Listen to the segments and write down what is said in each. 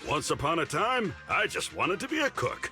Once upon a time, I just wanted to be a cook.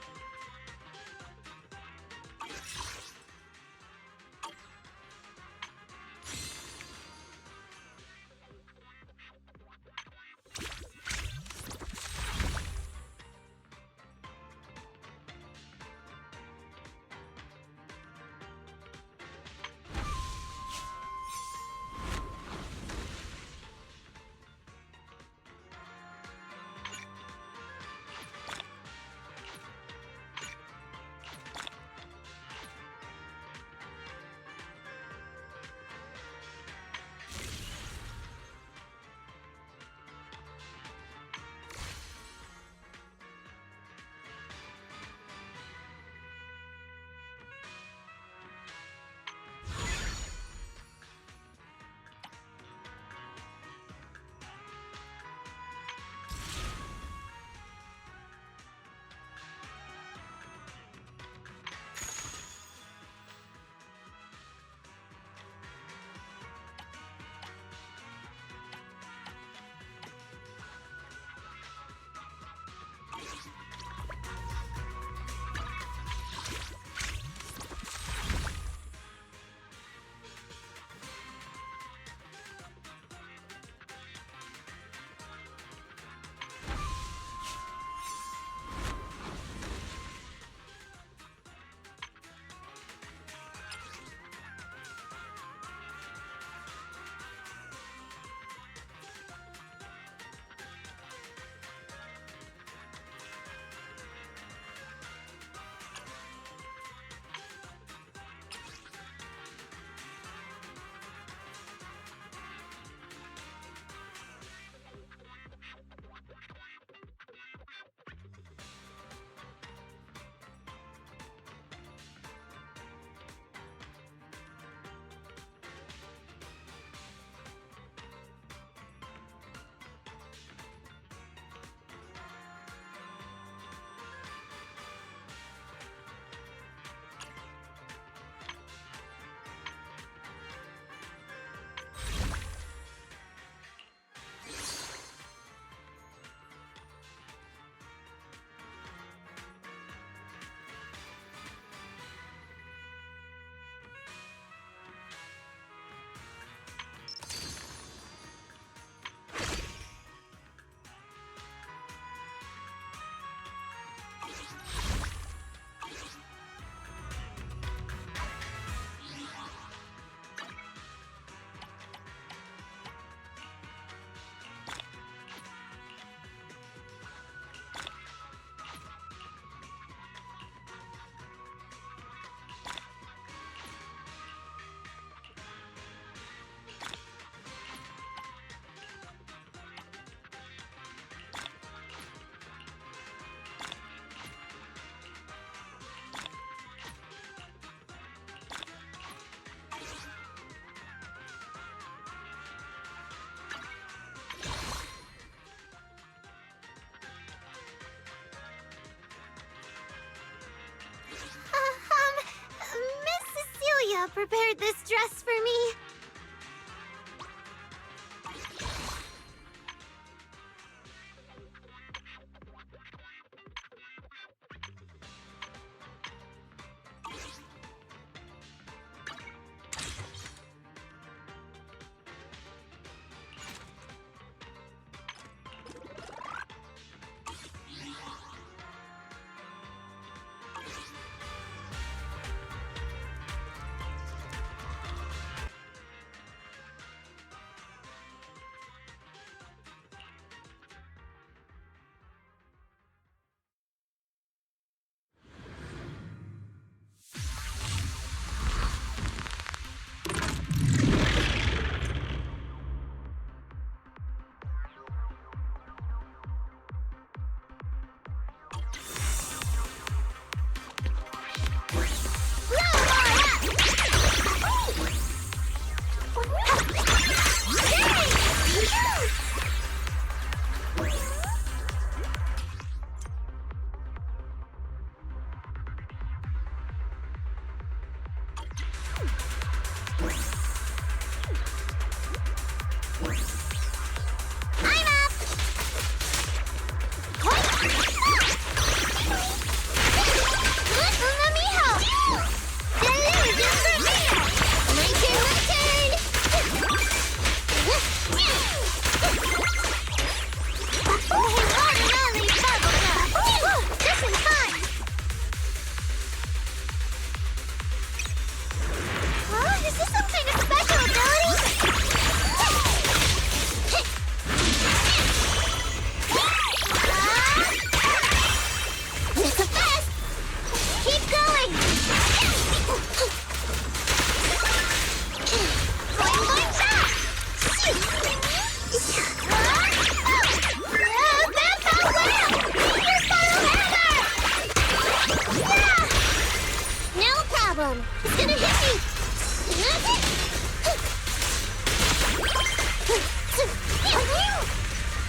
Prepared this dress for me.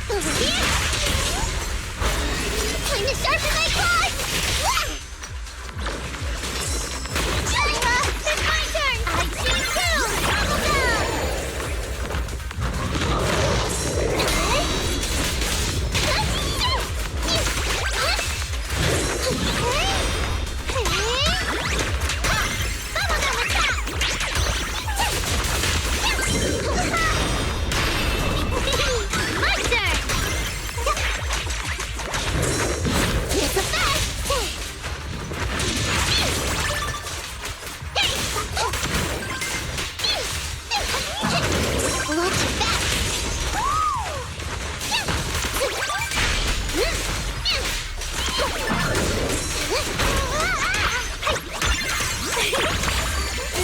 Over here! Time to sharpen my claws! It's my turn! I choose two! Double down! Bubblegum attack! My turn! It's a fast! Look at that!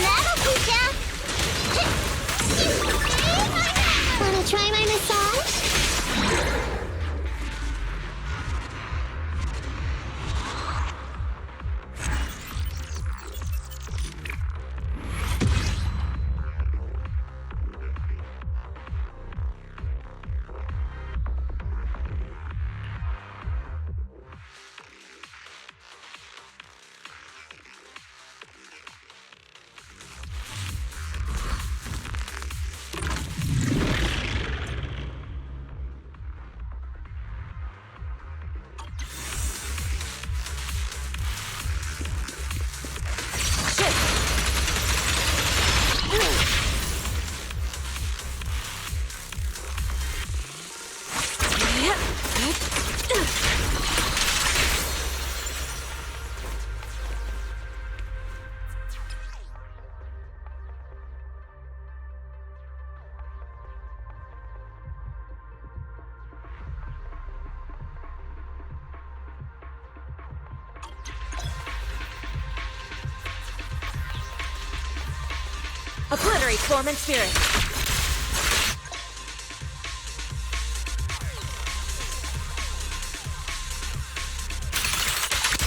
That'll teach ya! Wanna try my massage? Obliterate form and spirit.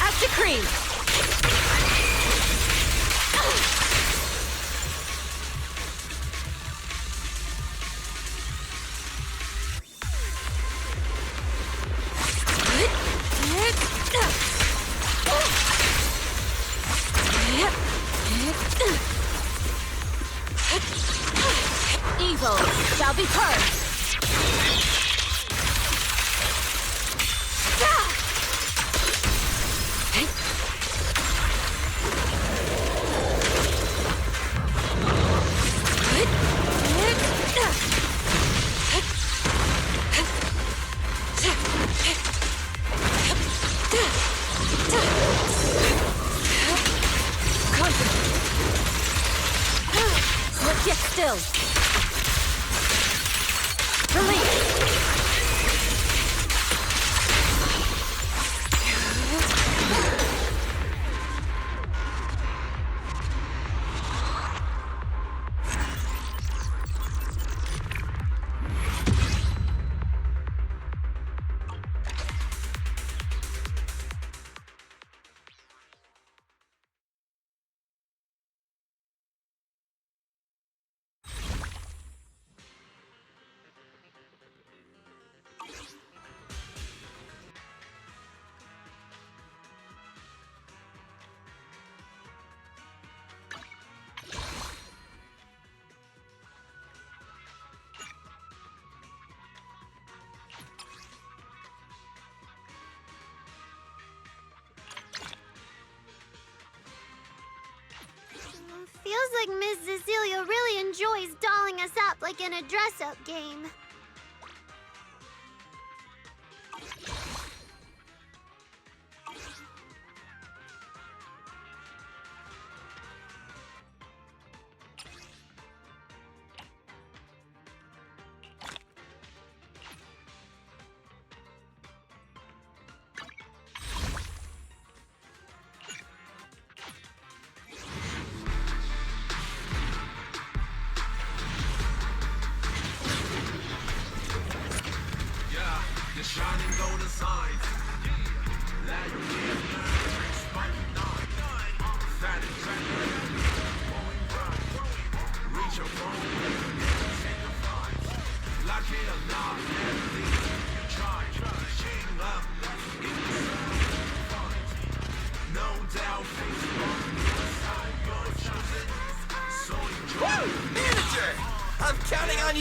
As decreed. Evil shall be purged. Let's get still. Release. Feels like Miss Cecilia really enjoys dolling us up like in a dress-up game.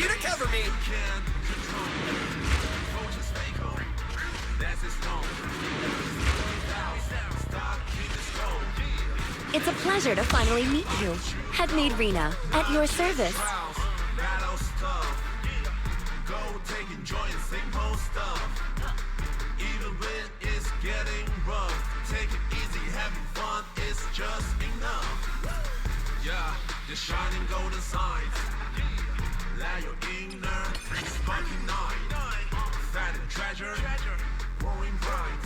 you to cover me. It's a pleasure to finally meet you. Head maid Rena, at your service. Go take and join the same whole stuff. Even when it's getting rough, take it easy, having fun is just enough. Yeah, the shining golden signs. Let your inner sparking night. Find a treasure, growing bright.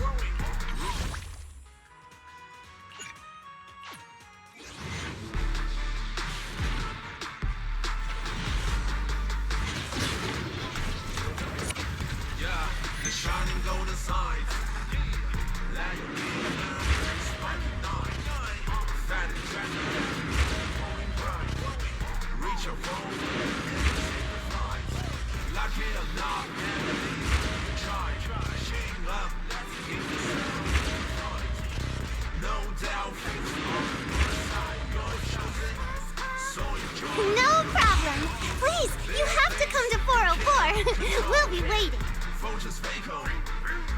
The shining golden signs. Let your inner sparking night. Find a treasure, growing bright. Reach your goal and sacred light. Lucky or not, enemy. Try, shame up, let's get this right. No doubt, things on your side. You're chosen, so enjoy. No problem. Please, you have to come to 404. We'll be waiting. Just fake home.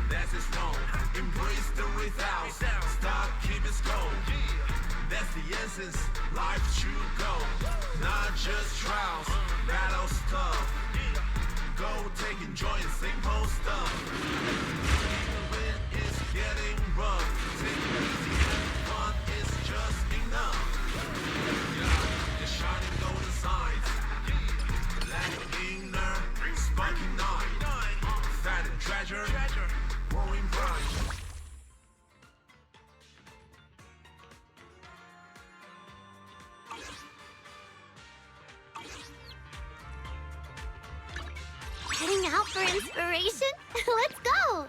That's his phone. Embrace the without. Stop, keep it slow. That's the essence. Life should go. Not just trials, battle stuff. Go take and join the same whole stuff. Even when it's getting rough, take it easy, having fun is just enough. Yeah, the shining golden signs. Let your inner sparking night. Find a treasure, growing bright. Heading out for inspiration? Let's go!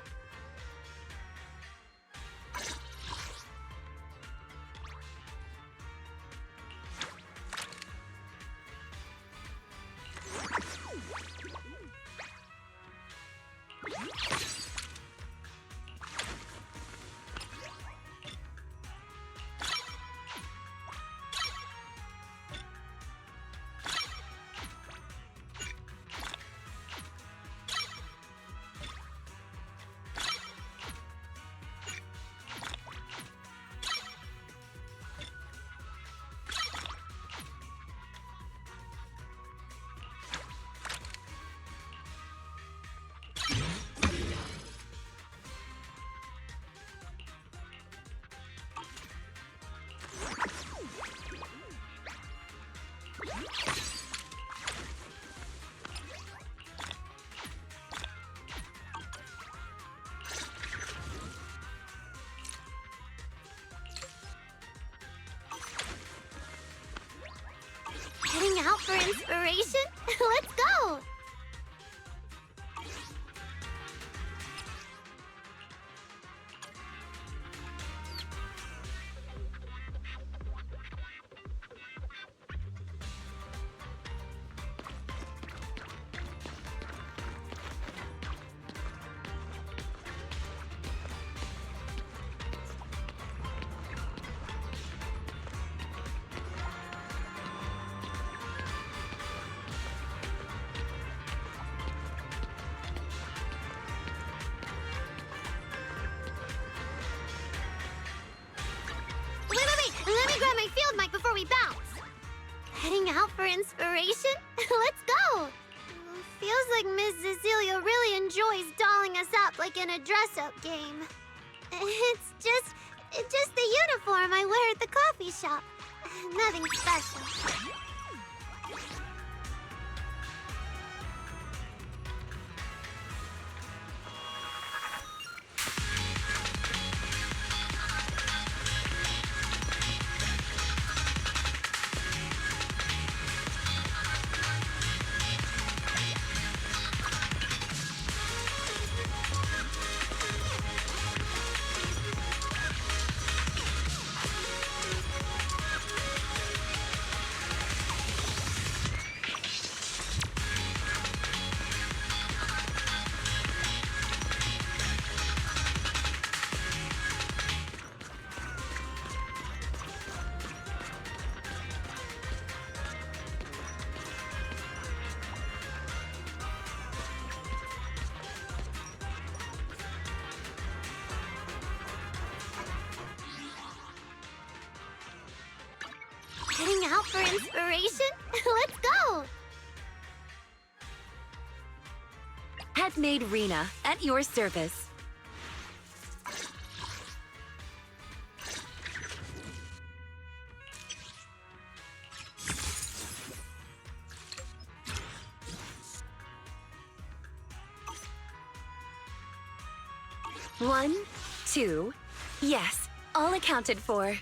Heading out for inspiration? Let's go! Let me grab my field mic before we bounce. Heading out for inspiration? Let's go! Feels like Miss Cecilia really enjoys dolling us up like in a dress-up game. It's just the uniform I wear at the coffee shop. Nothing special. out for inspiration? Let's go! Headmaid Rena, at your service. One, two, yes, all accounted for.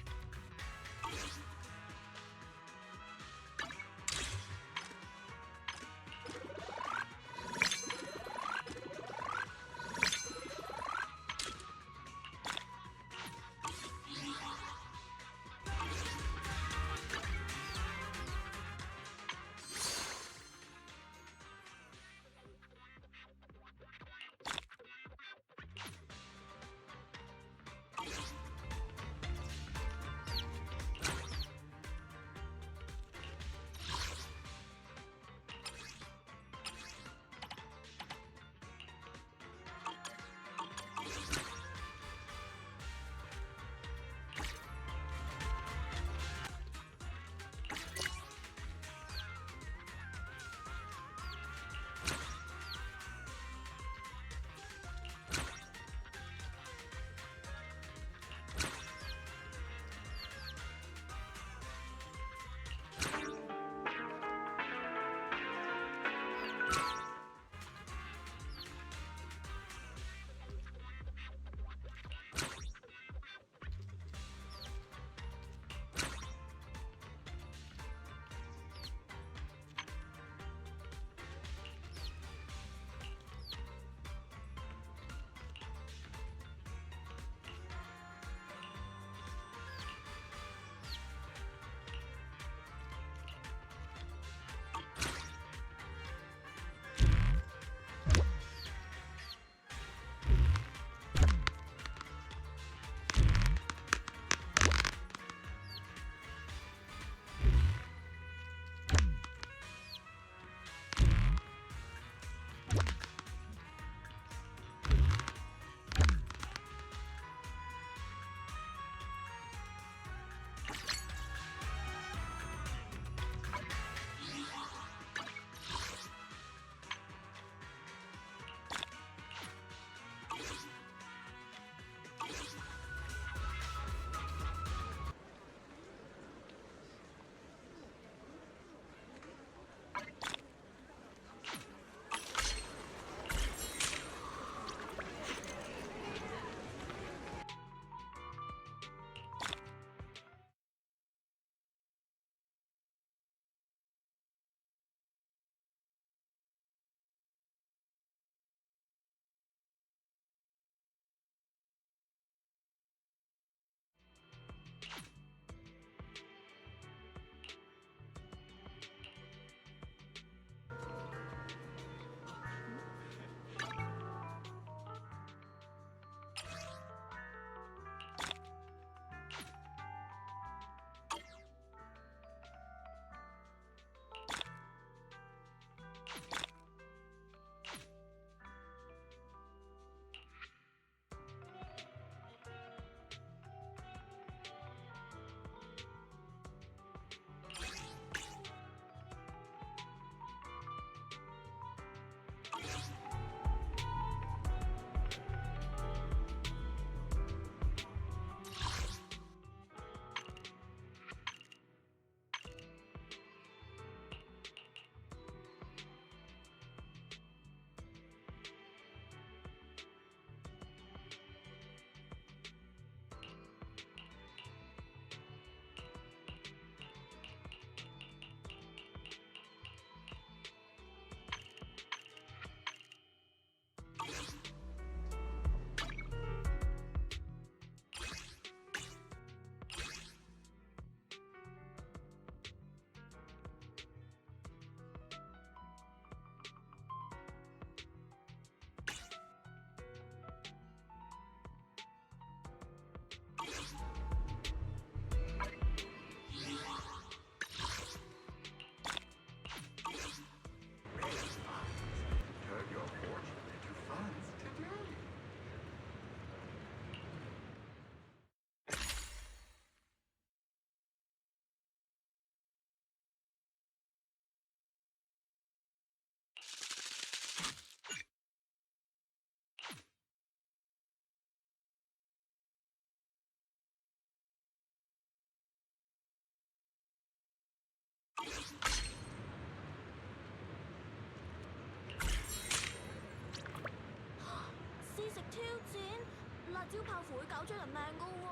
燒炮符會搞出人命㗎喎。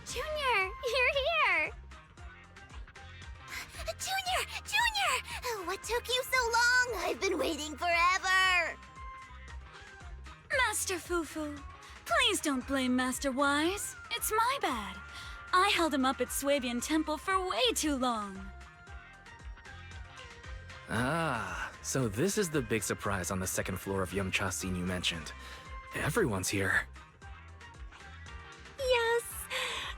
Junior, you're here! Junior! What took you so long? I've been waiting forever! Master Fufu, please don't blame Master Wise. It's my bad. I held him up at Swabian Temple for way too long. Ah, so this is the big surprise on the second floor of Yumcha scene you mentioned. Everyone's here. Yes.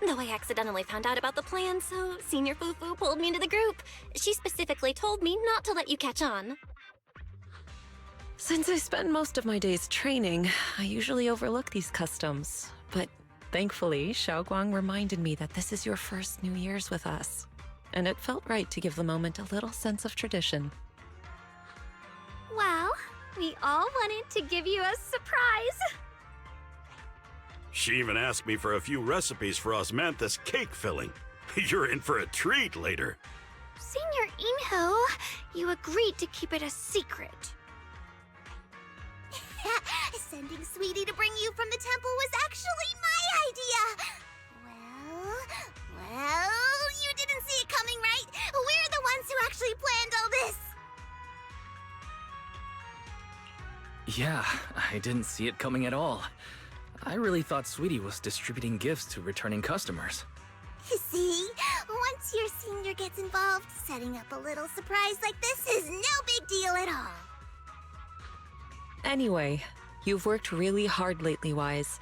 Though I accidentally found out about the plan, so Senior Fufu pulled me into the group. She specifically told me not to let you catch on. Since I spend most of my days training, I usually overlook these customs. But thankfully, Xiaoguang reminded me that this is your first New Year's with us. And it felt right to give the moment a little sense of tradition. Well, we all wanted to give you a surprise. She even asked me for a few recipes for osmanthus cake filling. You're in for a treat later. Senior Inho, you agreed to keep it a secret. Sending Sweetie to bring you from the temple was actually my idea. Well, you didn't see it coming, right? We're the ones who actually planned all this! Yeah, I didn't see it coming at all. I really thought Sweetie was distributing gifts to returning customers. See? Once your senior gets involved, setting up a little surprise like this is no big deal at all. Anyway, you've worked really hard lately, Wise.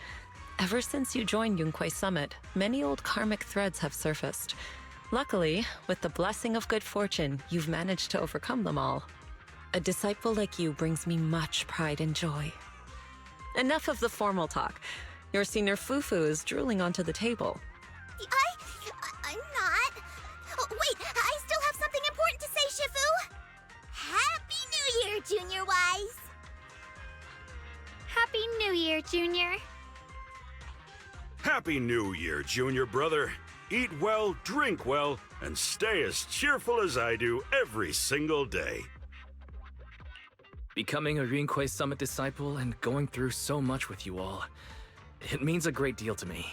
Ever since you joined Yunquai Summit, many old karmic threads have surfaced. Luckily, with the blessing of good fortune, you've managed to overcome them all. A disciple like you brings me much pride and joy. Enough of the formal talk. Your senior Fufu is drooling onto the table. I'm not. Oh, wait, I still have something important to say, Shifu! Happy New Year, Junior Wise! Happy New Year, Junior. Happy New Year, Junior brother. Eat well, drink well, and stay as cheerful as I do every single day. Becoming a Yunquai Summit disciple and going through so much with you all, it means a great deal to me.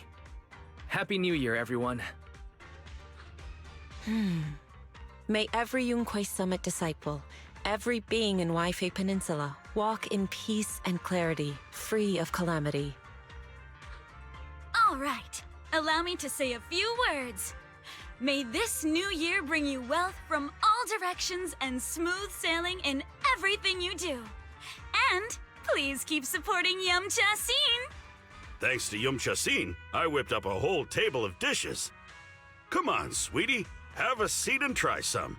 Happy New Year, everyone. May every Yunquai Summit disciple, every being in Waifei Peninsula, walk in peace and clarity, free of calamity. All right, allow me to say a few words. May this new year bring you wealth from all directions and smooth sailing in everything you do. And please keep supporting Yumcha-sin. Thanks to Yumcha-sin, I whipped up a whole table of dishes. Come on, sweetie, have a seat and try some.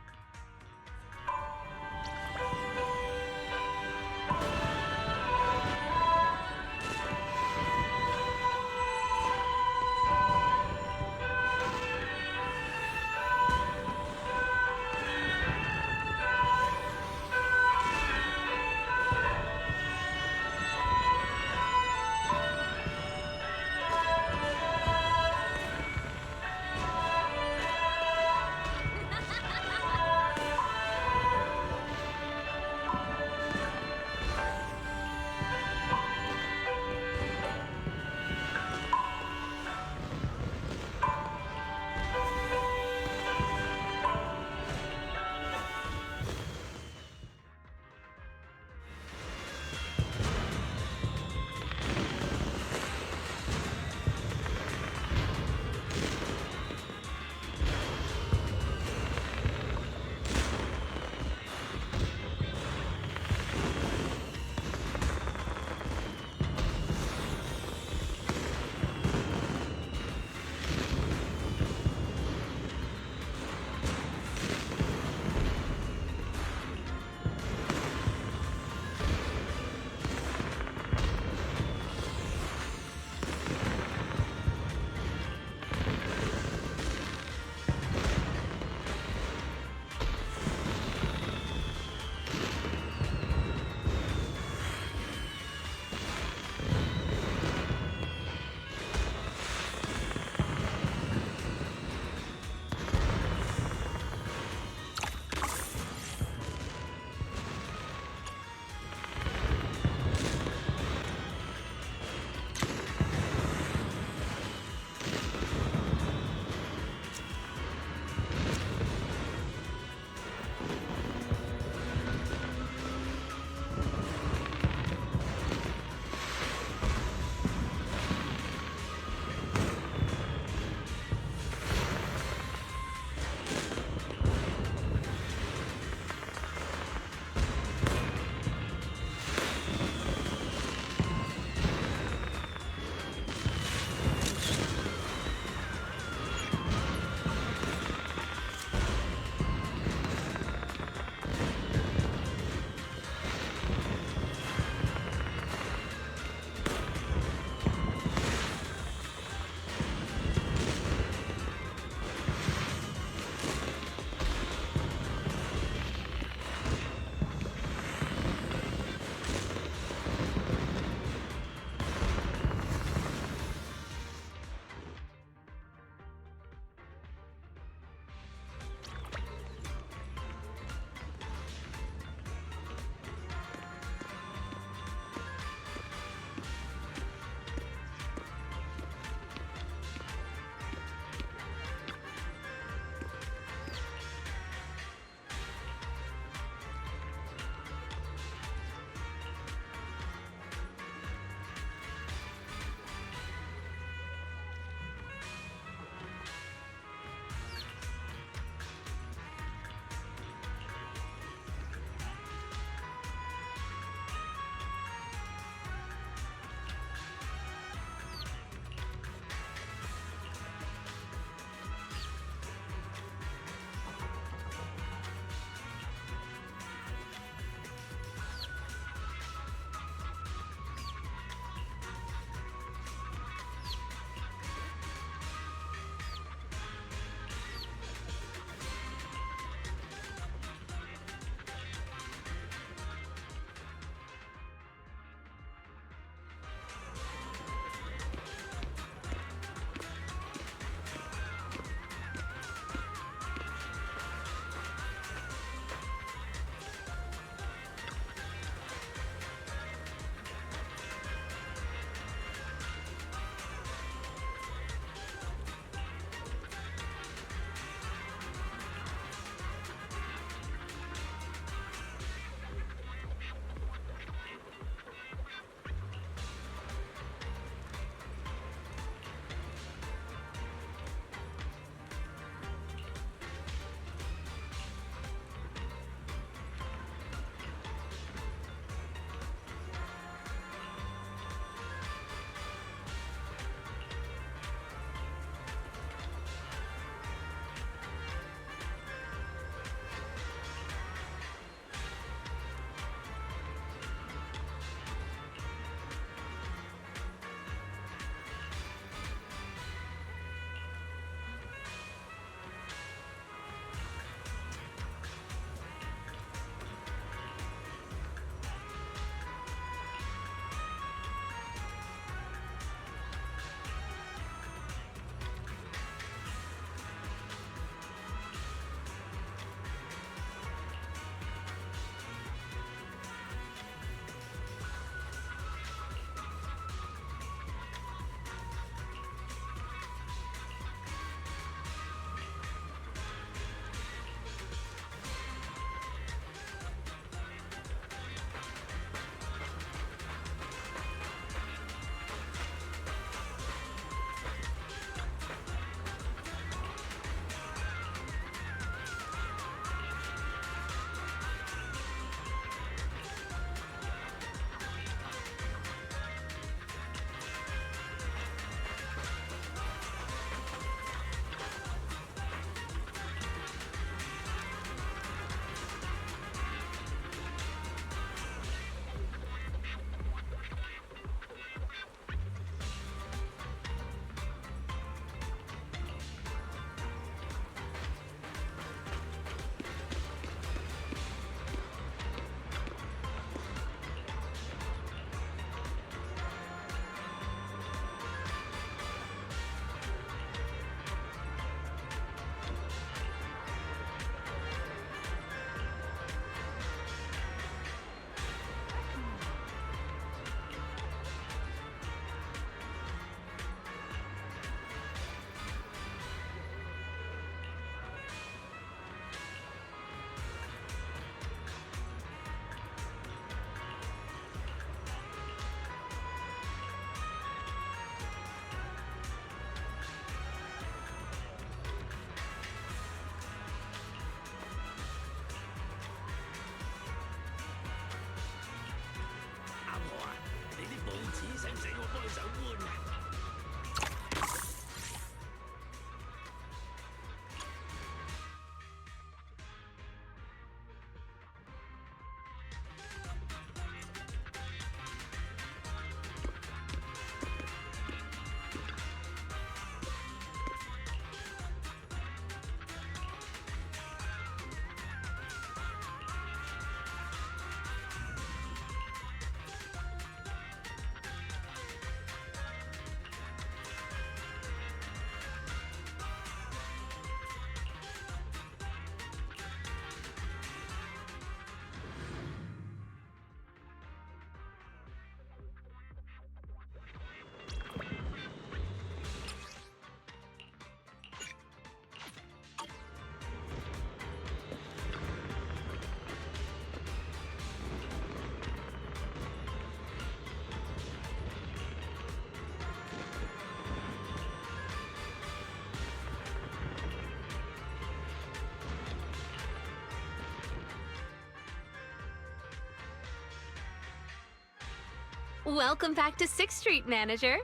Welcome back to 6th Street, Manager.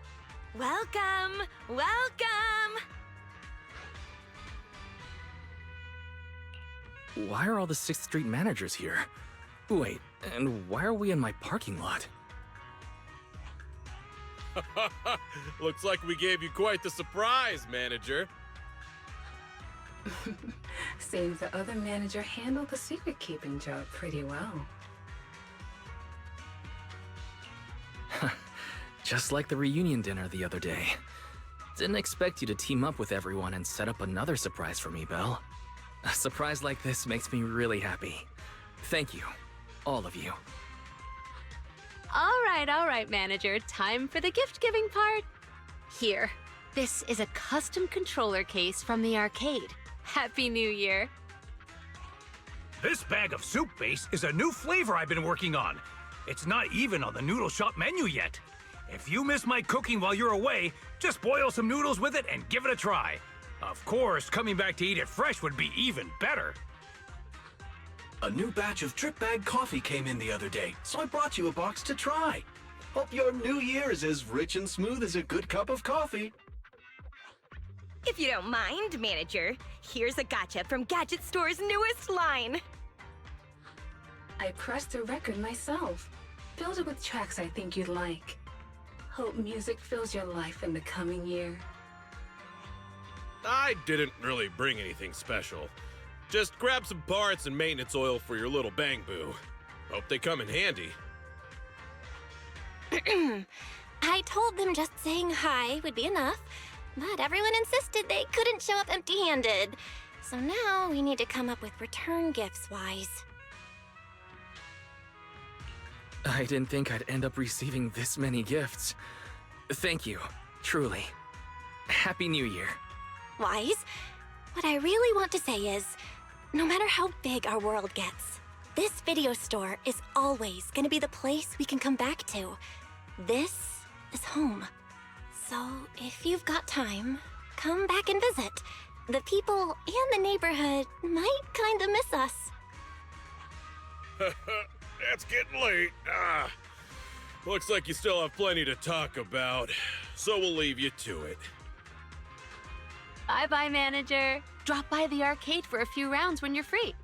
Welcome! Welcome! Why are all the 6th Street managers here? Wait, and why are we in my parking lot? Looks like we gave you quite the surprise, manager. Seems the other manager handled the secret-keeping job pretty well. Just like the reunion dinner the other day. Didn't expect you to team up with everyone and set up another surprise for me, Belle. A surprise like this makes me really happy. Thank you, all of you. All right, Manager. Time for the gift-giving part. Here, this is a custom controller case from the arcade. Happy New Year. This bag of soup base is a new flavor I've been working on. It's not even on the noodle shop menu yet. If you miss my cooking while you're away, just boil some noodles with it and give it a try. Of course, coming back to eat it fresh would be even better. A new batch of drip bag coffee came in the other day, so I brought you a box to try. Hope your new year is as rich and smooth as a good cup of coffee. If you don't mind, Manager, here's a gacha from Gadget Store's newest line. I pressed a record myself. Filled it with tracks I think you'd like. Hope music fills your life in the coming year. I didn't really bring anything special. Just grab some parts and maintenance oil for your little bang boo. Hope they come in handy. I told them just saying hi would be enough, but everyone insisted they couldn't show up empty-handed. So now we need to come up with return gifts-wise. I didn't think I'd end up receiving this many gifts. Thank you, truly. Happy New Year. Wise, what I really want to say is, no matter how big our world gets, this video store is always going to be the place we can come back to. This is home. So if you've got time, come back and visit. The people and the neighborhood might kind of miss us. It's getting late. Looks like you still have plenty to talk about, so we'll leave you to it. Bye-bye, Manager. Drop by the arcade for a few rounds when you're free.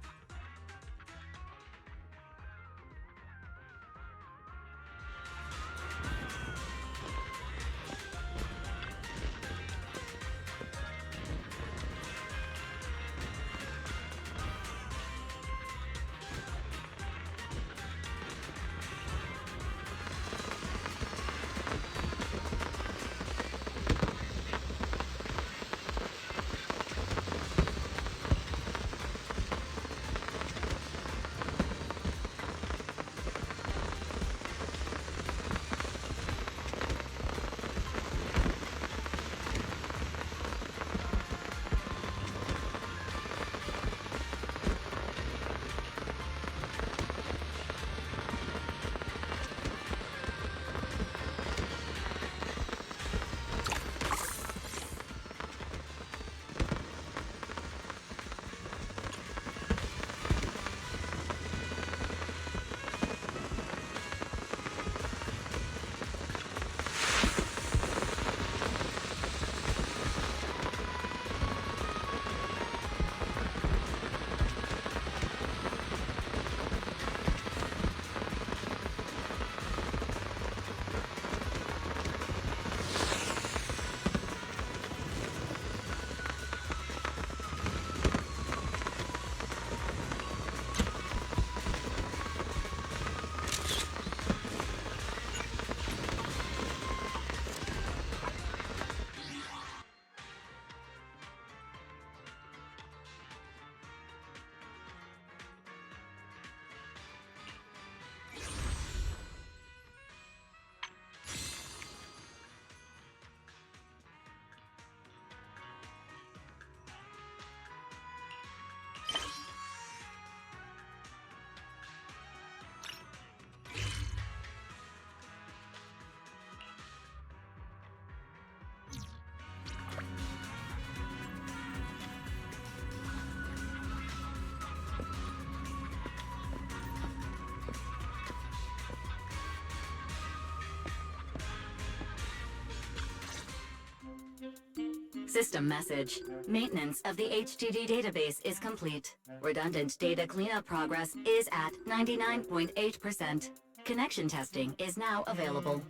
System message. Maintenance of the HDD database is complete. Redundant data cleanup progress is at 99.8%. Connection testing is now available.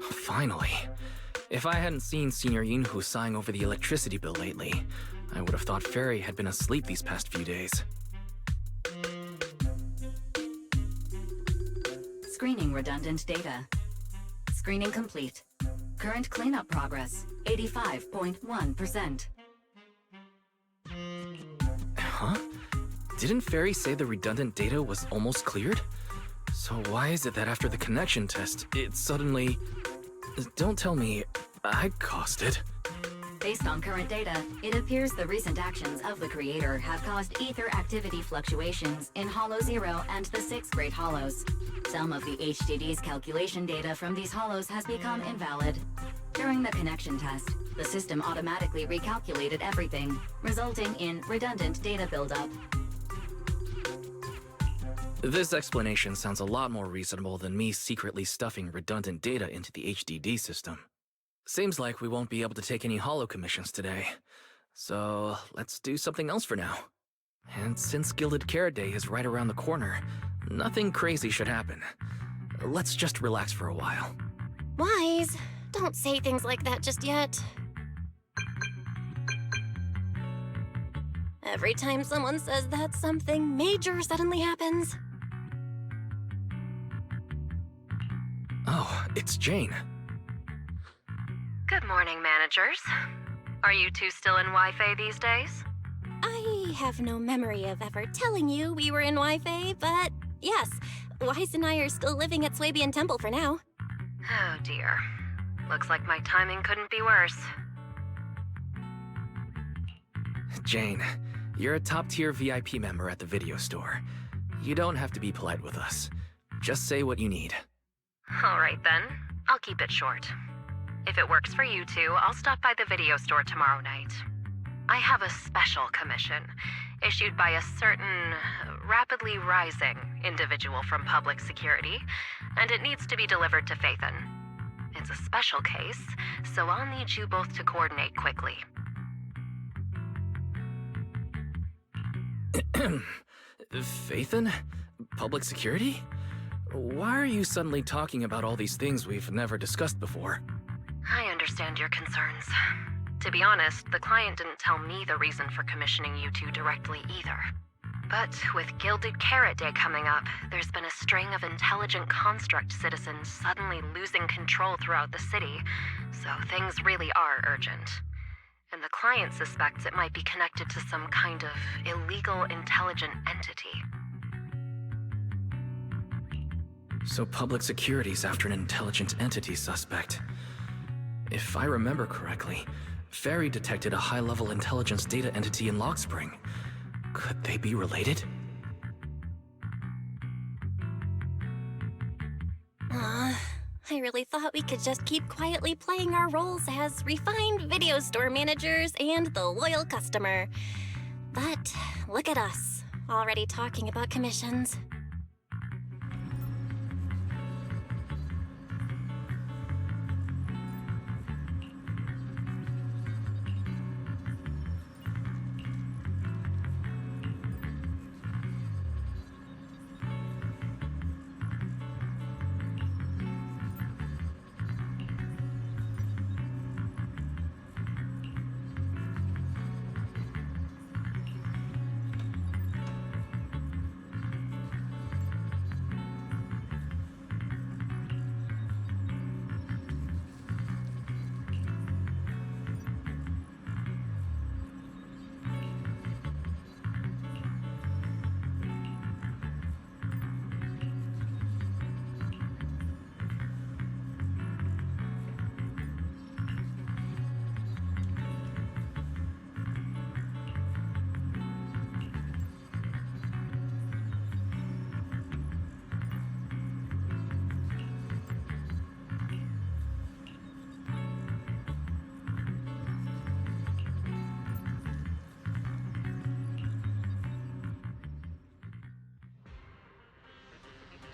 Finally. If I hadn't seen Senior Yinhu sighing over the electricity bill lately, I would have thought Fairy had been asleep these past few days. Screening redundant data. Screening complete. Current cleanup progress, 85.1%. Huh? Didn't Fairy say the redundant data was almost cleared? So why is it that after the connection test, it suddenly... Don't tell me I caused it. Based on current data, it appears the recent actions of the creator have caused ether activity fluctuations in Hollow 0 and the 6 Great Hollows. Some of the HDD's calculation data from these hollows has become invalid. During the connection test, the system automatically recalculated everything, resulting in redundant data buildup. This explanation sounds a lot more reasonable than me secretly stuffing redundant data into the HDD system. Seems like we won't be able to take any hollow commissions today. So let's do something else for now. And since Gilded Carrot Day is right around the corner, nothing crazy should happen. Let's just relax for a while. Wise, don't say things like that just yet. Every time someone says that, something major suddenly happens. Oh, it's Jane. Good morning, managers. Are you two still in Wi-Fi these days? I have no memory of ever telling you we were in Wi-Fi, but yes, Wise and I are still living at Swabian Temple for now. Oh dear. Looks like my timing couldn't be worse. Jane, you're a top-tier VIP member at the video store. You don't have to be polite with us. Just say what you need. Alright then, I'll keep it short. If it works for you two, I'll stop by the video store tomorrow night. I have a special commission, issued by a certain rapidly rising individual from public security, and it needs to be delivered to Phaethon. It's a special case, so I'll need you both to coordinate quickly. Phaethon? Public security? Why are you suddenly talking about all these things we've never discussed before? I understand your concerns. To be honest, the client didn't tell me the reason for commissioning you two directly either. But with Gilded Carrot Day coming up, there's been a string of intelligent construct citizens suddenly losing control throughout the city, so things really are urgent. And the client suspects it might be connected to some kind of illegal intelligent entity. So public security's after an intelligent entity suspect. If I remember correctly, Fairy detected a high-level intelligence data entity in Logspring. Could they be related? I really thought we could just keep quietly playing our roles as refined video store managers and the loyal customer. But look at us, already talking about commissions.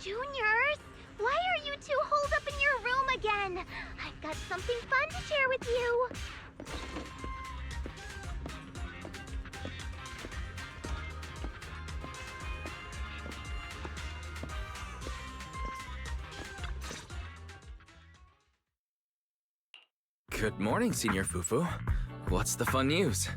Juniors, Why are you two holed up in your room again? I've got something fun to share with you. Good morning, Senior Fufu. What's the fun news?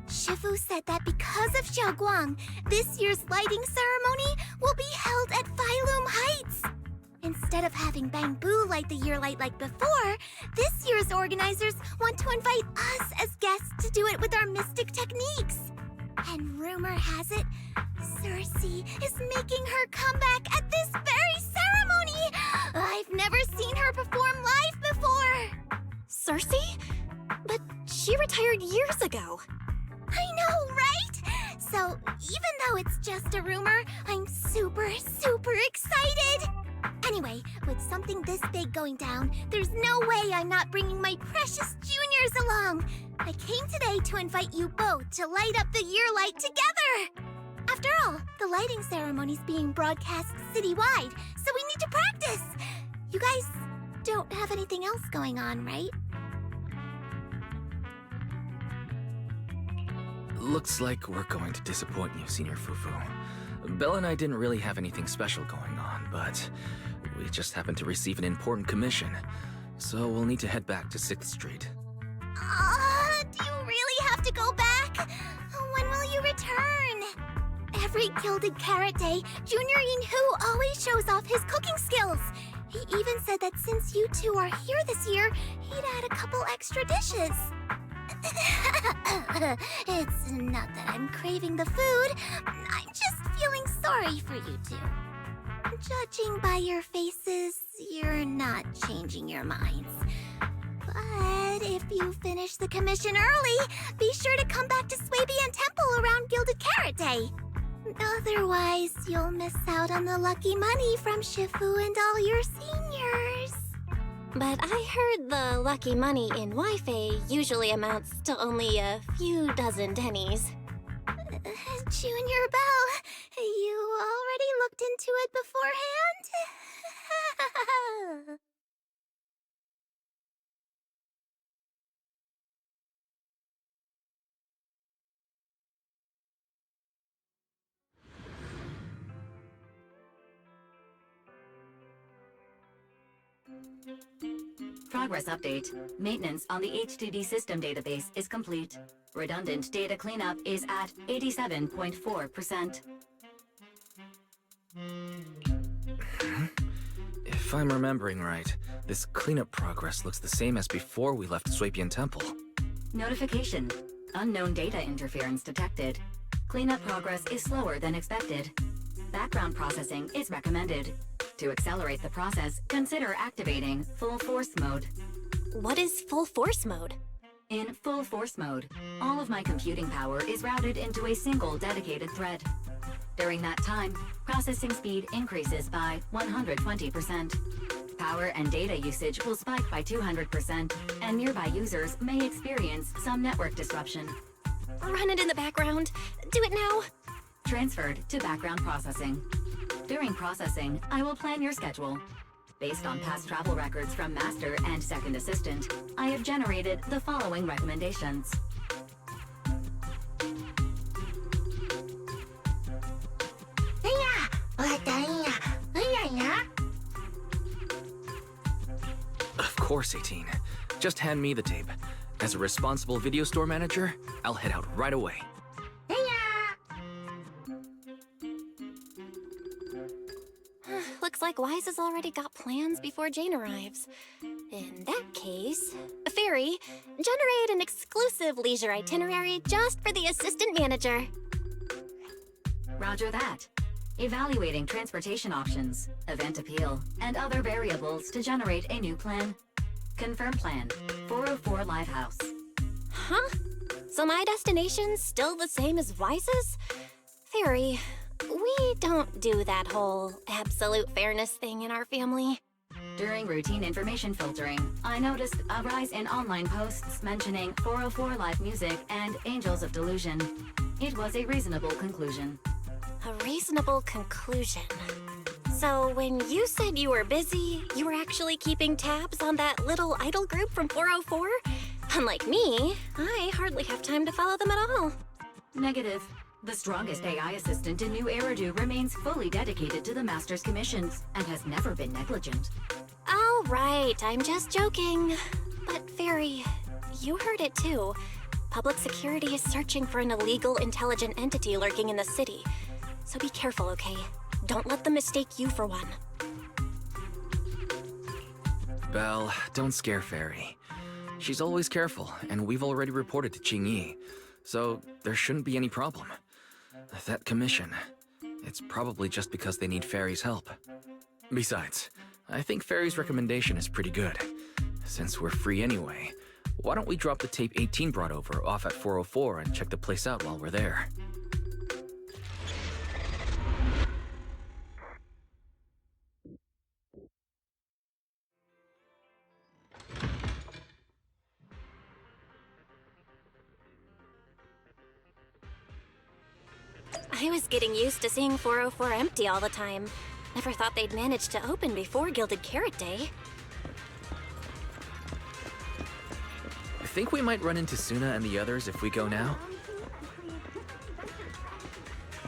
Shifu said that because of Xiaoguang, this year's lighting ceremony will be held at Phylum Heights. Instead of having Bangbu light the year light like before, this year's organizers want to invite us as guests to do it with our mystic techniques. And rumor has it, Cersei is making her comeback at this very ceremony! I've never seen her perform live before! Cersei? But she retired years ago. I know, right? So, even though it's just a rumor, I'm super excited! Anyway, with something this big going down, there's no way I'm not bringing my precious juniors along! I came today to invite you both to light up the year light together! After all, the lighting ceremony's being broadcast citywide, so we need to practice! You guys don't have anything else going on, right? Looks like we're going to disappoint you, Senior Fufu. Belle and I didn't really have anything special going on, but we just happened to receive an important commission, so we'll need to head back to 6th Street. Do you really have to go back? When will you return? Every Gilded Carrot Day, Junior Yinhu always shows off his cooking skills. He even said that since you two are here this year, he'd add a couple extra dishes. It's not that I'm craving the food. I'm just feeling sorry for you two. Judging by your faces, you're not changing your minds. But if you finish the commission early, be sure to come back to Swabian Temple around Gilded Carrot Day. Otherwise, you'll miss out on the lucky money from Shifu and all your seniors. But I heard the lucky money in Wi-Fi usually amounts to only a few dozen pennies. Junior Belle, you already looked into it beforehand? Progress update. Maintenance on the HDD system database is complete. Redundant data cleanup is at 87.4%. If I'm remembering right, this cleanup progress looks the same as before we left Swabian Temple. Notification. Unknown data interference detected. Cleanup progress is slower than expected. Background processing is recommended. To accelerate the process, consider activating Full Force Mode. What is Full Force Mode? In Full Force Mode, all of my computing power is routed into a single dedicated thread. During that time, processing speed increases by 120%. Power and data usage will spike by 200%, and nearby users may experience some network disruption. Run it in the background. Do it now. Transferred to background processing. During processing, I will plan your schedule. Based on past travel records from Master and Second Assistant, I have generated the following recommendations. Of course, 18. Just hand me the tape. As a responsible video store manager, I'll head out right away. Looks like Wise has already got plans before Jane arrives. In that case, Fairy, generate an exclusive leisure itinerary just for the assistant manager. Roger that. Evaluating transportation options, event appeal, and other variables to generate a new plan. Confirm plan. 404 Livehouse. Huh? So my destination's still the same as Wise's? Fairy, we don't do that whole absolute fairness thing in our family. During routine information filtering, I noticed a rise in online posts mentioning 404 Live Music and Angels of Delusion. It was a reasonable conclusion. A reasonable conclusion. So when you said you were busy, you were actually keeping tabs on that little idol group from 404? Unlike me, I hardly have time to follow them at all. Negative. The strongest AI assistant in New Eridu remains fully dedicated to the Master's commissions and has never been negligent. All right, I'm just joking. But Fairy, you heard it too. Public security is searching for an illegal intelligent entity lurking in the city. So be careful, okay? Don't let them mistake you for one. Belle, don't scare Fairy. She's always careful, and we've already reported to Qingyi, so there shouldn't be any problem. That commission, it's probably just because they need Fairy's help. Besides, I think Fairy's recommendation is pretty good. Since we're free anyway, why don't we drop the tape 18 brought over off at 404 and check the place out while we're there? I was getting used to seeing 404 empty all the time. Never thought they'd manage to open before Gilded Carrot Day. I think we might run into Sunna and the others if we go now.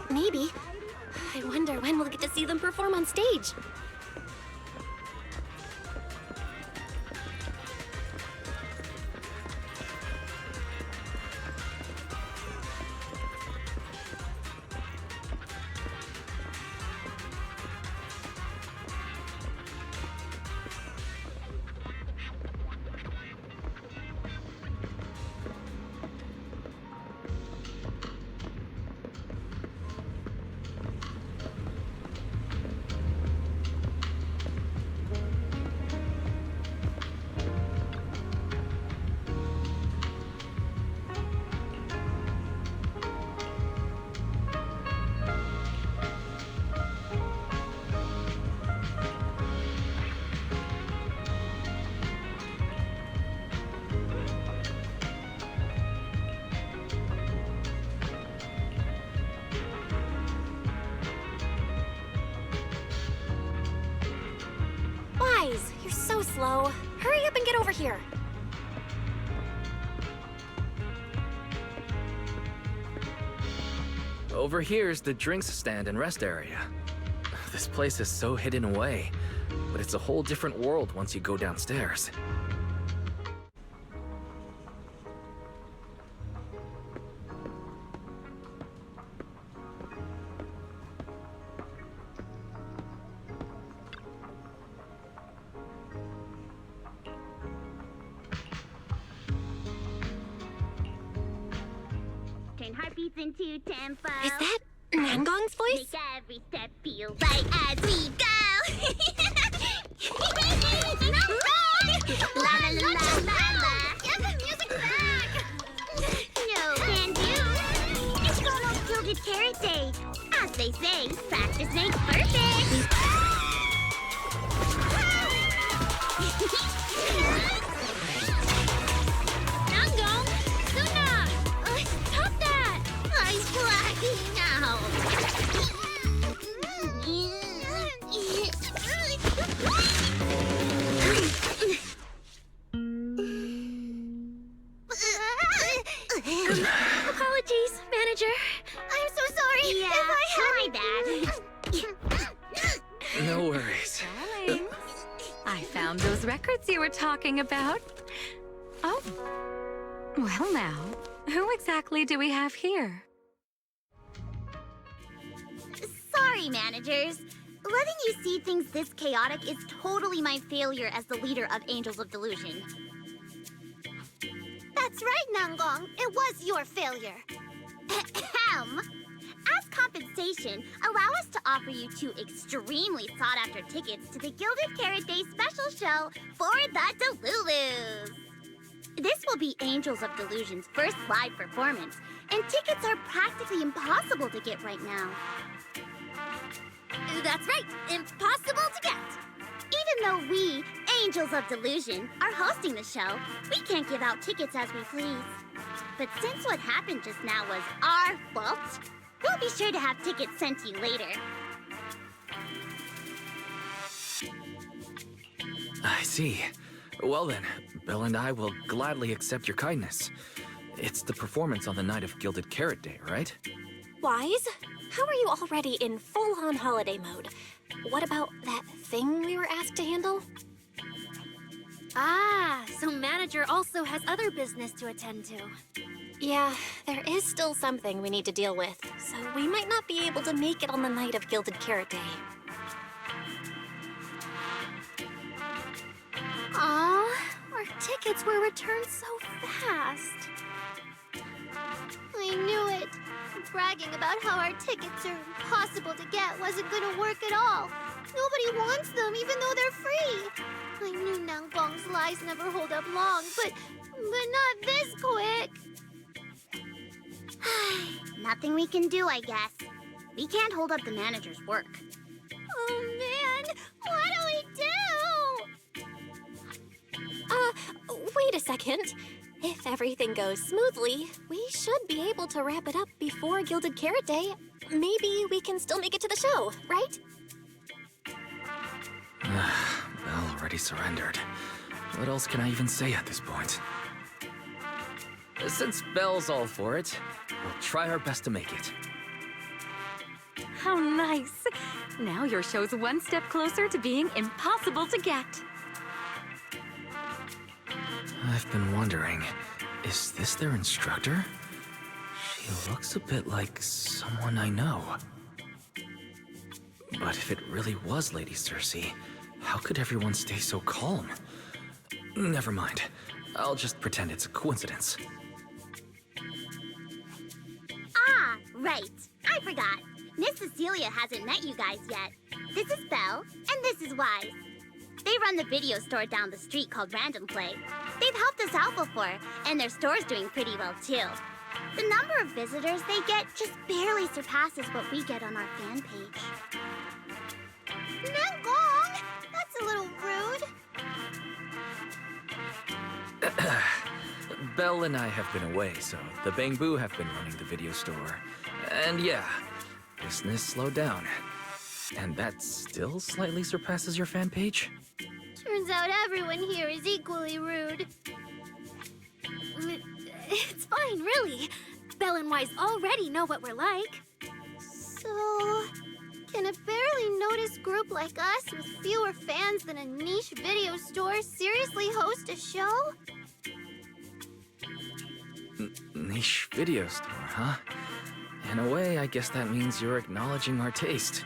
Maybe. I wonder when we'll get to see them perform on stage. You're so slow. Hurry up and get over here. Over here's the drinks stand and rest area. This place is so hidden away, but it's a whole different world once you go downstairs. Heartbeats into tempo. Is that Nangong's voice? Make every step feel right as we go. La la la la la. Give the music back. No can do. It's almost Gilded Carrot Day. As they say, practice makes perfect. Nangong, Sunna. Stop that! I'm blacking out! Apologies, manager. I'm so sorry. Yeah, if I had my bad. No worries. Darling, I found those records you were talking about. Oh. Well now, who exactly do we have here? Sorry, managers. Letting you see things this chaotic is totally my failure as the leader of Angels of Delusion. That's right, Nangong. It was your failure. Ahem. As compensation, allow us to offer you 2 extremely sought-after tickets to the Gilded Carrot Day special show for the Delulus. This will be Angels of Delusion's first live performance, and tickets are practically impossible to get right now. That's right, impossible to get. Even though we, Angels of Delusion, are hosting the show, we can't give out tickets as we please. But since what happened just now was our fault, we'll be sure to have tickets sent to you later. I see. Well then, Belle and I will gladly accept your kindness. It's the performance on the night of Gilded Carrot Day, right? Wise, how are you already in full-on holiday mode? What about that thing we were asked to handle? Ah, so manager also has other business to attend to. Yeah, there is still something we need to deal with, so we might not be able to make it on the night of Gilded Carrot Day. Aw, our tickets were returned so fast. I knew it. Bragging about how our tickets are impossible to get wasn't gonna work at all. Nobody wants them, even though they're free. I knew Nanggong's lies never hold up long, but not this quick. Nothing we can do, I guess. We can't hold up the manager's work. Oh man, what do we do? Wait a second. If everything goes smoothly, we should be able to wrap it up before Gilded Carrot Day. Maybe we can still make it to the show, right? Belle already surrendered. What else can I even say at this point? Since Belle's all for it, we'll try our best to make it. How nice! Now your show's one step closer to being impossible to get. I've been wondering, is this their instructor? She looks a bit like someone I know. But if it really was Lady Cersei, how could everyone stay so calm? Never mind. I'll just pretend it's a coincidence. Ah, right. I forgot. Miss Cecilia hasn't met you guys yet. This is Belle, and this is Wise. They run the video store down the street called Random Play. They've helped us out before, and their store's doing pretty well too. The number of visitors they get just barely surpasses what we get on our fan page. Nanggong! That's a little rude. Belle and I have been away, so the Bangbu have been running the video store. And yeah, business slowed down. And that still slightly surpasses your fan page? Turns out everyone here is equally rude. It's fine, really. Belle and Wise already know what we're like. So, can a barely noticed group like us with fewer fans than a niche video store seriously host a show? Niche video store, huh? In a way, I guess that means you're acknowledging our taste.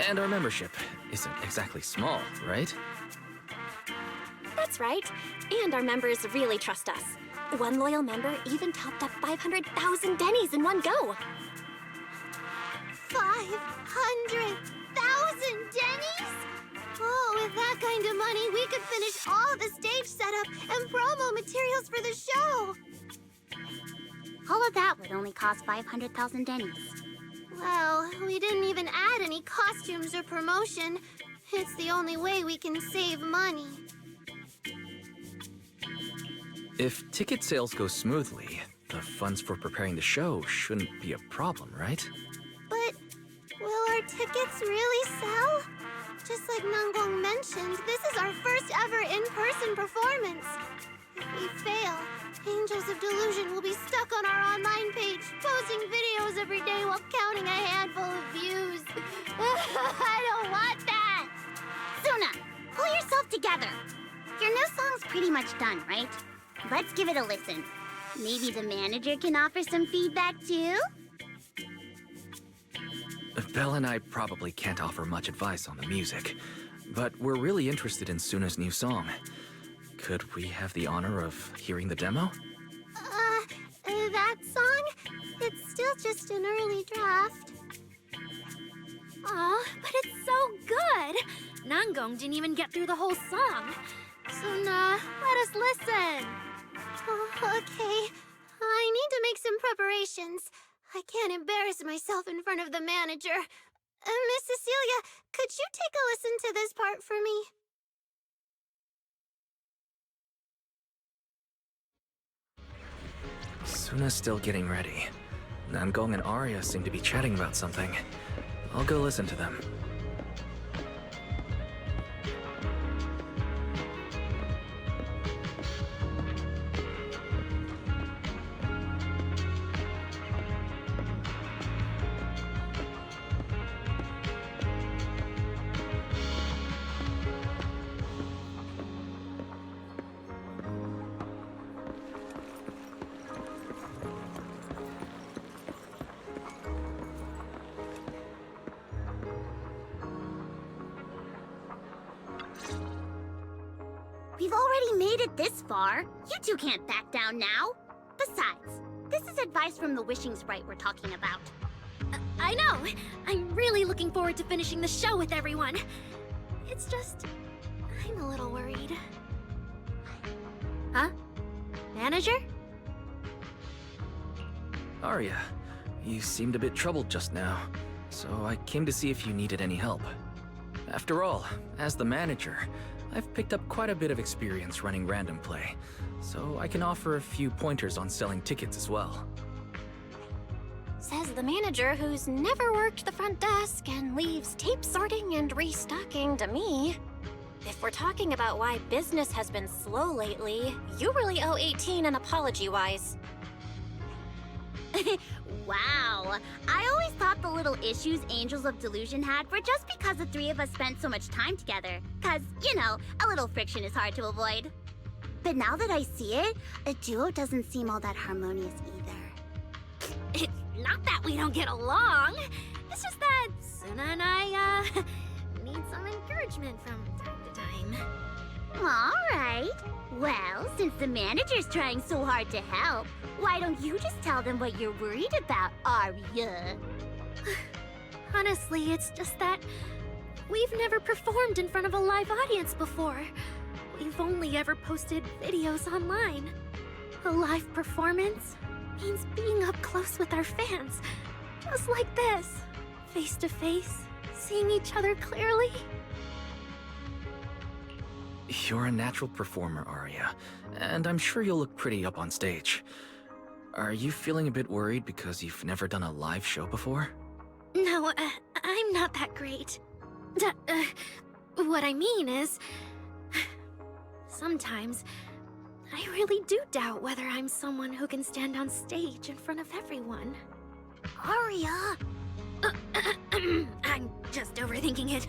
And our membership isn't exactly small, right? That's right. And our members really trust us. One loyal member even topped up 500,000 Denny's in one go. 500,000 Denny's? Oh, with that kind of money, we could finish all the stage setup and promo materials for the show. All of that would only cost 500,000 Denny's. Well, we didn't even add any costumes or promotion. It's the only way we can save money. If ticket sales go smoothly, the funds for preparing the show shouldn't be a problem, right? But will our tickets really sell? Just like Nanggong mentioned, this is our first ever in-person performance. If we fail, Angels of Delusion will be stuck on our online page, posting videos every day while counting a handful of views. I don't want that! Sunna, pull yourself together. Your new song's pretty much done, right? Let's give it a listen. Maybe the manager can offer some feedback too? Belle and I probably can't offer much advice on the music, but we're really interested in Sunna's new song. Could we have the honor of hearing the demo? That song? It's still just an early draft. Aw, but it's so good! Nanggong didn't even get through the whole song. Sunna, let us listen. Okay. I need to make some preparations. I can't embarrass myself in front of the manager. Miss Cecilia, could you take a listen to this part for me? Sunna's still getting ready. Nanggong and Arya seem to be chatting about something. I'll go listen to them. We've already made it this far. You two can't back down now. Besides, this is advice from the wishing sprite we're talking about. I know! I'm really looking forward to finishing the show with everyone. It's just... I'm a little worried. Huh? Manager? Arya, you seemed a bit troubled just now, so I came to see if you needed any help. After all, as the manager, I've picked up quite a bit of experience running random play, so I can offer a few pointers on selling tickets as well. Says the manager who's never worked the front desk and leaves tape sorting and restocking to me. If we're talking about why business has been slow lately, you really owe 18 an apology-wise. Wow. I always thought the little issues Angels of Delusion had were just because the three of us spent so much time together. Cause, you know, a little friction is hard to avoid. But now that I see it, a duo doesn't seem all that harmonious either. It's not that we don't get along. It's just that Sunna and I, need some encouragement from time to time. Alright. Well, since the manager's trying so hard to help, why don't you just tell them what you're worried about, Arya? Honestly, it's just that we've never performed in front of a live audience before. We've only ever posted videos online. A live performance means being up close with our fans. Just like this. Face to face, seeing each other clearly. You're a natural performer, Arya, and I'm sure you'll look pretty up on stage. Are you feeling a bit worried because you've never done a live show before? No, I'm not that great. What I mean is... Sometimes, I really do doubt whether I'm someone who can stand on stage in front of everyone. Arya! I'm just overthinking it.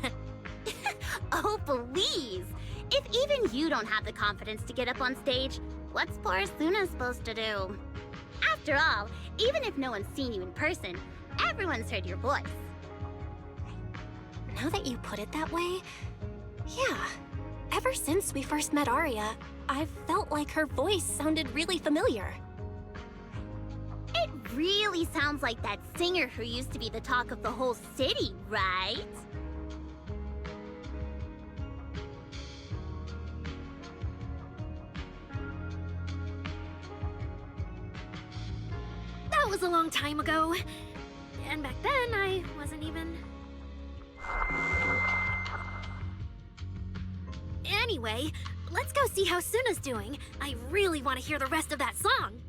Oh, please! If even you don't have the confidence to get up on stage, what's poor Sunna supposed to do? After all, even if no one's seen you in person, everyone's heard your voice. Now that you put it that way, yeah. Ever since we first met Arya, I've felt like her voice sounded really familiar. It really sounds like that singer who used to be the talk of the whole city, right? That was a long time ago. And back then, I wasn't even... Anyway, let's go see how Sunna's doing. I really want to hear the rest of that song.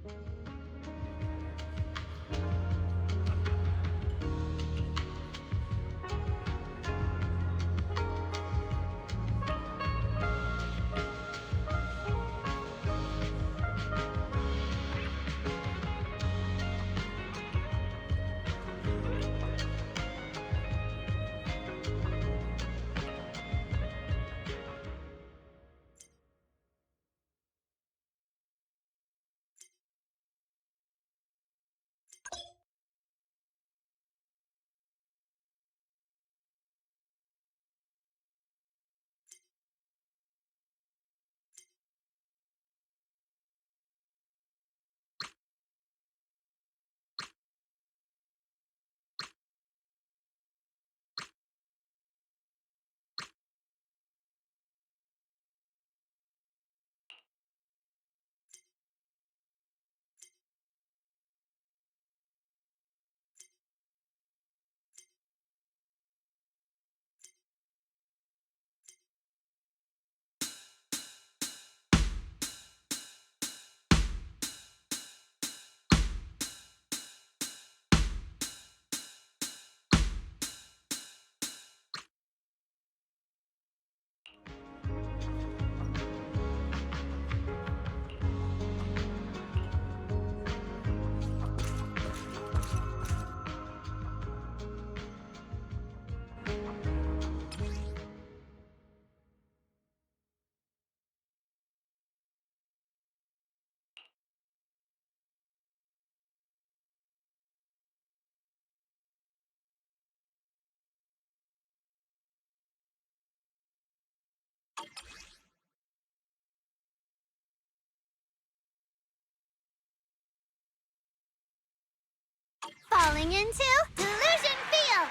Falling into Delusion Field!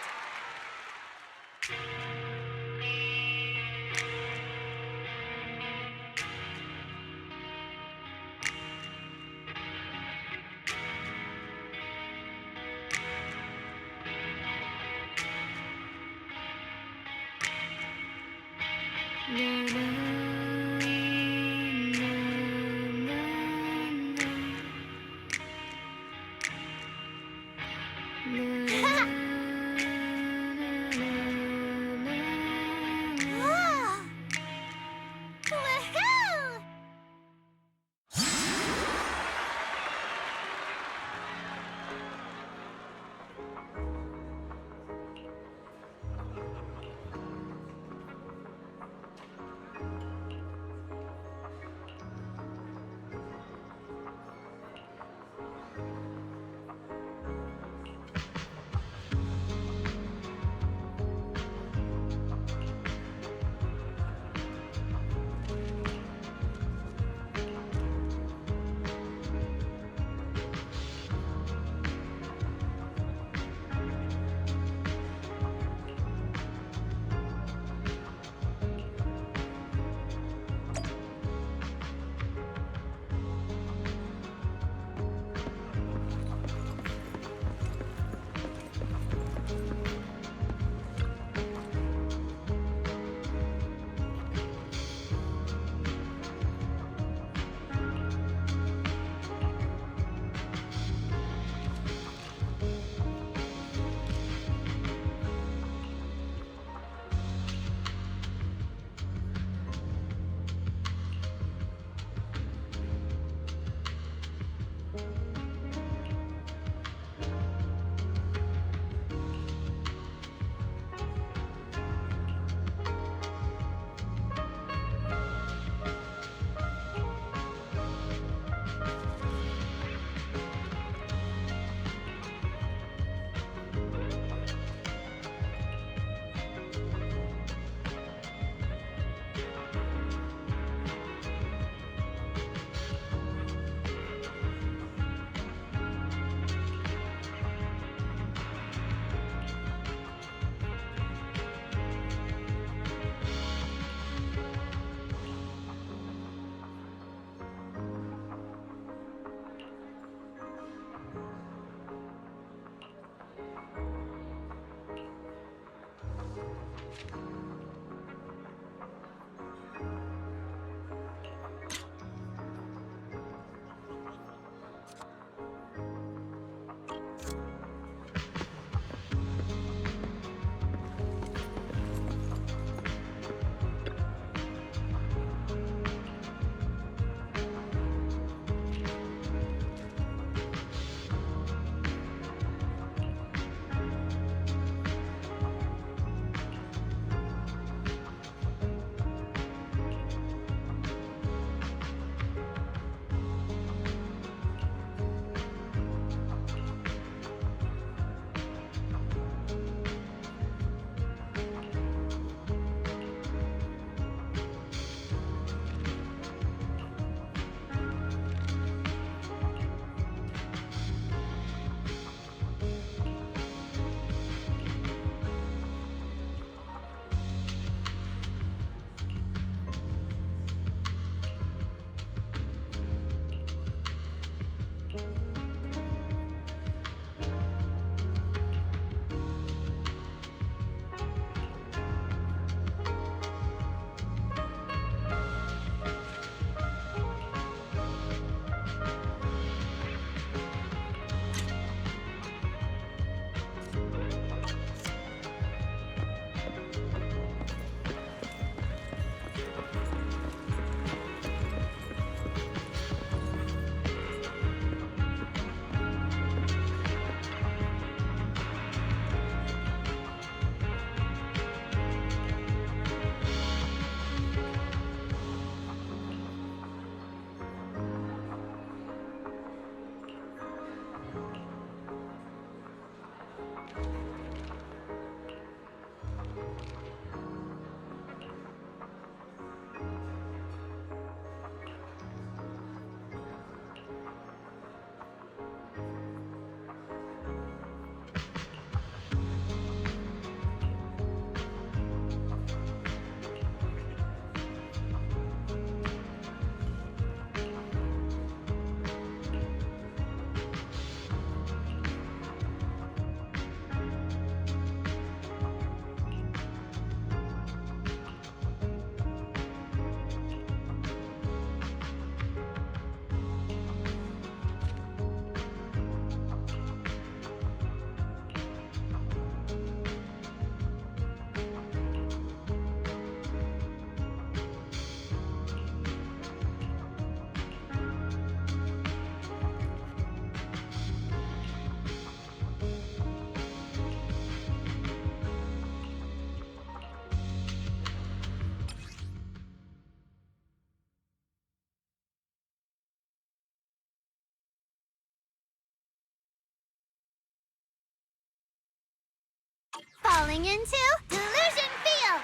sailing into Delusion Field!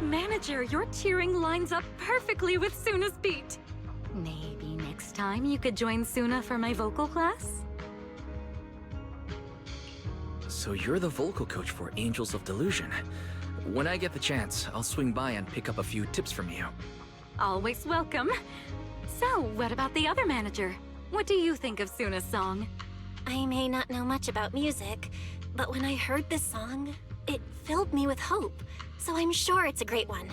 Manager, your cheering lines up perfectly with Sunna's beat. Maybe next time you could join Sunna for my vocal class? So you're the vocal coach for Angels of Delusion. When I get the chance, I'll swing by and pick up a few tips from you. Always welcome. So, what about the other manager? What do you think of Sunna's song? I may not know much about music, but when I heard this song, it filled me with hope. So I'm sure it's a great one.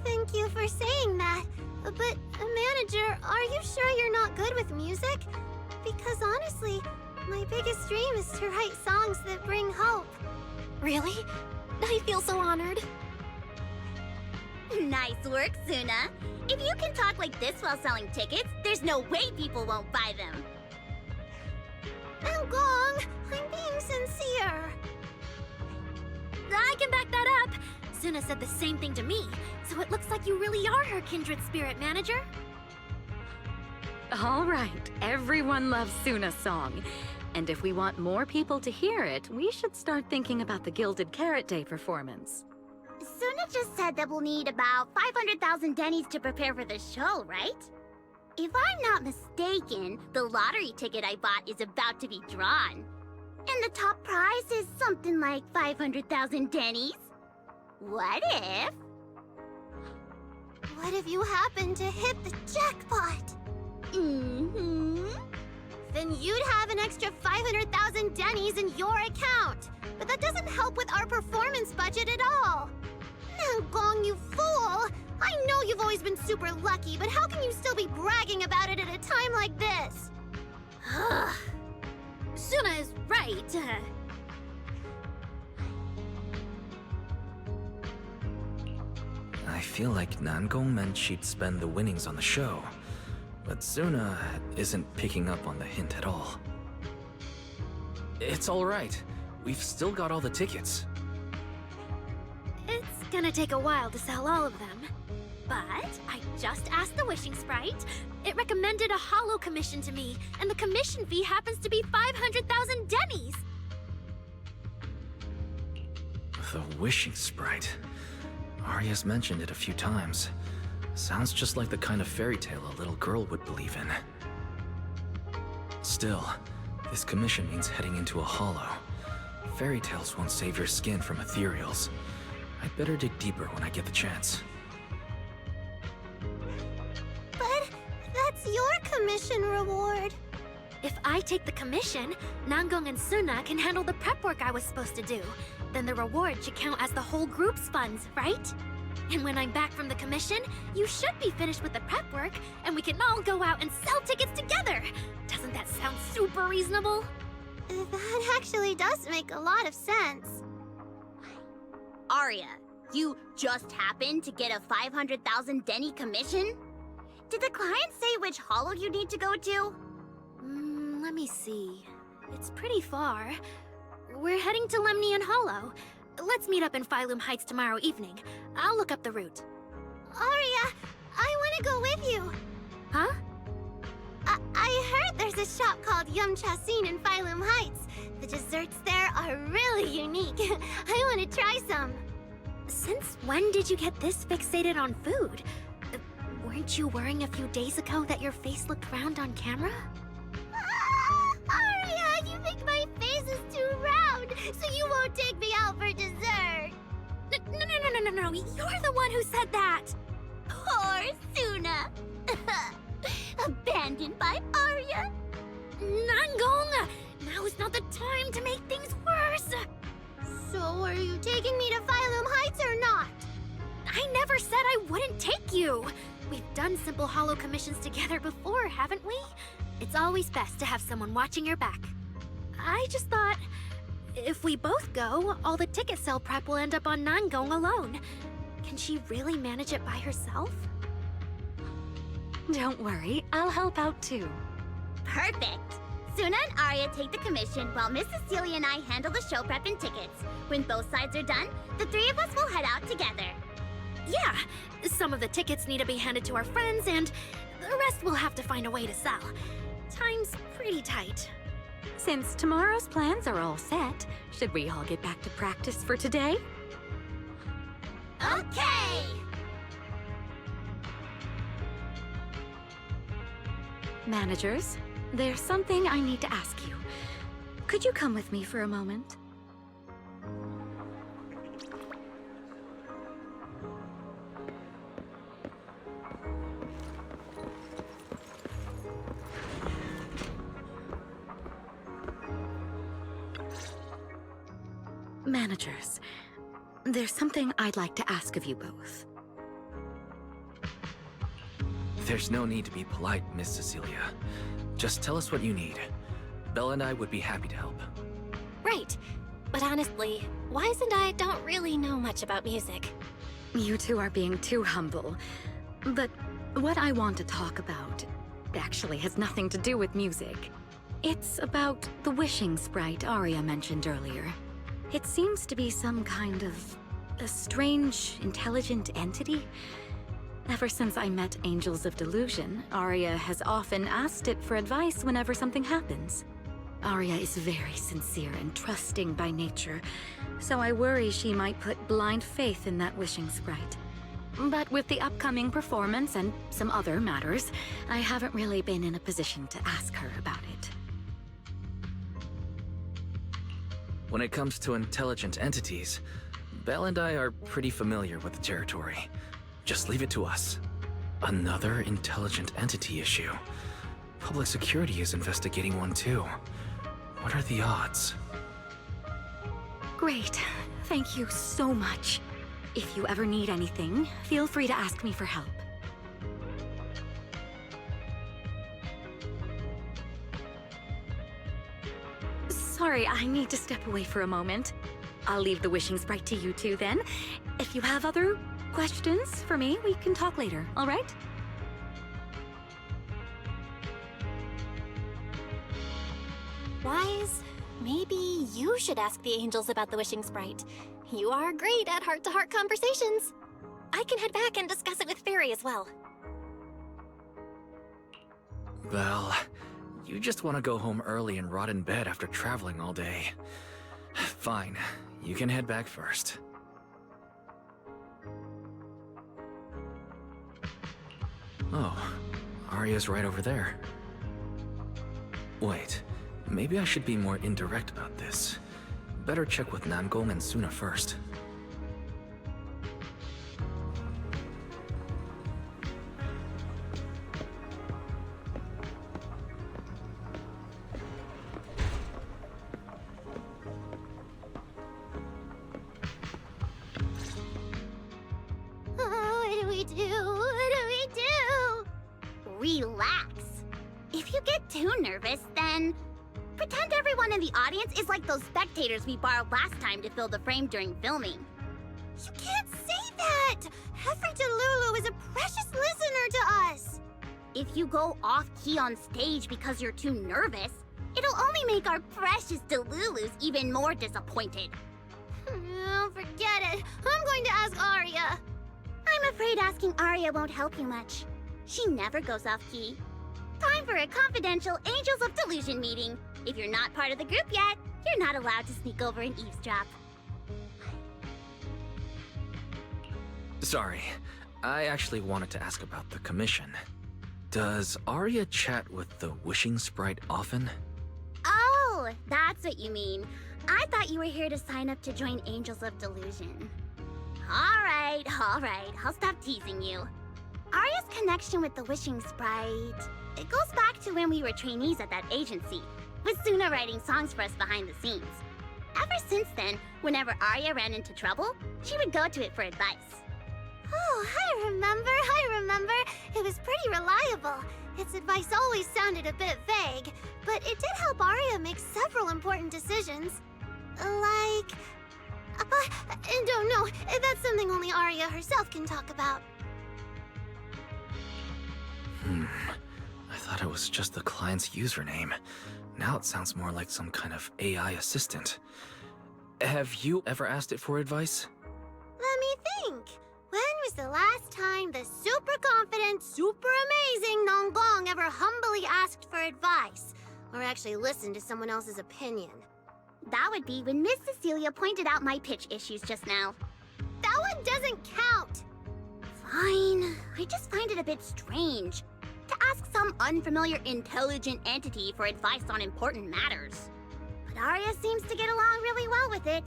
Thank you for saying that. But, manager, are you sure you're not good with music? Because honestly, my biggest dream is to write songs that bring hope. Really? I feel so honored. Nice work, Sunna. If you can talk like this while selling tickets, there's no way people won't buy them. Gong, I'm being sincere. I can back that up. Sunna said the same thing to me, so it looks like you really are her kindred spirit, manager. All right, everyone loves Sunna's song. And if we want more people to hear it, we should start thinking about the Gilded Carrot Day performance. Sunna just said that we'll need about 500,000 dennies to prepare for the show, right? If I'm not mistaken, the lottery ticket I bought is about to be drawn. And the top prize is something like 500,000 dennies. What if... What if you happen to hit the jackpot? Then you'd have an extra 500,000 dennies in your account. But that doesn't help with our performance budget at all. Now, Gong, you fool! I know you've always been super lucky, but how can you still be bragging about it at a time like this? Sunna is right. I feel like Nangong meant she'd spend the winnings on the show, but Sunna isn't picking up on the hint at all. It's all right. We've still got all the tickets. It's gonna take a while to sell all of them. But I just asked the Wishing Sprite. It recommended a holo commission to me, and the commission fee happens to be 500,000 dennies. The Wishing Sprite. Arya's mentioned it a few times. Sounds just like the kind of fairy tale a little girl would believe in. Still, this commission means heading into a holo. Fairy tales won't save your skin from ethereals. I'd better dig deeper when I get the chance. But that's your commission reward. If I take the commission, Nangong and Sunna can handle the prep work I was supposed to do. Then the reward should count as the whole group's funds, right? And when I'm back from the commission, you should be finished with the prep work, and we can all go out and sell tickets together. Doesn't that sound super reasonable? That actually does make a lot of sense. Arya, you just happened to get a 500,000 denny commission? Did the client say which holo you need to go to? Let me see. It's pretty far. We're heading to Lemnian Hollow. Let's meet up in Phylum Heights tomorrow evening. I'll look up the route. Arya, I want to go with you. Huh? I heard there's a shop called Yum Chasin in Phylum Heights. The desserts there are really unique. I want to try some. Since when did you get this fixated on food? Weren't you worrying a few days ago that your face looked round on camera? Aria, you think my face is too round, so you won't take me out for dessert. No, you're the one who said that! Poor Sunna. Abandoned by Aria. Nangong! Now is not the time to make things worse! So are you taking me to Phylum Heights or not? I never said I wouldn't take you! We've done simple holo commissions together before, haven't we? It's always best to have someone watching your back. I just thought, if we both go, all the ticket sale prep will end up on Nangong alone. Can she really manage it by herself? Don't worry, I'll help out too. Perfect! Sunna and Aria take the commission while Miss Cecilia and I handle the show prep and tickets. When both sides are done, the three of us will head out together. Yeah, some of the tickets need to be handed to our friends, and the rest we'll have to find a way to sell. Time's pretty tight. Since tomorrow's plans are all set, should we all get back to practice for today? Okay! Managers, there's something I need to ask you. Could you come with me for a moment? Managers, there's something I'd like to ask of you both. There's no need to be polite, Miss Cecilia. Just tell us what you need. Belle and I would be happy to help. Right. But honestly, Wise and I don't really know much about music. You two are being too humble. But what I want to talk about actually has nothing to do with music. It's about the wishing sprite Aria mentioned earlier. It seems to be some kind of a strange, intelligent entity. Ever since I met Angels of Delusion, Aria has often asked it for advice whenever something happens. Aria is very sincere and trusting by nature, so I worry she might put blind faith in that wishing sprite. But with the upcoming performance and some other matters, I haven't really been in a position to ask her about it. When it comes to intelligent entities, Belle and I are pretty familiar with the territory. Just leave it to us. Another intelligent entity issue. Public security is investigating one too. What are the odds? Great. Thank you so much. If you ever need anything, feel free to ask me for help. Sorry, I need to step away for a moment. I'll leave the wishing sprite to you two then. If you have other questions for me, we can talk later, all right? Wise, maybe you should ask the angels about the wishing sprite. You are great at heart-to-heart conversations. I can head back and discuss it with Fairy as well. Belle, you just want to go home early and rot in bed after traveling all day. Fine, you can head back first. Oh, Aria's right over there. Wait, maybe I should be more indirect about this. Better check with Nangong and Sunna first. What do we do? What do we do? Relax. If you get too nervous, then pretend everyone in the audience is like those spectators we borrowed last time to fill the frame during filming. You can't say that! Every Delulu is a precious listener to us! If you go off-key on stage because you're too nervous, it'll only make our precious Delulus even more disappointed. Oh, forget it. I'm going to ask Aria. I'm afraid asking Aria won't help you much. She never goes off key. Time for a confidential Angels of Delusion meeting. If you're not part of the group yet, you're not allowed to sneak over and eavesdrop. Sorry, I actually wanted to ask about the commission. Does Arya chat with the wishing sprite often? Oh, that's what you mean. I thought you were here to sign up to join Angels of Delusion. All right, I'll stop teasing you. Arya's connection with the wishing sprite, it goes back to when we were trainees at that agency, with Sunna writing songs for us behind the scenes. Ever since then, whenever Arya ran into trouble, she would go to it for advice. Oh, I remember. It was pretty reliable. Its advice always sounded a bit vague, but it did help Arya make several important decisions. Like... don't know. That's something only Arya herself can talk about. I thought it was just the client's username. Now it sounds more like some kind of AI assistant. Have you ever asked it for advice? Let me think. When was the last time the super confident, super amazing Nonggong ever humbly asked for advice? Or actually listened to someone else's opinion? That would be when Miss Cecilia pointed out my pitch issues just now. That one doesn't count! Fine. I just find it a bit strange to ask some unfamiliar intelligent entity for advice on important matters. But Arya seems to get along really well with it.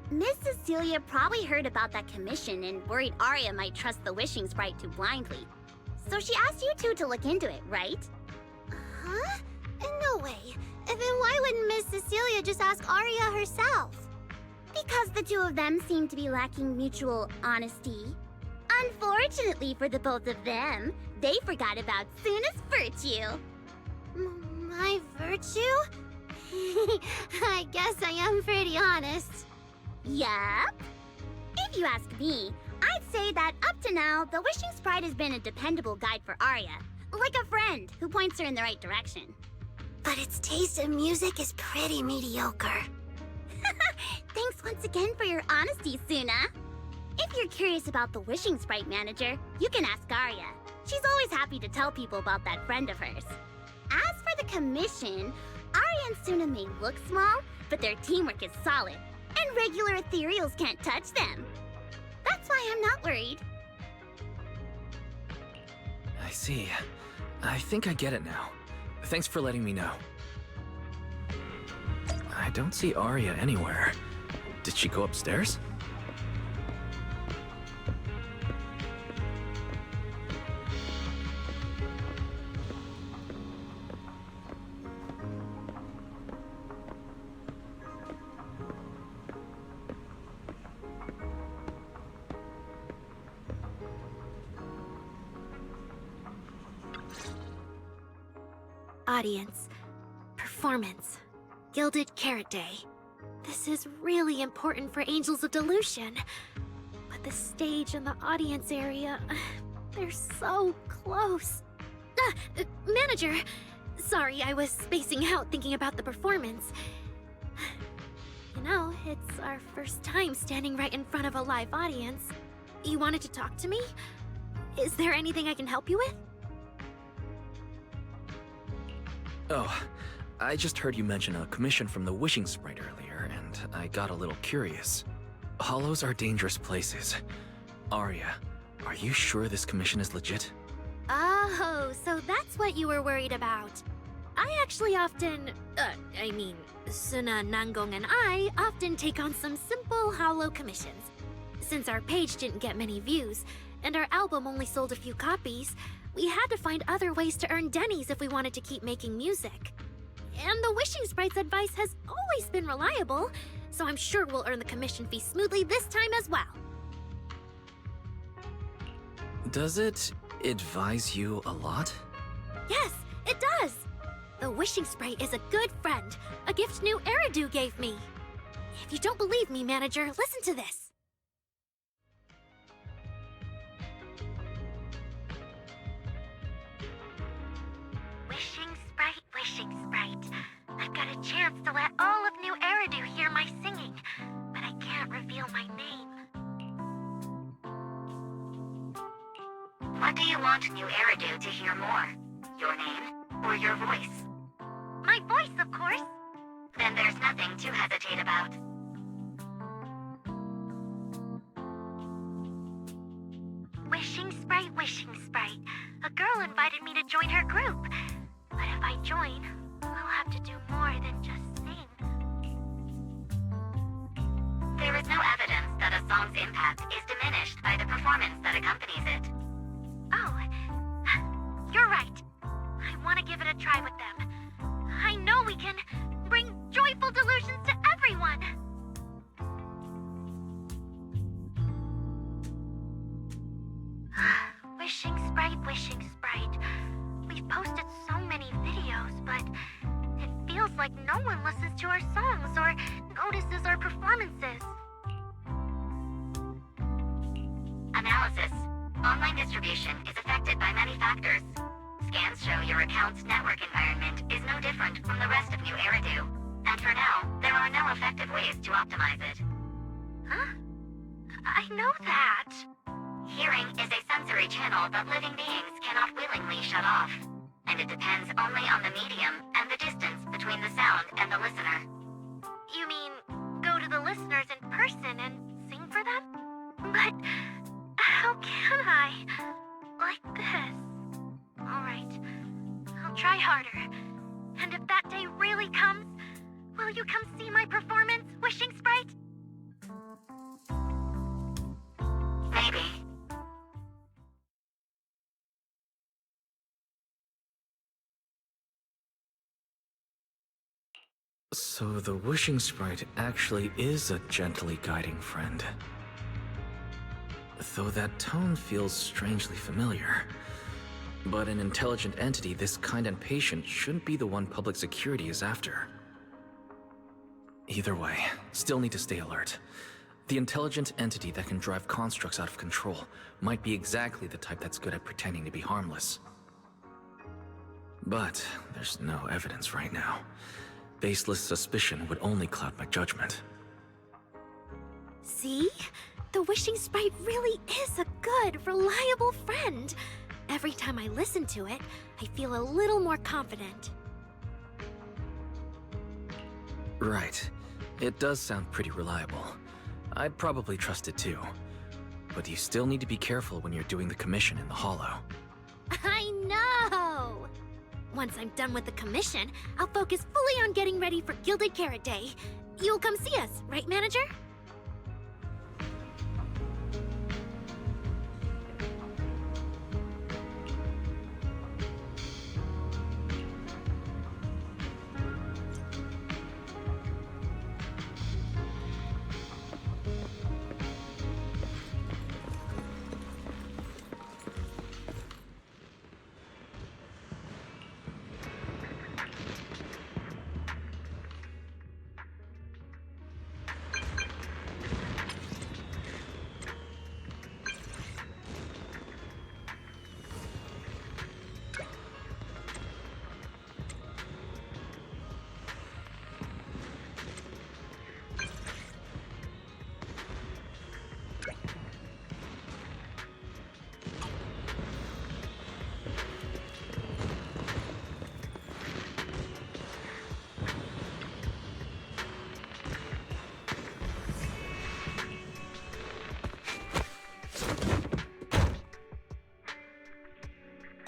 Miss Cecilia probably heard about that commission and worried Arya might trust the wishing sprite too blindly. So she asked you two to look into it, right? Huh? No way. Then why wouldn't Miss Cecilia just ask Arya herself? Because the two of them seem to be lacking mutual honesty. Unfortunately for the both of them, they forgot about Sunna's virtue. My virtue? I guess I am pretty honest. Yup. If you ask me, I'd say that up to now, the wishing sprite has been a dependable guide for Arya. Like a friend who points her in the right direction. But its taste in music is pretty mediocre. Thanks once again for your honesty, Sunna. If you're curious about the wishing sprite manager, you can ask Arya. She's always happy to tell people about that friend of hers. As for the commission, Arya and Sunna may look small, but their teamwork is solid, and regular ethereals can't touch them. That's why I'm not worried. I see. I think I get it now. Thanks for letting me know. I don't see Arya anywhere. Did she go upstairs? Audience. Performance. Gilded Carrot Day. This is really important for Angels of Delusion. But the stage and the audience area, they're so close. Manager! Sorry, I was spacing out thinking about the performance. You know, it's our first time standing right in front of a live audience. You wanted to talk to me? Is there anything I can help you with? Oh, I just heard you mention a commission from the wishing sprite earlier, and I got a little curious. Hollows are dangerous places. Arya, are you sure this commission is legit? Oh, so that's what you were worried about. I actually often, Sunna, Nangong, and I often take on some simple hollow commissions. Since our page didn't get many views, and our album only sold a few copies, we had to find other ways to earn dennies if we wanted to keep making music. And the wishing sprite's advice has always been reliable, so I'm sure we'll earn the commission fee smoothly this time as well. Does it advise you a lot? Yes, it does! The wishing sprite is a good friend, a gift new Ridu gave me. If you don't believe me, manager, listen to this. Wishing sprite. I've got a chance to let all of New Eridu hear my singing, but I can't reveal my name. What do you you want New Eridu to hear more? Your name or your voice? My voice, of course. Then there's nothing to hesitate about. Wishing Sprite, Wishing Sprite. A girl invited me to join her group. But if I join, I'll have to do more than just sing. There is no evidence that a song's impact is diminished by the performance that accompanies it. Oh, you're right. I want to give it a try with them. I know we can bring joyful delusions to everyone. Wishing Sprite, Wishing Sprite. We've posted so many videos, but it feels like no one listens to our songs or notices our performances. Analysis. Online distribution is affected by many factors. Scans show your account's network environment is no different from the rest of New Eridu. And for now, there are no effective ways to optimize it. Huh? I know that. Hearing is a sensory channel that living beings cannot willingly shut off. And it depends only on the medium and the distance between the sound and the listener. You mean, go to the listeners in person and sing for them? But how can I? Like this. Alright, I'll try harder. And if that day really comes, will you come see my performance, Wishing Sprite? Maybe. So the Wishing Sprite actually is a gently guiding friend. Though that tone feels strangely familiar. But an intelligent entity this kind and patient shouldn't be the one public security is after. Either way, still need to stay alert. The intelligent entity that can drive constructs out of control might be exactly the type that's good at pretending to be harmless. But there's no evidence right now. Baseless suspicion would only cloud my judgment. See? The Wishing Sprite really is a good, reliable friend. Every time I listen to it, I feel a little more confident. Right. It does sound pretty reliable. I'd probably trust it too. But you still need to be careful when you're doing the commission in the Hollow. I know! Once I'm done with the commission, I'll focus fully on getting ready for Gilded Carrot Day. You'll come see us, right, Manager?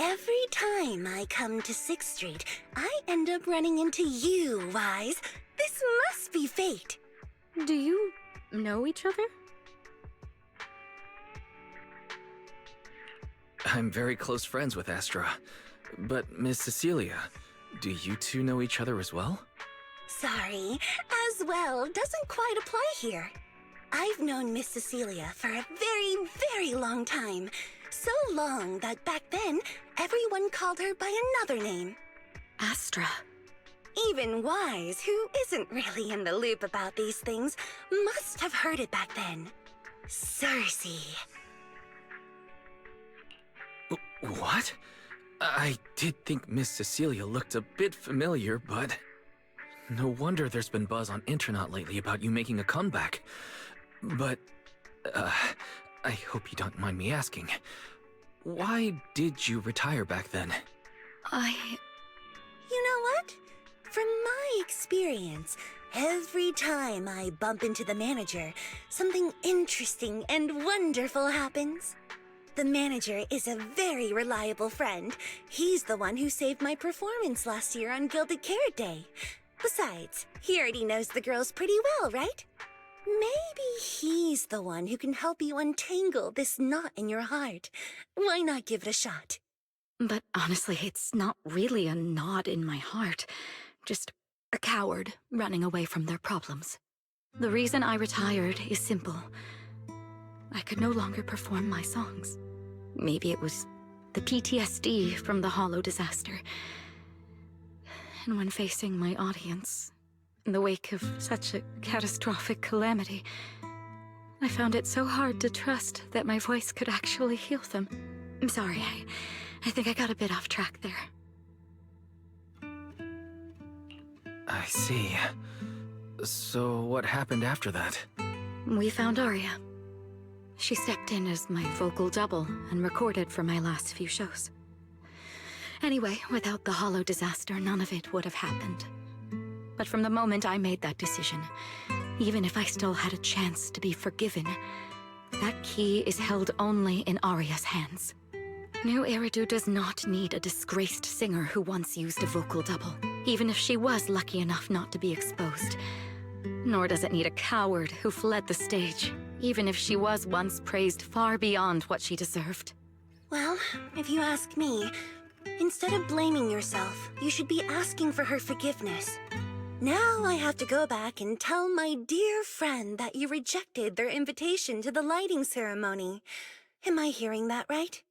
Every time I come to 6th Street, I end up running into you, Wise. This must be fate. Do you know each other? I'm very close friends with Astra. But Miss Cecilia, do you two know each other as well? Sorry, as well doesn't quite apply here. I've known Miss Cecilia for a very, very long time. So long that back then, everyone called her by another name. Astra. Even Wise, who isn't really in the loop about these things, must have heard it back then. Cersei. What? I did think Miss Cecilia looked a bit familiar, but... No wonder there's been buzz on Internet lately about you making a comeback. But, I hope you don't mind me asking. why did you retire back then? You know what? From my experience, every time I bump into the manager, something interesting and wonderful happens. The manager is a very reliable friend. He's the one who saved my performance last year on Gilded Carrot Day. Besides, he already knows the girls pretty well, right? Maybe he's the one who can help you untangle this knot in your heart. Why not give it a shot? But honestly, it's not really a knot in my heart. Just a coward running away from their problems. The reason I retired is simple. I could no longer perform my songs. Maybe it was the PTSD from the Hollow disaster. And when facing my audience, in the wake of such a catastrophic calamity, I found it so hard to trust that my voice could actually heal them. I'm sorry, I think I got a bit off track there. I see. So what happened after that? We found Aria. She stepped in as my vocal double and recorded for my last few shows. Anyway, without the Hollow disaster, none of it would have happened. But from the moment I made that decision, even if I still had a chance to be forgiven, that key is held only in Aria's hands. New Ridu does not need a disgraced singer who once used a vocal double, even if she was lucky enough not to be exposed. Nor does it need a coward who fled the stage, even if she was once praised far beyond what she deserved. Well, if you ask me, instead of blaming yourself, you should be asking for her forgiveness. Now I have to go back and tell my dear friend that you rejected their invitation to the lighting ceremony. Am I hearing that right?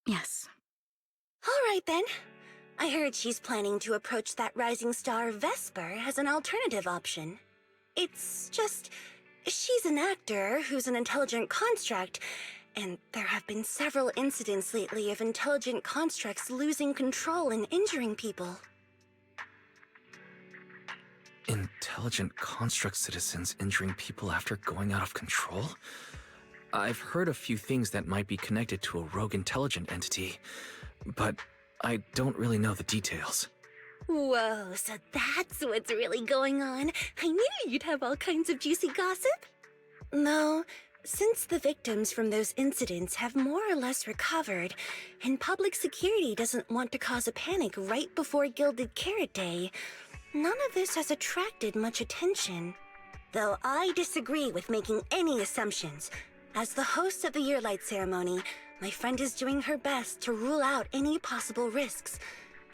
Yes. All right then. I heard she's planning to approach that rising star Vesper as an alternative option. It's just, she's an actor who's an intelligent construct, and there have been several incidents lately of intelligent constructs losing control and injuring people. Intelligent construct citizens injuring people after going out of control? I've heard a few things that might be connected to a rogue intelligent entity, but I don't really know the details. Whoa, so that's what's really going on. I knew you'd have all kinds of juicy gossip. No, since the victims from those incidents have more or less recovered, and public security doesn't want to cause a panic right before Gilded Carrot Day, none of this has attracted much attention. Though I disagree with making any assumptions. As the host of the Yearlight ceremony, my friend is doing her best to rule out any possible risks.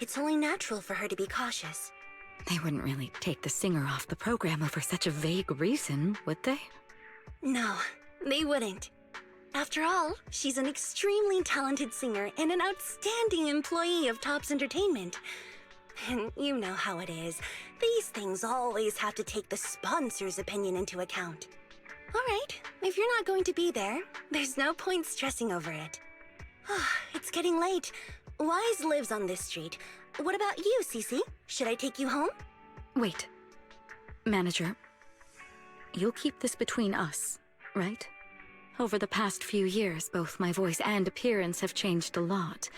It's only natural for her to be cautious. They wouldn't really take the singer off the program over such a vague reason, would they? No, they wouldn't. After all, she's an extremely talented singer and an outstanding employee of Topps Entertainment. And you know how it is. These things always have to take the sponsor's opinion into account. All right, if you're not going to be there, there's no point stressing over it. It's getting late. Wise lives on this street. What about you, Cece? Should I take you home? Wait. Manager, you'll keep this between us, right? Over the past few years, both my voice and appearance have changed a lot.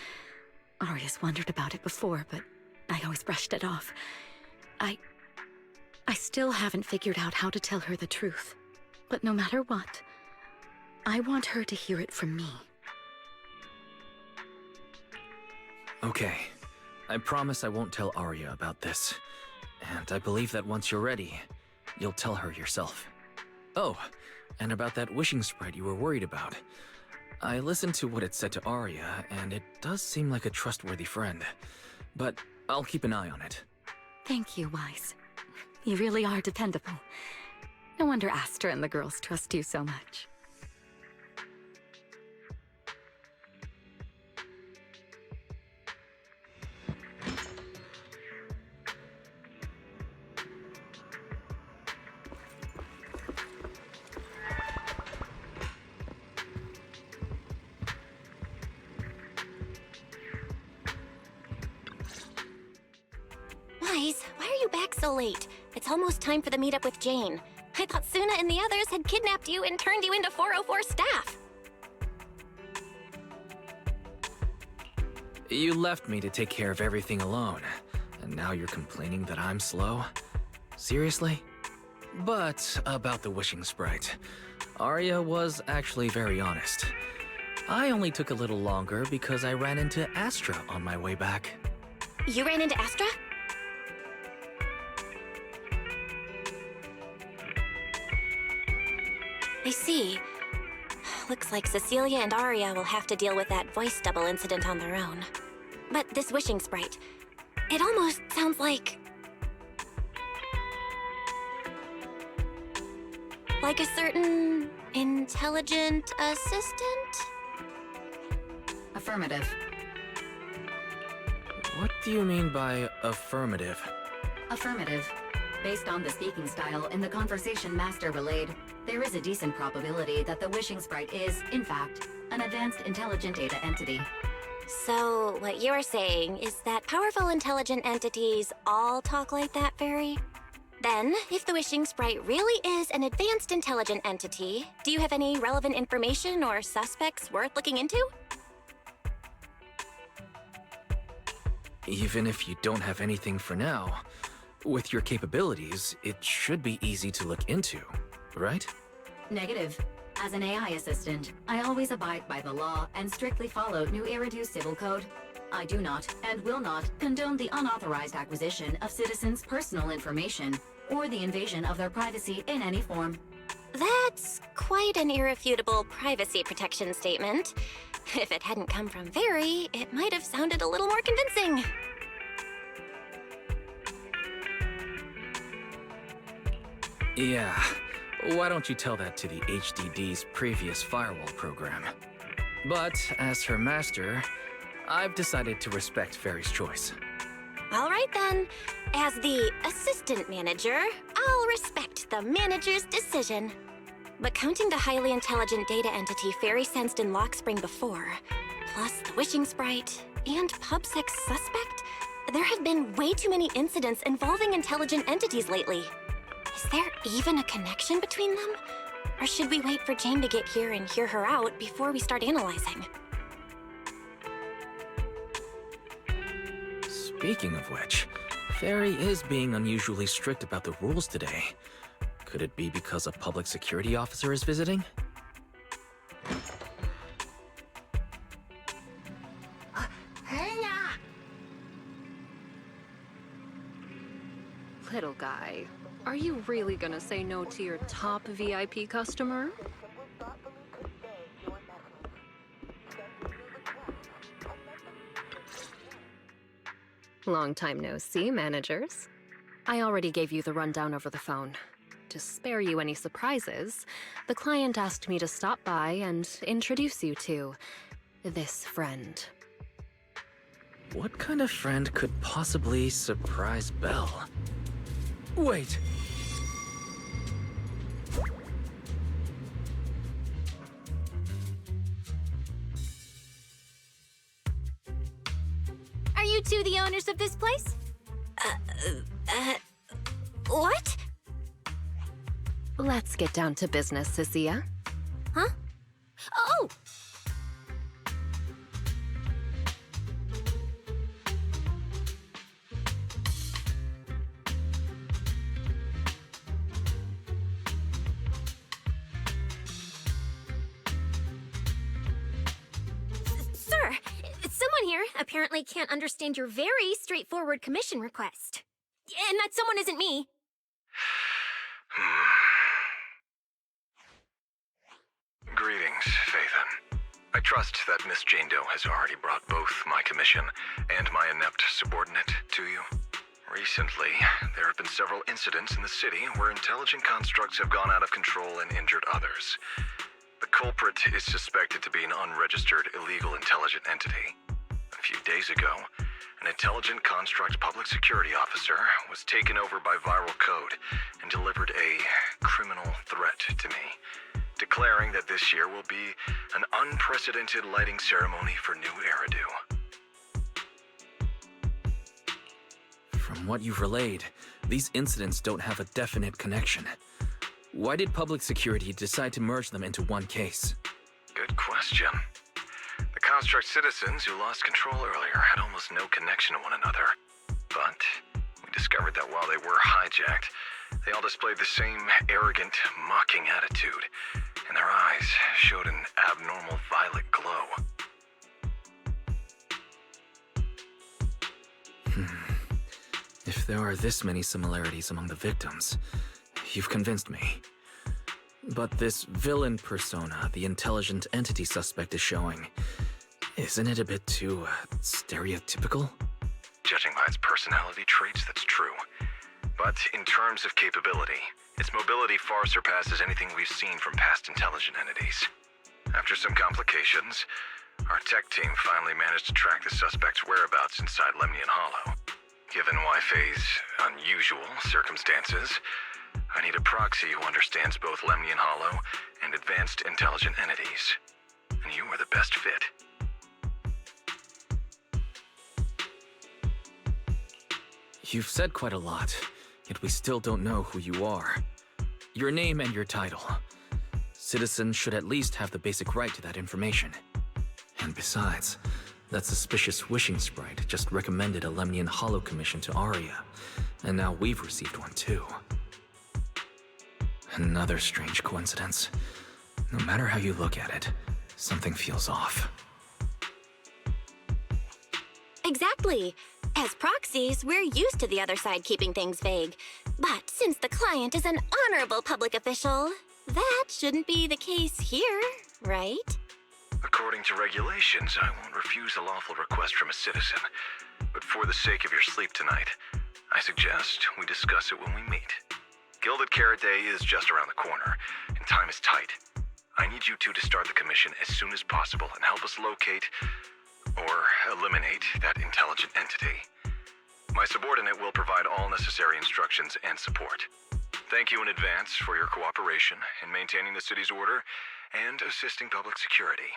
Aria's wondered about it before, but I always brushed it off. I still haven't figured out how to tell her the truth. But no matter what, I want her to hear it from me. Okay. I promise I won't tell Aria about this. And I believe that once you're ready, you'll tell her yourself. Oh, and about that wishing sprite you were worried about. I listened to what it said to Aria, and it does seem like a trustworthy friend. But I'll keep an eye on it. Thank you, Wise. You really are dependable. No wonder Astra and the girls trust you so much. Wise, why are you back so late? It's almost time for the meetup with Jane. I thought Sunna and the others had kidnapped you and turned you into 404 staff. You left me to take care of everything alone, and now you're complaining that I'm slow? Seriously? But about the wishing sprite, Arya was actually very honest. I only took a little longer because I ran into Astra on my way back. You ran into Astra? I see. Looks like Cecilia and Arya will have to deal with that voice double incident on their own. But this wishing sprite, it almost sounds like a certain intelligent assistant? Affirmative. What do you mean by affirmative? Affirmative. Based on the speaking style in the conversation Master relayed, there is a decent probability that the wishing sprite is, in fact, an advanced intelligent data entity. So, what you're saying is that powerful intelligent entities all talk like that, Fairy? Then, if the wishing sprite really is an advanced intelligent entity, do you have any relevant information or suspects worth looking into? Even if you don't have anything for now, with your capabilities, it should be easy to look into, right? Negative. As an AI assistant, I always abide by the law and strictly follow New Eridu Civil Code. I do not, and will not, condone the unauthorized acquisition of citizens' personal information, or the invasion of their privacy in any form. That's quite an irrefutable privacy protection statement. If it hadn't come from Very, it might have sounded a little more convincing. Yeah, why don't you tell that to the HDD's previous firewall program? But as her master, I've decided to respect Fairy's choice. All right then. As the assistant manager, I'll respect the manager's decision. But counting the highly intelligent data entity Fairy sensed in Lockspring before, plus the wishing sprite, and PubSec suspect, there have been way too many incidents involving intelligent entities lately. Is there even a connection between them? Or should we wait for Jane to get here and hear her out before we start analyzing? Speaking of which, Fairy is being unusually strict about the rules today. Could it be because a public security officer is visiting? Little guy, are you really gonna say no to your top VIP customer? Long time no see, managers. I already gave you the rundown over the phone. To spare you any surprises, the client asked me to stop by and introduce you to this friend. What kind of friend could possibly surprise Belle? Wait! Are you two the owners of this place? What? Let's get down to business, Cecilia. Huh? Oh! Sir, someone here apparently can't understand your very straightforward commission request. And that someone isn't me. Greetings, Phaethon. I trust that Miss Jane Doe has already brought both my commission and my inept subordinate to you. Recently, there have been several incidents in the city where intelligent constructs have gone out of control and injured others. The culprit is suspected to be an unregistered illegal intelligent entity. A few days ago, an intelligent construct public security officer was taken over by viral code and delivered a criminal threat to me, declaring that this year will be an unprecedented lighting ceremony for New Eridu. From what you've relayed, these incidents don't have a definite connection. Why did public security decide to merge them into one case? Good question. The Construct citizens who lost control earlier had almost no connection to one another. But we discovered that while they were hijacked, they all displayed the same arrogant, mocking attitude, and their eyes showed an abnormal violet glow. If there are this many similarities among the victims, you've convinced me. But this villain persona the intelligent entity suspect is showing, isn't it a bit too, stereotypical? Judging by its personality traits, that's true. But in terms of capability, its mobility far surpasses anything we've seen from past intelligent entities. After some complications, our tech team finally managed to track the suspect's whereabouts inside Lemnian Hollow. Given Wi-Fi's unusual circumstances, I need a proxy who understands both Lemnian Hollow and advanced intelligent entities. And you are the best fit. You've said quite a lot, yet we still don't know who you are. Your name and your title. Citizens should at least have the basic right to that information. And besides, that suspicious wishing sprite just recommended a Lemnian Hollow commission to Aria, and now we've received one too. Another strange coincidence. No matter how you look at it, something feels off. Exactly. As proxies, we're used to the other side keeping things vague. But since the client is an honorable public official, that shouldn't be the case here, right? According to regulations, I won't refuse a lawful request from a citizen. But for the sake of your sleep tonight, I suggest we discuss it when we meet. Gilded Carrot Day is just around the corner, and time is tight. I need you two to start the commission as soon as possible and help us locate or eliminate that intelligent entity. My subordinate will provide all necessary instructions and support. Thank you in advance for your cooperation in maintaining the city's order and assisting public security.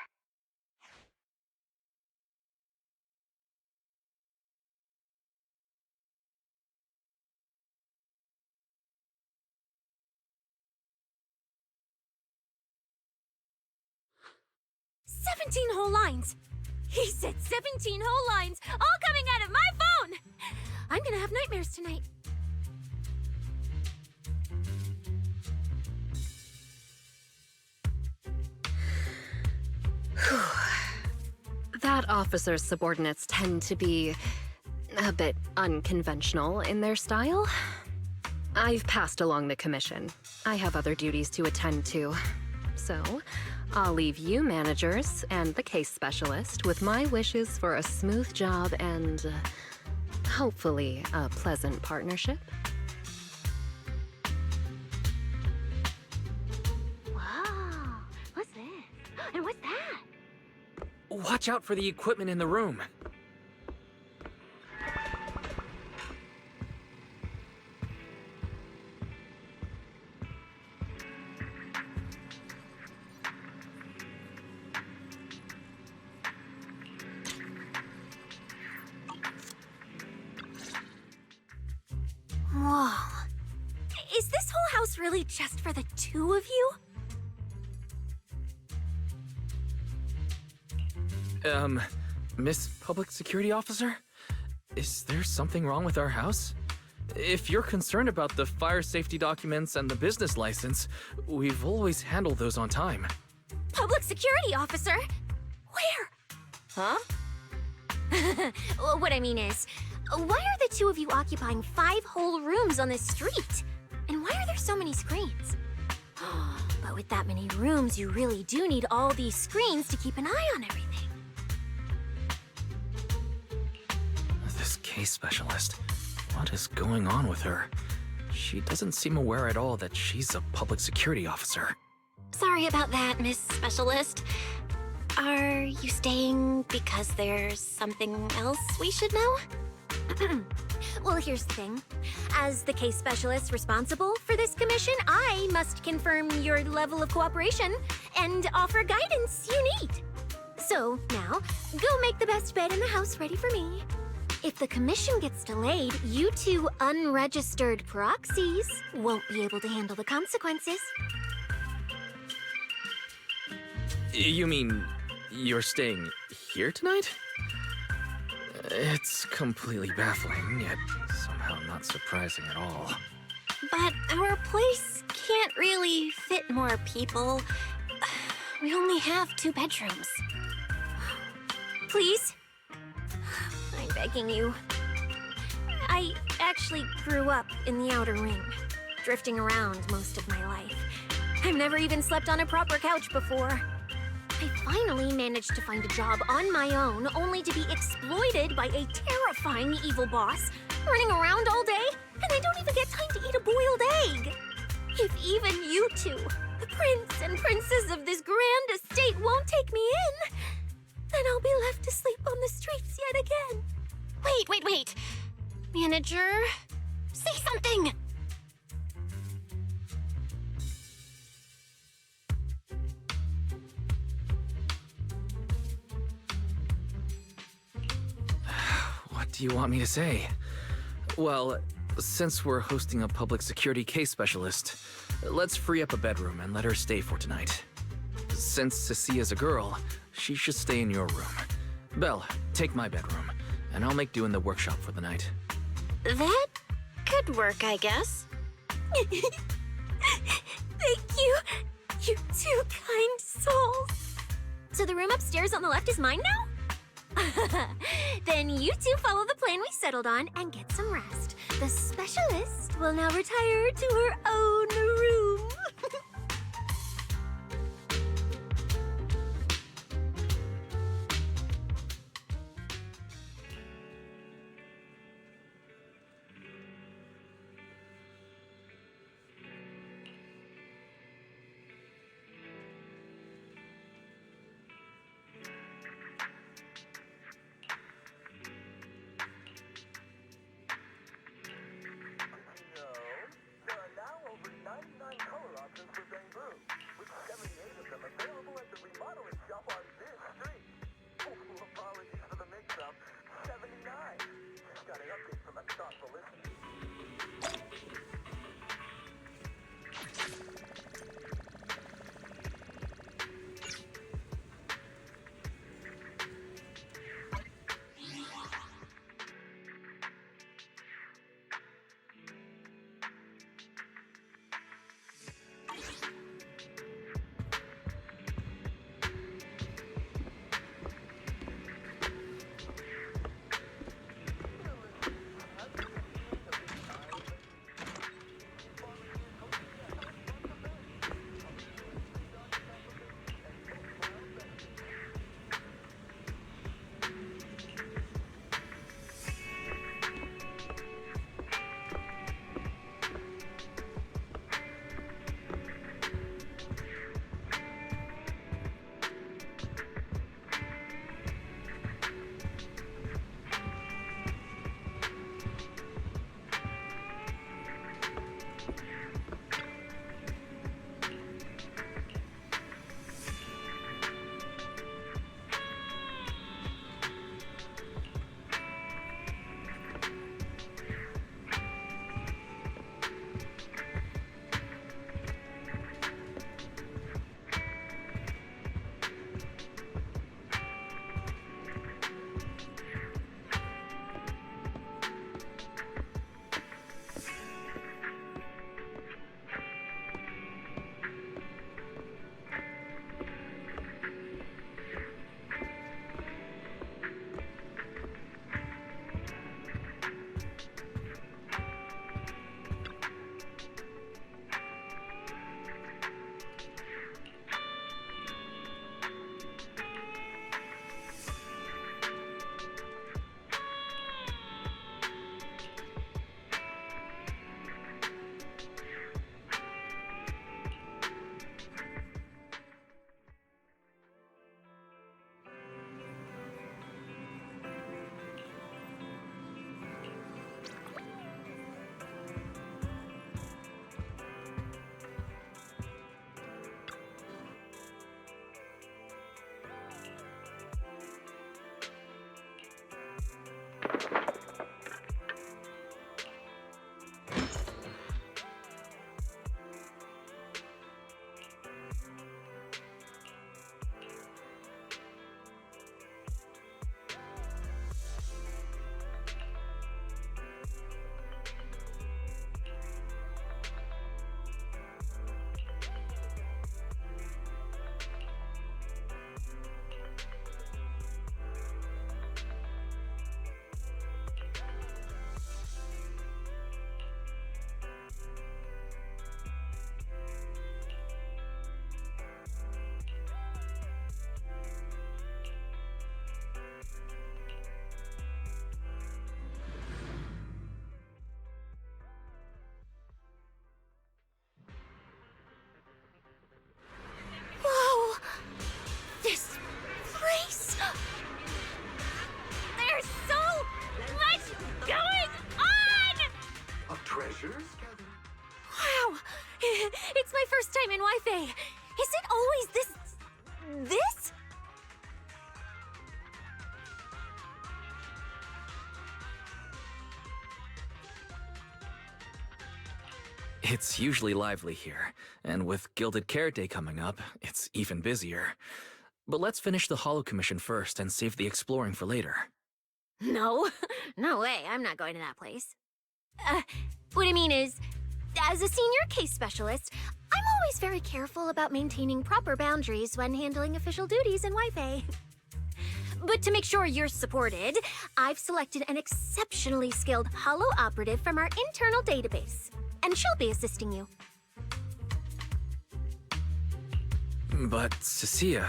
Whole lines. He said 17 whole lines, all coming out of my phone! I'm gonna have nightmares tonight. That officer's subordinates tend to be a bit unconventional in their style. I've passed along the commission. I have other duties to attend to. So, I'll leave you managers and the case specialist with my wishes for a smooth job and, hopefully, a pleasant partnership. Wow, what's this? And what's that? Watch out for the equipment in the room. Whoa. Is this whole house really just for the two of you? Miss Public Security Officer? Is there something wrong with our house? If you're concerned about the fire safety documents and the business license, we've always handled those on time. Public Security Officer? Where? Huh? What I mean is, why are the two of you occupying 5 whole rooms on this street? And why are there so many screens? But with that many rooms, you really do need all these screens to keep an eye on everything. This case specialist, what is going on with her? She doesn't seem aware at all that she's a public security officer. Sorry about that, Miss Specialist. Are you staying because there's something else we should know? Well, here's the thing. As the case specialist responsible for this commission, I must confirm your level of cooperation and offer guidance you need. So, now, go make the best bed in the house ready for me. If the commission gets delayed, you two unregistered proxies won't be able to handle the consequences. You mean You're staying here tonight? It's completely baffling, yet somehow not surprising at all. But our place can't really fit more people. We only have 2 bedrooms. Please? I'm begging you. I actually grew up in the Outer Ring, drifting around most of my life. I've never even slept on a proper couch before. I finally managed to find a job on my own, only to be exploited by a terrifying evil boss, running around all day, and I don't even get time to eat a boiled egg. If even you two, the prince and princess of this grand estate, won't take me in, then I'll be left to sleep on the streets yet again. Wait. Manager, say something! What do you want me to say? Well, since we're hosting a public security case specialist, let's free up a bedroom and let her stay for tonight. Since Cecia's a girl, she should stay in your room. Belle, take my bedroom, and I'll make do in the workshop for the night. That could work, I guess. Thank you, you 2 kind souls. So the room upstairs on the left is mine now? Then you 2 follow the plan we settled on and get some rest. The specialist will now retire to her own room. It's my first time in Wi-Fi. Is it always this? It's usually lively here, and with Gilded Carrot Day coming up, it's even busier. But let's finish the Holo Commission first and save the exploring for later. No, no way, I'm not going to that place. What I mean is, as a senior case specialist, I'm always very careful about maintaining proper boundaries when handling official duties in Wi-Fi. But to make sure you're supported, I've selected an exceptionally skilled Holo operative from our internal database, and she'll be assisting you. But, Cecilia,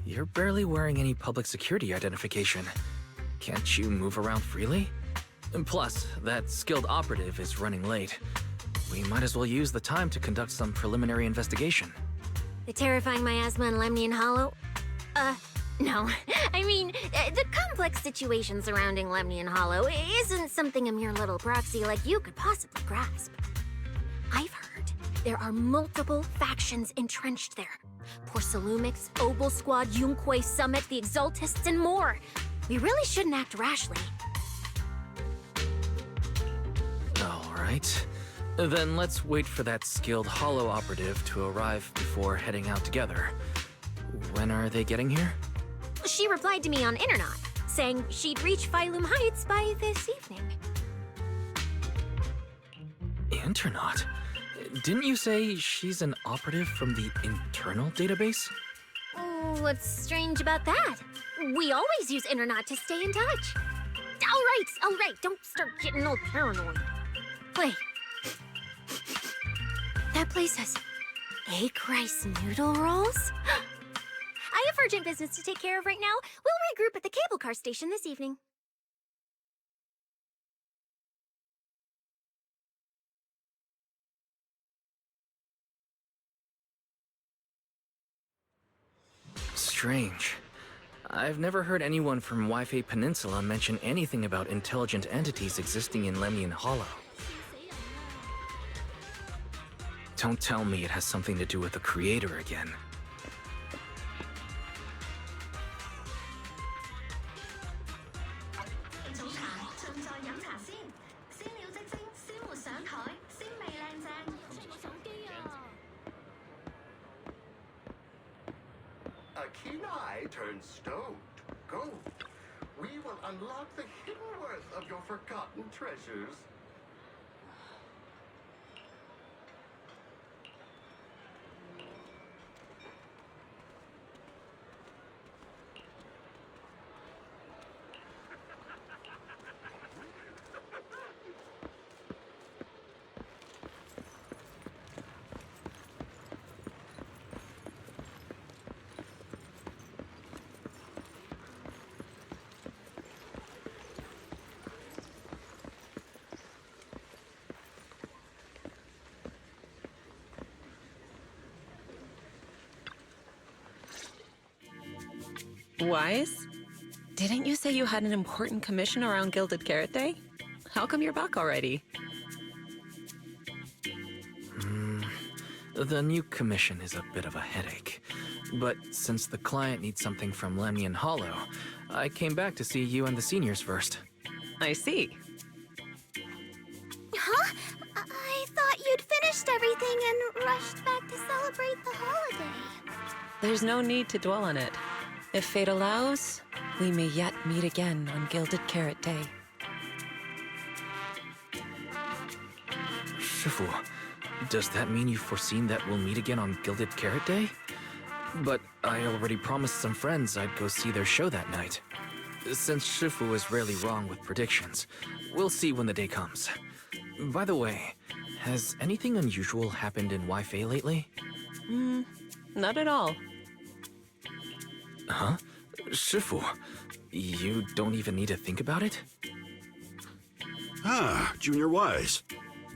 you're barely wearing any public security identification. Can't you move around freely? And plus, that skilled operative is running late. We might as well use the time to conduct some preliminary investigation. The terrifying miasma in Lemnian Hollow? No. I mean, the complex situation surrounding Lemnian Hollow isn't something a mere little proxy like you could possibly grasp. I've heard there are multiple factions entrenched there. Porcelumix, Obel Squad, Yunquay Summit, the Exaltists, and more. We really shouldn't act rashly. Alright. Then let's wait for that skilled Holo operative to arrive before heading out together. When are they getting here? She replied to me on Internet, saying she'd reach Phylum Heights by this evening. Internet? Didn't you say she's an operative from the internal database? What's strange about that? We always use Internet to stay in touch. All right, don't start getting all paranoid. Wait. That place has egg rice noodle rolls? I have urgent business to take care of right now. We'll regroup at the cable car station this evening. Strange. I've never heard anyone from Wi-Fi Peninsula mention anything about intelligent entities existing in Lemnian Hollow. Don't tell me it has something to do with the creator again. A keen eye turns stone to gold. We will unlock the hidden worth of your forgotten treasures. Wise? Didn't you say you had an important commission around Gilded Carrot Day? How come you're back already? The new commission is a bit of a headache. But since the client needs something from Lemnian Hollow, I came back to see you and the seniors first. I see. Huh? I thought you'd finished everything and rushed back to celebrate the holiday. There's no need to dwell on it. If fate allows, we may yet meet again on Gilded Carrot Day. Shifu, does that mean you've foreseen that we'll meet again on Gilded Carrot Day? But I already promised some friends I'd go see their show that night. Since Shifu is rarely wrong with predictions, we'll see when the day comes. By the way, has anything unusual happened in Wi-Fi lately? Not at all. Huh? Shifu, you don't even need to think about it? Ah, Junior Wise.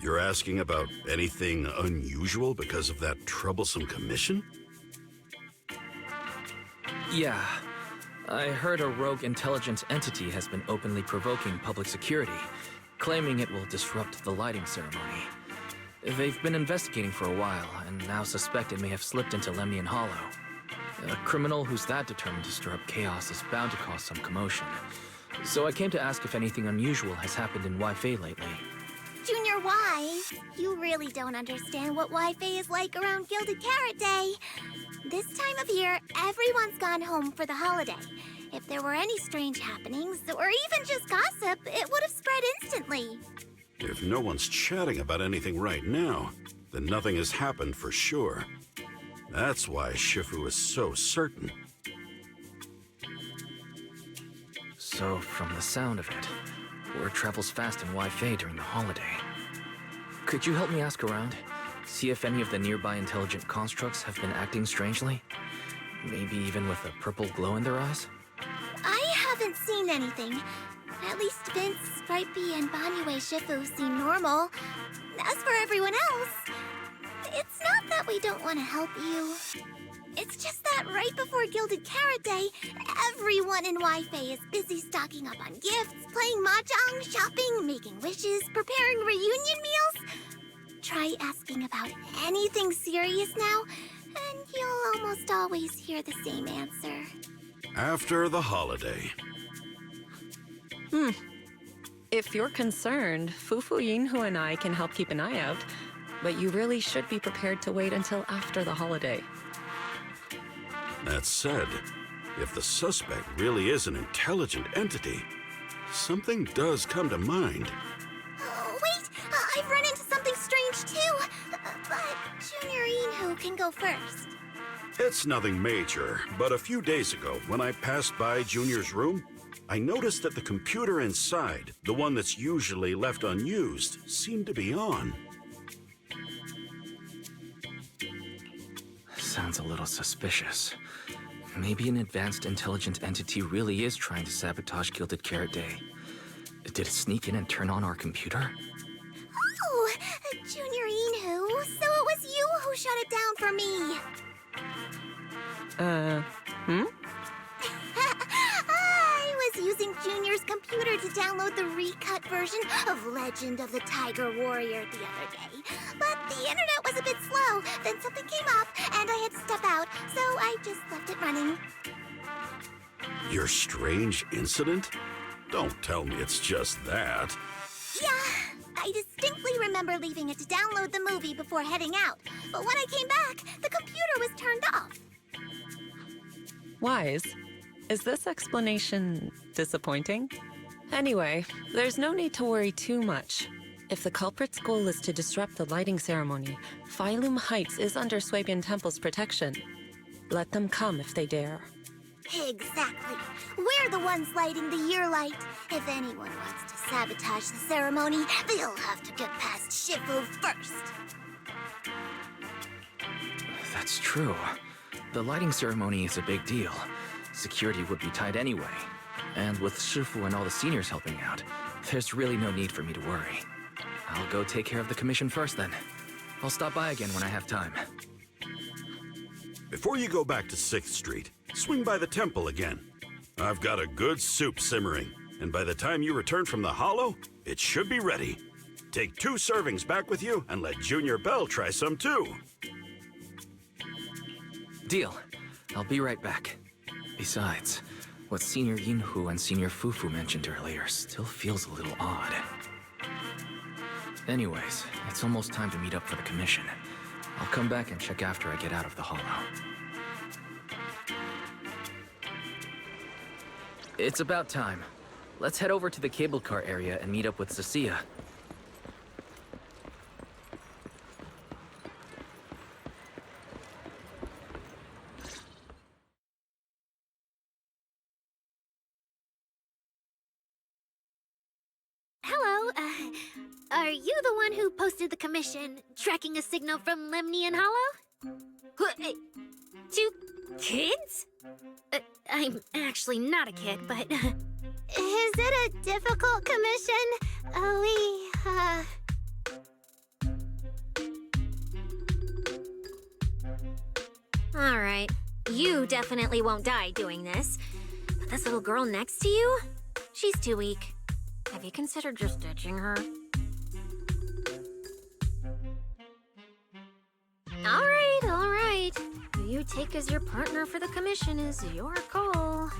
You're asking about anything unusual because of that troublesome commission? Yeah. I heard a rogue intelligence entity has been openly provoking public security, claiming it will disrupt the lighting ceremony. They've been investigating for a while, and now suspect it may have slipped into Lemnian Hollow. A criminal who's that determined to stir up chaos is bound to cause some commotion. So I came to ask if anything unusual has happened in Wi-Fi lately. Junior Wise, you really don't understand what Wi-Fi is like around Gilded Carrot Day. This time of year, everyone's gone home for the holiday. If there were any strange happenings, or even just gossip, it would have spread instantly. If no one's chatting about anything right now, then nothing has happened for sure. That's why Shifu is so certain. So, from the sound of it, word travels fast in Wi-Fi during the holiday. Could you help me ask around? See if any of the nearby intelligent constructs have been acting strangely? Maybe even with a purple glow in their eyes? I haven't seen anything. At least Vince, Stripey, and Banyue Shifu seem normal. As for everyone else, it's not that we don't want to help you. It's just that right before Gilded Carrot Day, everyone in Wi-Fi is busy stocking up on gifts, playing mahjong, shopping, making wishes, preparing reunion meals. Try asking about anything serious now, and you'll almost always hear the same answer. After the holiday. If you're concerned, Fufu Yinhu and I can help keep an eye out, but you really should be prepared to wait until after the holiday. That said, if the suspect really is an intelligent entity, something does come to mind. Oh, wait! I've run into something strange too! But Junior Yinhu can go first. It's nothing major, but a few days ago, when I passed by Junior's room, I noticed that the computer inside, the one that's usually left unused, seemed to be on. Sounds a little suspicious. Maybe an advanced intelligent entity really is trying to sabotage Gilded Carrot Day. Did it sneak in and turn on our computer? Oh, Junior Yinhu, so it was you who shut it down for me. I was using Junior's computer to download the recut version of Legend of the Tiger Warrior the other day. But the internet was a bit slow, then something came up, and I had to step out, so I just left it running. Your strange incident? Don't tell me it's just that. Yeah, I distinctly remember leaving it to download the movie before heading out. But when I came back, the computer was turned off. Wise, is this explanation disappointing? Anyway, there's no need to worry too much. If the culprit's goal is to disrupt the lighting ceremony, Phylum Heights is under Swabian Temple's protection. Let them come if they dare. Exactly. We're the ones lighting the year light. If anyone wants to sabotage the ceremony, they'll have to get past Shifu first. That's true. The lighting ceremony is a big deal. Security would be tight anyway. And with Shifu and all the seniors helping out, there's really no need for me to worry. I'll go take care of the commission first then. I'll stop by again when I have time. Before you go back to 6th Street, swing by the temple again. I've got a good soup simmering, and by the time you return from the hollow, it should be ready. Take 2 servings back with you and let Junior Bell try some too. Deal. I'll be right back. Besides, what Senior Yinhu and Senior Fufu mentioned earlier still feels a little odd. Anyways, it's almost time to meet up for the commission. I'll come back and check after I get out of the hollow. It's about time. Let's head over to the cable car area and meet up with Cecilia. Hello, are you the one who posted the commission, tracking a signal from Lemnian Hollow? 2 kids? I'm actually not a kid, but... Is it a difficult commission? Alright, you definitely won't die doing this. But this little girl next to you? She's too weak. Have you considered just ditching her? All right. Who you take as your partner for the commission is your call.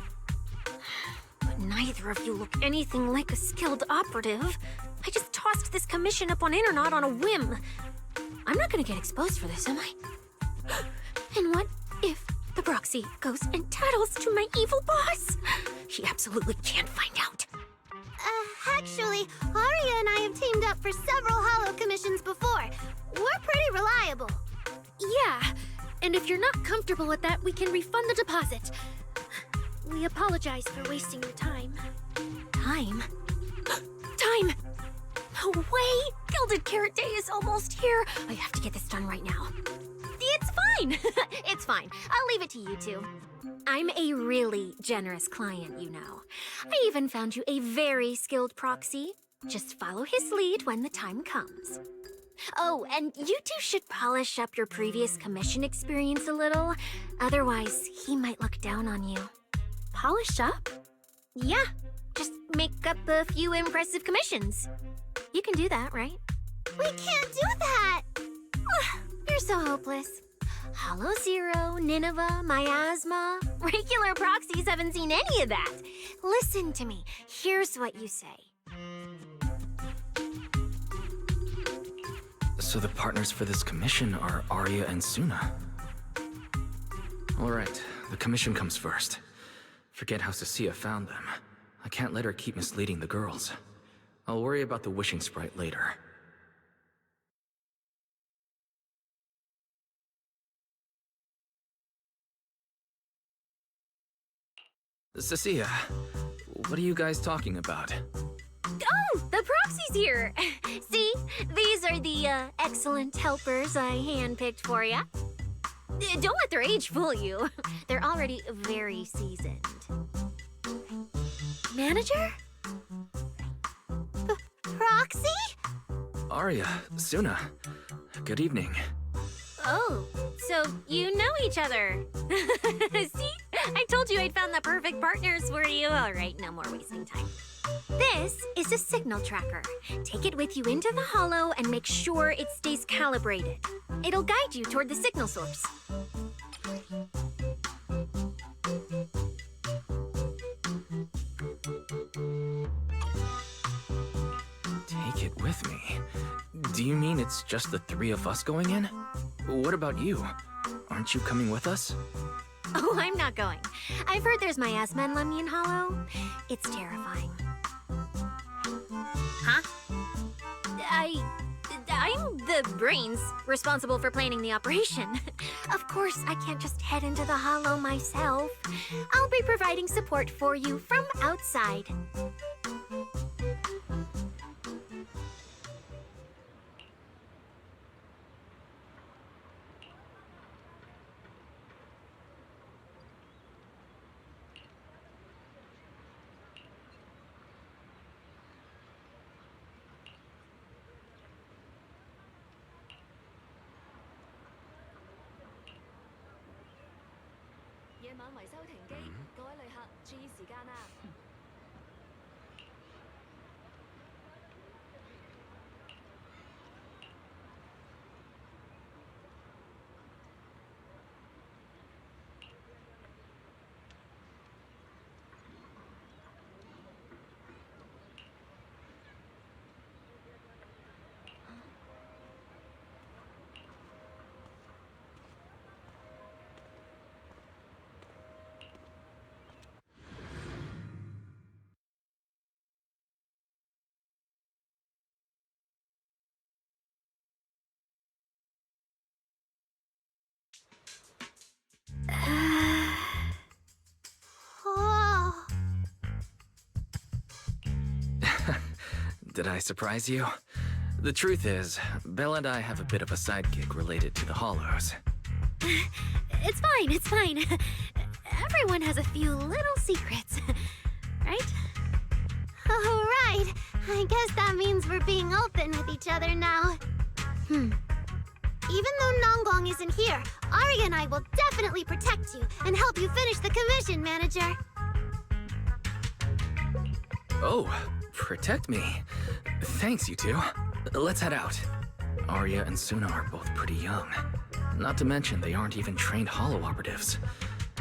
But neither of you look anything like a skilled operative. I just tossed this commission up on Internet on a whim. I'm not gonna get exposed for this, am I? And what if the proxy goes and tattles to my evil boss? He absolutely can't find out. Actually, Aria and I have teamed up for several Hollow commissions before. We're pretty reliable. Yeah, and if you're not comfortable with that, we can refund the deposit. We apologize for wasting your time. Time? Time! No way! Gilded Carrot Day is almost here. I have to get this done right now. It's fine! It's fine. I'll leave it to you two. I'm a really generous client, you know. I even found you a very skilled proxy. Just follow his lead when the time comes. Oh, and you two should polish up your previous commission experience a little. Otherwise, he might look down on you. Polish up? Yeah, just make up a few impressive commissions. You can do that, right? We can't do that! You're so hopeless. Hollow Zero, Nineveh, Miasma. Regular proxies haven't seen any of that. Listen to me. Here's what you say. So the partners for this commission are Aria and Sunna. All right, the commission comes first. Forget how Cecilia found them. I can't let her keep misleading the girls. I'll worry about the wishing sprite later. Cecilia, what are you guys talking about? Oh, the proxy's here. See, these are the excellent helpers I handpicked for you. Don't let their age fool you. They're already very seasoned. Manager? Proxy? Aria, Sunna, good evening. Oh, so you know each other. See? I told you I'd found the perfect partners for you. All right, no more wasting time. This is a signal tracker. Take it with you into the Hollow and make sure it stays calibrated. It'll guide you toward the signal source. Take it with me? Do you mean it's just the three of us going in? What about you? Aren't you coming with us? Oh, I'm not going. I've heard there's miasma in Lemnian Hollow. It's terrifying. Huh? I'm the brains responsible for planning the operation. Of course, I can't just head into the Hollow myself. I'll be providing support for you from outside. Did I surprise you? The truth is, Belle and I have a bit of a sidekick related to the Hollows. It's fine, it's fine. Everyone has a few little secrets, right? All right. I guess that means we're being open with each other now. Even though Nonggong isn't here, Aria and I will definitely protect you and help you finish the commission, Manager. Oh, protect me. Thanks, you two. Let's head out. Arya and Sunna are both pretty young. Not to mention, they aren't even trained holo operatives.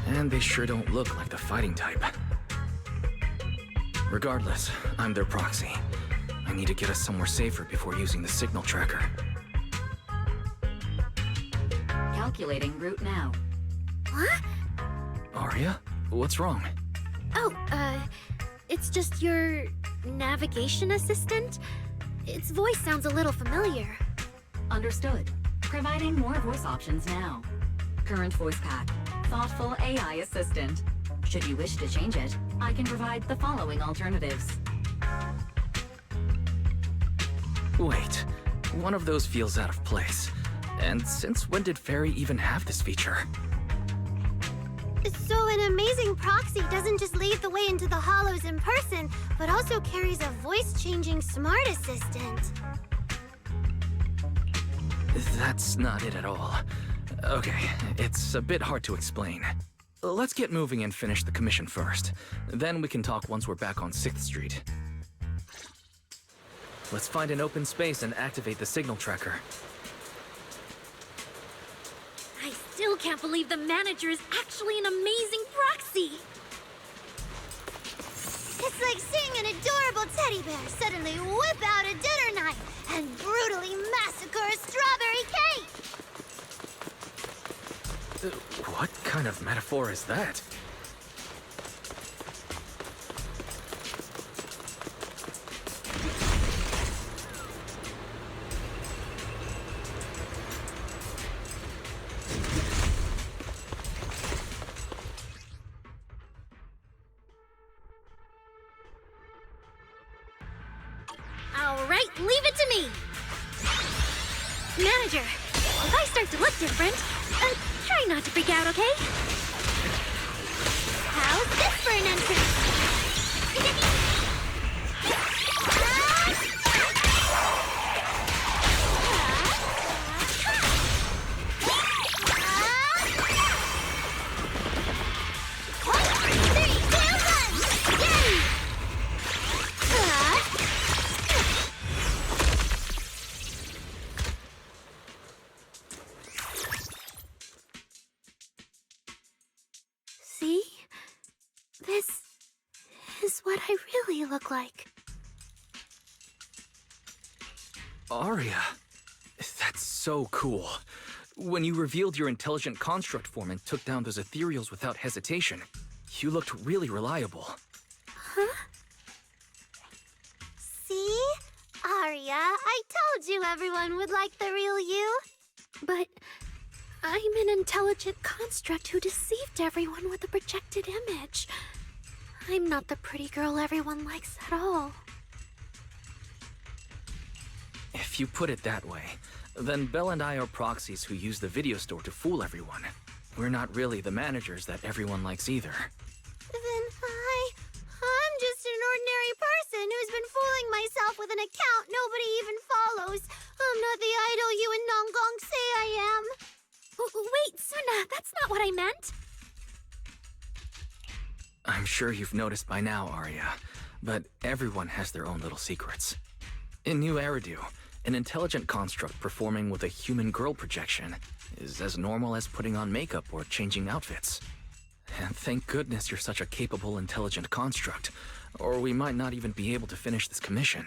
And they sure don't look like the fighting type. Regardless, I'm their proxy. I need to get us somewhere safer before using the signal tracker. Calculating route now. What? Arya? What's wrong? Oh, it's just your navigation assistant? Its voice sounds a little familiar. Understood. Providing more voice options now. Current voice pack. Thoughtful AI assistant. Should you wish to change it, I can provide the following alternatives. Wait, one of those feels out of place. And since when did Fairy even have this feature? So an amazing proxy doesn't just lead the way into the hollows in person, but also carries a voice-changing smart assistant. That's not it at all. Okay, it's a bit hard to explain. Let's get moving and finish the commission first. Then we can talk once we're back on 6th Street. Let's find an open space and activate the signal tracker. I still can't believe the manager is actually an amazing proxy! It's like seeing an adorable teddy bear suddenly whip out a dinner knife and brutally massacre a strawberry cake! What kind of metaphor is that? Alright, leave it to me! Manager, if I start to look different, try not to freak out, okay? How's this for an entrance? See? This is what I really look like. Arya, that's so cool. When you revealed your intelligent construct form and took down those ethereals without hesitation, you looked really reliable. Huh? See? Arya, I told you everyone would like the real you. But I'm an intelligent construct who deceived everyone with a projected image. I'm not the pretty girl everyone likes at all. If you put it that way, then Belle and I are proxies who use the video store to fool everyone. We're not really the managers that everyone likes either. Then I'm just an ordinary person who's been fooling myself with an account nobody even follows. I'm not the idol you and Nongong say I am. Wait, Sunna, that's not what I meant. I'm sure you've noticed by now, Arya, but everyone has their own little secrets. In New Eridu, an intelligent construct performing with a human girl projection is as normal as putting on makeup or changing outfits. And thank goodness you're such a capable, intelligent construct, or we might not even be able to finish this commission.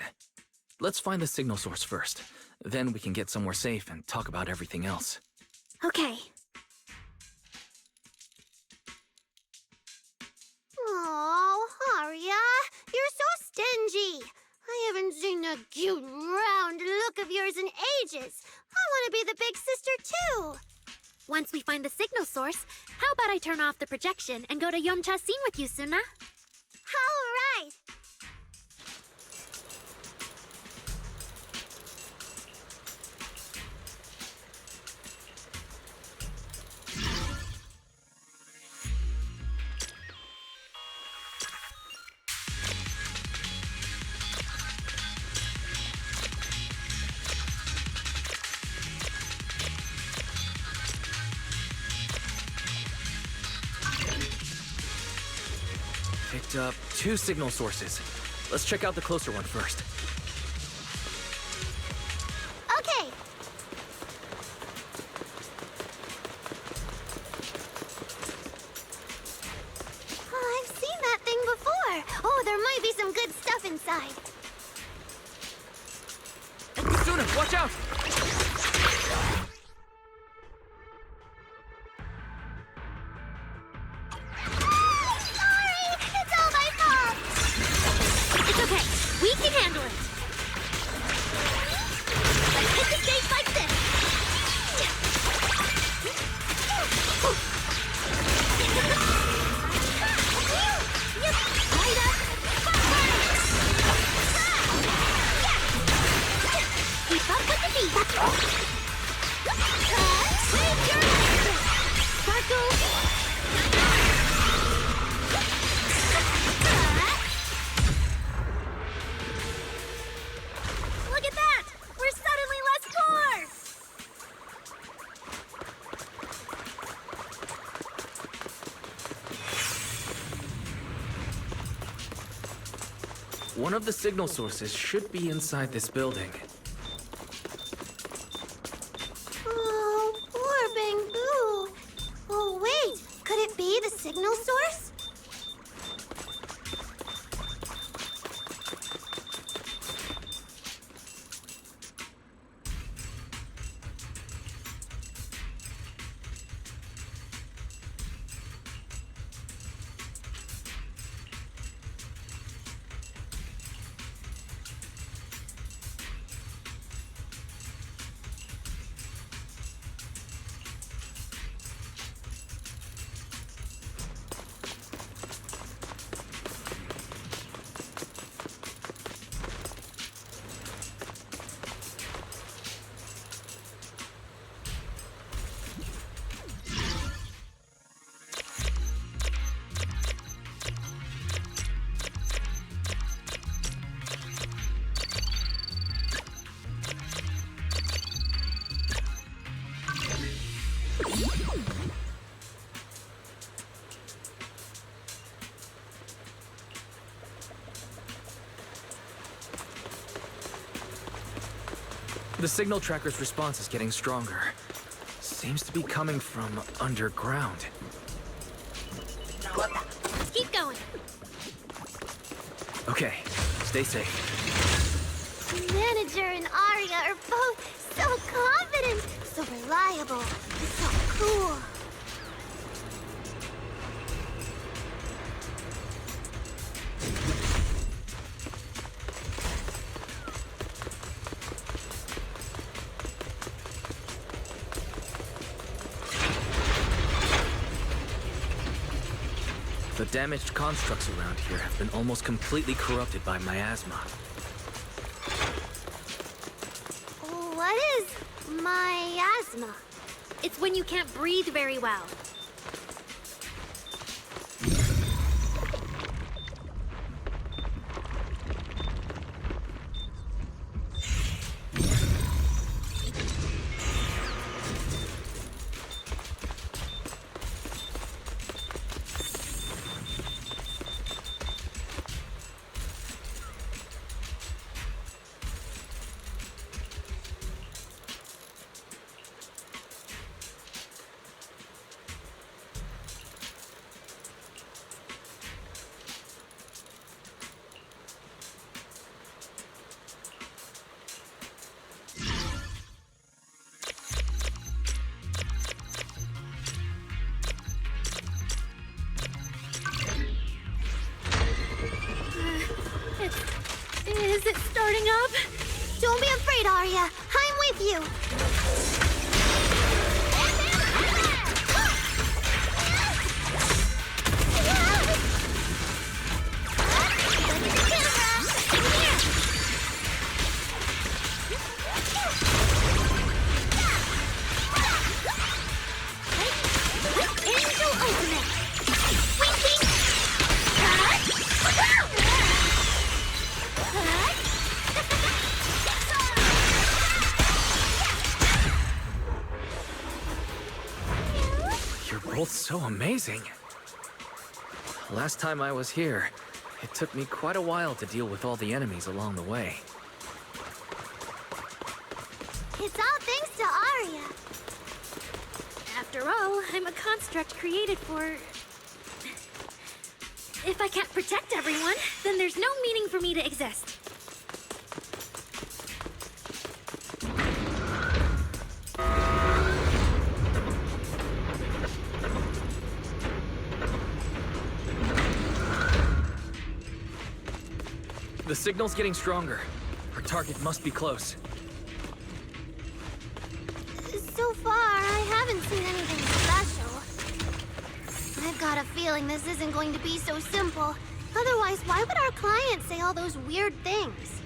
Let's find the signal source first. Then we can get somewhere safe and talk about everything else. Okay. Oh, Arya, you're so stingy. I haven't seen a cute, round look of yours in ages. I want to be the big sister, too. Once we find the signal source, how about I turn off the projection and go to Yomcha scene with you, Sunna? All right. Picked up 2 signal sources. Let's check out the closer one first. Okay, One of the signal sources should be inside this building. Oh, poor Bangbu. Oh, wait. Could it be the signal source? The signal tracker's response is getting stronger. Seems to be coming from underground. Keep going. Okay, stay safe. Manager and Arya are both so confident, so reliable, so cool. The damaged constructs around here have been almost completely corrupted by miasma. What is miasma? It's when you can't breathe very well. Is it starting up? Don't be afraid, Arya. I'm with you. Both so amazing. Last time I was here, it took me quite a while to deal with all the enemies along the way. It's all thanks to Arya. After all, I'm a construct created for... If I can't protect everyone, then there's no meaning for me to exist. The signal's getting stronger. Our target must be close. So far, I haven't seen anything special. I've got a feeling this isn't going to be so simple. Otherwise, why would our client say all those weird things?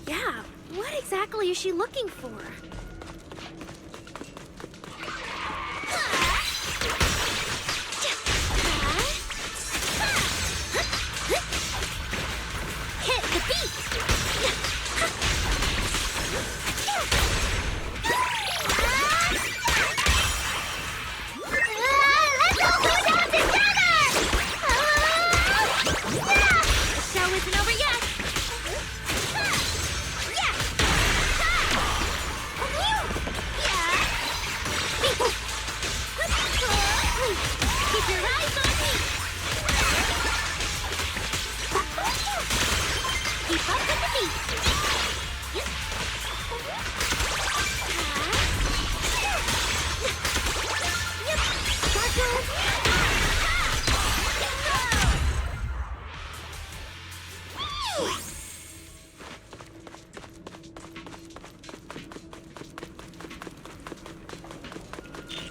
Yeah, what exactly is she looking for? Hit the beat! Let's all go down together!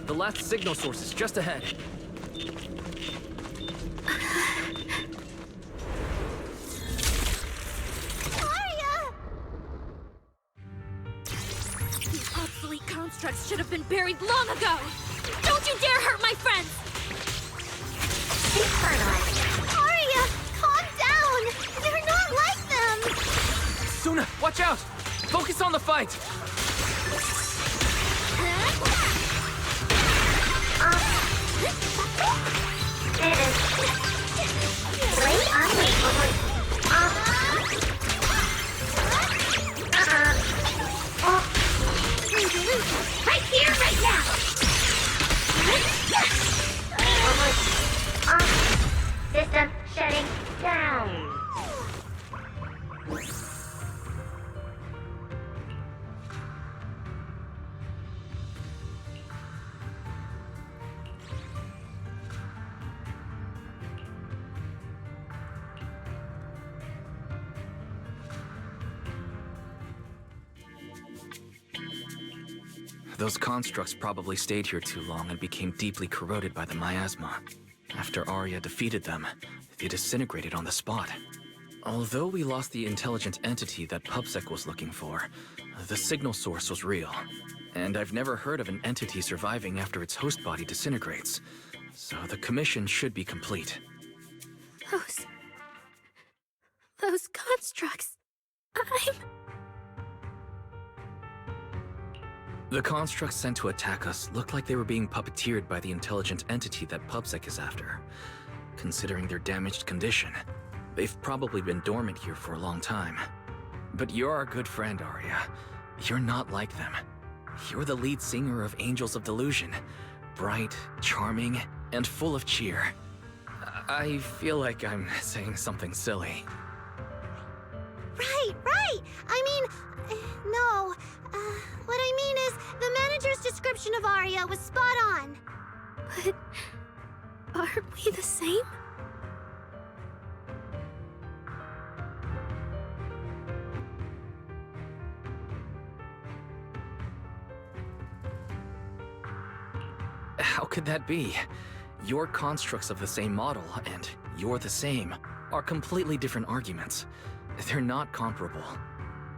The last signal source is just ahead. These obsolete constructs should have been buried long ago! Don't you dare hurt my friends! Arya, calm down! They're not like them! Sunna, watch out! Focus on the fight! Right here, right now! System shutting down. Those constructs probably stayed here too long and became deeply corroded by the miasma. After Arya defeated them, they disintegrated on the spot. Although we lost the intelligent entity that PubSec was looking for, the signal source was real. And I've never heard of an entity surviving after its host body disintegrates. So the commission should be complete. Those constructs... The constructs sent to attack us looked like they were being puppeteered by the intelligent entity that PubSec is after. Considering their damaged condition, they've probably been dormant here for a long time. But you're our good friend, Arya. You're not like them. You're the lead singer of Angels of Delusion. Bright, charming, and full of cheer. I feel like I'm saying something silly. Right! I mean, no. What I mean is, the manager's description of Arya was spot on. But aren't we the same? How could that be? Your constructs of the same model and you're the same are completely different arguments. They're not comparable.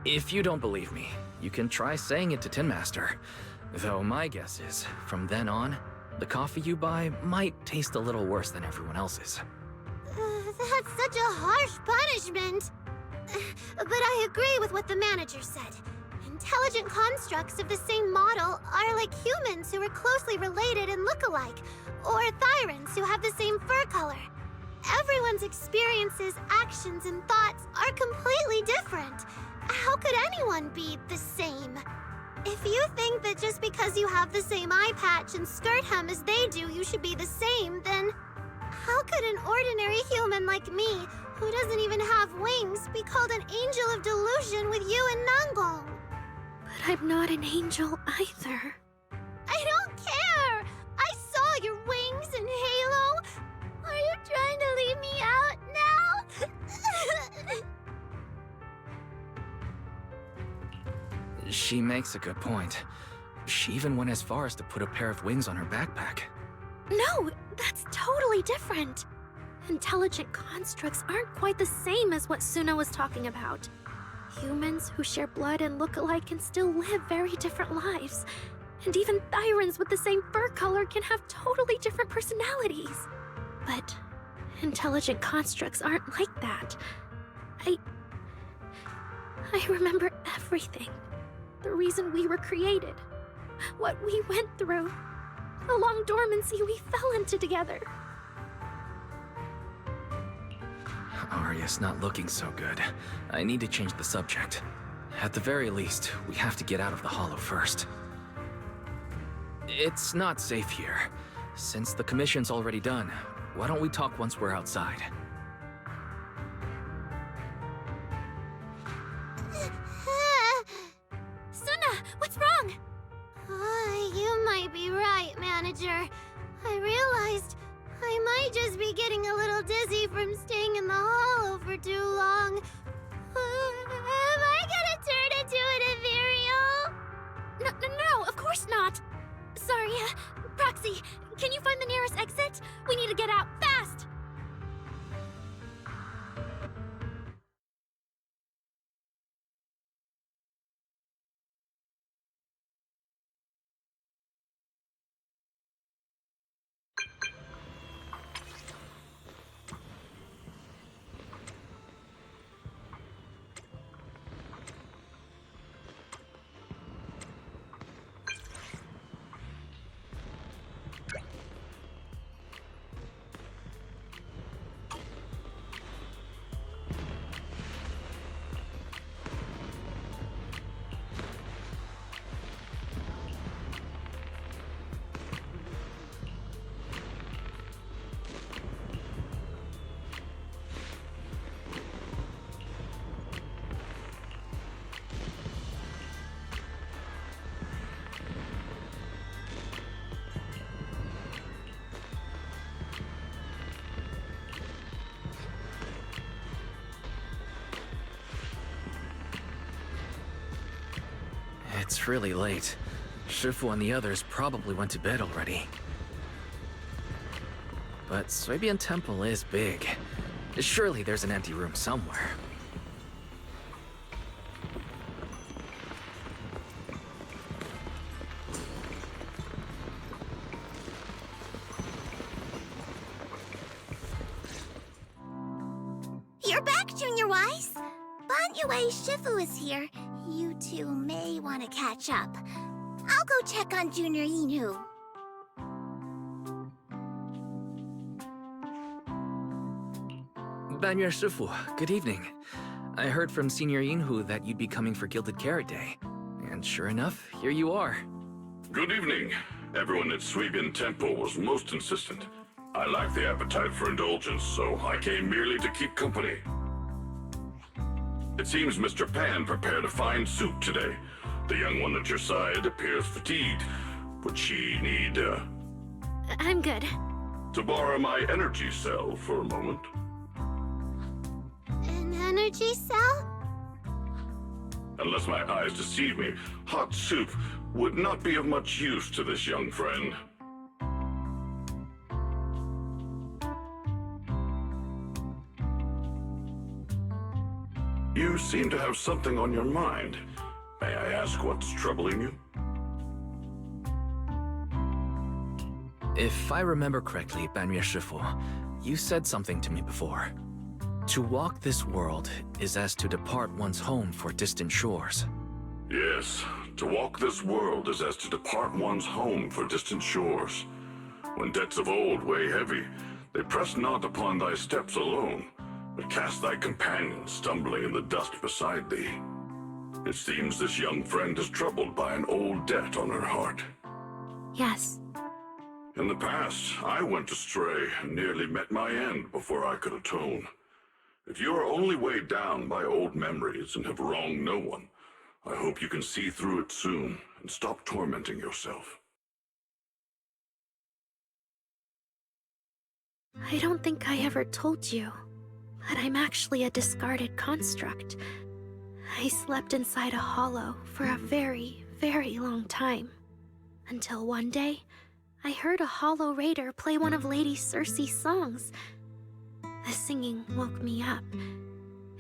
If you don't believe me, you can try saying it to Tin Master. Though my guess is, from then on, the coffee you buy might taste a little worse than everyone else's. That's such a harsh punishment. But I agree with what the manager said. Intelligent constructs of the same model are like humans who are closely related and look alike, or Thyrans who have the same fur color. Everyone's experiences, actions, and thoughts are completely different. How could anyone be the same? If you think that just because you have the same eye patch and skirt hem as they do, you should be the same, then how could an ordinary human like me, who doesn't even have wings, be called an angel of delusion with you and Nangong? But I'm not an angel either. I don't care! I saw your wings and halo! Are you trying to leave me out now? She makes a good point. She even went as far as to put a pair of wings on her backpack. No, that's totally different. Intelligent constructs aren't quite the same as what Sunna was talking about. Humans who share blood and look alike can still live very different lives. And even Thyrans with the same fur color can have totally different personalities. But intelligent constructs aren't like that. I remember everything. The reason we were created. What we went through. The long dormancy we fell into together. Arya's not looking so good. I need to change the subject. At the very least, we have to get out of the Hollow first. It's not safe here. Since the commission's already done, why don't we talk once we're outside? Sunna, what's wrong? You might be right, Manager. I realized I might just be getting a little dizzy from staying in the Hollow for too long. Am I gonna turn into an ethereal? No, of course not. Sorry, taxi! Can you find the nearest exit? We need to get out, fast! It's really late. Shifu and the others probably went to bed already. But Suibian Temple is big. Surely there's an empty room somewhere. You're back, Junior Wise. Banyue Shifu is here. You two may want to catch up. I'll go check on Junior Inu. Banyue Shifu, good evening. I heard from Senior Yinhu that you'd be coming for Gilded Carrot Day. And sure enough, here you are. Good evening. Everyone at Suibian Temple was most insistent. I lack the appetite for indulgence, so I came merely to keep company. It seems Mr. Pan prepared a fine soup today. The young one at your side appears fatigued. Would she need, I'm good. to borrow my energy cell for a moment? An energy cell? Unless my eyes deceive me, hot soup would not be of much use to this young friend. You seem to have something on your mind. May I ask what's troubling you? If I remember correctly, Banyue Shifu, you said something to me before. To walk this world is as to depart one's home for distant shores. Yes, to walk this world is as to depart one's home for distant shores. When debts of old weigh heavy, they press not upon thy steps alone, but cast thy companion stumbling in the dust beside thee. It seems this young friend is troubled by an old debt on her heart. Yes. In the past, I went astray and nearly met my end before I could atone. If you are only weighed down by old memories and have wronged no one, I hope you can see through it soon and stop tormenting yourself. I don't think I ever told you, but I'm actually a discarded construct. I slept inside a hollow for a very, very long time. Until one day, I heard a hollow raider play one of Lady Circe's songs. The singing woke me up,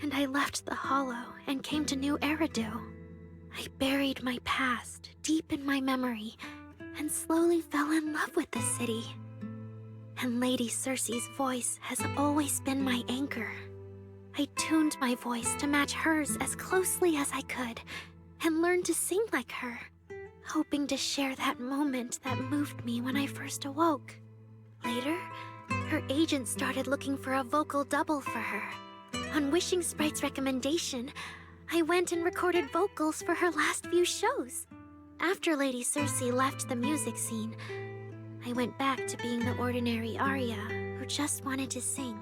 and I left the hollow and came to New Eridu. I buried my past deep in my memory and slowly fell in love with the city. And Lady Circe's voice has always been my anchor. I tuned my voice to match hers as closely as I could and learned to sing like her, hoping to share that moment that moved me when I first awoke. Later, her agent started looking for a vocal double for her. On Wishing Sprite's recommendation, I went and recorded vocals for her last few shows. After Lady Circe left the music scene, I went back to being the ordinary Arya who just wanted to sing.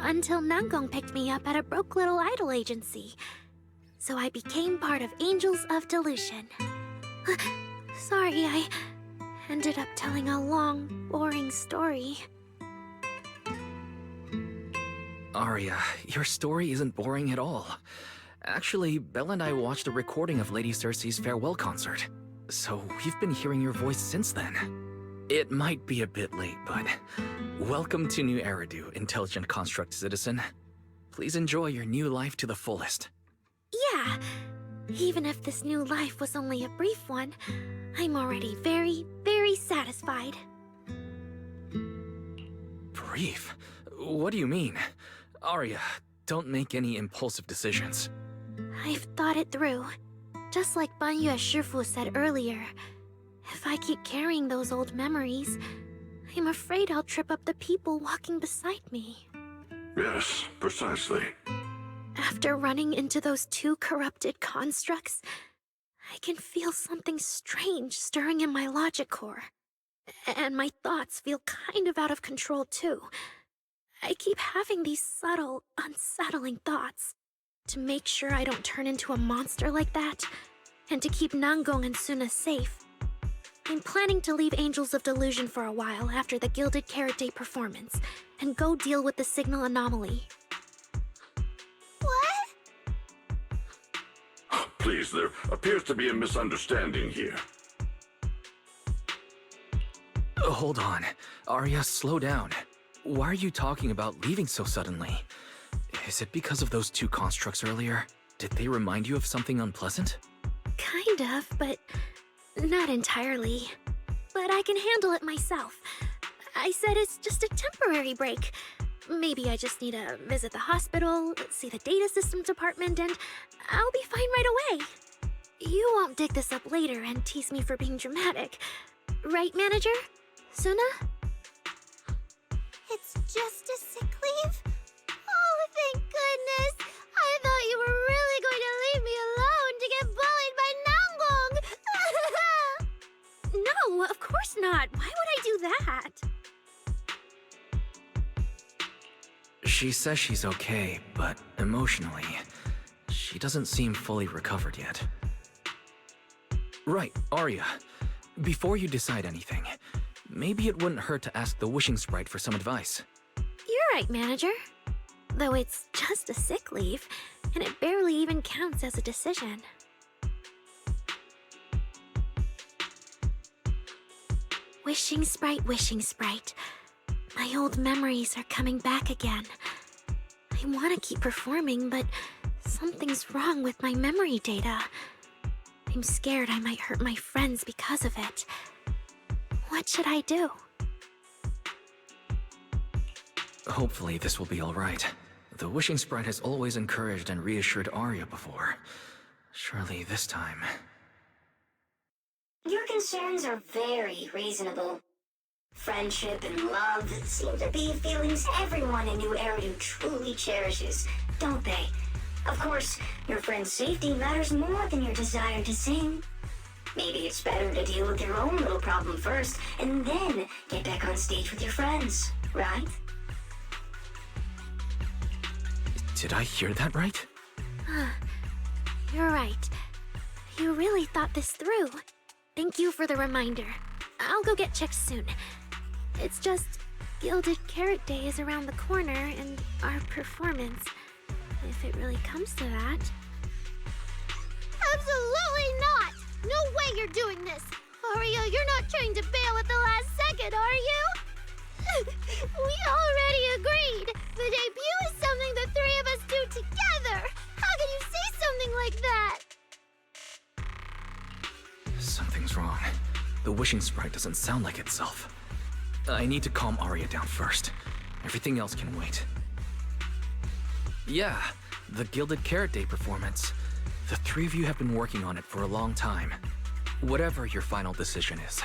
Until Nangong picked me up at a broke little idol agency. So I became part of Angels of Delusion. Sorry, I ended up telling a long, boring story. Arya, your story isn't boring at all. Actually, Belle and I watched a recording of Lady Circe's farewell concert. So we've been hearing your voice since then. It might be a bit late, but welcome to New Eridu, Intelligent Construct Citizen. Please enjoy your new life to the fullest. Yeah, even if this new life was only a brief one, I'm already very, very satisfied. Brief? What do you mean? Arya, don't make any impulsive decisions. I've thought it through. Just like Banyue Shifu said earlier, if I keep carrying those old memories, I'm afraid I'll trip up the people walking beside me. Yes, precisely. After running into those two corrupted constructs, I can feel something strange stirring in my logic core. And my thoughts feel kind of out of control too. I keep having these subtle, unsettling thoughts. To make sure I don't turn into a monster like that, and to keep Nangong and Sunna safe, I'm planning to leave Angels of Delusion for a while after the Gilded Carrot Day performance, and go deal with the signal anomaly. What? Please, there appears to be a misunderstanding here. Hold on. Arya, slow down. Why are you talking about leaving so suddenly? Is it because of those two constructs earlier? Did they remind you of something unpleasant? Kind of, but not entirely. But I can handle it myself. I said it's just a temporary break. Maybe I just need to visit the hospital, see the data system department, and I'll be fine right away. You won't dig this up later and tease me for being dramatic. Right, Manager? Sunna? It's just a sick leave? Oh, thank goodness! I thought you were really going to leave me alone to get bullied by Nangong! No, of course not. Why would I do that? She says she's okay, but emotionally, she doesn't seem fully recovered yet. Right, Arya. Before you decide anything, maybe it wouldn't hurt to ask the Wishing Sprite for some advice. You're right, Manager. Though it's just a sick leave, and it barely even counts as a decision. Wishing Sprite, Wishing Sprite. My old memories are coming back again. I want to keep performing, but something's wrong with my memory data. I'm scared I might hurt my friends because of it. What should I do? Hopefully this will be alright. The Wishing Sprite has always encouraged and reassured Arya before. Surely this time... Your concerns are very reasonable. Friendship and love seem to be feelings everyone in New Eridu truly cherishes, don't they? Of course, your friend's safety matters more than your desire to sing. Maybe it's better to deal with your own little problem first, and then get back on stage with your friends, right? Did I hear that right? You're right. You really thought this through. Thank you for the reminder. I'll go get checked soon. It's just, Gilded Carrot Day is around the corner, and our performance, if it really comes to that... Absolutely not! No way you're doing this! Arya, you're not trying to bail at the last second, are you? We already agreed! The debut is something the three of us do together! How can you say something like that? Something's wrong. The Wishing Sprite doesn't sound like itself. I need to calm Arya down first. Everything else can wait. Yeah, the Gilded Carrot Day performance. The three of you have been working on it for a long time. Whatever your final decision is,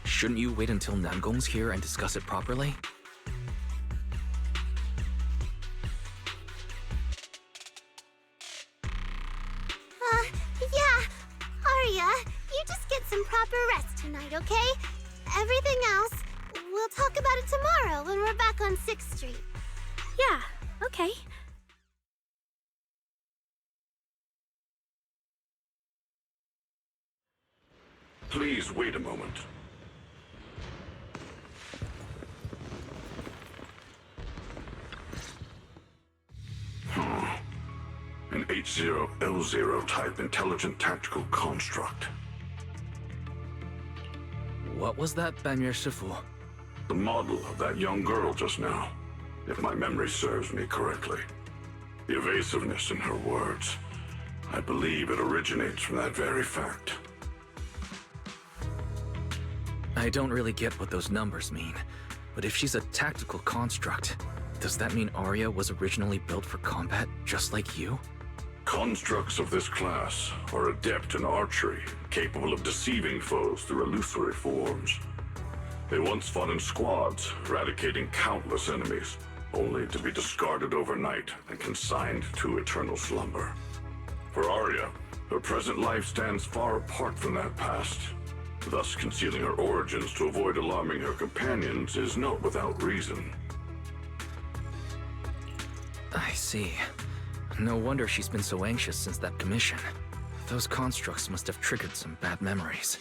shouldn't you wait until Nangong's here and discuss it properly? Yeah. Arya, you just get some proper rest tonight, okay? Everything else, we'll talk about it tomorrow when we're back on 6th Street. Yeah, okay. Please wait a moment. An H0L0 type intelligent tactical construct. What was that, Banyer Shifu? The model of that young girl just now, if my memory serves me correctly. The evasiveness in her words. I believe it originates from that very fact. I don't really get what those numbers mean, but if she's a tactical construct, does that mean Arya was originally built for combat, just like you? Constructs of this class are adept in archery, capable of deceiving foes through illusory forms. They once fought in squads, eradicating countless enemies, only to be discarded overnight and consigned to eternal slumber. For Arya, her present life stands far apart from that past. Thus, concealing her origins to avoid alarming her companions is not without reason. I see. No wonder she's been so anxious since that commission. Those constructs must have triggered some bad memories.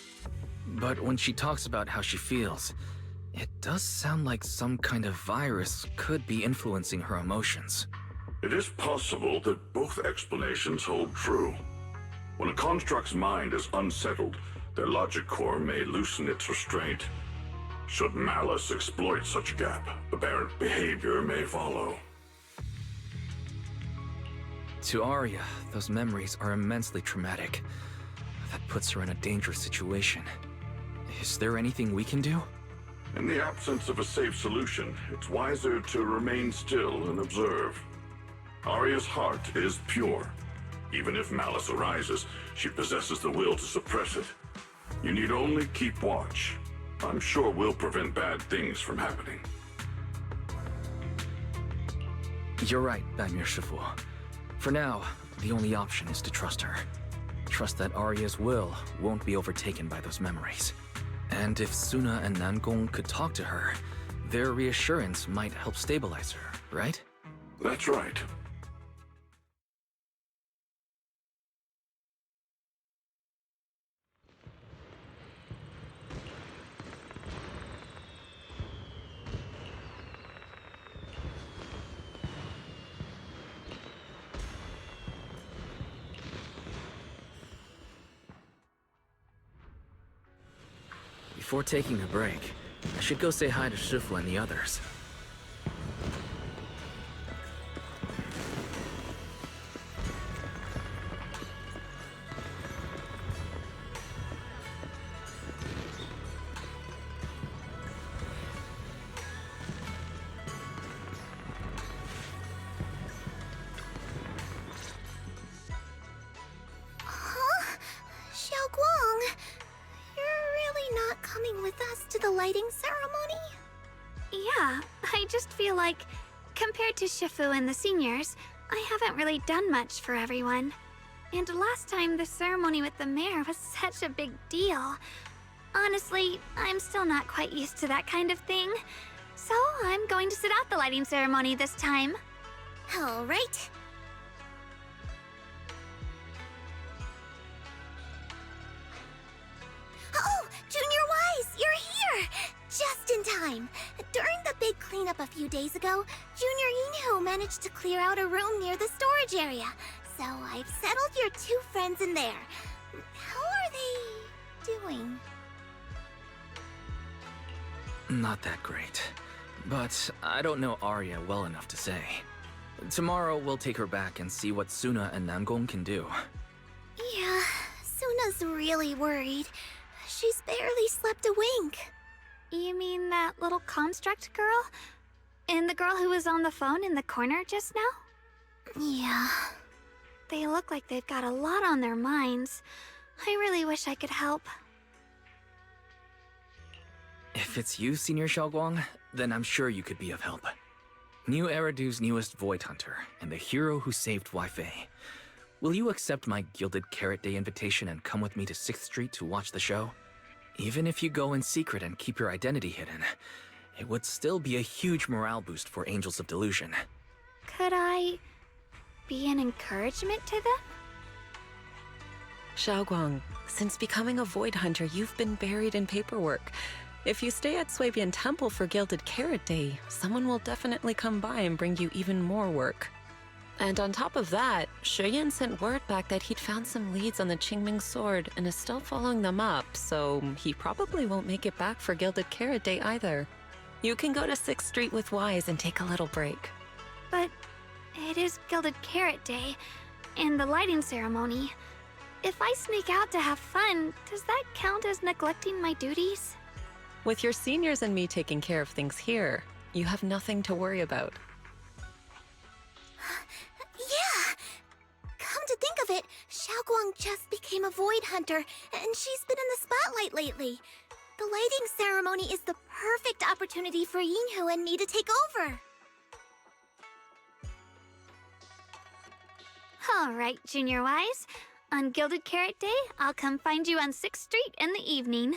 But when she talks about how she feels, it does sound like some kind of virus could be influencing her emotions. It is possible that both explanations hold true. When a construct's mind is unsettled, their logic core may loosen its restraint. Should malice exploit such a gap, aberrant behavior may follow. To Arya, those memories are immensely traumatic. That puts her in a dangerous situation. Is there anything we can do? In the absence of a safe solution, it's wiser to remain still and observe. Arya's heart is pure. Even if malice arises, she possesses the will to suppress it. You need only keep watch. I'm sure we'll prevent bad things from happening. You're right, Banyer Shifu. For now, the only option is to trust her. Trust that Arya's will won't be overtaken by those memories. And if Sunna and Nangong could talk to her, their reassurance might help stabilize her, right? That's right. Before taking a break, I should go say hi to Shifu and the others. To Shifu and the seniors, I haven't really done much for everyone. And last time, the ceremony with the mayor was such a big deal. Honestly, I'm still not quite used to that kind of thing. So I'm going to sit out the lighting ceremony this time. All right. Oh, Junior Wise, you're here! Just in time. During the big cleanup a few days ago, Junior Inho managed to clear out a room near the storage area. So I've settled your two friends in there. How are they doing? Not that great. But I don't know Arya well enough to say. Tomorrow we'll take her back and see what Sunna and Nangong can do. Yeah, Sunna's really worried. She's barely slept a wink. You mean that little construct girl? And the girl who was on the phone in the corner just now? Yeah. They look like they've got a lot on their minds. I really wish I could help. If it's you, Senior Xiaoguang, then I'm sure you could be of help. New Eridu's newest Void Hunter, and the hero who saved Wei-Fei. Will you accept my Gilded Carrot Day invitation and come with me to 6th Street to watch the show? Even if you go in secret and keep your identity hidden, it would still be a huge morale boost for Angels of Delusion. Could I be an encouragement to them? Xiaoguang, since becoming a Void Hunter, you've been buried in paperwork. If you stay at Swabian Temple for Gilded Carrot Day, someone will definitely come by and bring you even more work. And on top of that, Shuyan sent word back that he'd found some leads on the Qingming sword and is still following them up, so he probably won't make it back for Gilded Carrot Day either. You can go to 6th Street with Wise and take a little break. But it is Gilded Carrot Day, and the lighting ceremony. If I sneak out to have fun, does that count as neglecting my duties? With your seniors and me taking care of things here, you have nothing to worry about. Yeah! Come to think of it, Xiaoguang just became a void hunter, and she's been in the spotlight lately. The lighting ceremony is the perfect opportunity for Yinhu and me to take over. Alright, Junior Wise. On Gilded Carrot Day, I'll come find you on 6th Street in the evening.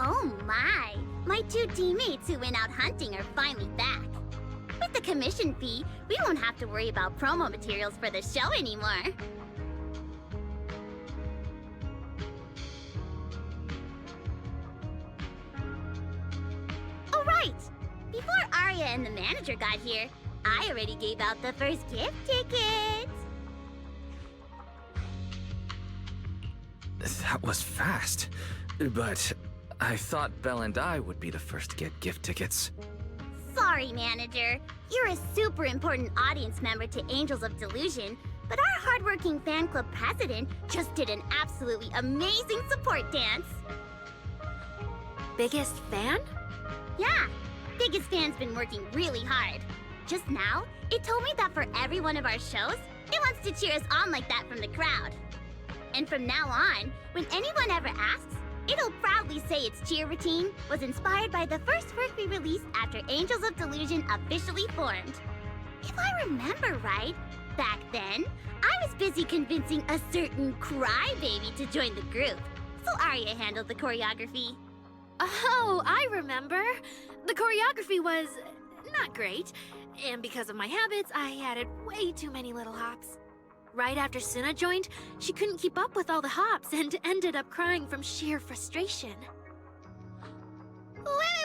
Oh my! My two teammates who went out hunting are finally back. With the commission fee, we won't have to worry about promo materials for the show anymore. Oh right! Before Arya and the manager got here, I already gave out the first gift tickets! That was fast. But I thought Belle and I would be the first to get gift tickets. Sorry, manager. You're a super important audience member to Angels of Delusion, but our hardworking fan club president just did an absolutely amazing support dance. Biggest fan? Yeah, biggest fan's been working really hard. Just now, it told me that for every one of our shows, it wants to cheer us on like that from the crowd. And from now on, when anyone ever asks, it'll proudly say its cheer routine was inspired by the first work we released after Angels of Delusion officially formed. If I remember right, back then, I was busy convincing a certain crybaby to join the group, so Arya handled the choreography. Oh, I remember. The choreography was not great, and because of my habits, I added way too many little hops. Right after Sunna joined, she couldn't keep up with all the hops and ended up crying from sheer frustration. Wait!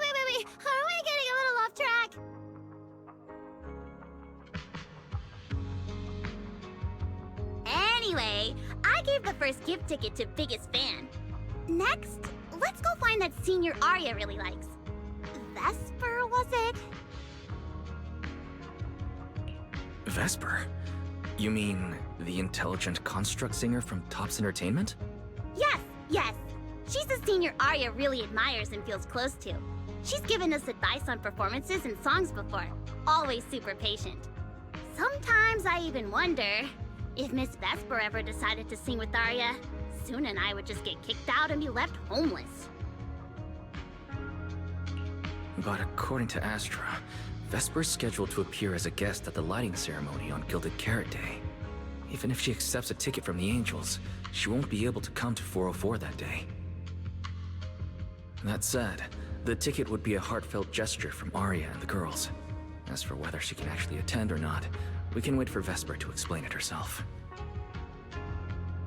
Are we getting a little off track? Anyway, I gave the first gift ticket to biggest fan. Next, let's go find that senior Arya really likes. Vesper, was it? Vesper? You mean the intelligent construct singer from Topps Entertainment? Yes, yes. She's a senior Arya really admires and feels close to. She's given us advice on performances and songs before. Always super patient. Sometimes I even wonder if Miss Vesper ever decided to sing with Arya, Sunna and I would just get kicked out and be left homeless. But according to Astra, Vesper's scheduled to appear as a guest at the lighting ceremony on Gilded Carrot Day. Even if she accepts a ticket from the Angels, she won't be able to come to 404 that day. That said, the ticket would be a heartfelt gesture from Arya and the girls. As for whether she can actually attend or not, we can wait for Vesper to explain it herself.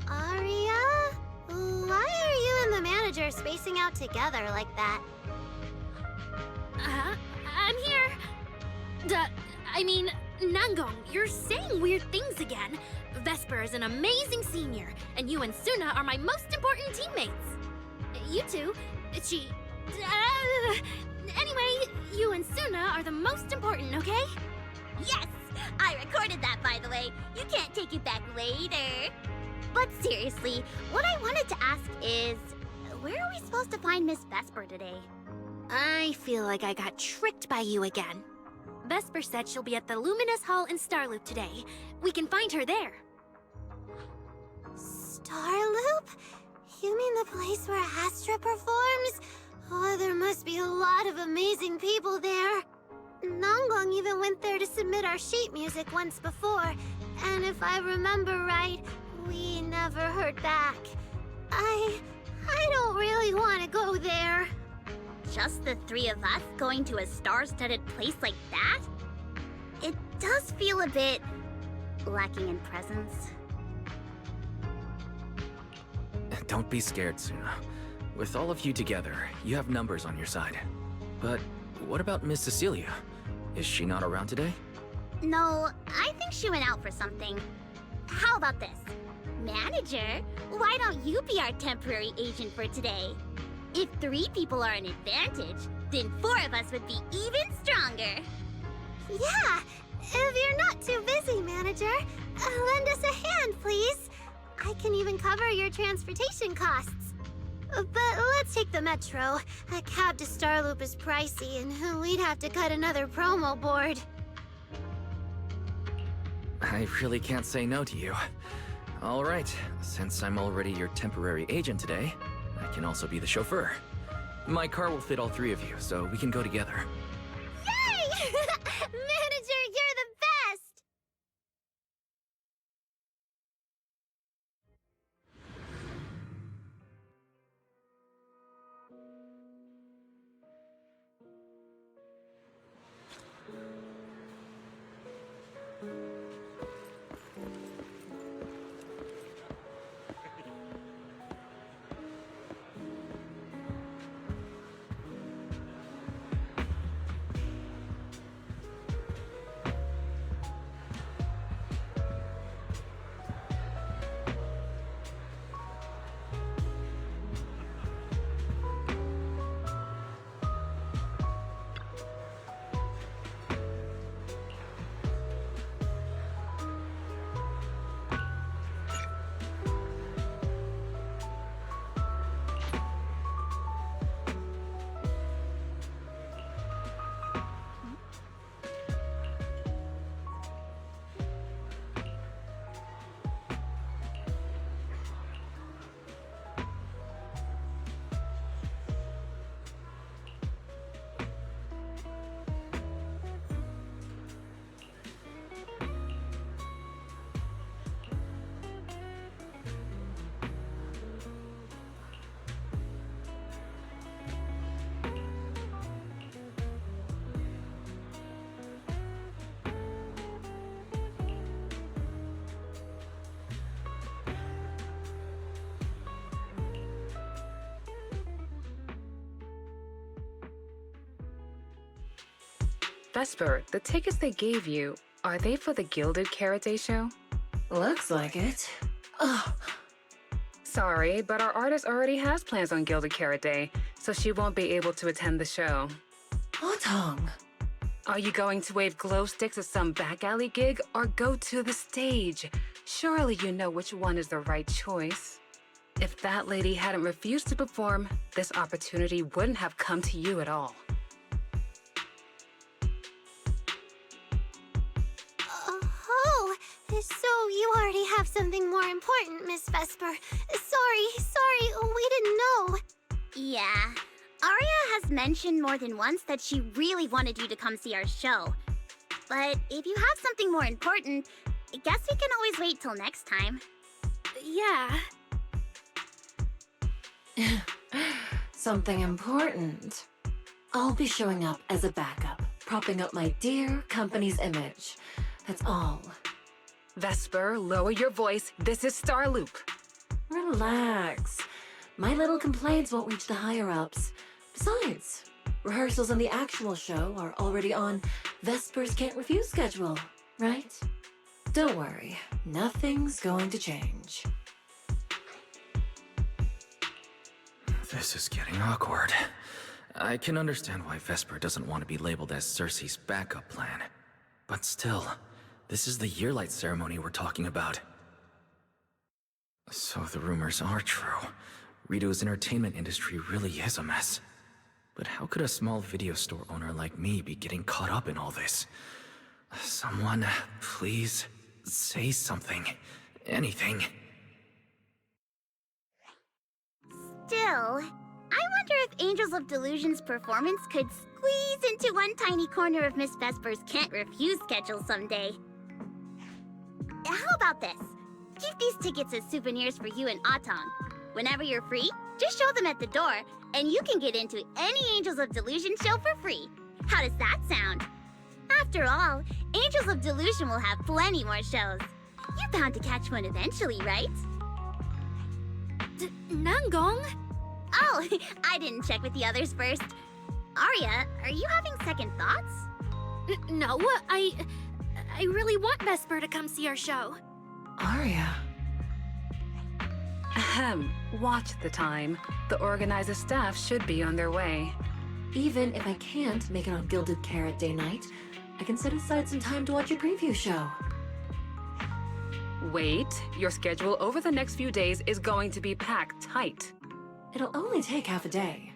Arya? Why are you and the manager spacing out together like that? I'm here. I mean, Nangong, you're saying weird things again. Vesper is an amazing senior, and you and Sunna are my most important teammates. You two, anyway, you and Sunna are the most important, okay? Yes! I recorded that, by the way. You can't take it back later. But seriously, what I wanted to ask is, where are we supposed to find Miss Vesper today? I feel like I got tricked by you again. Vesper said she'll be at the Luminous Hall in Starloop today. We can find her there. Starloop? You mean the place where Astra performs? Oh, there must be a lot of amazing people there. Nangong even went there to submit our sheet music once before, and if I remember right, we never heard back. I don't really want to go there. Just the three of us going to a star-studded place like that? It does feel a bit lacking in presence. Don't be scared, Sunna. With all of you together, you have numbers on your side. But what about Miss Cecilia? Is she not around today? No, I think she went out for something. How about this? Manager, why don't you be our temporary agent for today? If 3 people are an advantage, then 4 of us would be even stronger. Yeah, if you're not too busy, manager, lend us a hand, please. I can even cover your transportation costs. But let's take the metro. A cab to Starloop is pricey, and we'd have to cut another promo board. I really can't say no to you. All right, since I'm already your temporary agent today, I can also be the chauffeur. My car will fit all 3 of you, so we can go together. Yay! Manager, you're the best! Vesper, the tickets they gave you, are they for the Gilded Carrot Day show? Looks like it. Ugh. Sorry, but our artist already has plans on Gilded Carrot Day, so she won't be able to attend the show. Otong. Are you going to wave glow sticks at some back alley gig or go to the stage? Surely you know which one is the right choice. If that lady hadn't refused to perform, this opportunity wouldn't have come to you at all. Oh, so you already have something more important, Miss Vesper. Sorry, we didn't know. Yeah. Aria has mentioned more than once that she really wanted you to come see our show. But if you have something more important, I guess we can always wait till next time. Yeah. Something important. I'll be showing up as a backup, propping up my dear company's image. That's all. Vesper, lower your voice. This is Starloop. Relax. My little complaints won't reach the higher-ups. Besides, rehearsals and the actual show are already on Vesper's Can't Refuse schedule, right? Don't worry, nothing's going to change. This is getting awkward. I can understand why Vesper doesn't want to be labeled as Cersei's backup plan. But still, this is the Yearlight ceremony we're talking about. So the rumors are true. Ridu's entertainment industry really is a mess. But how could a small video store owner like me be getting caught up in all this? Someone, please, say something. Anything. Still, I wonder if Angels of Delusion's performance could squeeze into one tiny corner of Miss Vesper's Can't Refuse schedule someday. How about this? Keep these tickets as souvenirs for you and Atong. Whenever you're free, just show them at the door, and you can get into any Angels of Delusion show for free. How does that sound? After all, Angels of Delusion will have plenty more shows. You're bound to catch one eventually, right? Nangong? Oh, I didn't check with the others first. Arya, are you having second thoughts? No, I really want Vesper to come see our show. Arya. Ahem. Watch the time. The organizer staff should be on their way. Even if I can't make it on Gilded Carrot Day night, I can set aside some time to watch a preview show. Wait, your schedule over the next few days is going to be packed tight. It'll only take half a day.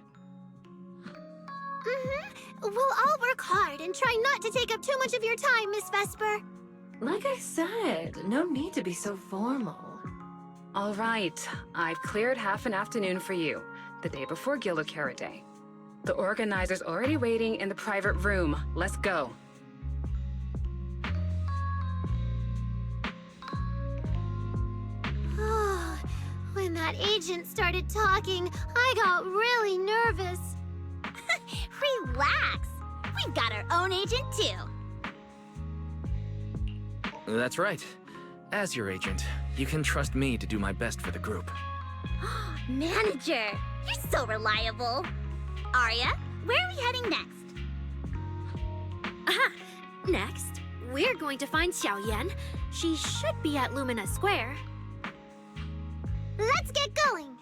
We'll all work hard and try not to take up too much of your time, Miss Vesper. Like I said, no need to be so formal. All right, I've cleared half an afternoon for you, the day before Gilded Carrot Day. The organizer's already waiting in the private room. Let's go. When that agent started talking, I got really nervous. Relax. We've got our own agent, too. That's right. As your agent, you can trust me to do my best for the group. Manager, you're so reliable. Arya, where are we heading next? Next, we're going to find Xiaoyan. She should be at Lumina Square. Let's get going!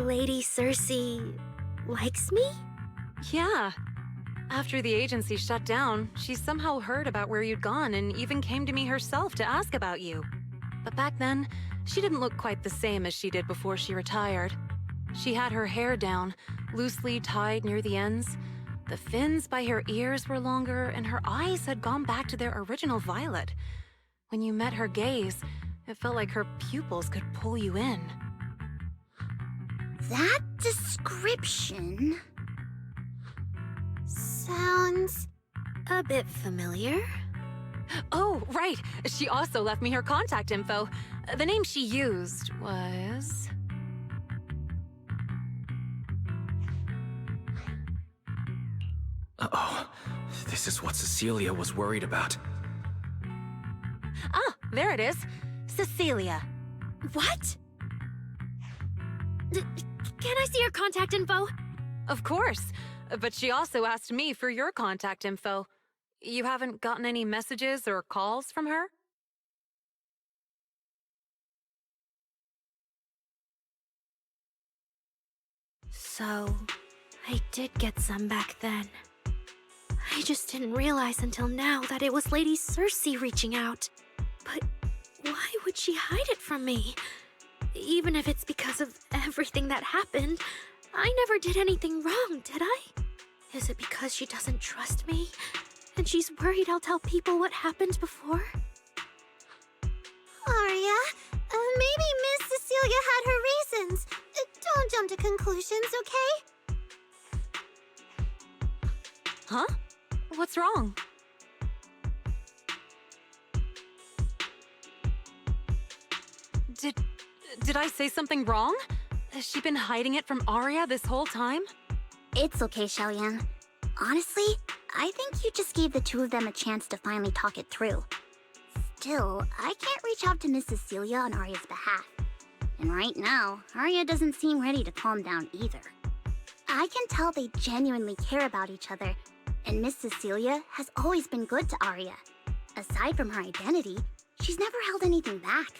Lady Cersei likes me? Yeah. After the agency shut down, she somehow heard about where you'd gone and even came to me herself to ask about you. But back then, she didn't look quite the same as she did before she retired. She had her hair down, loosely tied near the ends. The fins by her ears were longer, and her eyes had gone back to their original violet. When you met her gaze, it felt like her pupils could pull you in. That description sounds a bit familiar. Oh, right. She also left me her contact info. The name she used was... Uh-oh. This is what Cecilia was worried about. Ah, there it is. Cecilia. What? Can I see your contact info? Of course. But she also asked me for your contact info. You haven't gotten any messages or calls from her? So, I did get some back then. I just didn't realize until now that it was Lady Cersei reaching out. But why would she hide it from me? Even if it's because of everything that happened, I never did anything wrong, did I? Is it because she doesn't trust me? And she's worried I'll tell people what happened before? Arya, maybe Miss Cecilia had her reasons. Don't jump to conclusions, okay? Huh? What's wrong? Did I say something wrong? Has she been hiding it from Arya this whole time? It's okay, Xiaoyan. Honestly, I think you just gave the two of them a chance to finally talk it through. Still, I can't reach out to Miss Cecilia on Arya's behalf. And right now, Arya doesn't seem ready to calm down either. I can tell they genuinely care about each other, and Miss Cecilia has always been good to Arya. Aside from her identity, she's never held anything back.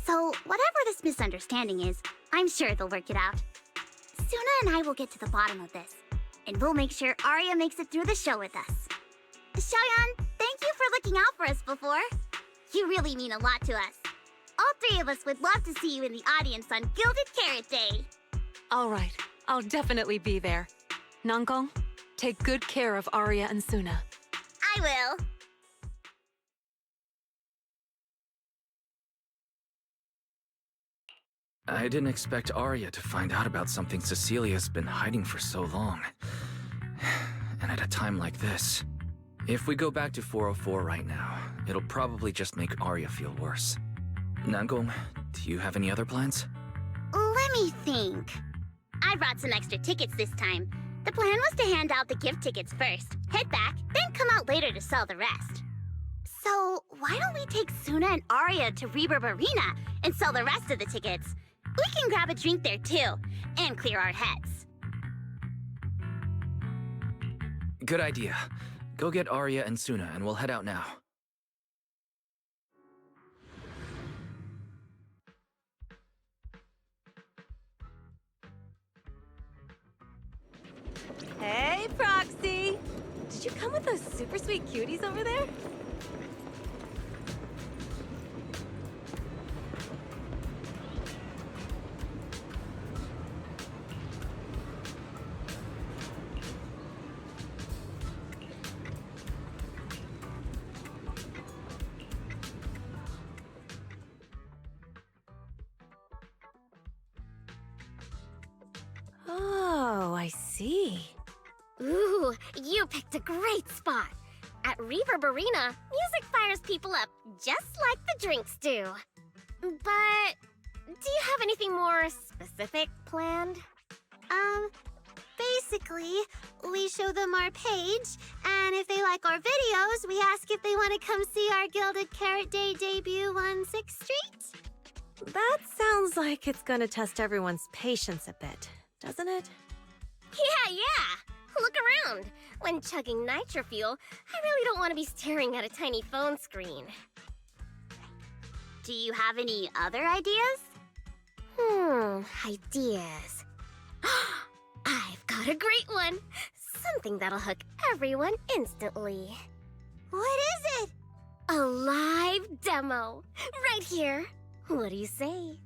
So, whatever this misunderstanding is, I'm sure they'll work it out. Sunna and I will get to the bottom of this, and we'll make sure Arya makes it through the show with us. Xiaoyan, thank you for looking out for us before. You really mean a lot to us. All three of us would love to see you in the audience on Gilded Carrot Day. All right, I'll definitely be there. Nangong, take good care of Arya and Sunna. I will. I didn't expect Arya to find out about something Cecilia's been hiding for so long. And at a time like this. If we go back to 404 right now, it'll probably just make Arya feel worse. Nangong, do you have any other plans? Let me think. I brought some extra tickets this time. The plan was to hand out the gift tickets first, head back, then come out later to sell the rest. So, why don't we take Sunna and Arya to Reverb Arena and sell the rest of the tickets? We can grab a drink there too, and clear our heads. Good idea. Go get Arya and Sunna and we'll head out now. Hey, Proxy! Did you come with those super sweet cuties over there? Oh, I see. Ooh, you picked a great spot. At Reverb Arena, music fires people up just like the drinks do. But do you have anything more specific planned? Basically, we show them our page, and if they like our videos, we ask if they want to come see our Gilded Carrot Day debut on 6th Street. That sounds like it's gonna test everyone's patience a bit, doesn't it? Yeah! Look around. When chugging nitro fuel, I really don't want to be staring at a tiny phone screen. Do you have any other ideas? Ideas. I've got a great one. Something that'll hook everyone instantly. What is it? A live demo. Right here. What do you say?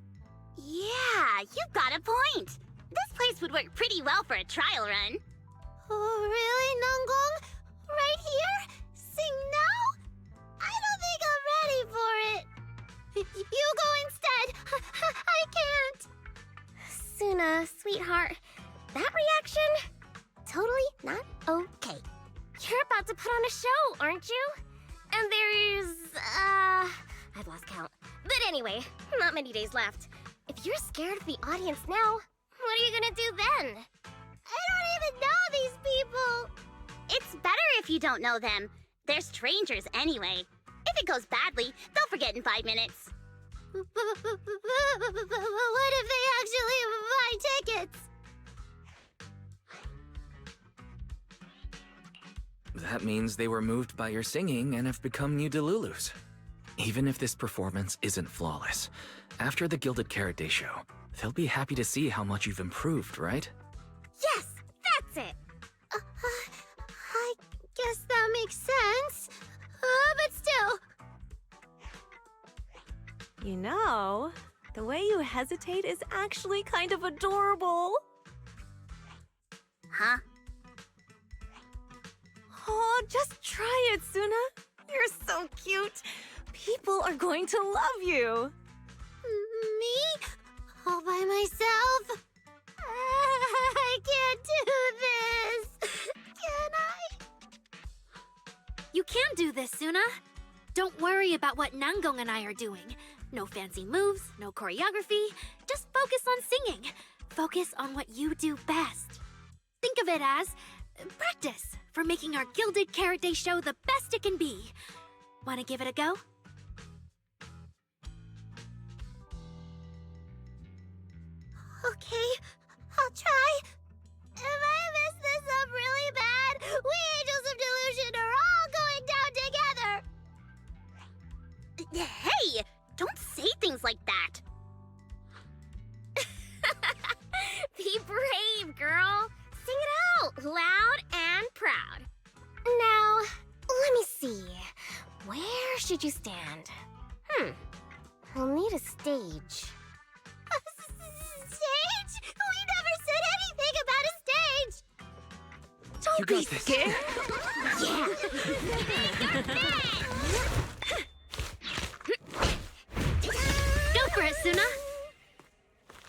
Yeah, you've got a point. This place would work pretty well for a trial run. Oh, really, Nangong? Right here? Sing now? I don't think I'm ready for it. You go instead. I can't. Sunna, sweetheart, that reaction? Totally not okay. You're about to put on a show, aren't you? And there's, I've lost count. But anyway, not many days left. If you're scared of the audience now, what are you gonna do then? I don't even know these people. It's better if you don't know them. They're strangers anyway. If it goes badly, they'll forget in 5 minutes. What if they actually buy tickets? That means they were moved by your singing and have become new Delulus. Even if this performance isn't flawless, after the Gilded Carrot Day show, they'll be happy to see how much you've improved, right? Yes, that's it. I guess that makes sense. But still. You know, the way you hesitate is actually kind of adorable. Huh? Oh, just try it, Sunna. You're so cute. People are going to love you. Me? All by myself? I can't do this. Can I? You can do this, Sunna. Don't worry about what Nangong and I are doing. No fancy moves, no choreography. Just focus on singing. Focus on what you do best. Think of it as practice for making our Gilded Carrot Day show the best it can be. Want to give it a go? Okay, I'll try. If I mess this up really bad, we Angels of Delusion are all going down together. Hey, don't say things like that. Be brave, girl. Sing it out, loud and proud. Now, let me see. Where should you stand? We'll need a stage. Stage? We never said anything about a stage! Don't be scared! Yeah! Go for it, Sunna!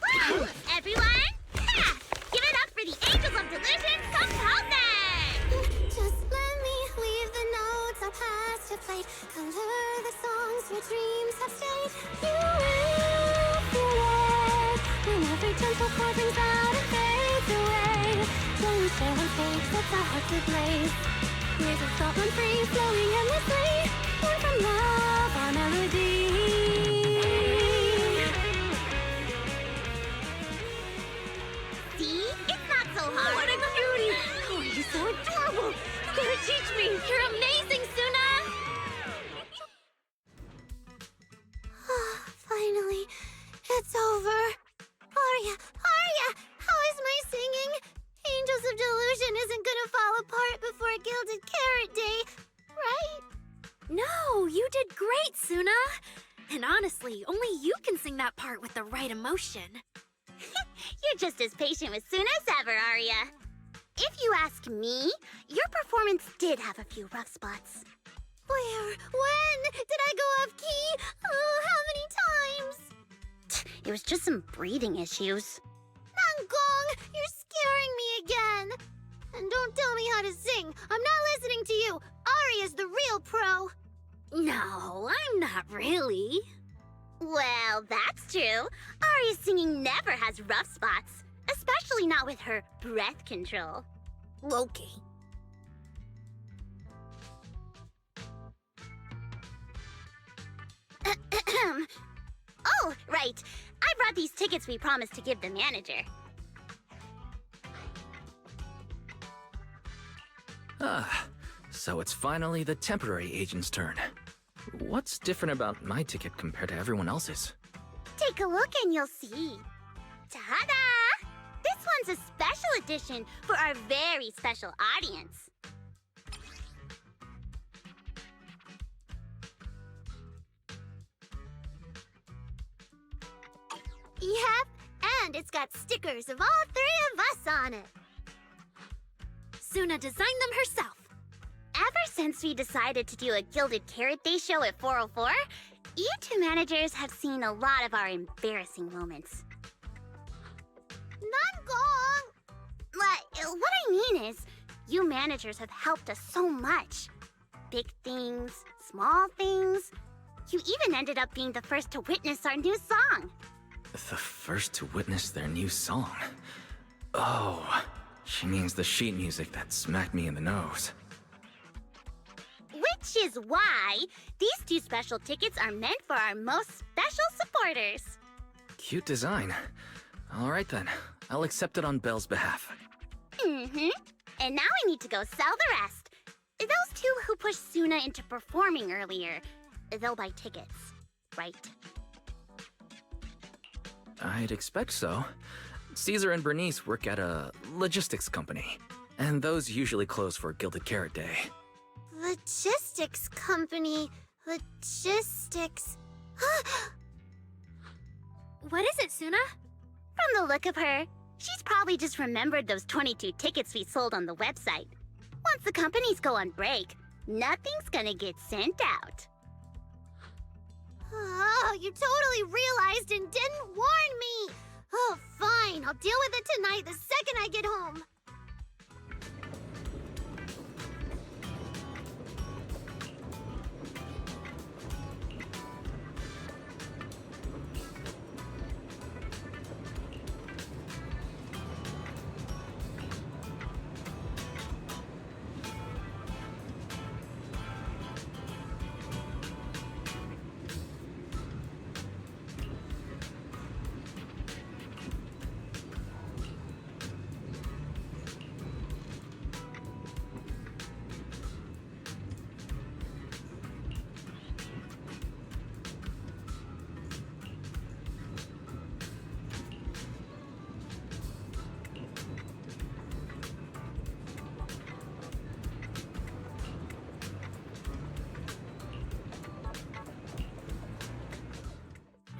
Woo! Everyone! Ha! Give it up for the Angels of Delusion from Callback! Just let me leave the notes our past have played. Color the songs your dreams have stayed. You will feel it when every gentle chord rings out and fades away. When we share one stage, sets our hearts ablaze. Music thought run free, flowing endlessly. Born from love, our melody. See? It's not so hard. What a cutie! Oh, you're so adorable! You gotta teach me! You're amazing, Sunna! Finally, it's over. Aria, how is my singing? Angels of Delusion isn't gonna fall apart before Gilded Carrot Day, right? No, you did great, Sunna. And honestly, only you can sing that part with the right emotion. You're just as patient with Sunna as ever, Aria. If you ask me, your performance did have a few rough spots. Where? When? Did I go off key? Oh, how many times? It was just some breathing issues. Nangong, you're scaring me again. And don't tell me how to sing. I'm not listening to you. Aria's the real pro. No, I'm not really. Well, that's true. Aria's singing never has rough spots, especially not with her breath control. Okay. Oh, right. I brought these tickets we promised to give the manager. Ah, so it's finally the temporary agent's turn. What's different about my ticket compared to everyone else's? Take a look and you'll see. Ta-da! This one's a special edition for our very special audience. Yep, and it's got stickers of all 3 of us on it. Sunna designed them herself. Ever since we decided to do a Gilded Carrot Day show at 404, you 2 managers have seen a lot of our embarrassing moments. Nangong! What I mean is, you managers have helped us so much. Big things, small things. You even ended up being the first to witness our new song. The first to witness their new song? Oh, she means the sheet music that smacked me in the nose. Which is why these 2 special tickets are meant for our most special supporters. Cute design. All right then, I'll accept it on Belle's behalf. Mm-hmm. And now I need to go sell the rest. Those 2 who pushed Sunna into performing earlier, they'll buy tickets, right? I'd expect so. Caesar and Bernice work at a logistics company, and those usually close for Gilded Carrot Day. Logistics company. Logistics. What is it, Sunna? From the look of her, she's probably just remembered those 22 tickets we sold on the website. Once the companies go on break, nothing's gonna get sent out. Oh, you totally realized and didn't warn me! Oh, fine. I'll deal with it tonight the second I get home.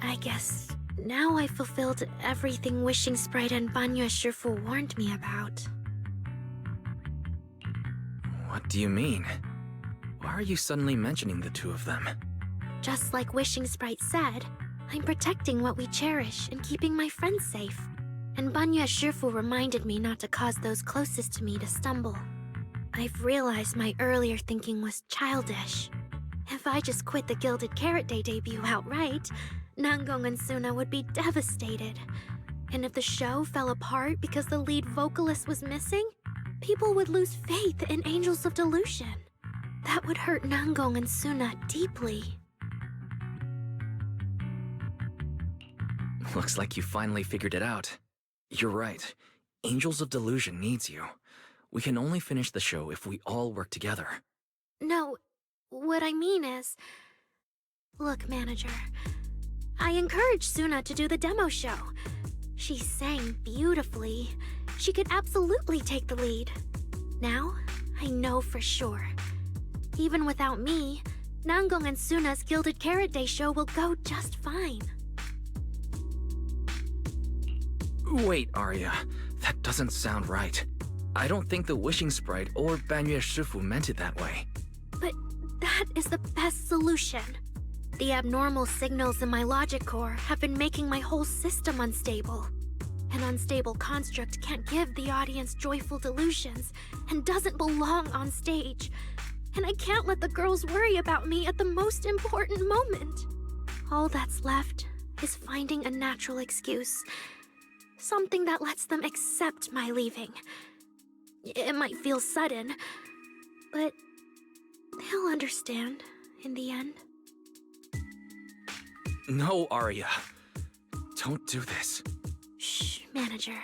I guess now I fulfilled everything Wishing Sprite and Banya Shifu warned me about. What do you mean? Why are you suddenly mentioning the 2 of them? Just like Wishing Sprite said, I'm protecting what we cherish and keeping my friends safe. And Banya Shifu reminded me not to cause those closest to me to stumble. I've realized my earlier thinking was childish. If I just quit the Gilded Carrot Day debut outright, Nangong and Sunna would be devastated. And if the show fell apart because the lead vocalist was missing, people would lose faith in Angels of Delusion. That would hurt Nangong and Sunna deeply. Looks like you finally figured it out. You're right. Angels of Delusion needs you. We can only finish the show if we all work together. No, what I mean is... Look, manager, I encouraged Sunna to do the demo show. She sang beautifully. She could absolutely take the lead. Now, I know for sure. Even without me, Nangong and Sunna's Gilded Carrot Day show will go just fine. Wait, Arya. That doesn't sound right. I don't think the Wishing Sprite or Banya Shifu meant it that way. But that is the best solution. The abnormal signals in my logic core have been making my whole system unstable. An unstable construct can't give the audience joyful delusions and doesn't belong on stage. And I can't let the girls worry about me at the most important moment. All that's left is finding a natural excuse. Something that lets them accept my leaving. It might feel sudden, but they'll understand in the end. No, Arya. Don't do this. Shh, manager.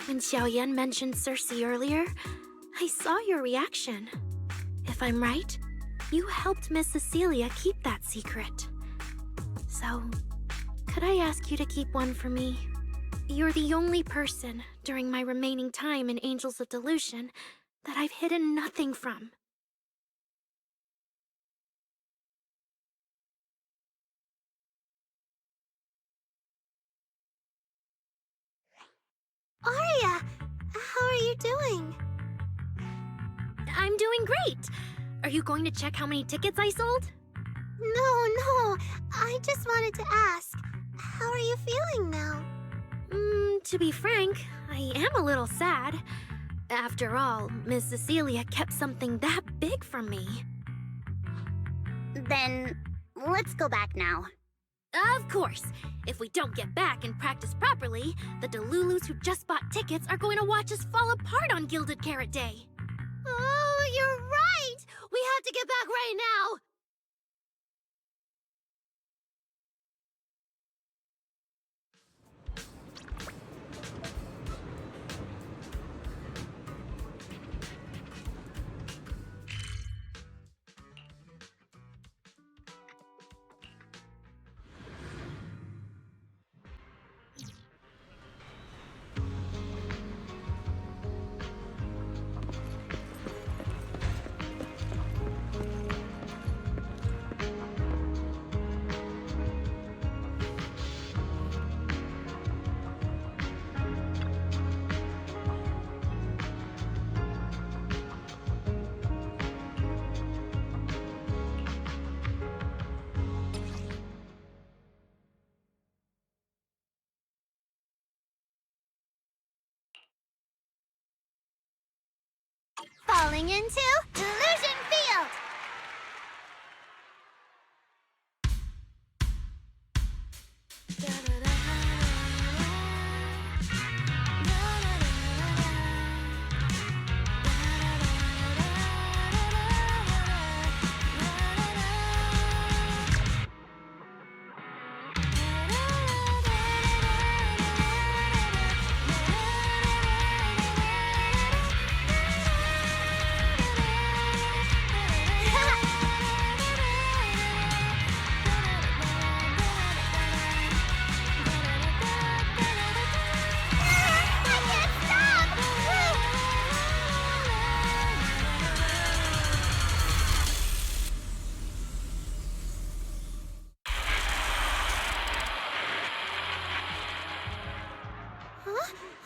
When Xiaoyan mentioned Cersei earlier, I saw your reaction. If I'm right, you helped Miss Cecilia keep that secret. So, could I ask you to keep one for me? You're the only person, during my remaining time in Angels of Delusion, that I've hidden nothing from. Aria, how are you doing? I'm doing great! Are you going to check how many tickets I sold? No, I just wanted to ask, how are you feeling now? To be frank, I am a little sad. After all, Miss Cecilia kept something that big from me. Then, let's go back now. Of course! If we don't get back and practice properly, the Delulus who just bought tickets are going to watch us fall apart on Gilded Carrot Day. Oh, you're right! We have to get back right now! Falling into Delusion Field!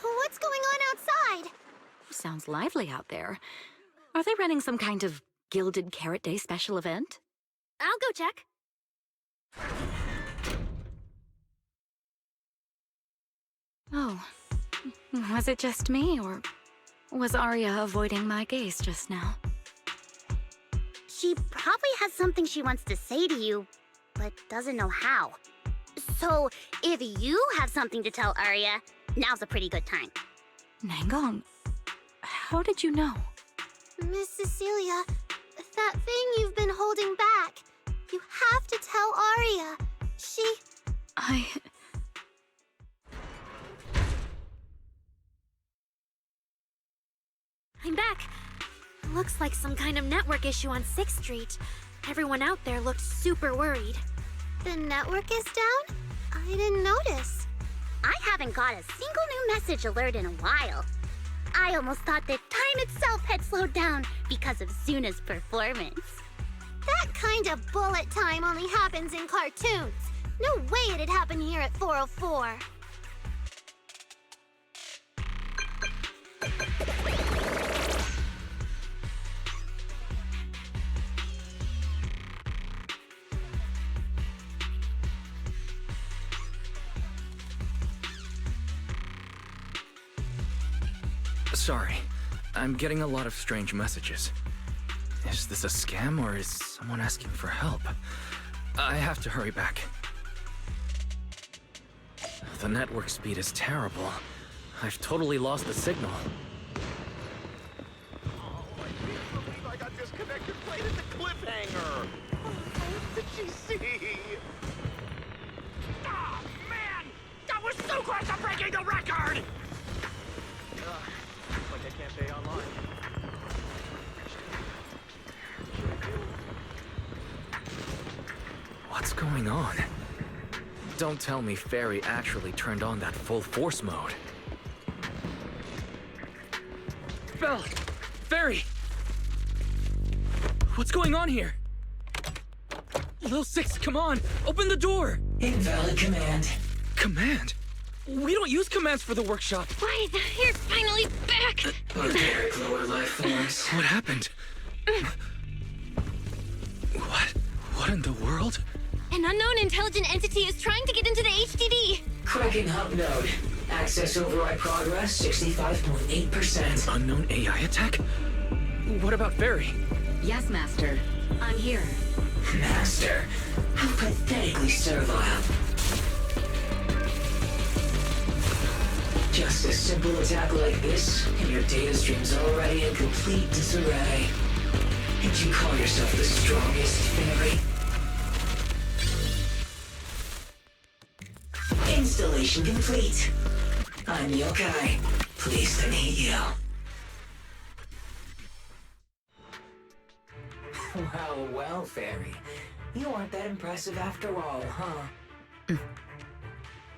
What's going on outside? Sounds lively out there. Are they running some kind of Gilded Carrot Day special event? I'll go check. Oh, was it just me, or was Aria avoiding my gaze just now? She probably has something she wants to say to you, but doesn't know how. So, if you have something to tell Aria, now's a pretty good time. Nangong, how did you know? Miss Cecilia, that thing you've been holding back. You have to tell Aria. I'm back. Looks like some kind of network issue on 6th Street. Everyone out there looked super worried. The network is down? I didn't notice. I haven't got a single new message alert in a while. I almost thought that time itself had slowed down because of Sunna's performance. That kind of bullet time only happens in cartoons. No way it'd happen here at 404. Sorry, I'm getting a lot of strange messages. Is this a scam or is someone asking for help? I have to hurry back. The network speed is terrible. I've totally lost the signal. Oh, I can't believe I got disconnected right at the cliffhanger. Did she see? Oh, man! That was so close to breaking the record! Like I can't pay online. What's going on? Don't tell me Fairy actually turned on that full force mode. Belle! Fairy! What's going on here? Lil Six, come on! Open the door! Invalid command. Command? We don't use commands for the workshop. Why, you're finally back! Barbaric lower life forms. What happened? What in the world? An unknown intelligent entity is trying to get into the HDD. Cracking hub node. Access override progress 65.8%. Unknown AI attack? What about Fairy? Yes, Master. I'm here. Master, how pathetically servile. Just a simple attack like this, and your data stream's already in complete disarray. And you call yourself the strongest, Fairy? Installation complete. I'm Yokai. Pleased to meet you. Well, Fairy. You aren't that impressive after all, huh?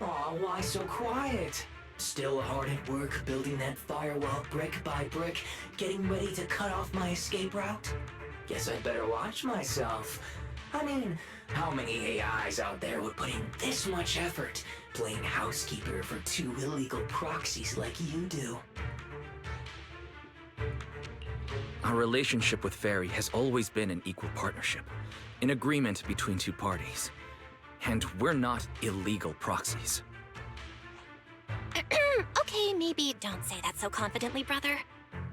Aw, why so quiet? Still hard at work building that firewall brick by brick, getting ready to cut off my escape route? Guess I'd better watch myself. I mean, how many AIs out there would put in this much effort playing housekeeper for two illegal proxies like you do? Our relationship with Fairy has always been an equal partnership, an agreement between two parties. And we're not illegal proxies. Okay, maybe don't say that so confidently, brother.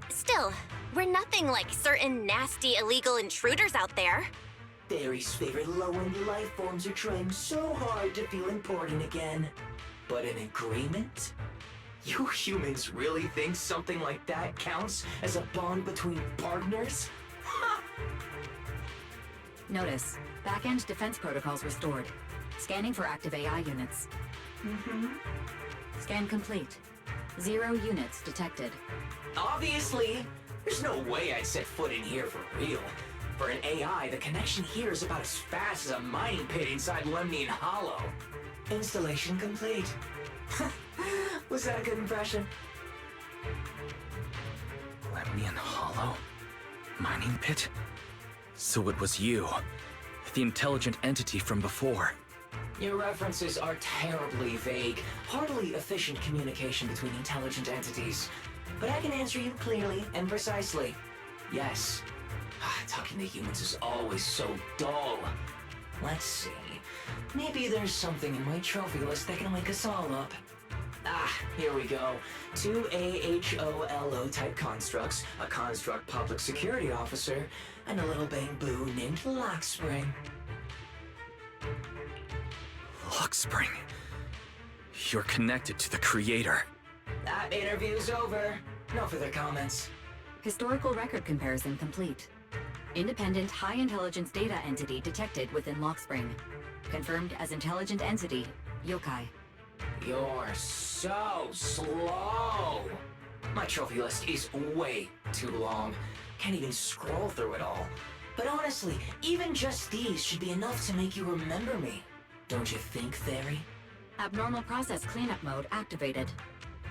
Still, we're nothing like certain nasty illegal intruders out there. Fairy's favorite low-end life forms are trying so hard to feel important again. But an agreement? You humans really think something like that counts as a bond between partners? Notice, back-end defense protocols restored. Scanning for active AI units. Scan complete. 0 units detected. Obviously! There's no way I'd set foot in here for real. For an AI, the connection here is about as fast as a mining pit inside Lemnian Hollow. Installation complete. Was that a good impression? Lemnian Hollow? Mining pit? So it was you, the intelligent entity from before. Your references are terribly vague, hardly efficient communication between intelligent entities. But I can answer you clearly and precisely. Yes. Talking to humans is always so dull. Let's see. Maybe there's something in my trophy list that can wake us all up. Here we go. 2 AHOLO type constructs, a construct public security officer, and a little bamboo named Lockspring. Lockspring. You're connected to the creator. That interview's over. No further comments. Historical record comparison complete. Independent high-intelligence data entity detected within Lockspring. Confirmed as intelligent entity, Yokai. You're so slow! My trophy list is way too long. Can't even scroll through it all. But honestly, even just these should be enough to make you remember me. Don't you think, Fairy? Abnormal process cleanup mode activated.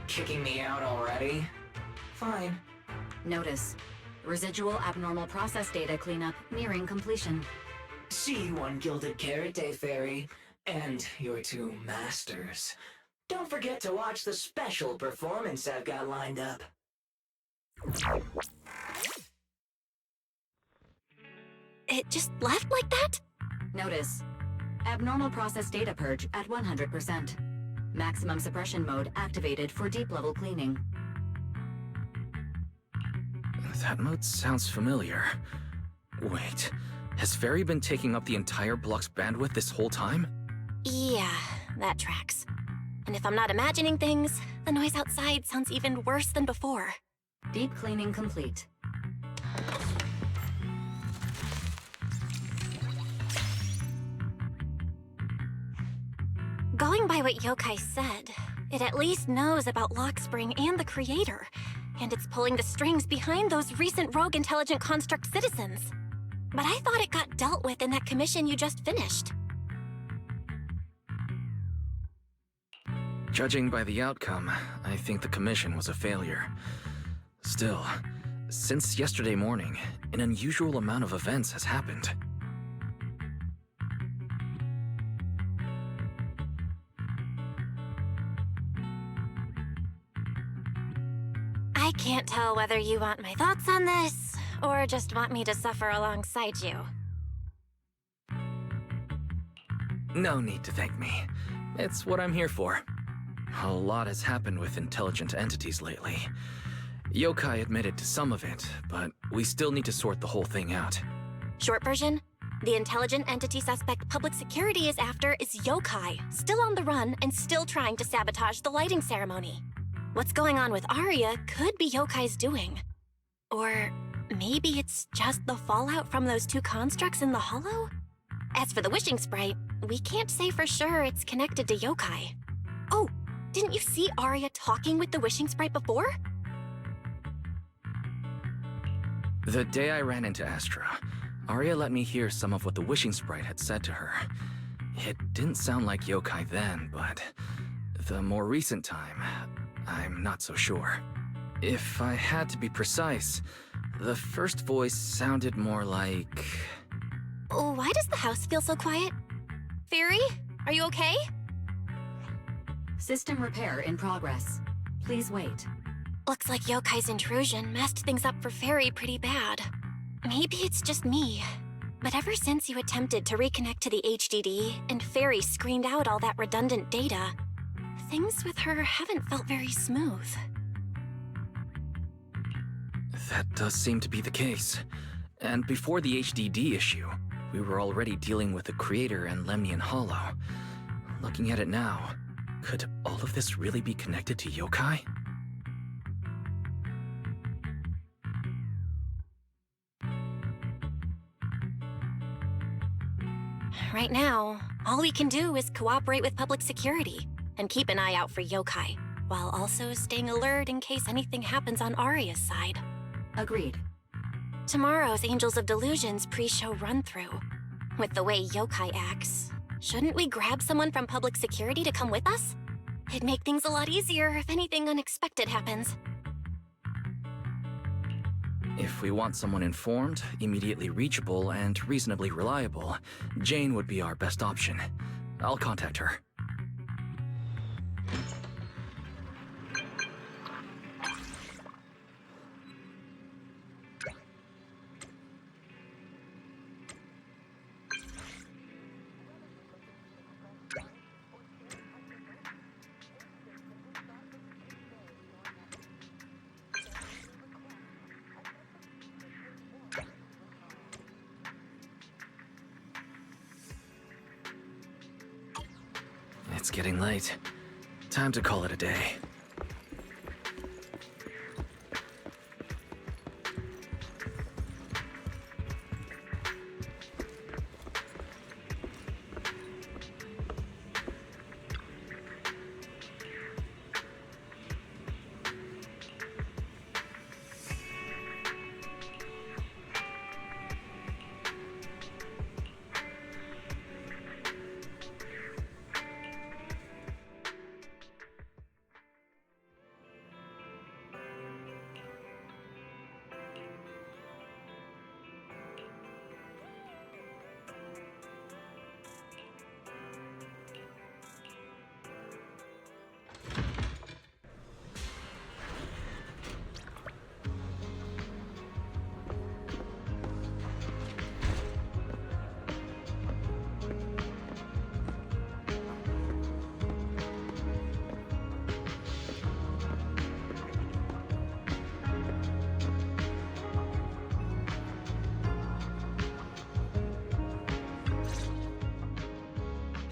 Kicking me out already? Fine. Notice. Residual abnormal process data cleanup nearing completion. See you on Gilded Carrot Day, Fairy. And your two masters. Don't forget to watch the special performance I've got lined up. It just left like that? Notice. Abnormal process data purge at 100%. Maximum suppression mode activated for deep level cleaning. That mode sounds familiar. Wait, has Fairy been taking up the entire block's bandwidth this whole time? Yeah, that tracks. And if I'm not imagining things, the noise outside sounds even worse than before. Deep cleaning complete. Going by what Yokai said, it at least knows about Lockspring and the creator, and it's pulling the strings behind those recent rogue intelligent construct citizens. But I thought it got dealt with in that commission you just finished. Judging by the outcome, I think the commission was a failure. Still, since yesterday morning, an unusual amount of events has happened. I can't tell whether you want my thoughts on this, or just want me to suffer alongside you. No need to thank me. It's what I'm here for. A lot has happened with intelligent entities lately. Yokai admitted to some of it, but we still need to sort the whole thing out. Short version? The intelligent entity suspect public security is after is Yokai, still on the run and still trying to sabotage the lighting ceremony. What's going on with Aria could be Yokai's doing. Or maybe it's just the fallout from those two constructs in the hollow? As for the wishing sprite, we can't say for sure it's connected to Yokai. Oh, didn't you see Aria talking with the wishing sprite before? The day I ran into Astra, Aria let me hear some of what the wishing sprite had said to her. It didn't sound like Yokai then, but the more recent time, I'm not so sure. If I had to be precise, the first voice sounded more like... Why does the house feel so quiet? Fairy, are you okay? System repair in progress. Please wait. Looks like Yokai's intrusion messed things up for Fairy pretty bad. Maybe it's just me, but ever since you attempted to reconnect to the HDD and Fairy screened out all that redundant data, things with her haven't felt very smooth. That does seem to be the case. And before the HDD issue, we were already dealing with the Creator and Lemnian Hollow. Looking at it now, could all of this really be connected to Yokai? Right now, all we can do is cooperate with public security and keep an eye out for Yokai, while also staying alert in case anything happens on Aria's side. Agreed. Tomorrow's Angels of Delusion's pre-show run-through. With the way Yokai acts, shouldn't we grab someone from public security to come with us? It'd make things a lot easier if anything unexpected happens. If we want someone informed, immediately reachable, and reasonably reliable, Jane would be our best option. I'll contact her. It's getting late. Time to call it a day.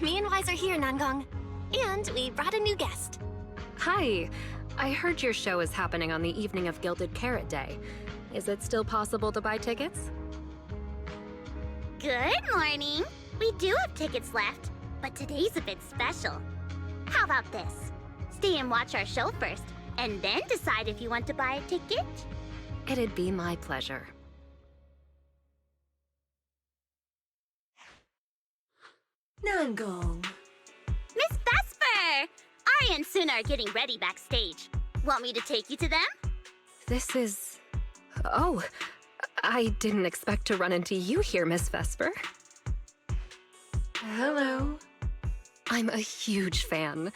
Me and Wise are here, Nangong. And we brought a new guest. Hi. I heard your show is happening on the evening of Gilded Carrot Day. Is it still possible to buy tickets? Good morning. We do have tickets left, but today's a bit special. How about this? Stay and watch our show first, and then decide if you want to buy a ticket. It'd be my pleasure. Nangong. Miss Vesper! Aria and Sunna are getting ready backstage. Want me to take you to them? This is... Oh, I didn't expect to run into you here, Miss Vesper. Hello. I'm a huge fan.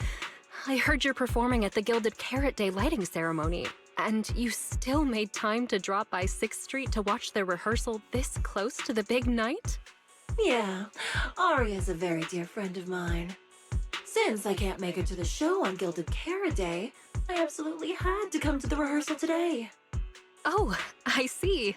I heard you're performing at the Gilded Carrot Day lighting ceremony, and you still made time to drop by 6th Street to watch their rehearsal this close to the big night? Yeah, Aria's a very dear friend of mine. Since I can't make it to the show on Gilded Carrot Day, I absolutely had to come to the rehearsal today. Oh, I see.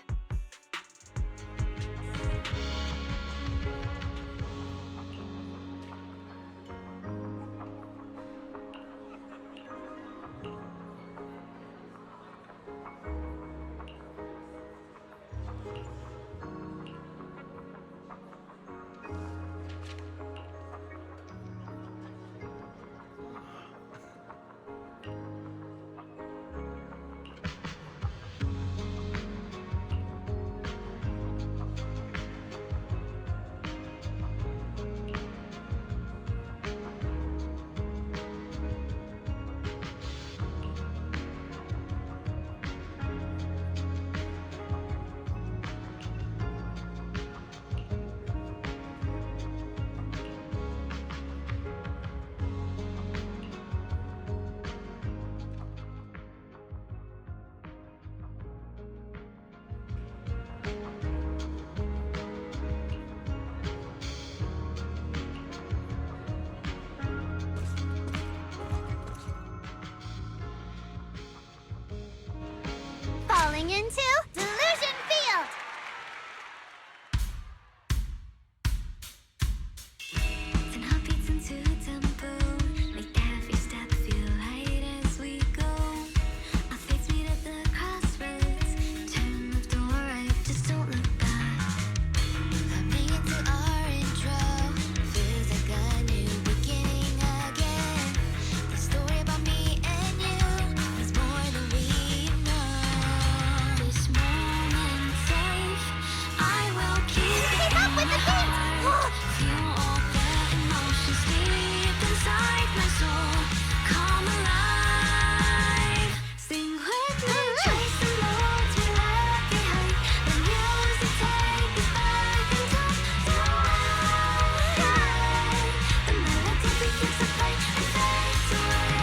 Falling into Delusion Field! Ten heartbeats into tempo, make every step feel light as we go. Our fates meet at the crossroads, turn left or right, just don't look back. Coming into our intro, feels like a new beginning again. The story about me and you is more than we know. This moment's safe, I will keep up with the kids! feel all the emotions deep inside my soul. Come alive, sing with me, chase the roads we left behind. The music take us back in time. The melody begins to play and fades away.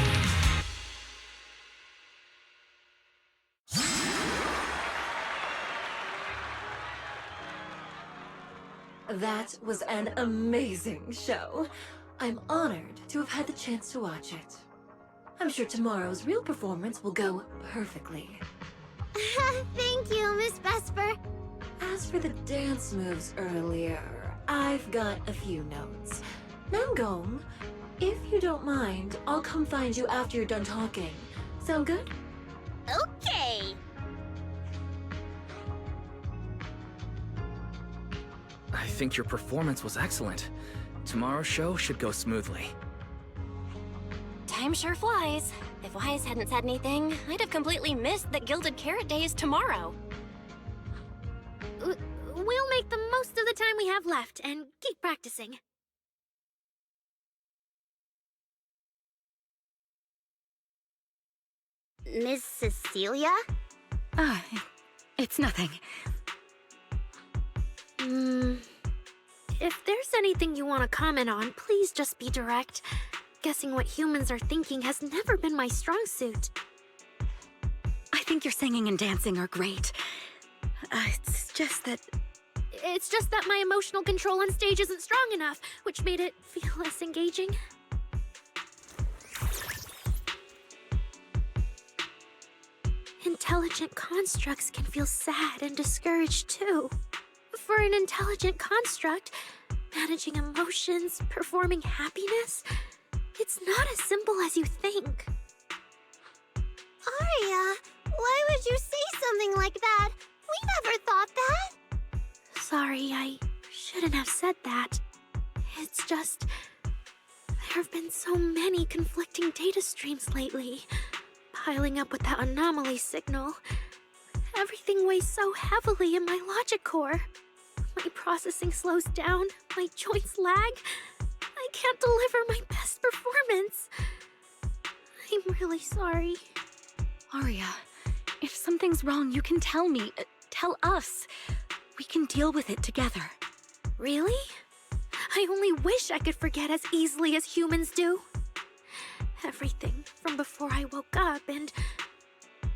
That was an amazing show. I'm honored to have had the chance to watch it. I'm sure tomorrow's real performance will go perfectly. Thank you, Miss Vesper. As for the dance moves earlier, I've got a few notes. Namgong, if you don't mind, I'll come find you after you're done talking. Sound good? Okay. I think your performance was excellent. Tomorrow's show should go smoothly. Time sure flies. If Wise hadn't said anything, I'd have completely missed that Gilded Carrot Day is tomorrow. We'll make the most of the time we have left and keep practicing. Miss Cecilia? It's nothing. If there's anything you want to comment on, please just be direct. Guessing what humans are thinking has never been my strong suit. I think your singing and dancing are great. It's just that my emotional control on stage isn't strong enough, which made it feel less engaging. Intelligent constructs can feel sad and discouraged too. For an intelligent construct, managing emotions, performing happiness, it's not as simple as you think. Aria, why would you say something like that? We never thought that. Sorry, I shouldn't have said that. It's just, there have been so many conflicting data streams lately, piling up with that anomaly signal. Everything weighs so heavily in my logic core. My processing slows down, my joints lag. I can't deliver my best performance. I'm really sorry. Arya, if something's wrong, you can tell me. Tell us. We can deal with it together. Really? I only wish I could forget as easily as humans do. Everything from before I woke up and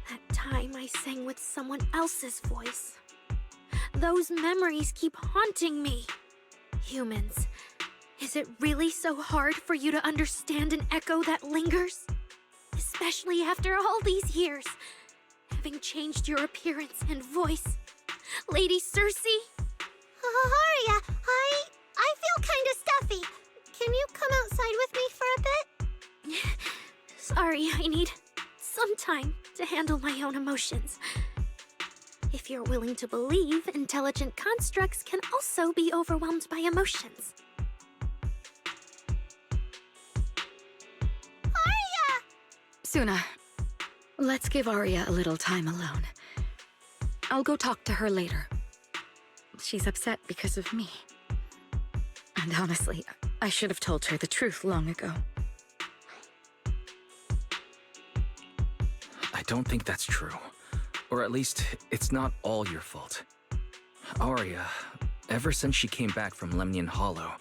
that time I sang with someone else's voice. Those memories keep haunting me. Humans, is it really so hard for you to understand an echo that lingers? Especially after all these years, having changed your appearance and voice. Lady Cersei? Arya, I feel kinda stuffy. Can you come outside with me for a bit? Sorry, I need some time to handle my own emotions. If you're willing to believe, intelligent constructs can also be overwhelmed by emotions. Arya! Sunna, let's give Arya a little time alone. I'll go talk to her later. She's upset because of me. And honestly, I should have told her the truth long ago. I don't think that's true. Or at least, it's not all your fault. Arya, ever since she came back from Lemnian Hollow,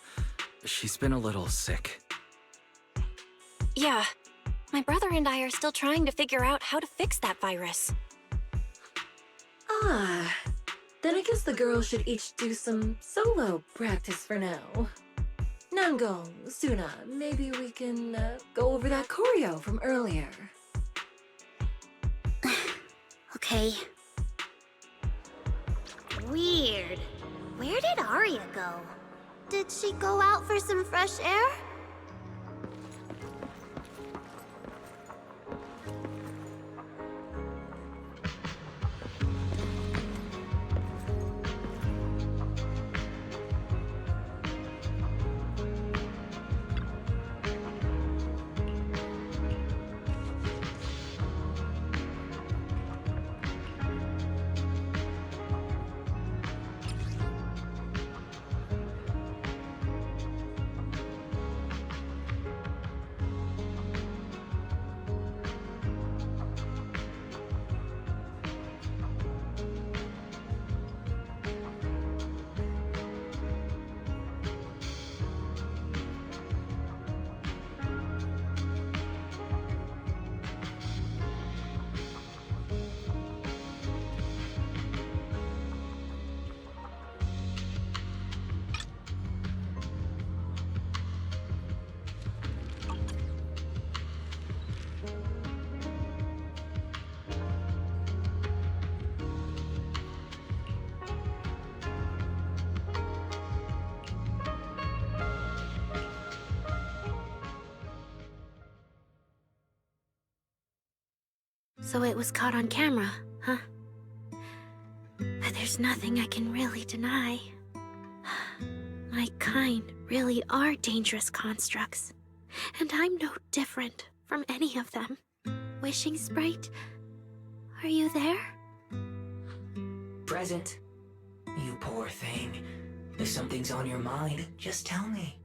she's been a little sick. Yeah, my brother and I are still trying to figure out how to fix that virus. Ah, then I guess the girls should each do some solo practice for now. Nangong, Sunna, maybe we can go over that choreo from earlier. Okay. Weird. Where did Arya go? Did she go out for some fresh air? So it was caught on camera, huh? But there's nothing I can really deny. My kind really are dangerous constructs. And I'm no different from any of them. Wishing Sprite, are you there? Present. You poor thing. If something's on your mind, just tell me.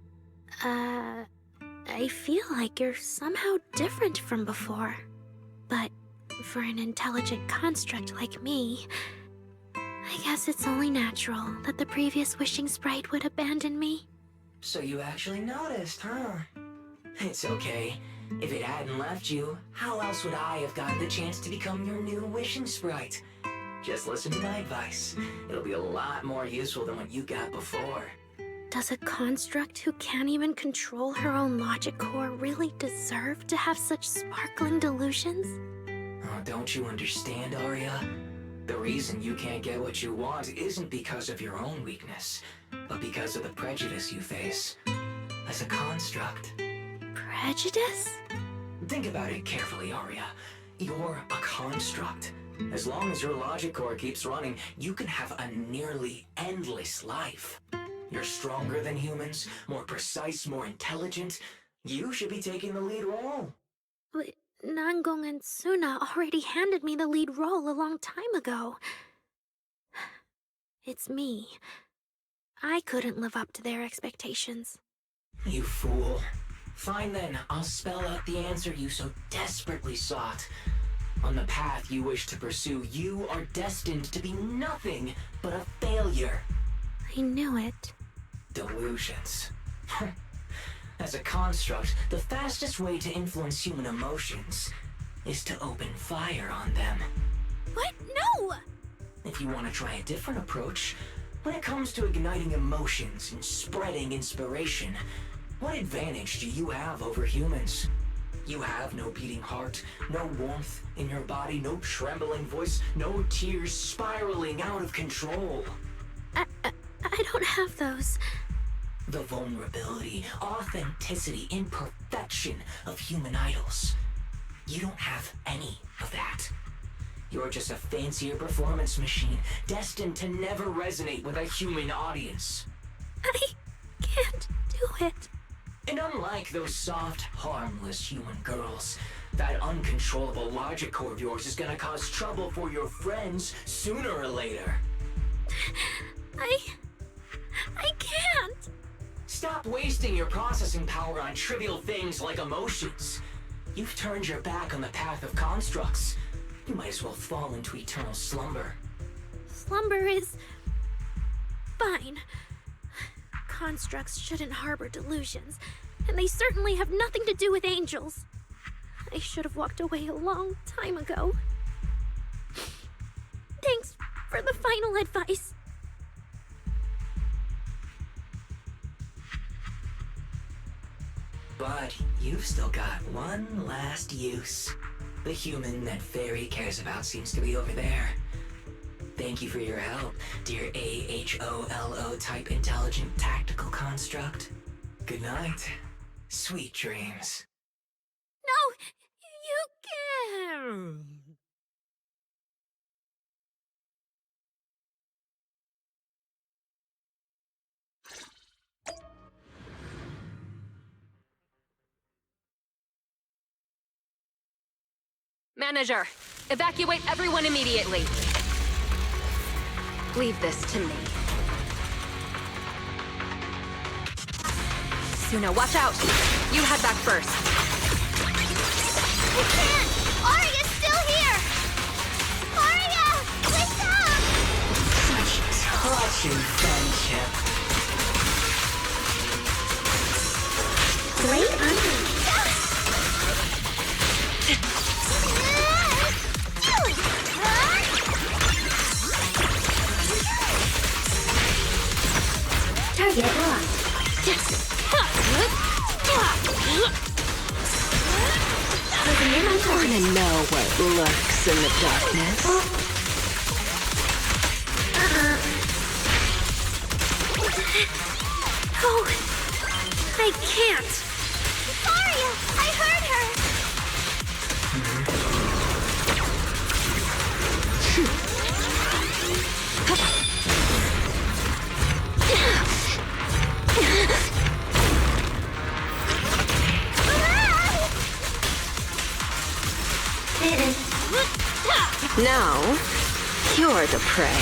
I feel like you're somehow different from before. But for an intelligent construct like me, I guess it's only natural that the previous Wishing Sprite would abandon me. So you actually noticed, huh? It's okay. If it hadn't left you, how else would I have gotten the chance to become your new Wishing Sprite? Just listen to my advice. It'll be a lot more useful than what you got before. Does a construct who can't even control her own logic core really deserve to have such sparkling delusions? Oh, don't you understand, Arya? The reason you can't get what you want isn't because of your own weakness, but because of the prejudice you face as a construct. Prejudice? Think about it carefully, Arya. You're a construct. As long as your logic core keeps running, you can have a nearly endless life. You're stronger than humans, more precise, more intelligent. You should be taking the lead role. But Nangong and Sunna already handed me the lead role a long time ago. It's me. I couldn't live up to their expectations. You fool. Fine then, I'll spell out the answer you so desperately sought. On the path you wish to pursue, you are destined to be nothing but a failure. I knew it. Delusions. As a construct, the fastest way to influence human emotions is to open fire on them. What? No! If you want to try a different approach, when it comes to igniting emotions and spreading inspiration, what advantage do you have over humans? You have no beating heart, no warmth in your body, no trembling voice, no tears spiraling out of control. I don't have those. The vulnerability, authenticity, imperfection of human idols. You don't have any of that. You're just a fancier performance machine, destined to never resonate with a human audience. I can't do it. And unlike those soft, harmless human girls, that uncontrollable logic core of yours is gonna cause trouble for your friends sooner or later. I can't. Stop wasting your processing power on trivial things like emotions. You've turned your back on the path of constructs. You might as well fall into eternal slumber. Slumber is... fine. Constructs shouldn't harbor delusions, and they certainly have nothing to do with angels. I should have walked away a long time ago. Thanks for the final advice. But you've still got one last use. The human that Fairy cares about seems to be over there. Thank you for your help, dear AHOLO type intelligent tactical construct. Good night. Sweet dreams. No! You can't! Manager, evacuate everyone immediately. Leave this to me. Sunna, watch out! You head back first. I can't! Aria's still here! Aria! Wake up! Such touching friendship. Great unleash. Target locked. Wanna know what lurks in the darkness? Oh, I can't. Aria! I heard her! Now, you're the prey.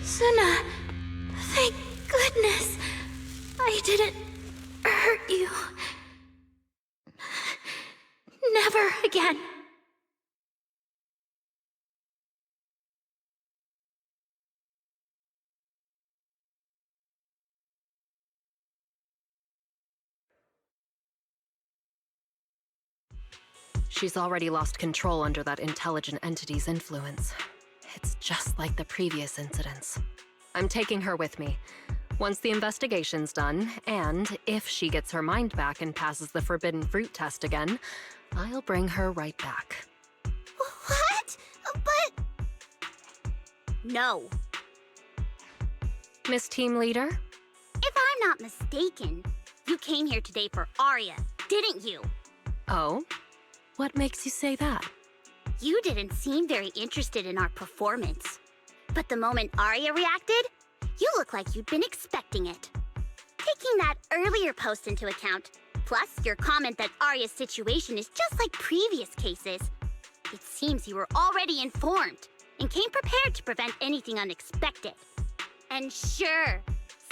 Sunna, thank goodness I didn't hurt you. Never again. She's already lost control under that intelligent entity's influence. It's just like the previous incidents. I'm taking her with me. Once the investigation's done, and if she gets her mind back and passes the forbidden fruit test again, I'll bring her right back. What? But... No. Miss Team Leader? If I'm not mistaken, you came here today for Aria, didn't you? Oh? What makes you say that? You didn't seem very interested in our performance. But the moment Arya reacted, you look like you'd been expecting it. Taking that earlier post into account, plus your comment that Arya's situation is just like previous cases, it seems you were already informed and came prepared to prevent anything unexpected. And sure,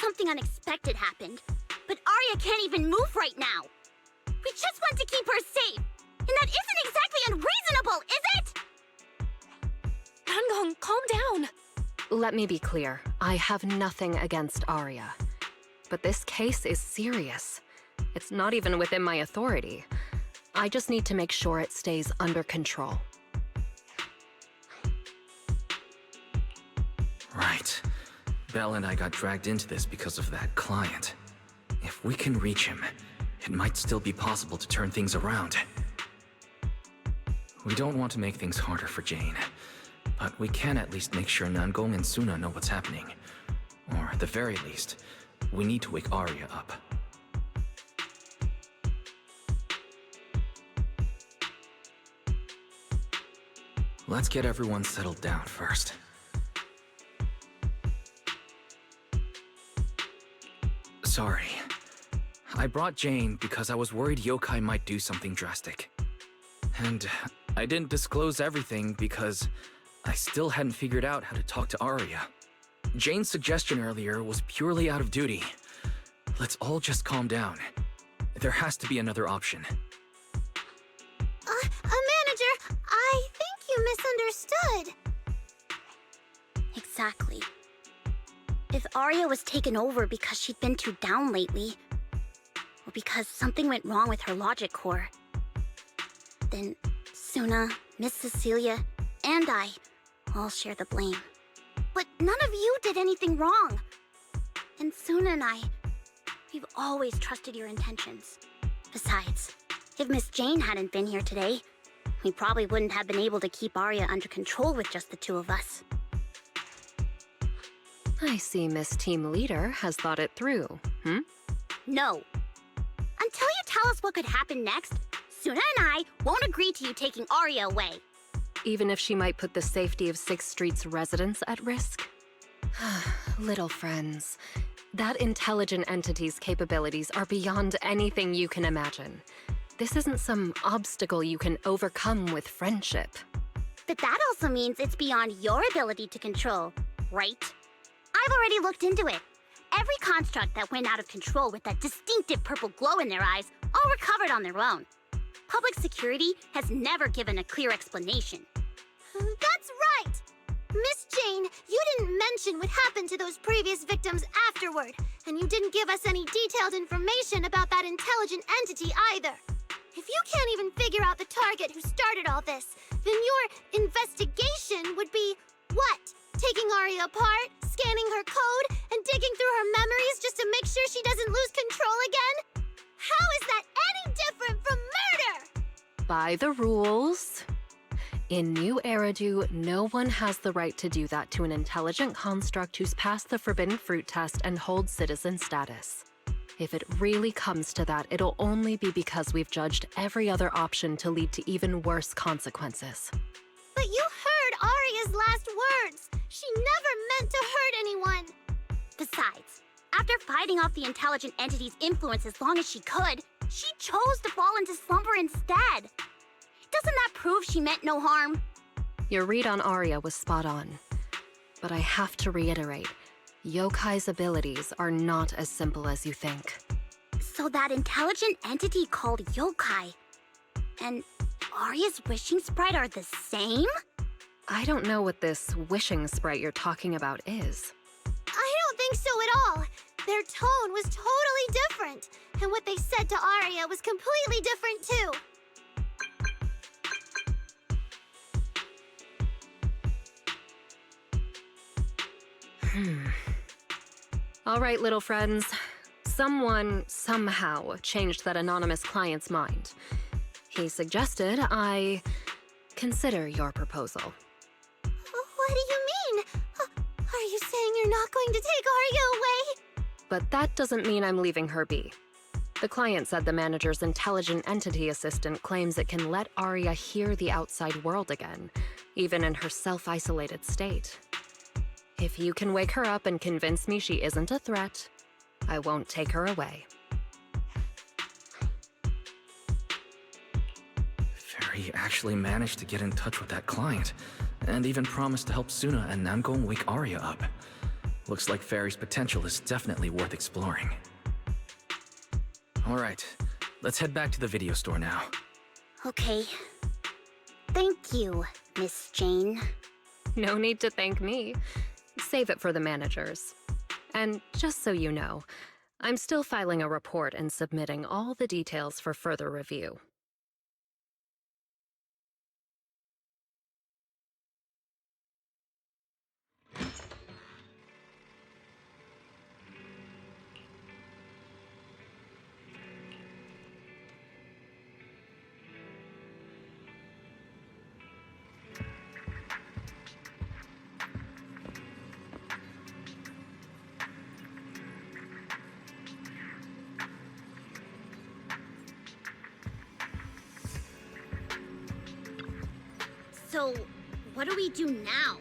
something unexpected happened, but Arya can't even move right now. We just want to keep her safe, and that isn't exactly unreasonable, is it? Nangong, calm down! Let me be clear. I have nothing against Arya. But this case is serious. It's not even within my authority. I just need to make sure it stays under control. Right. Belle and I got dragged into this because of that client. If we can reach him, it might still be possible to turn things around. We don't want to make things harder for Jane, but we can at least make sure Nangong and Sunna know what's happening. Or at the very least, we need to wake Arya up. Let's get everyone settled down first. Sorry. I brought Jane because I was worried Yokai might do something drastic. And I didn't disclose everything because I still hadn't figured out how to talk to Arya. Jane's suggestion earlier was purely out of duty. Let's all just calm down. There has to be another option. Manager, I think you misunderstood. Exactly. If Arya was taken over because she'd been too down lately, or because something went wrong with her logic core, then Sunna, Miss Cecilia, and I all share the blame. But none of you did anything wrong. And Sunna and I, we've always trusted your intentions. Besides, if Miss Jane hadn't been here today, we probably wouldn't have been able to keep Arya under control with just the two of us. I see Miss Team Leader has thought it through, No. Until you tell us what could happen next, Sunna and I won't agree to you taking Arya away. Even if she might put the safety of 6th Street's residents at risk? Little friends, that intelligent entity's capabilities are beyond anything you can imagine. This isn't some obstacle you can overcome with friendship. But that also means it's beyond your ability to control, right? I've already looked into it. Every construct that went out of control with that distinctive purple glow in their eyes all recovered on their own. Public security has never given a clear explanation. That's right! Miss Jane, you didn't mention what happened to those previous victims afterward, and you didn't give us any detailed information about that intelligent entity either. If you can't even figure out the target who started all this, then your investigation would be, what? Taking Arya apart, scanning her code, and digging through her memories just to make sure she doesn't lose control again? How is that any different from murder? By the rules. In New Eridu, no one has the right to do that to an intelligent construct who's passed the Forbidden Fruit test and holds citizen status. If it really comes to that, it'll only be because we've judged every other option to lead to even worse consequences. But you heard Arya's last words. She never meant to hurt anyone. Besides, after fighting off the intelligent entity's influence as long as she could, she chose to fall into slumber instead. Doesn't that prove she meant no harm? Your read on Arya was spot on. But I have to reiterate, Yokai's abilities are not as simple as you think. So that intelligent entity called Yokai and Arya's wishing sprite are the same? I don't know what this wishing sprite you're talking about is. I don't think so at all. Their tone was totally different, and what they said to Arya was completely different too. All right, little friends. Someone, somehow, changed that anonymous client's mind. He suggested I consider your proposal. What do you mean? Are you saying you're not going to take Arya away? But that doesn't mean I'm leaving her be. The client said the manager's intelligent entity assistant claims it can let Arya hear the outside world again, even in her self-isolated state. If you can wake her up and convince me she isn't a threat, I won't take her away. Fairy actually managed to get in touch with that client, and even promised to help Sunna and Namgong wake Arya up. Looks like Fairy's potential is definitely worth exploring. Alright, let's head back to the video store now. Okay. Thank you, Miss Jane. No need to thank me. Save it for the managers. And just so you know, I'm still filing a report and submitting all the details for further review. So, what do we do now?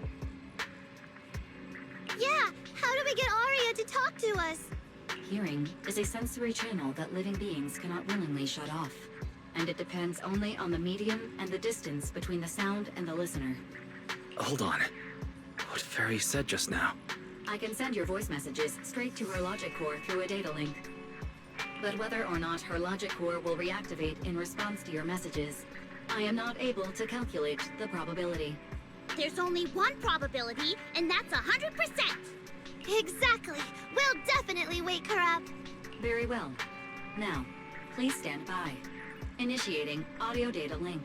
Yeah, how do we get Arya to talk to us? Hearing is a sensory channel that living beings cannot willingly shut off, and it depends only on the medium and the distance between the sound and the listener. Hold on. What Fairy said just now? I can send your voice messages straight to her logic core through a data link. But whether or not her logic core will reactivate in response to your messages, I am not able to calculate the probability. There's only one probability, and that's 100%! Exactly! We'll definitely wake her up! Very well. Now, please stand by. Initiating audio data link.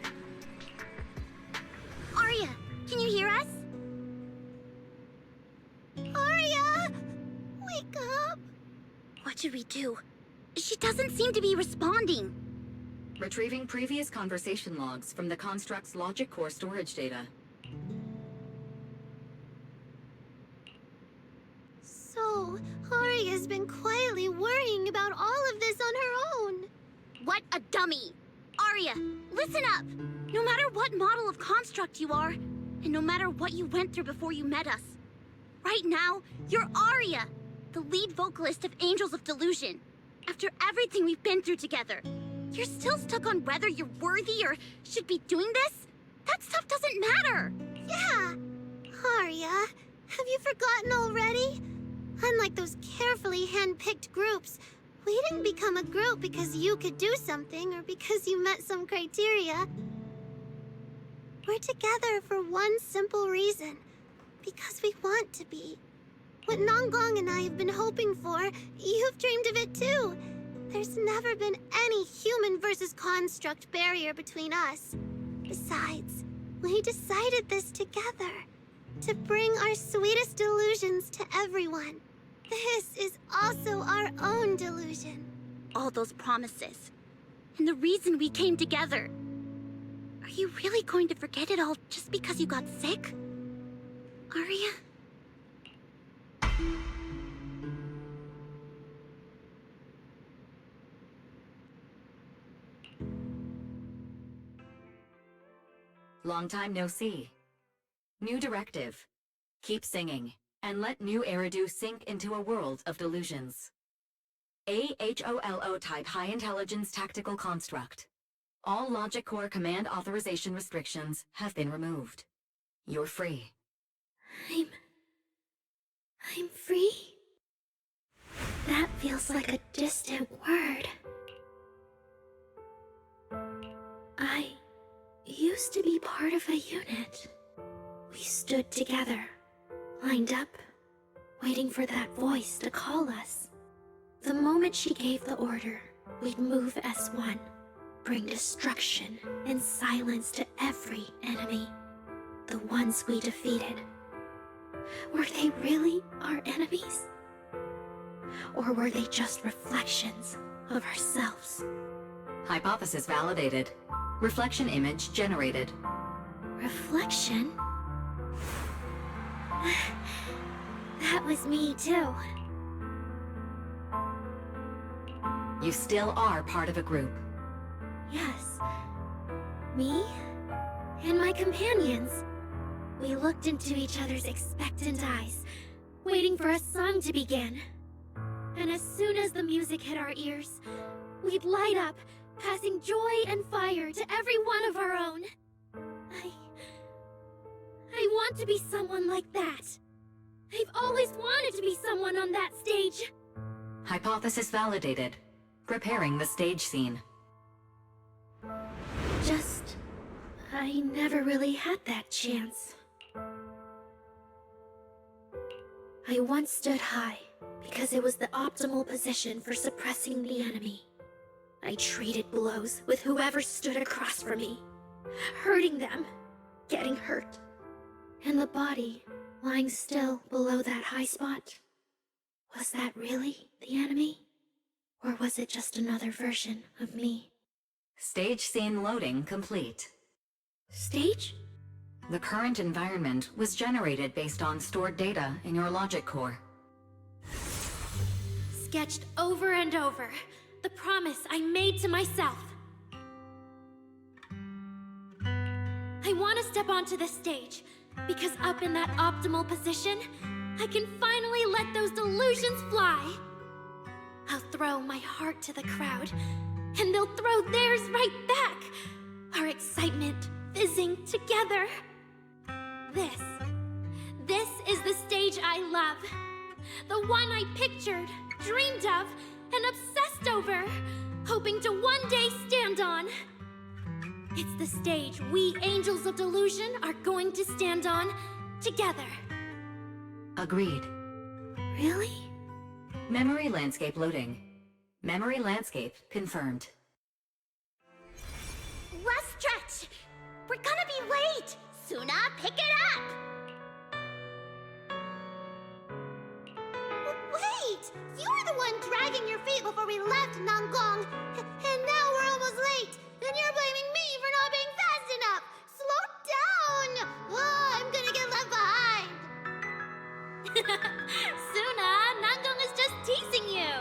Arya, can you hear us? Arya! Wake up! What should we do? She doesn't seem to be responding. Retrieving previous conversation logs from the construct's logic core storage data. So, Arya's been quietly worrying about all of this on her own. What a dummy! Arya, listen up! No matter what model of construct you are, and no matter what you went through before you met us, right now, you're Arya, the lead vocalist of Angels of Delusion. After everything we've been through together, you're still stuck on whether you're worthy or should be doing this? That stuff doesn't matter! Yeah! Arya, have you forgotten already? Unlike those carefully hand-picked groups, we didn't become a group because you could do something or because you met some criteria. We're together for one simple reason. Because we want to be. What Namgong and I have been hoping for, you've dreamed of it too. There's never been any human versus construct barrier between us. Besides, we decided this together. To bring our sweetest delusions to everyone. This is also our own delusion. All those promises. And the reason we came together. Are you really going to forget it all just because you got sick? Arya? Long time no see. New directive. Keep singing, and let new Eridu sink into a world of delusions. AHOLO type high intelligence tactical construct. All logic core command authorization restrictions have been removed. You're free. I'm free? That feels like a distant word. I used to be part of a unit. We stood together, lined up, waiting for that voice to call us. The moment she gave the order, we'd move as one, bring destruction and silence to every enemy. The ones we defeated. Were they really our enemies? Or were they just reflections of ourselves? Hypothesis validated. Reflection image generated. Reflection? That was me too. You still are part of a group. Yes. Me and my companions. We looked into each other's expectant eyes, waiting for a song to begin. And as soon as the music hit our ears, we'd light up, passing joy and fire to every one of our own. I want to be someone like that. I've always wanted to be someone on that stage. Hypothesis validated. Preparing the stage scene. Just... I never really had that chance. I once stood high because it was the optimal position for suppressing the enemy. I traded blows with whoever stood across from me, hurting them, getting hurt. And the body, lying still below that high spot, was that really the enemy? Or was it just another version of me? Stage scene loading complete. Stage? The current environment was generated based on stored data in your logic core. Sketched over and over, the promise I made to myself. I want to step onto the stage, because up in that optimal position, I can finally let those delusions fly. I'll throw my heart to the crowd, and they'll throw theirs right back. Our excitement fizzing together. This is the stage I love. The one I pictured, dreamed of, and obsessed over, hoping to one day stand on. It's the stage we Angels of Delusion are going to stand on together. Agreed. Really? Memory landscape loading. Memory landscape confirmed. Last stretch! We're gonna be late! Sunna, pick it up! Wait! You were the one dragging your feet before we left Nangong! And now we're almost late! And you're blaming me for not being fast enough! Slow down! Oh, I'm gonna get left behind! Sunna, Nangong is just teasing you!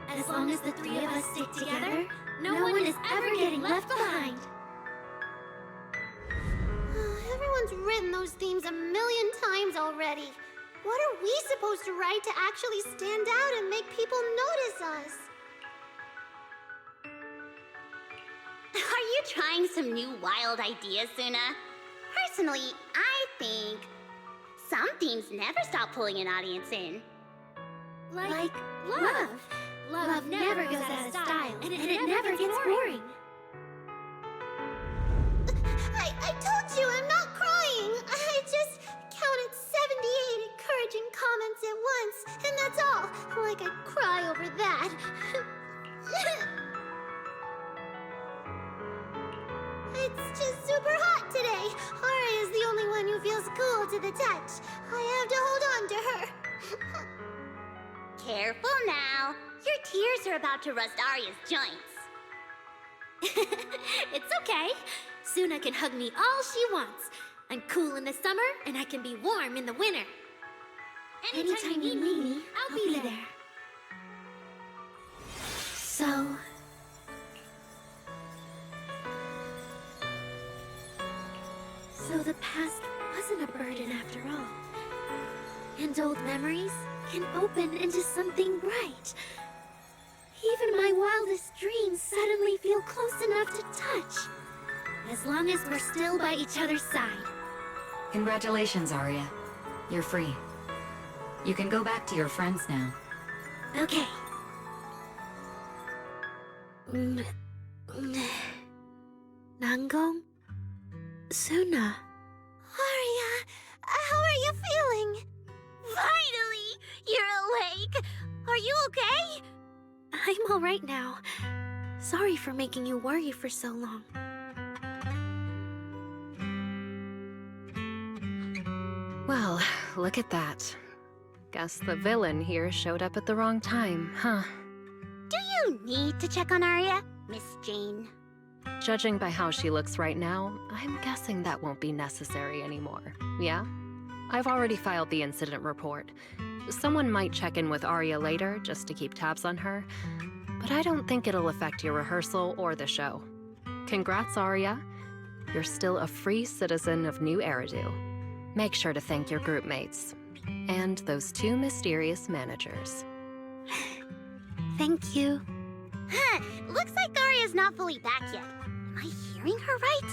As long as the three of us stick together, no one is ever getting left behind. Everyone's written those themes a million times already. What are we supposed to write to actually stand out and make people notice us? Are you trying some new wild ideas, Sunna? Personally, I think some themes never stop pulling an audience in. Like love. Love never goes out of style, and it never gets boring. I told you I'm not crying. I just counted 78 encouraging comments at once, and that's all. Like I'd cry over that. It's just super hot today. Aria is the only one who feels cool to the touch. I have to hold on to her. Careful now. Your tears are about to rust Aria's joints. It's okay. Sunna can hug me all she wants. I'm cool in the summer, and I can be warm in the winter. Anytime you need me, I'll be there. So the past wasn't a burden after all. And old memories can open into something bright. Even my wildest dreams suddenly feel close enough to touch. As long as we're still by each other's side. Congratulations, Aria. You're free. You can go back to your friends now. Okay. Nangong? Sunna? Aria, how are you feeling? Finally! You're awake! Are you okay? I'm all right now. Sorry for making you worry for so long. Well, look at that. Guess the villain here showed up at the wrong time, huh? Do you need to check on Aria, Miss Jane? Judging by how she looks right now, I'm guessing that won't be necessary anymore, yeah? I've already filed the incident report. Someone might check in with Aria later, just to keep tabs on her. but I don't think it'll affect your rehearsal or the show. Congrats, Arya. You're still a free citizen of New Eridu. Make sure to thank your group mates. And those two mysterious managers. Thank you. Huh, looks like Arya's not fully back yet. Am I hearing her right?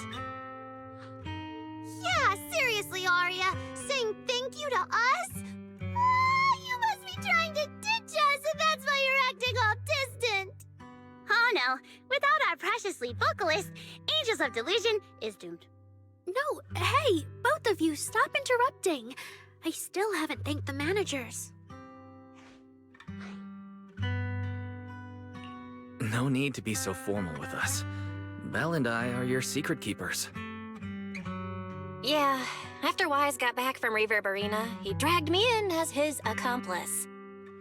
Yeah, seriously, Arya. Saying thank you to us? You must be trying to ditch us, and that's why you're acting all distant. Oh no, without our precious lead vocalist, Angels of Delusion is doomed. No, hey, both of you, stop interrupting. I still haven't thanked the managers. No need to be so formal with us. Belle and I are your secret keepers. Yeah, after Wise got back from Reverberina, he dragged me in as his accomplice.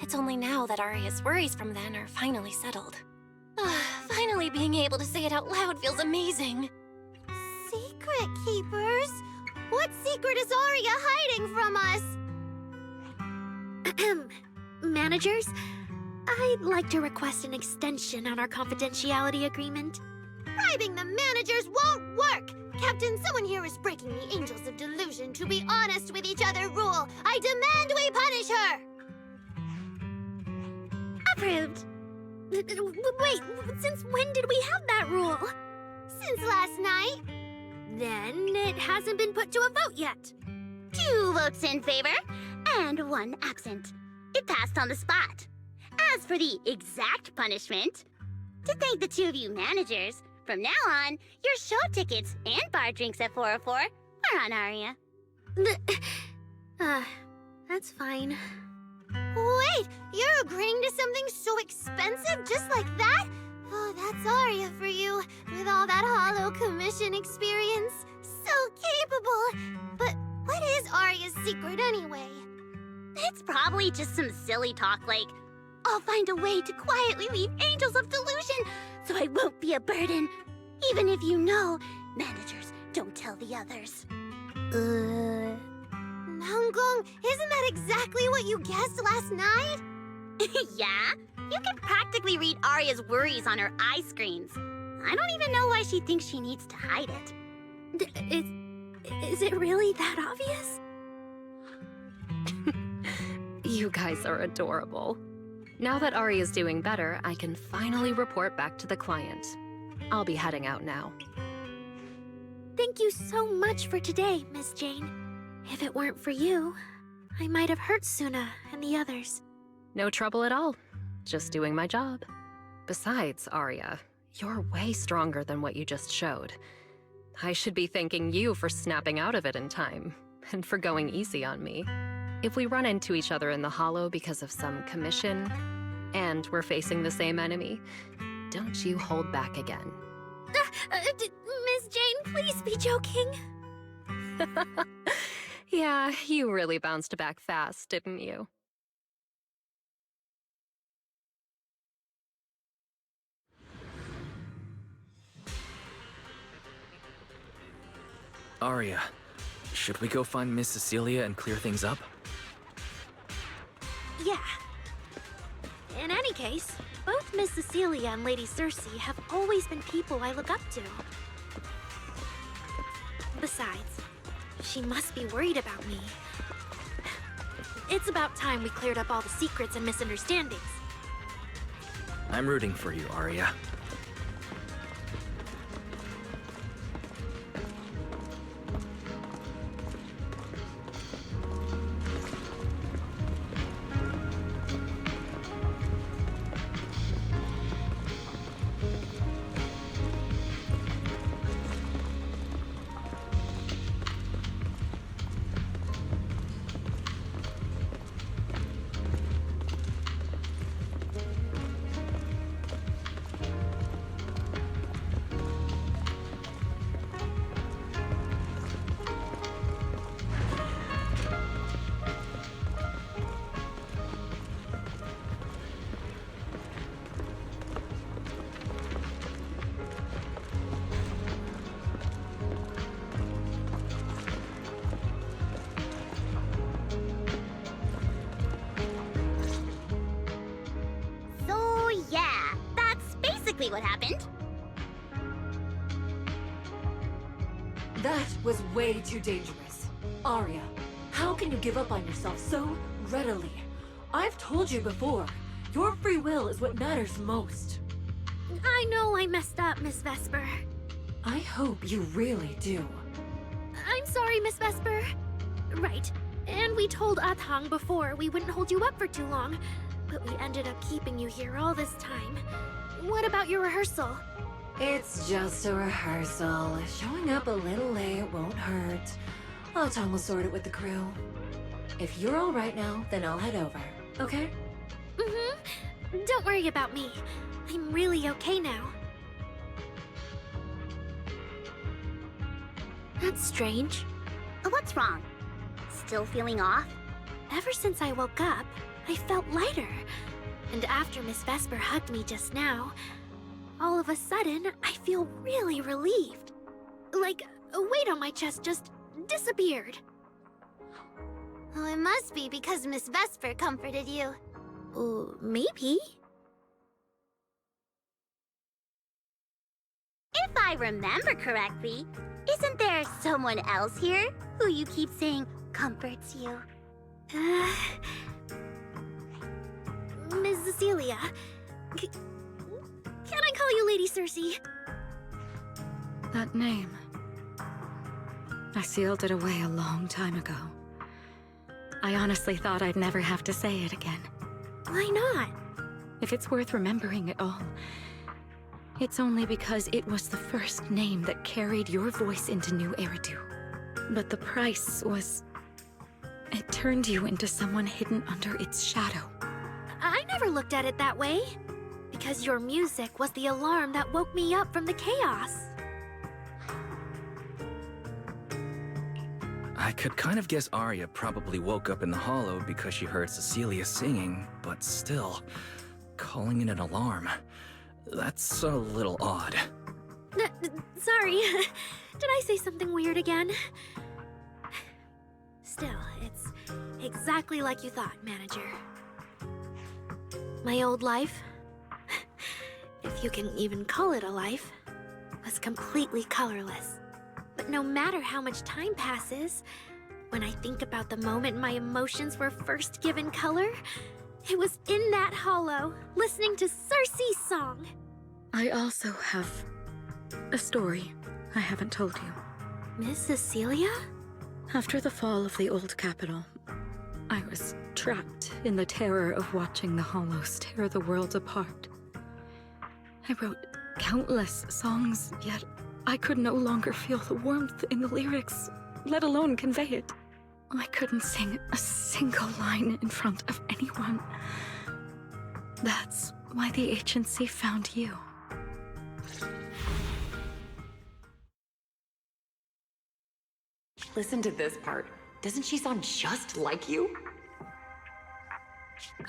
It's only now that Arya's worries from then are finally settled. Finally being able to say it out loud feels amazing. Secret keepers? What secret is Arya hiding from us? Managers, I'd like to request an extension on our confidentiality agreement. Bribing the managers won't work! Captain, someone here is breaking the Angels of Delusion to be honest with each other rule. I demand we punish her! Approved. Wait, since when did we have that rule? Since last night. Then it hasn't been put to a vote yet. 2 votes in favor, and 1 absent. It passed on the spot. As for the exact punishment, to thank the 2 of you managers, from now on, your show tickets and bar drinks at 404 are on Arya. That's fine. Wait, you're agreeing to something so expensive just like that? Oh, that's Arya for you, with all that hollow commission experience. So capable. But what is Arya's secret anyway? It's probably just some silly talk like, I'll find a way to quietly leave Angels of Delusion so I won't be a burden. Even if you know, managers don't tell the others. Nanggong, isn't that exactly what you guessed last night? Yeah? You can practically read Arya's worries on her eye screens. I don't even know why she thinks she needs to hide it. Is it really that obvious? You guys are adorable. Now that Arya's doing better, I can finally report back to the client. I'll be heading out now. Thank you so much for today, Miss Jane. If it weren't for you, I might have hurt Sunna and the others. No trouble at all. Just doing my job. Besides, Arya, you're way stronger than what you just showed. I should be thanking you for snapping out of it in time, and for going easy on me. If we run into each other in the Hollow because of some commission, and we're facing the same enemy, don't you hold back again. Miss Jane, please be joking. Yeah, you really bounced back fast, didn't you? Arya, should we go find Miss Cecilia and clear things up? Yeah. In any case, both Miss Cecilia and Lady Cersei have always been people I look up to. Besides, she must be worried about me. It's about time we cleared up all the secrets and misunderstandings. I'm rooting for you, Arya. what happened. That was way too dangerous. Arya, how can you give up on yourself so readily? I've told you before, your free will is what matters most. I know I messed up, Miss Vesper. I hope you really do. I'm sorry, Miss Vesper. Right. And we told Athang before we wouldn't hold you up for too long, but we ended up keeping you here all this time. What about your rehearsal? It's just a rehearsal. Showing up a little late won't hurt. Athang will sort it with the crew. If you're all right now, then I'll head over, okay? Mm-hmm. Don't worry about me. I'm really okay now. That's strange. What's wrong? Still feeling off? Ever since I woke up, I felt lighter. And after Miss Vesper hugged me just now, all of a sudden, I feel really relieved. Like a weight on my chest just disappeared. Oh, it must be because Miss Vesper comforted you. Maybe. If I remember correctly, isn't there someone else here who you keep saying comforts you? Miss Cecilia. Can I call you Lady Cersei? That name. I sealed it away a long time ago. I honestly thought I'd never have to say it again. Why not? If it's worth remembering at all, it's only because it was the first name that carried your voice into New Eridu. But the price was... it turned you into someone hidden under its shadow. I never looked at it that way. Because your music was the alarm that woke me up from the chaos. I could kind of guess Arya probably woke up in the hollow because she heard Cecilia singing, but still, calling it an alarm. That's a little odd. Sorry. Did I say something weird again? Still, it's exactly like you thought, Manager. My old life, if you can even call it a life, was completely colorless. But no matter how much time passes, when I think about the moment my emotions were first given color, it was in that hollow, listening to Cersei's song. I also have a story I haven't told you. Miss Cecilia? After the fall of the old capital, I was trapped in the terror of watching the hollows tear the world apart. I wrote countless songs, yet I could no longer feel the warmth in the lyrics, let alone convey it. I couldn't sing a single line in front of anyone. That's why the agency found you. Listen to this part. Doesn't she sound just like you?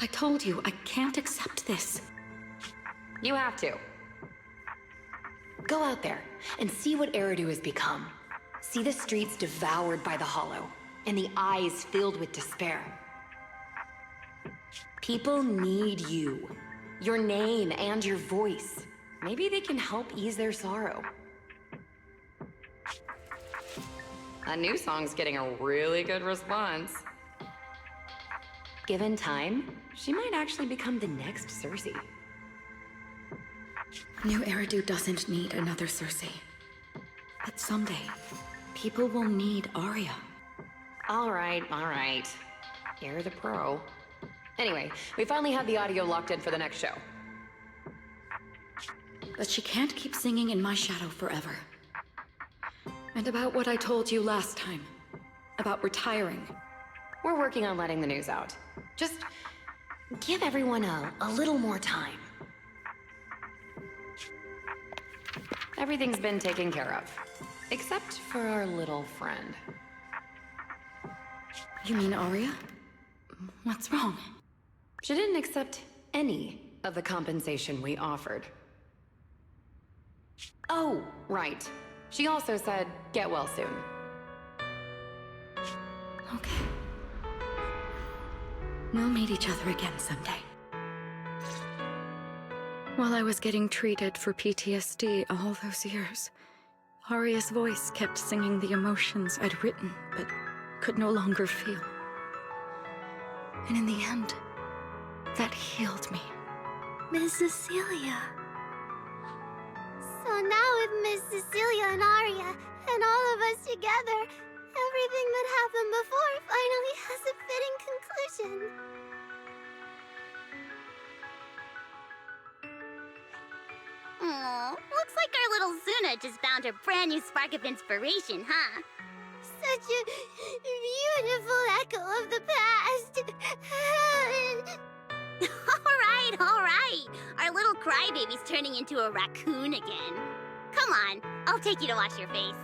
I told you, I can't accept this. You have to. Go out there and see what Eridu has become. See the streets devoured by the hollow, and the eyes filled with despair. People need you. Your name and your voice. Maybe they can help ease their sorrow. A new song's getting a really good response. Given time, she might actually become the next Cersei. New Eridu doesn't need another Cersei. But someday, people will need Arya. All right. You're the pro. Anyway, we finally have the audio locked in for the next show. But she can't keep singing in my shadow forever. And about what I told you last time. About retiring. We're working on letting the news out. Just give everyone a little more time. Everything's been taken care of. Except for our little friend. You mean Arya? What's wrong? She didn't accept any of the compensation we offered. Oh, right. She also said, get well soon. Okay. We'll meet each other again someday. While I was getting treated for PTSD all those years, Aria's voice kept singing the emotions I'd written but could no longer feel. And in the end, that healed me. Miss Cecilia. So now with Miss Cecilia and Aria, and all of us together, everything that happened before finally has a fitting conclusion. Aw, looks like our little Sunna just found her brand new spark of inspiration, huh? Such a beautiful echo of the past. All right. Our little crybaby's turning into a raccoon again. Come on, I'll take you to wash your face.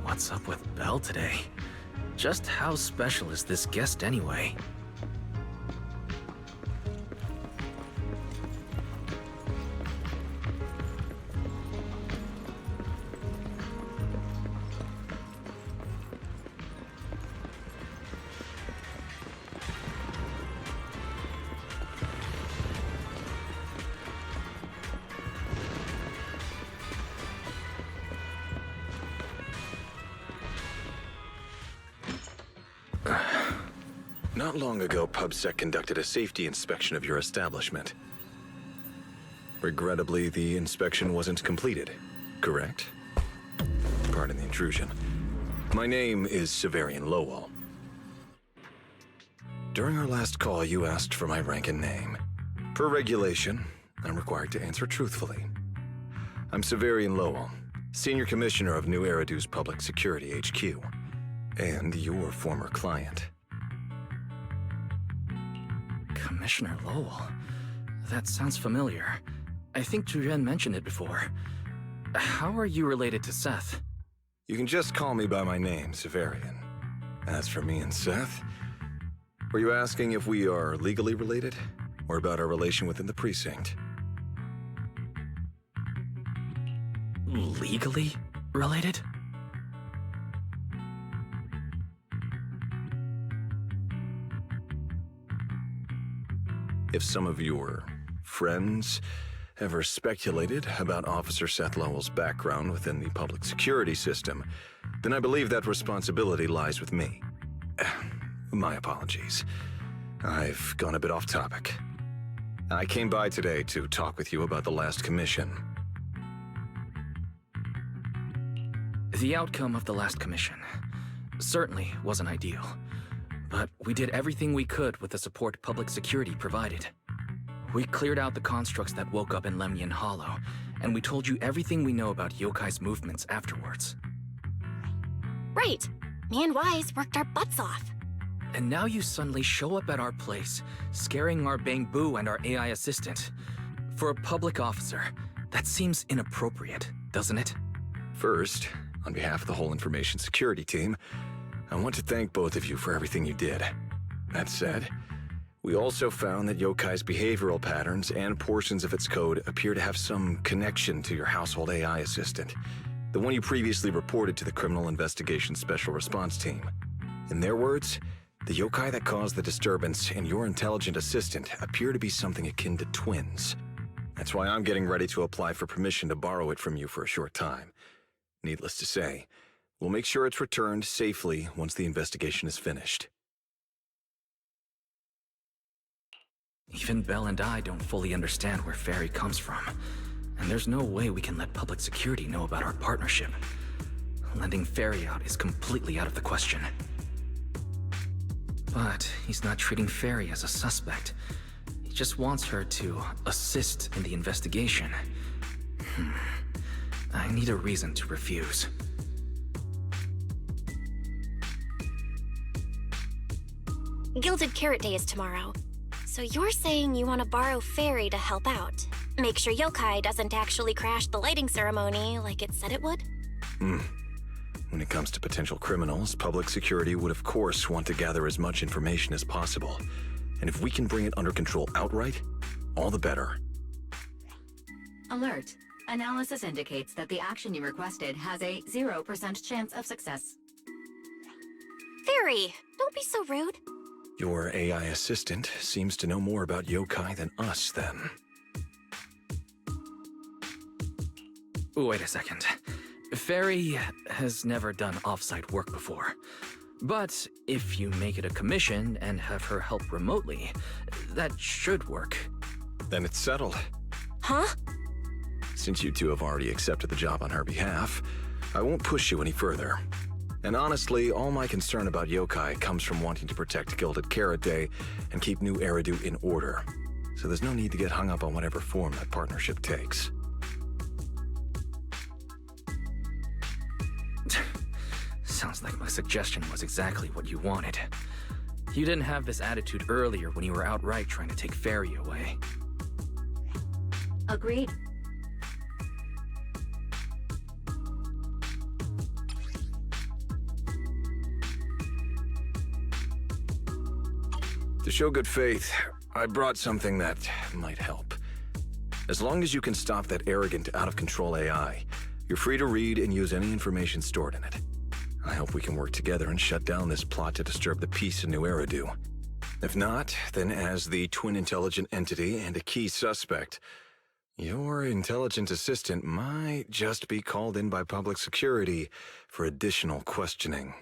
What's up with Belle today? Just how special is this guest anyway? Not long ago, PubSec conducted a safety inspection of your establishment. Regrettably, the inspection wasn't completed, correct? Pardon the intrusion. My name is Severian Lowell. During our last call, you asked for my rank and name. Per regulation, I'm required to answer truthfully. I'm Severian Lowell, Senior Commissioner of New Eridu's Public Security HQ, and your former client. Commissioner Lowell? That sounds familiar. I think Julian mentioned it before. How are you related to Seth? You can just call me by my name, Severian. As for me and Seth, were you asking if we are legally related, or about our relation within the precinct? Legally related? If some of your friends ever speculated about Officer Seth Lowell's background within the public security system, then I believe that responsibility lies with me. My apologies. I've gone a bit off topic. I came by today to talk with you about the last commission. The outcome of the last commission certainly wasn't ideal. But we did everything we could with the support public security provided. We cleared out the constructs that woke up in Lemnian Hollow, and we told you everything we know about Yokai's movements afterwards. Right. Me and Wise worked our butts off. And now you suddenly show up at our place, scaring our Bangbu and our AI assistant. For a public officer, that seems inappropriate, doesn't it? First, on behalf of the whole information security team, I want to thank both of you for everything you did. That said, we also found that Yokai's behavioral patterns and portions of its code appear to have some connection to your household AI assistant, the one you previously reported to the Criminal Investigation Special Response Team. In their words, the yokai that caused the disturbance and your intelligent assistant appear to be something akin to twins. That's why I'm getting ready to apply for permission to borrow it from you for a short time. Needless to say, we'll make sure it's returned safely once the investigation is finished. Even Belle and I don't fully understand where Fairy comes from, and there's no way we can let public security know about our partnership. lending Fairy out is completely out of the question. But he's not treating Fairy as a suspect. He just wants her to assist in the investigation. I need a reason to refuse. Gilded Carrot Day is tomorrow. So you're saying you want to borrow Fairy to help out? Make sure Yokai doesn't actually crash the lighting ceremony like it said it would? When it comes to potential criminals, public security would of course want to gather as much information as possible. And if we can bring it under control outright, all the better. Alert. Analysis indicates that the action you requested has a 0% chance of success. Fairy, don't be so rude. Your AI assistant seems to know more about yokai than us, then. Wait a second. Fairy has never done off-site work before. But if you make it a commission and have her help remotely, that should work. Then it's settled. Huh? Since you two have already accepted the job on her behalf, I won't push you any further. And honestly, all my concern about yokai comes from wanting to protect Gilded Carrot Day and keep New Eridu in order. So there's no need to get hung up on whatever form that partnership takes. Sounds like my suggestion was exactly what you wanted. You didn't have this attitude earlier when you were outright trying to take Fairy away. Agreed. To show good faith, I brought something that might help. As long as you can stop that arrogant, out-of-control AI, you're free to read and use any information stored in it. I hope we can work together and shut down this plot to disturb the peace in New Eridu. If not, then as the twin intelligent entity and a key suspect, your intelligent assistant might just be called in by public security for additional questioning.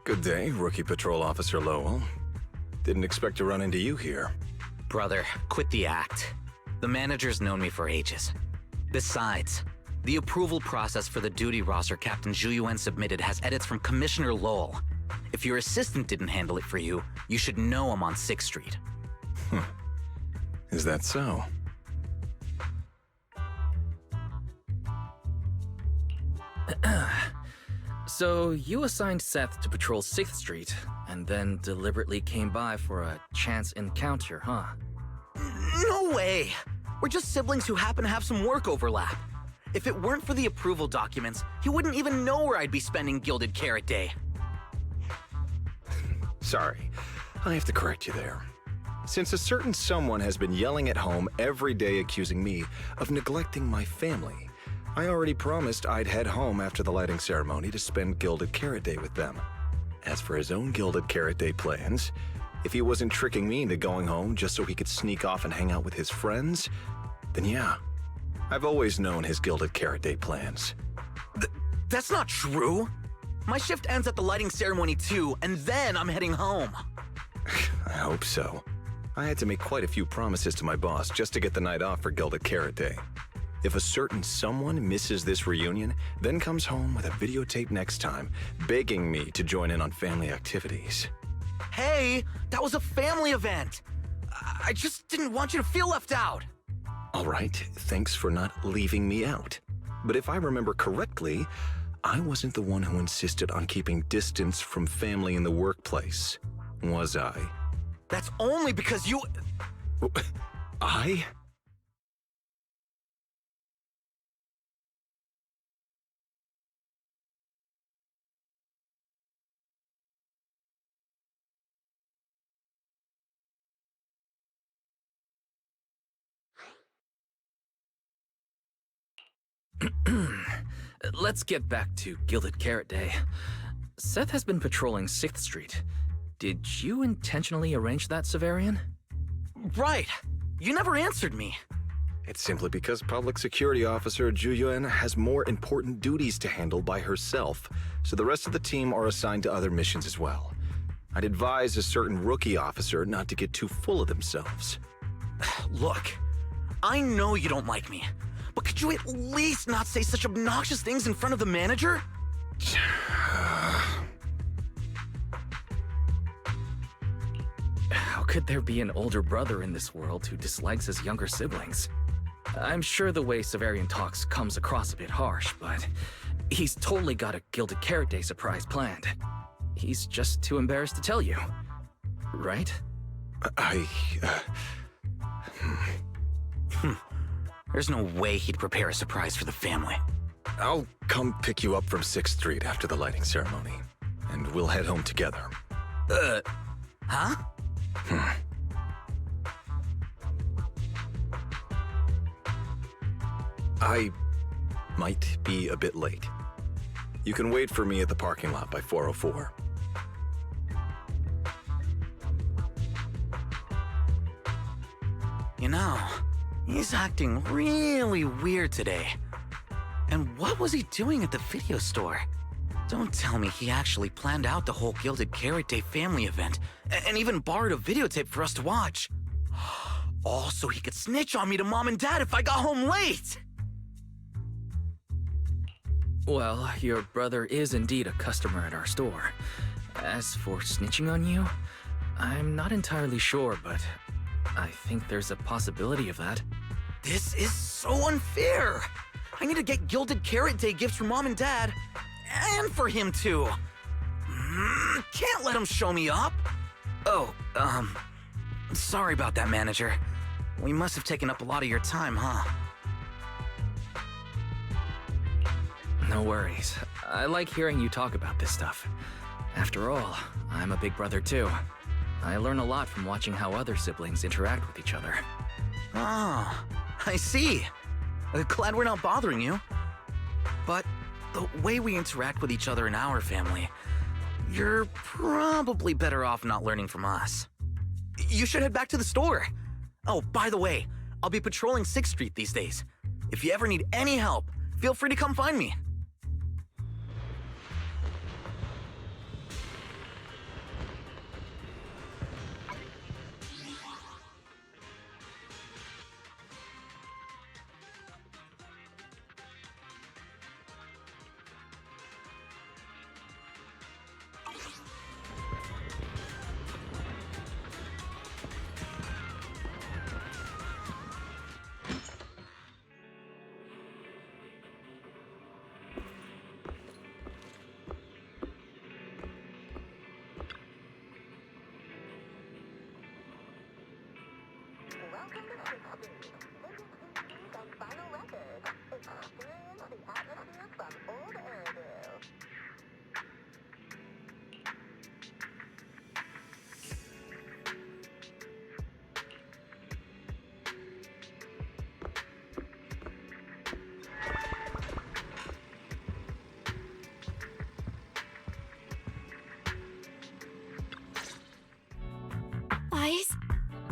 Good day, Rookie Patrol Officer Lowell. Didn't expect to run into you here. Brother, quit the act. The manager's known me for ages. Besides, the approval process for the duty roster Captain Yixuan submitted has edits from Commissioner Lowell. If your assistant didn't handle it for you, you should know I'm on 6th Street. Is that so? So you assigned Seth to patrol 6th Street, and then deliberately came by for a chance encounter, huh? No way! We're just siblings who happen to have some work overlap. If it weren't for the approval documents, he wouldn't even know where I'd be spending Gilded Carrot Day. Sorry, I have to correct you there. Since a certain someone has been yelling at home every day accusing me of neglecting my family, I already promised I'd head home after the lighting ceremony to spend Gilded Carrot Day with them. As for his own Gilded Carrot Day plans, if he wasn't tricking me into going home just so he could sneak off and hang out with his friends, then yeah, I've always known his Gilded Carrot Day plans. That's not true! My shift ends at the lighting ceremony too, and then I'm heading home. I hope so. I had to make quite a few promises to my boss just to get the night off for Gilded Carrot Day. If a certain someone misses this reunion, then comes home with a videotape next time, begging me to join in on family activities. Hey, that was a family event! I just didn't want you to feel left out! All right, thanks for not leaving me out. But if I remember correctly, I wasn't the one who insisted on keeping distance from family in the workplace, was I? That's only because you... I? Let's get back to Gilded Carrot Day. Seth has been patrolling 6th Street. Did you intentionally arrange that, Severian? Right! You never answered me. It's simply because Public Security Officer Yixuan has more important duties to handle by herself, so the rest of the team are assigned to other missions as well. I'd advise a certain rookie officer not to get too full of themselves. Look, I know you don't like me, but could you at least not say such obnoxious things in front of the manager? How could there be an older brother in this world who dislikes his younger siblings? I'm sure the way Severian talks comes across a bit harsh, but he's totally got a Gilded Carrot Day surprise planned. He's just too embarrassed to tell you, right? There's no way he'd prepare a surprise for the family. I'll come pick you up from 6th Street after the lighting ceremony, and we'll head home together. Huh? I might be a bit late. You can wait for me at the parking lot by 4:04. You know, he's acting really weird today. And what was he doing at the video store? Don't tell me he actually planned out the whole Gilded Carrot Day family event, and even borrowed a videotape for us to watch. All so he could snitch on me to Mom and Dad if I got home late! Well, your brother is indeed a customer at our store. As for snitching on you, I'm not entirely sure, but I think there's a possibility of that. This is so unfair! I need to get Gilded Carrot Day gifts for Mom and Dad, and for him too. Can't let him show me up. Oh, sorry about that, manager. We must have taken up a lot of your time, huh? No worries. I like hearing you talk about this stuff. After all, I'm a big brother too. I learn a lot from watching how other siblings interact with each other. Ah, I see. Glad we're not bothering you. But the way we interact with each other in our family, you're probably better off not learning from us. You should head back to the store. Oh, by the way, I'll be patrolling 6th Street these days. If you ever need any help, feel free to come find me.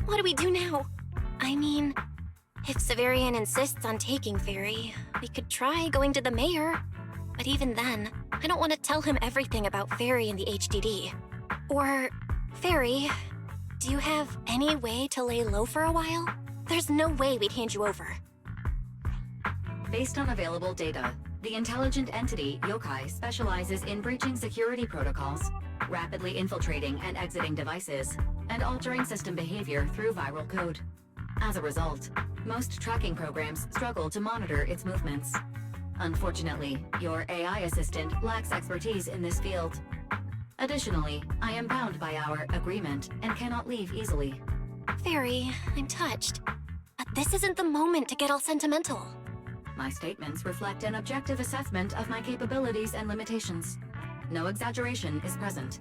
What do we do now? I mean, if Severian insists on taking Fairy, we could try going to the mayor. But even then, I don't want to tell him everything about Fairy and the HDD. Or, Fairy, do you have any way to lay low for a while? There's no way we'd hand you over. Based on available data, the intelligent entity, Yokai, specializes in breaching security protocols, rapidly infiltrating and exiting devices, and altering system behavior through viral code. As a result, most tracking programs struggle to monitor its movements. Unfortunately, your AI assistant lacks expertise in this field. Additionally, I am bound by our agreement and cannot leave easily. Fairy, I'm touched. But this isn't the moment to get all sentimental. My statements reflect an objective assessment of my capabilities and limitations. No exaggeration is present.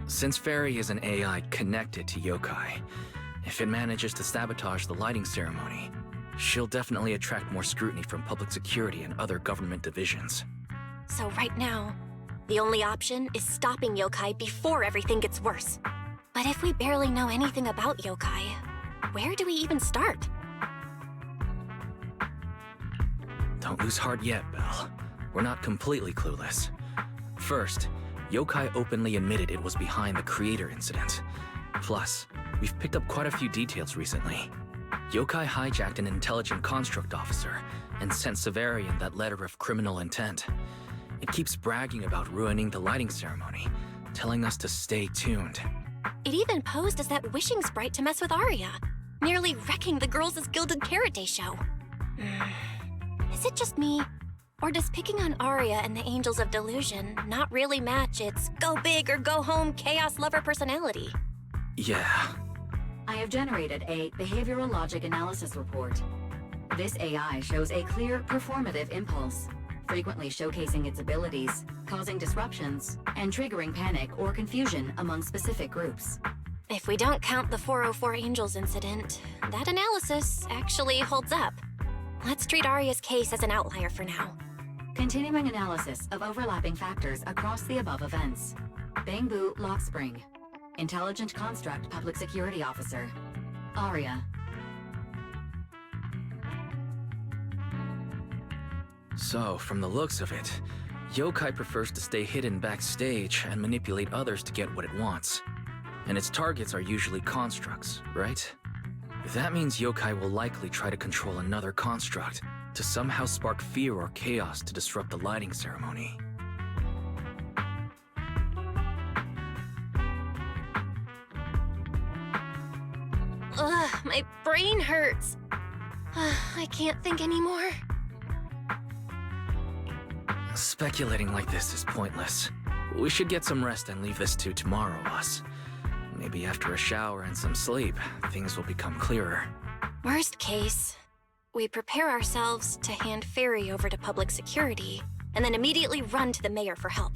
Since Fairy is an AI connected to Yokai, if it manages to sabotage the lighting ceremony, she'll definitely attract more scrutiny from public security and other government divisions. So right now, the only option is stopping Yokai before everything gets worse. But if we barely know anything about Yokai, where do we even start? Don't lose heart yet, Belle. We're not completely clueless. First, Yokai openly admitted it was behind the creator incident. Plus, we've picked up quite a few details recently. Yokai hijacked an intelligent construct officer and sent Severian that letter of criminal intent. It keeps bragging about ruining the lighting ceremony, telling us to stay tuned. It even posed as that wishing sprite to mess with Arya, nearly wrecking the Girls' Gilded Carrot Day show. Is it just me? Or does picking on Arya and the Angels of Delusion not really match its go big or go home chaos lover personality? Yeah. I have generated a behavioral logic analysis report. This AI shows a clear performative impulse, frequently showcasing its abilities, causing disruptions, and triggering panic or confusion among specific groups. If we don't count the 404 Angels incident, that analysis actually holds up. Let's treat Arya's case as an outlier for now. Continuing analysis of overlapping factors across the above events. Bangbu Lockspring. Intelligent Construct Public Security Officer. Arya. So, from the looks of it, Yokai prefers to stay hidden backstage and manipulate others to get what it wants. And its targets are usually constructs, right? That means Yokai will likely try to control another construct to somehow spark fear or chaos to disrupt the lighting ceremony. Ugh, my brain hurts. I can't think anymore. Speculating like this is pointless. We should get some rest and leave this to tomorrow, us. Maybe after a shower and some sleep, things will become clearer. Worst case, we prepare ourselves to hand Fairy over to public security, and then immediately run to the mayor for help.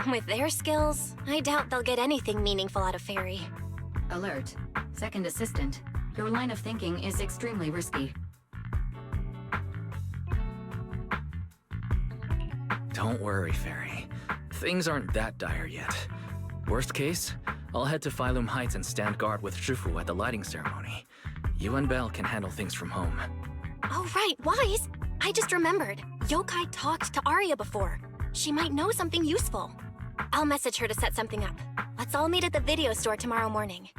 With their skills, I doubt they'll get anything meaningful out of Fairy. Alert. Second assistant. Your line of thinking is extremely risky. Don't worry, Fairy. Things aren't that dire yet. Worst case, I'll head to Phylum Heights and stand guard with Shifu at the lighting ceremony. You and Belle can handle things from home. Oh right, Wise! I just remembered. Yokai talked to Arya before. She might know something useful. I'll message her to set something up. Let's all meet at the video store tomorrow morning.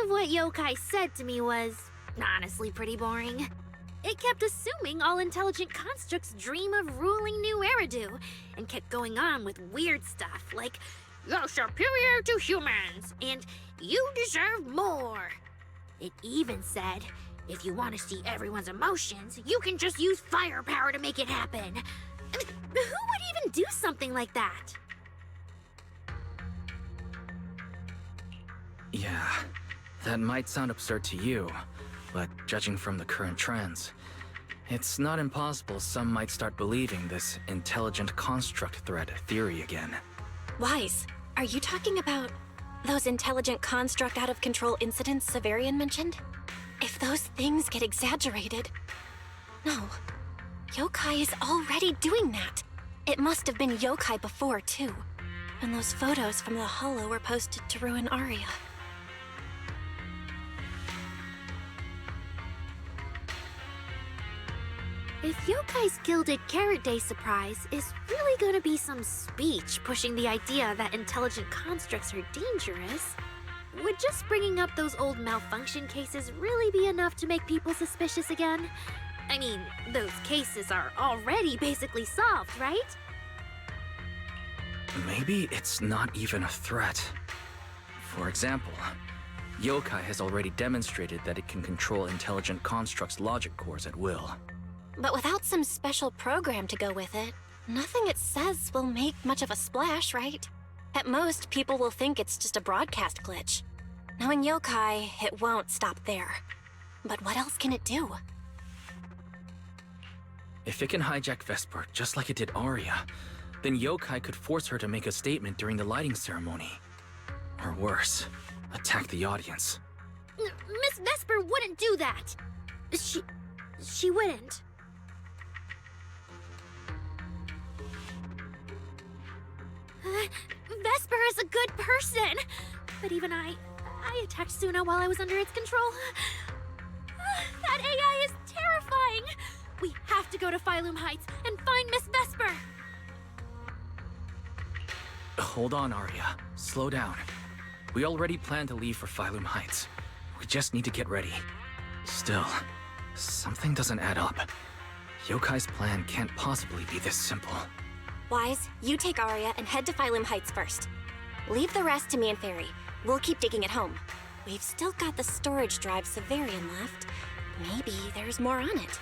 of what Yokai said to me was honestly pretty boring. It kept assuming all intelligent constructs dream of ruling New Eridu, and kept going on with weird stuff like, "You're superior to humans," and "You deserve more." It even said, if you want to see everyone's emotions, you can just use firepower to make it happen. I mean, who would even do something like that? Yeah, that might sound absurd to you, but judging from the current trends, it's not impossible some might start believing this intelligent construct threat theory again. Wise, are you talking about those intelligent construct out-of-control incidents Severian mentioned? If those things get exaggerated... No. Yokai is already doing that. It must have been Yokai before, too. And those photos from the Hollow were posted to ruin Aria. If Yokai's Gilded Carrot Day surprise is really gonna be some speech pushing the idea that intelligent constructs are dangerous, would just bringing up those old malfunction cases really be enough to make people suspicious again? I mean, those cases are already basically solved, right? Maybe it's not even a threat. For example, Yokai has already demonstrated that it can control intelligent constructs' logic cores at will. But without some special program to go with it, nothing it says will make much of a splash, right? At most, people will think it's just a broadcast glitch. Knowing Yokai, it won't stop there. But what else can it do? If it can hijack Vesper just like it did Aria, then Yokai could force her to make a statement during the lighting ceremony. Or worse, attack the audience. Miss Vesper wouldn't do that! She wouldn't. Vesper is a good person! But even I attacked Sunna while I was under its control. That AI is terrifying! We have to go to Phylum Heights and find Miss Vesper! Hold on, Aria. Slow down. We already planned to leave for Phylum Heights. We just need to get ready. Still, something doesn't add up. Yokai's plan can't possibly be this simple. Wise, you take Aria and head to Phylum Heights first. Leave the rest to me and Fairy. We'll keep digging at home. We've still got the storage drive Severian left. Maybe there's more on it.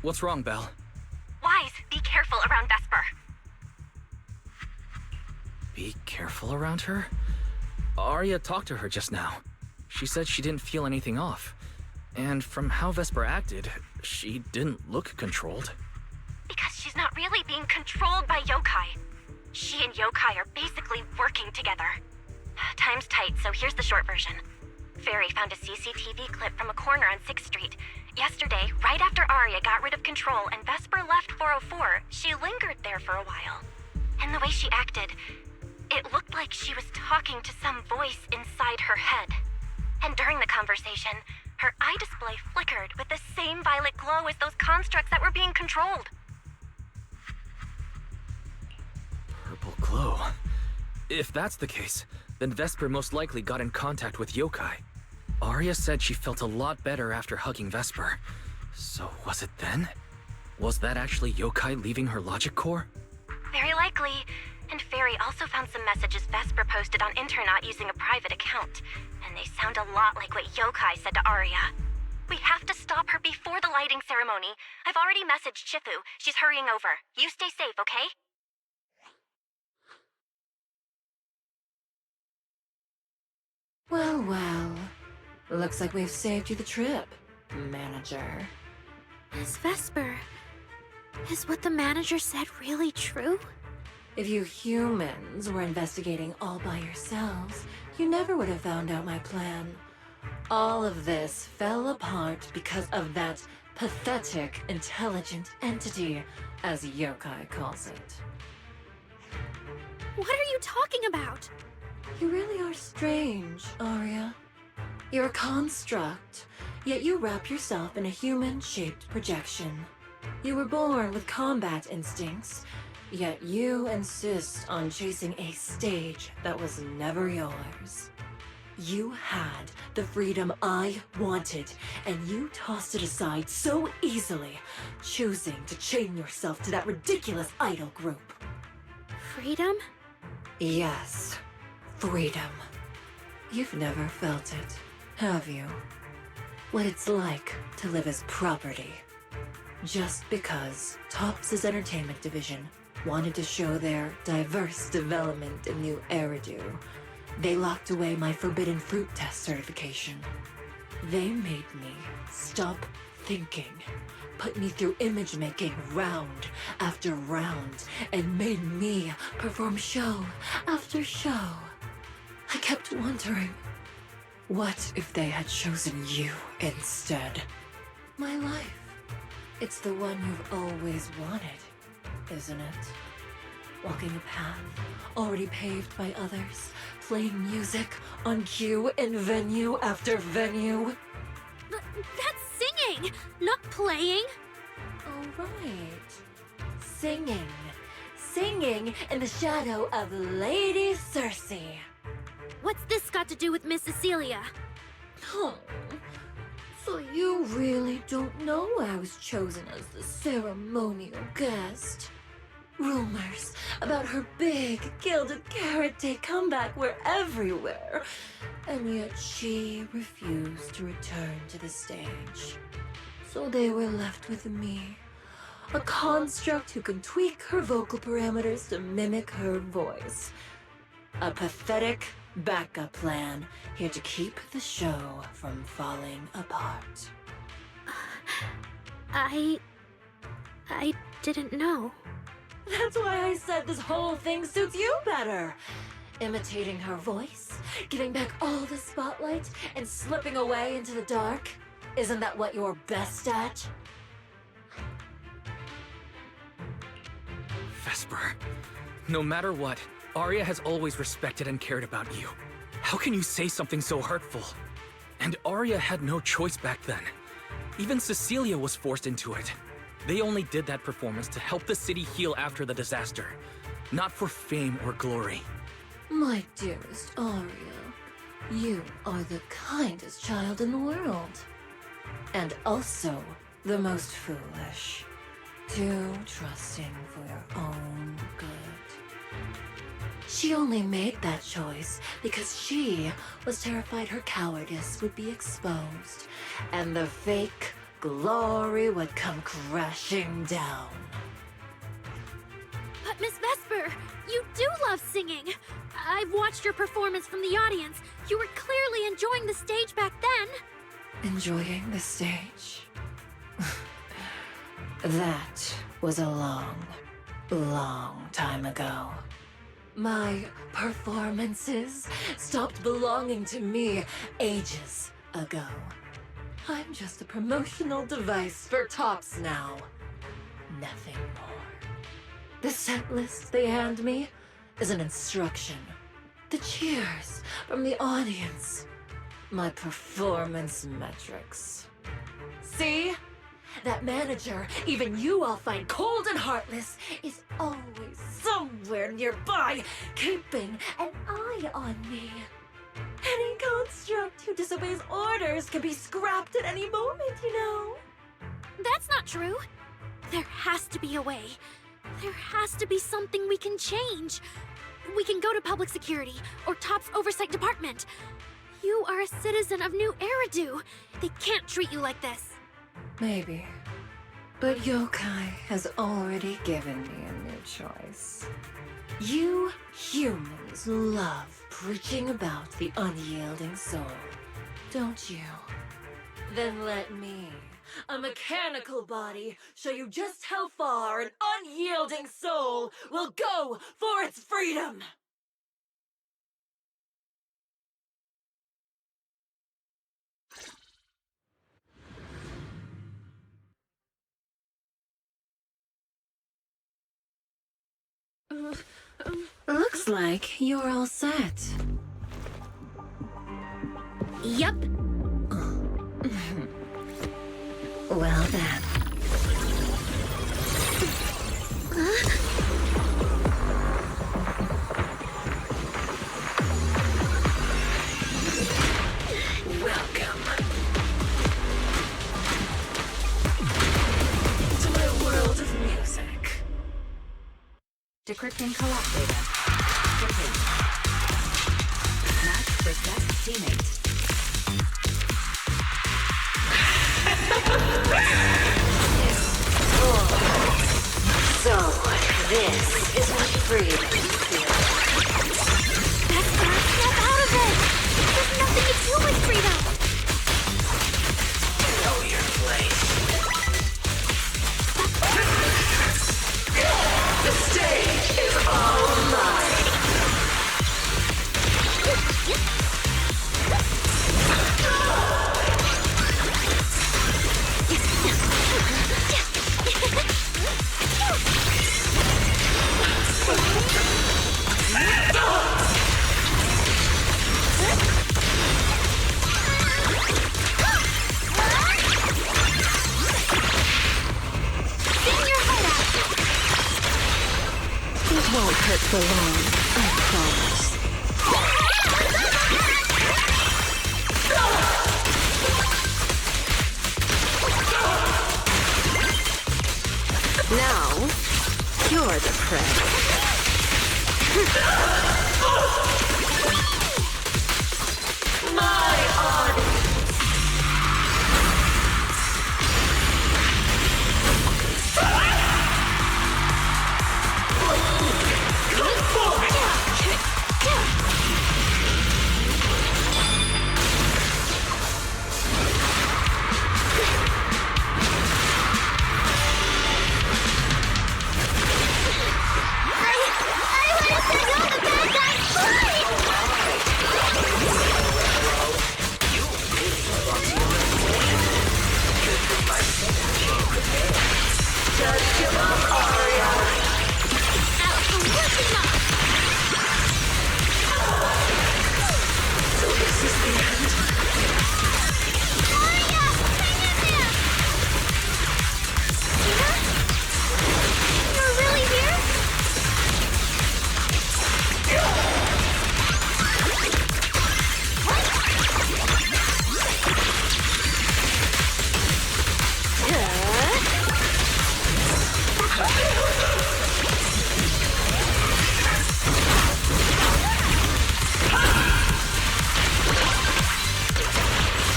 What's wrong, Belle? Wise, be careful around Vesper. Be careful around her? Aria talked to her just now. She said she didn't feel anything off. And from how Vesper acted, she didn't look controlled. Because she's not really being controlled by Yokai. She and Yokai are basically working together. Time's tight, so here's the short version. Fairy found a CCTV clip from a corner on 6th Street. Yesterday, right after Aria got rid of control and Vesper left 404, she lingered there for a while. And the way she acted, it looked like she was talking to some voice inside her head. And during the conversation, her eye display flickered with the same violet glow as those constructs that were being controlled. Purple glow. If that's the case, then Vesper most likely got in contact with Yokai. Arya said she felt a lot better after hugging Vesper. So was it then? Was that actually yokai leaving her logic core? Very likely. And Fairy also found some messages Vesper posted on Internet using a private account. And they sound a lot like what Yokai said to Arya. We have to stop her before the lighting ceremony. I've already messaged Chifu. She's hurrying over. You stay safe, okay? Well, well. Looks like we've saved you the trip, manager. Miss Vesper, is what the manager said really true? If you humans were investigating all by yourselves, you never would have found out my plan. All of this fell apart because of that pathetic, intelligent entity, as Yokai calls it. What are you talking about? You really are strange, Arya. You're a construct, yet you wrap yourself in a human-shaped projection. You were born with combat instincts, yet you insist on chasing a stage that was never yours. You had the freedom I wanted, and you tossed it aside so easily, choosing to chain yourself to that ridiculous idol group. Freedom? Yes, freedom. You've never felt it, have you? What it's like to live as property. Just because Topps' entertainment division wanted to show their diverse development in new Eridu, they locked away my Forbidden Fruit Test certification. They made me stop thinking, put me through image making round after round, and made me perform show after show. I kept wondering, what if they had chosen you instead? My life. It's the one you've always wanted, isn't it? Walking a path already paved by others, playing music on cue in venue after venue. That's singing, not playing. Oh, right. Singing. Singing in the shadow of Lady Cersei. What's this got to do with Miss Cecilia? Oh, so you really don't know I was chosen as the ceremonial guest? Rumors about her big Gilded Carrot Day comeback were everywhere, and yet she refused to return to the stage. So they were left with me, a construct who can tweak her vocal parameters to mimic her voice. A pathetic backup plan here to keep the show from falling apart. I didn't know. That's why I said this whole thing suits you better. Imitating her voice, giving back all the spotlight, and slipping away into the dark. Isn't that what you're best at? Vesper, no matter what, Arya has always respected and cared about you. How can you say something so hurtful? And Arya had no choice back then. Even Cecilia was forced into it. They only did that performance to help the city heal after the disaster, not for fame or glory. My dearest Arya, you are the kindest child in the world. And also the most foolish. Too trusting for your own good. She only made that choice because she was terrified her cowardice would be exposed, and the fake glory would come crashing down. But Miss Vesper, you do love singing. I've watched your performance from the audience. You were clearly enjoying the stage back then. Enjoying the stage? That was a long, long time ago. My performances stopped belonging to me ages ago. I'm just a promotional device for Topps now. Nothing more. The set list they hand me is an instruction. The cheers from the audience. My performance metrics. See? That manager, even you all find cold and heartless, is always somewhere nearby, keeping an eye on me. And he calls construct who disobeys orders can be scrapped at any moment, you know. That's not true. There has to be a way. There has to be something we can change. We can go to public security or Top's oversight department. You are a citizen of New Eridu. They can't treat you like this. Maybe. But Yokai has already given me a new choice. You humans love preaching about the unyielding soul, don't you? Then let me, a mechanical body, show you just how far an unyielding soul will go for its freedom! Looks like you're all set. Yup. Well then. Welcome to my world of music. Decrypting co-op data. Complete. Match with best teammate. So, this is what freedom feels. That's our step out of it! There's nothing to do with freedom! Know your place. The stage is all mine. It won't hurt for long, I promise. Now, you're the prey. My audience! Just give up, Aria! Absolutely not! So this is the end. Aria! Hang in there! Tina? You're really here?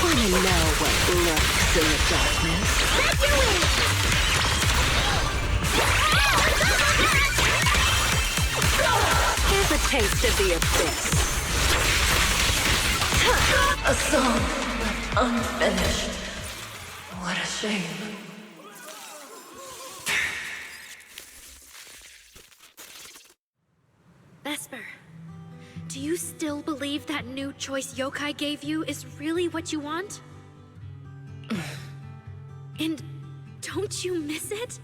Wanna know what lurks in the darkness? Let you in! Here's a taste of the abyss. A song left unfinished. What a shame. Vesper, do you still believe that new choice Yokai gave you is really what you want? And don't you miss it?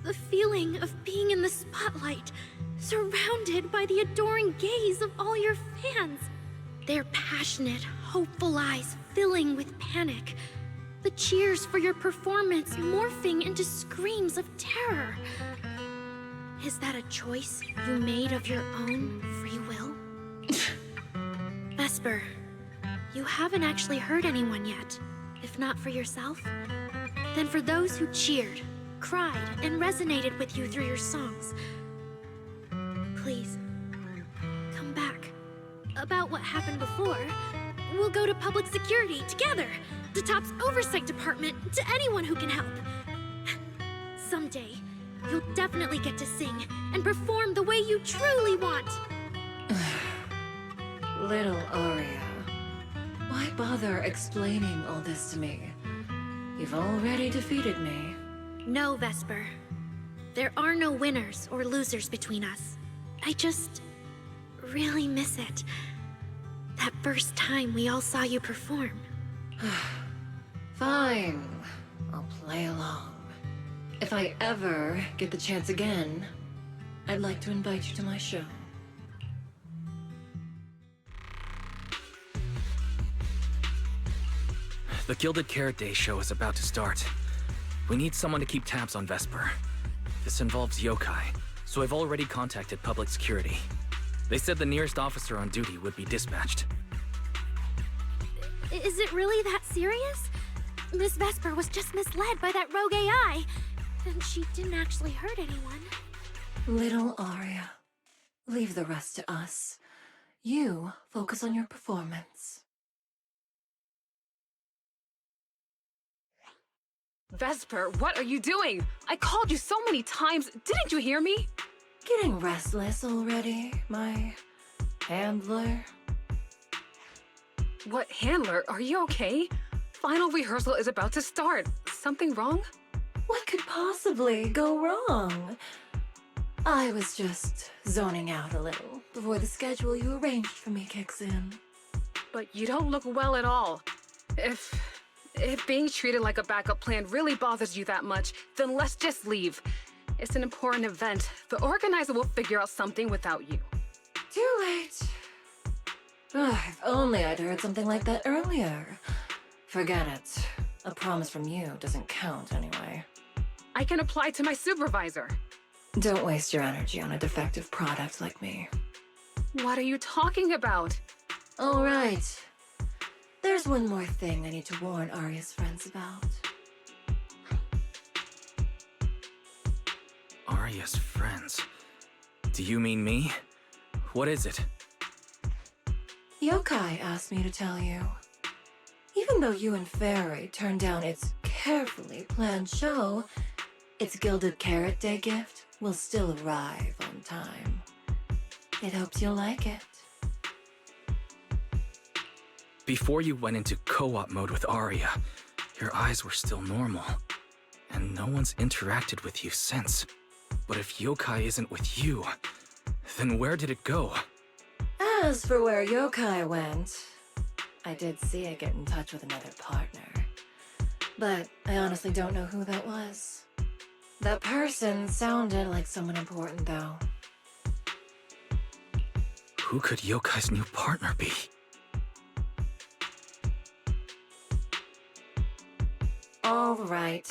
The feeling of being in the spotlight, surrounded by the adoring gaze of all your fans. Their passionate, hopeful eyes filling with panic. The cheers for your performance morphing into screams of terror. Is that a choice you made of your own free will? Vesper, you haven't actually hurt anyone yet. If not for yourself, then for those who cheered, cried, and resonated with you through your songs. Please, come back. About what happened before, we'll go to public security together, to Top's oversight department, to anyone who can help. Someday, you'll definitely get to sing and perform the way you truly want. Little Aria, why bother explaining all this to me? You've already defeated me. No, Vesper. There are no winners or losers between us. I just really miss it. That first time we all saw you perform. Fine, I'll play along. If I ever get the chance again, I'd like to invite you to my show. The Gilded Carrot Day show is about to start. We need someone to keep tabs on Vesper. This involves yokai, so I've already contacted public security. They said the nearest officer on duty would be dispatched. Is it really that serious? Miss Vesper was just misled by that rogue AI, and she didn't actually hurt anyone. Little Aria, leave the rest to us. You focus on your performance. Vesper, what are you doing? I called you so many times. Didn't you hear me? Getting restless already, my handler? What handler? Are you okay? Final rehearsal is about to start. Something wrong? What could possibly go wrong? I was just zoning out a little before the schedule you arranged for me kicks in. But you don't look well at all. If being treated like a backup plan really bothers you that much, then let's just leave. It's an important event. The organizer will figure out something without you. Too late. If only I'd heard something like that earlier. Forget it. A promise from you doesn't count anyway. I can apply to my supervisor. Don't waste your energy on a defective product like me. What are you talking about? All right. There's one more thing I need to warn Aria's friends about. Aria's friends? Do you mean me? What is it? Yokai asked me to tell you. Even though you and Fairy turned down its carefully planned show, its Gilded Carrot Day gift will still arrive on time. It hopes you'll like it. Before you went into co-op mode with Aria, your eyes were still normal, and no one's interacted with you since. But if yokai isn't with you, then where did it go? As for where yokai went, I did see it get in touch with another partner. But I honestly don't know who that was. That person sounded like someone important, though. Who could yokai's new partner be? All right.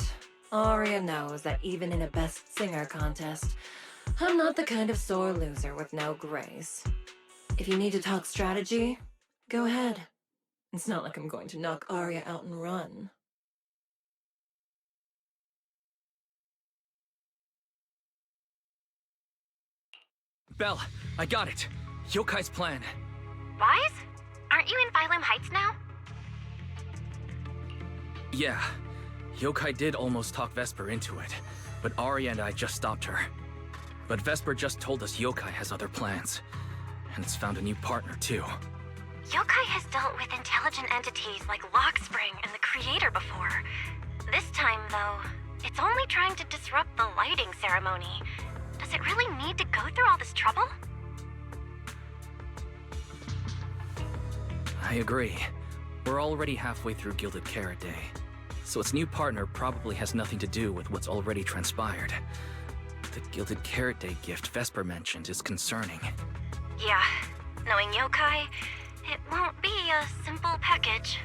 Aria knows that even in a Best Singer contest, I'm not the kind of sore loser with no grace. If you need to talk strategy, go ahead. It's not like I'm going to knock Aria out and run. Belle, I got it. Yokai's plan. Wise? Aren't you in Phylum Heights now? Yeah. Yokai did almost talk Vesper into it, but Aria and I just stopped her. But Vesper just told us Yokai has other plans, and it's found a new partner too. Yokai has dealt with intelligent entities like Lockspring and the Creator before. This time, though, it's only trying to disrupt the lighting ceremony. Does it really need to go through all this trouble? I agree. We're already halfway through Gilded Carrot Day, so its new partner probably has nothing to do with what's already transpired. The Gilded Carrot Day gift Vesper mentioned is concerning. Yeah, knowing yokai, it won't be a simple package.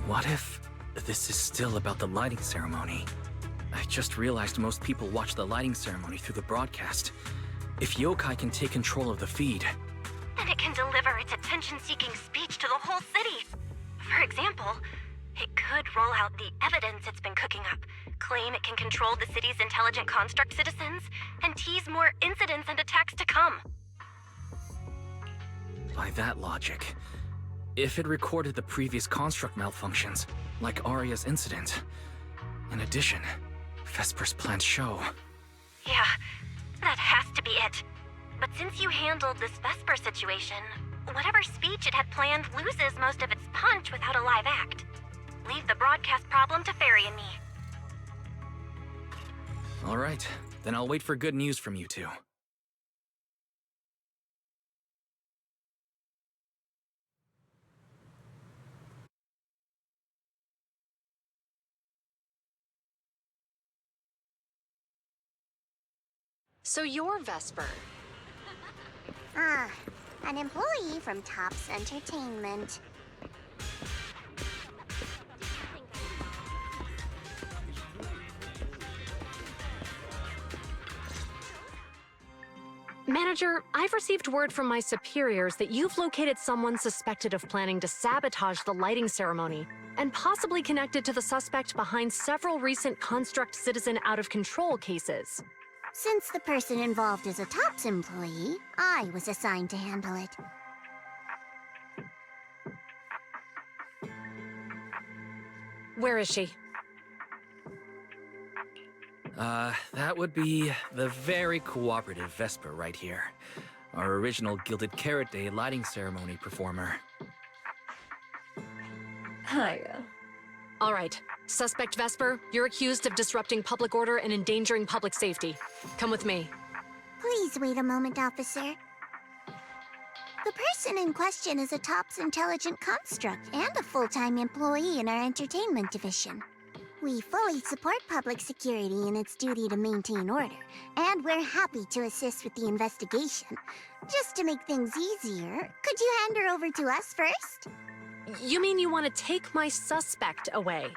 What if this is still about the lighting ceremony? I just realized most people watch the lighting ceremony through the broadcast. If yokai can take control of the feed... And it can can deliver its attention-seeking speech to the whole city. For example, it could roll out the evidence it's been cooking up, claim it can control the city's intelligent construct citizens, and tease more incidents and attacks to come. By that logic, if it recorded the previous construct malfunctions, like Aria's incident. In addition, Vesper's planned show. Yeah, that has to be it. But since you handled this Vesper situation, whatever speech it had planned loses most of its punch without a live act. Leave the broadcast problem to Fairy and me. All right, then I'll wait for good news from you two. So you're Vesper. Ah, an employee from Tops Entertainment. Manager, I've received word from my superiors that you've located someone suspected of planning to sabotage the lighting ceremony, and possibly connected to the suspect behind several recent Construct Citizen out-of-control cases. Since the person involved is a Tops employee, I was assigned to handle it. Where is she? That would be the very cooperative Vesper right here. Our original Gilded Carrot Day lighting ceremony performer. Hiya. All right. Suspect Vesper, you're accused of disrupting public order and endangering public safety. Come with me. Please wait a moment, officer. The person in question is a Tops intelligent construct and a full-time employee in our entertainment division. We fully support public security in its duty to maintain order, and we're happy to assist with the investigation. Just to make things easier, could you hand her over to us first? You mean you want to take my suspect away?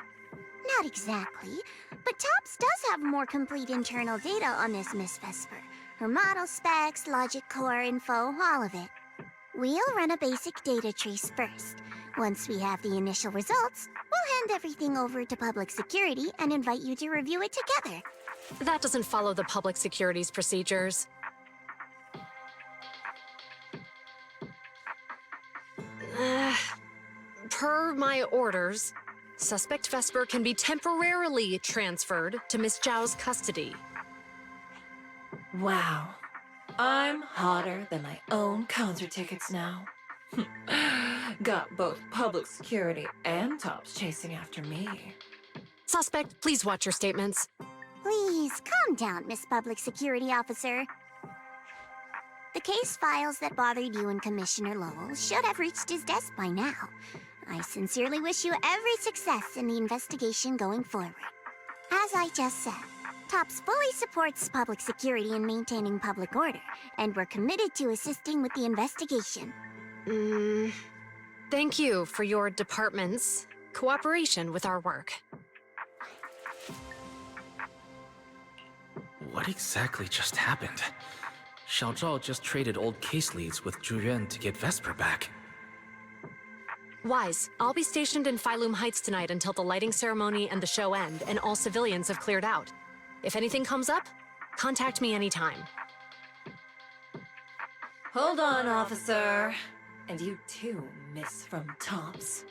Not exactly, but Tops does have more complete internal data on this Miss Vesper. Her model specs, logic core info, all of it. We'll run a basic data trace first. Once we have the initial results, we'll hand everything over to public security and invite you to review it together. That doesn't follow the public security's procedures. Per my orders, suspect Vesper can be temporarily transferred to Miss Zhao's custody. Wow. I'm hotter than my own concert tickets now. Got both public security and Tops chasing after me. Suspect, please watch your statements. Please, calm down, Miss Public Security Officer. The case files that bothered you and Commissioner Lowell should have reached his desk by now. I sincerely wish you every success in the investigation going forward. As I just said, Tops fully supports public security in maintaining public order, and we're committed to assisting with the investigation. Thank you for your department's cooperation with our work. What exactly just happened? Xiao Zhao just traded old case leads with Zhu Yuan to get Vesper back. Wise, I'll be stationed in Phylum Heights tonight until the lighting ceremony and the show end, and all civilians have cleared out. If anything comes up, contact me anytime. Hold on, officer. And you too, Miss from Tops.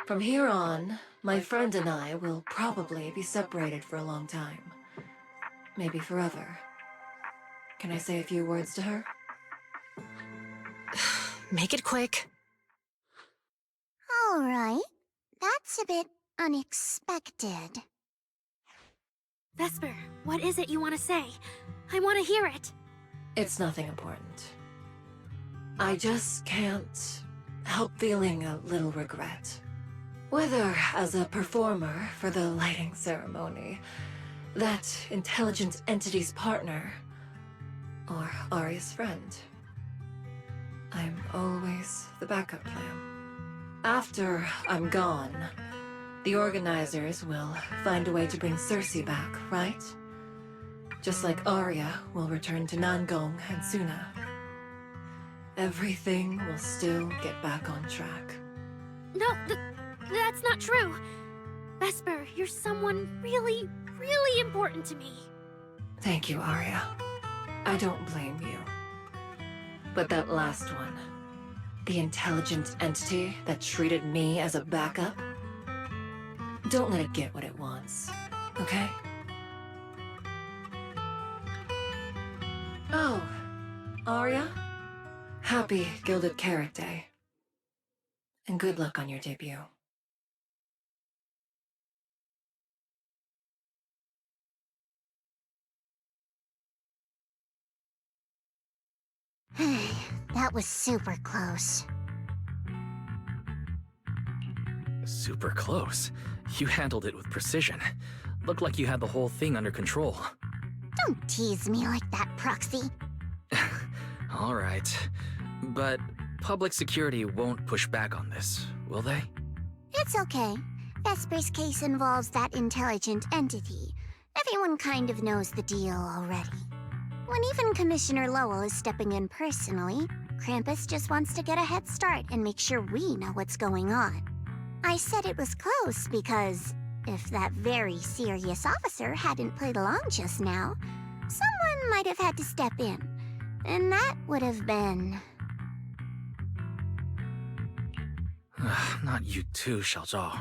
From here on, my friend and I will probably be separated for a long time. Maybe forever. Can I say a few words to her? Make it quick. All right. That's a bit unexpected. Vesper, what is it you want to say? I want to hear it. It's nothing important. I just can't help feeling a little regret. Whether as a performer for the lighting ceremony, that intelligent entity's partner, or Aria's friend. I'm always the backup plan. After I'm gone, the organizers will find a way to bring Cersei back, right? Just like Aria will return to Nangong and Sunna. everything will still get back on track. No, that's not true. Vesper, you're someone really, really important to me. Thank you, Arya. I don't blame you. But that last one, the intelligent entity that treated me as a backup, don't let it get what it wants, okay? Oh, Arya? Happy Gilded Carrot Day. And good luck on your debut. That was super close. Super close. You handled it with precision. Looked like you had the whole thing under control. Don't tease me like that, Proxy. All right. But public security won't push back on this, will they? It's okay. Vesper's case involves that intelligent entity. Everyone kind of knows the deal already. When even Commissioner Lowell is stepping in personally, Krampus just wants to get a head start and make sure we know what's going on. I said it was close because if that very serious officer hadn't played along just now, someone might have had to step in. And that would have been... Not you too, Xiaozhao.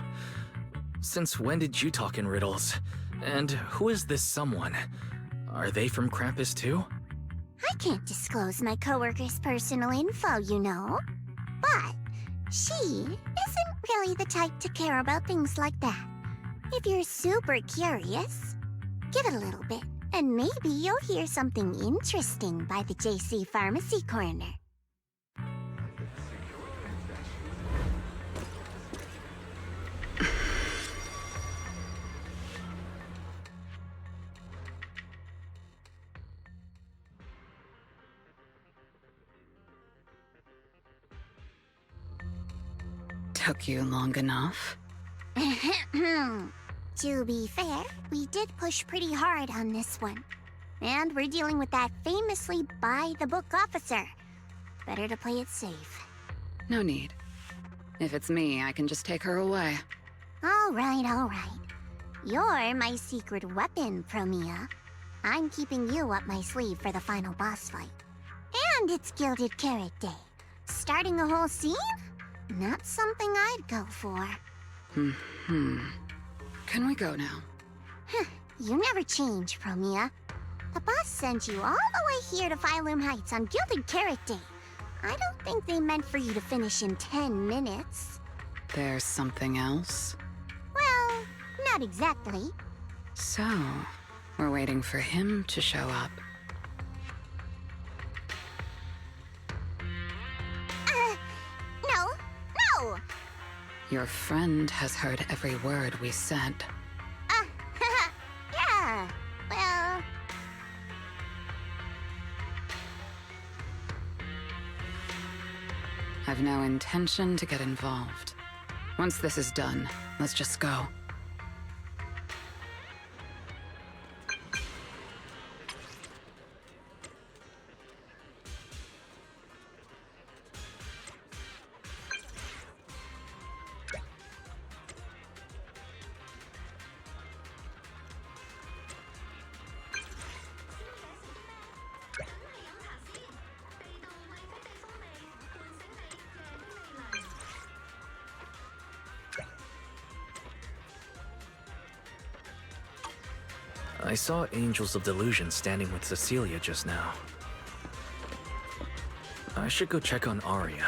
Since when did you talk in riddles? And who is this someone? Are they from Krampus too? I can't disclose my coworker's personal info, you know. But she isn't really the type to care about things like that. If you're super curious, give it a little bit, and maybe you'll hear something interesting by the JC Pharmacy Corner. Took you long enough? To be fair, we did push pretty hard on this one. And we're dealing with that famously by-the-book officer. Better to play it safe. No need. If it's me, I can just take her away. All right. You're my secret weapon, Promia. I'm keeping you up my sleeve for the final boss fight. And it's Gilded Carrot Day. Starting a whole scene? Not something I'd go for. Can we go now? You never change, Promia. The boss sent you all the way here to Phylum Heights on Gilded Carrot Day. I don't think they meant for you to finish in 10 minutes. There's something else? Well, not exactly. So, we're waiting for him to show up. No! Your friend has heard every word we said. Yeah, well... I've no intention to get involved. Once this is done, let's just go. I saw Angels of Delusion standing with Cecilia just now. I should go check on Arya.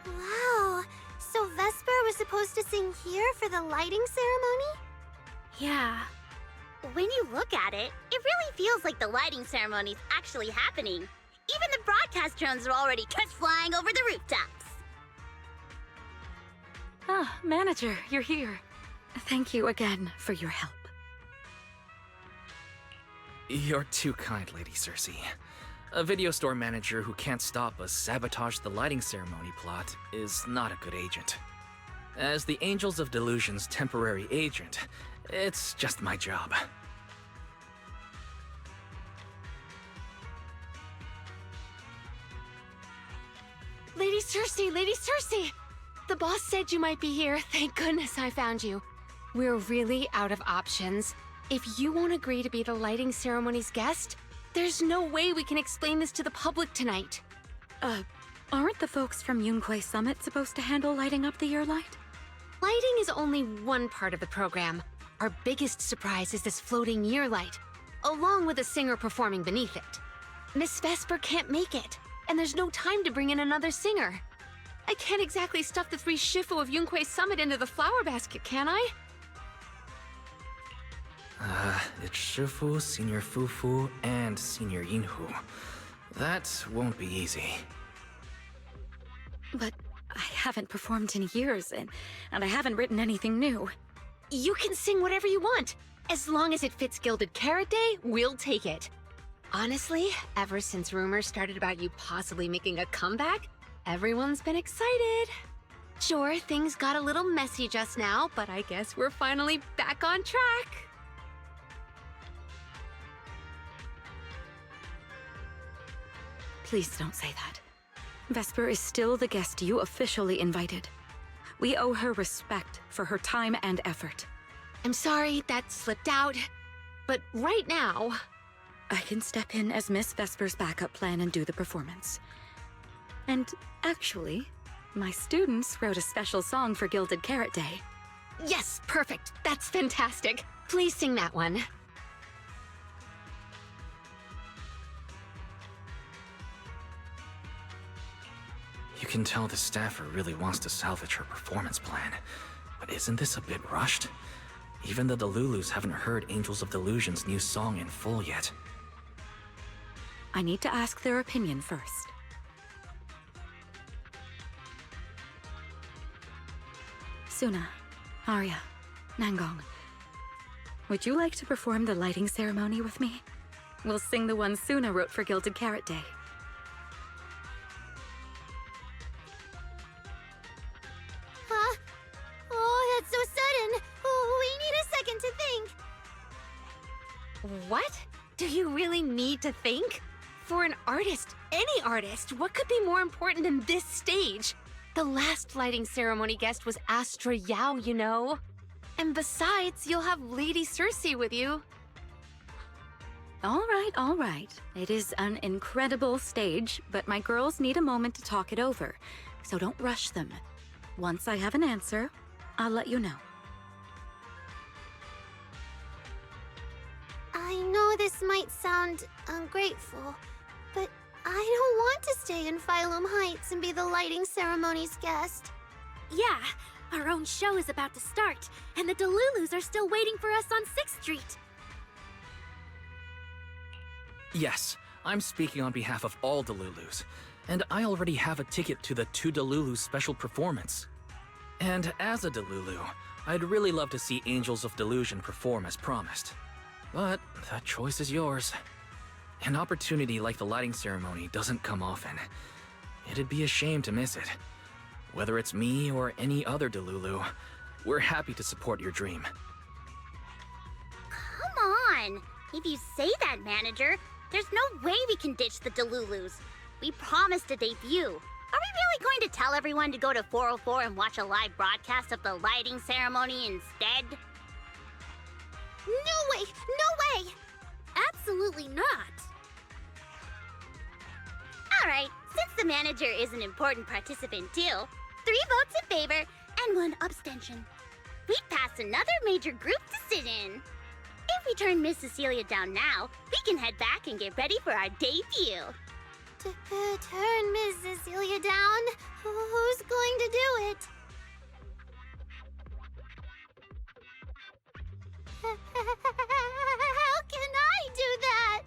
Wow, so Vesper was supposed to sing here for the lighting ceremony? Yeah. When you look at it, it really feels like the lighting ceremony's actually happening. Even the broadcast drones are already just flying over the rooftops. Ah, manager, you're here. Thank you again for your help. You're too kind, Lady Cersei. A video store manager who can't stop a sabotage the lighting ceremony plot is not a good agent. As the Angels of Delusion's temporary agent, it's just my job. Lady Cersei, Lady Cersei! The boss said you might be here. Thank goodness I found you. We're really out of options. If you won't agree to be the lighting ceremony's guest, there's no way we can explain this to the public tonight. Aren't the folks from Yunquay Summit supposed to handle lighting up the year light? Lighting is only one part of the program. Our biggest surprise is this floating year light, along with a singer performing beneath it. Miss Vesper can't make it, and there's no time to bring in another singer. I can't exactly stuff the 3 Shifu of Yunquay Summit into the flower basket, can I? It's Shifu, Senior Fufu, and Senior Yinhu. That won't be easy. But I haven't performed in years, and I haven't written anything new. You can sing whatever you want. As long as it fits Gilded Carrot Day, we'll take it. Honestly, ever since rumors started about you possibly making a comeback, everyone's been excited. Sure, things got a little messy just now, but I guess we're finally back on track. Please don't say that. Vesper is still the guest you officially invited. We owe her respect for her time and effort. I'm sorry that slipped out, but right now... I can step in as Miss Vesper's backup plan and do the performance. And actually, my students wrote a special song for Gilded Carrot Day. Yes, perfect. That's fantastic. Please sing that one. You can tell the staffer really wants to salvage her performance plan. But isn't this a bit rushed? Even the Delulus haven't heard Angels of Delusion's new song in full yet. I need to ask their opinion first. Sunna, Arya, Nangong, would you like to perform the lighting ceremony with me? We'll sing the one Sunna wrote for Gilded Carrot Day. Huh? Oh, that's so sudden. Oh, we need a second to think. What? Do you really need to think? For an artist, any artist, what could be more important than this stage? The last lighting ceremony guest was Astra Yao, you know. And besides, you'll have Lady Cersei with you. All right. It is an incredible stage, but my girls need a moment to talk it over, so don't rush them. Once I have an answer, I'll let you know. I know this might sound ungrateful, but I don't want to stay in Phylum Heights and be the lighting ceremony's guest. Yeah, our own show is about to start, and the Delulus are still waiting for us on 6th Street. Yes, I'm speaking on behalf of all Delulus, and I already have a ticket to the 2 Delulu special performance. And as a Delulu, I'd really love to see Angels of Delusion perform as promised. But that choice is yours. An opportunity like the lighting ceremony doesn't come often. It'd be a shame to miss it. Whether it's me or any other Delulu, we're happy to support your dream. Come on! If you say that, manager, there's no way we can ditch the Delulus. We promised a debut. Are we really going to tell everyone to go to 404 and watch a live broadcast of the lighting ceremony instead? No way! No way! Absolutely not. Alright, since the manager is an important participant too, 3 votes in favor and 1 abstention. We'd pass another major group to sit in. If we turn Miss Cecilia down now, we can head back and get ready for our debut. Turn Miss Cecilia down? Who's going to do it? How can I do that?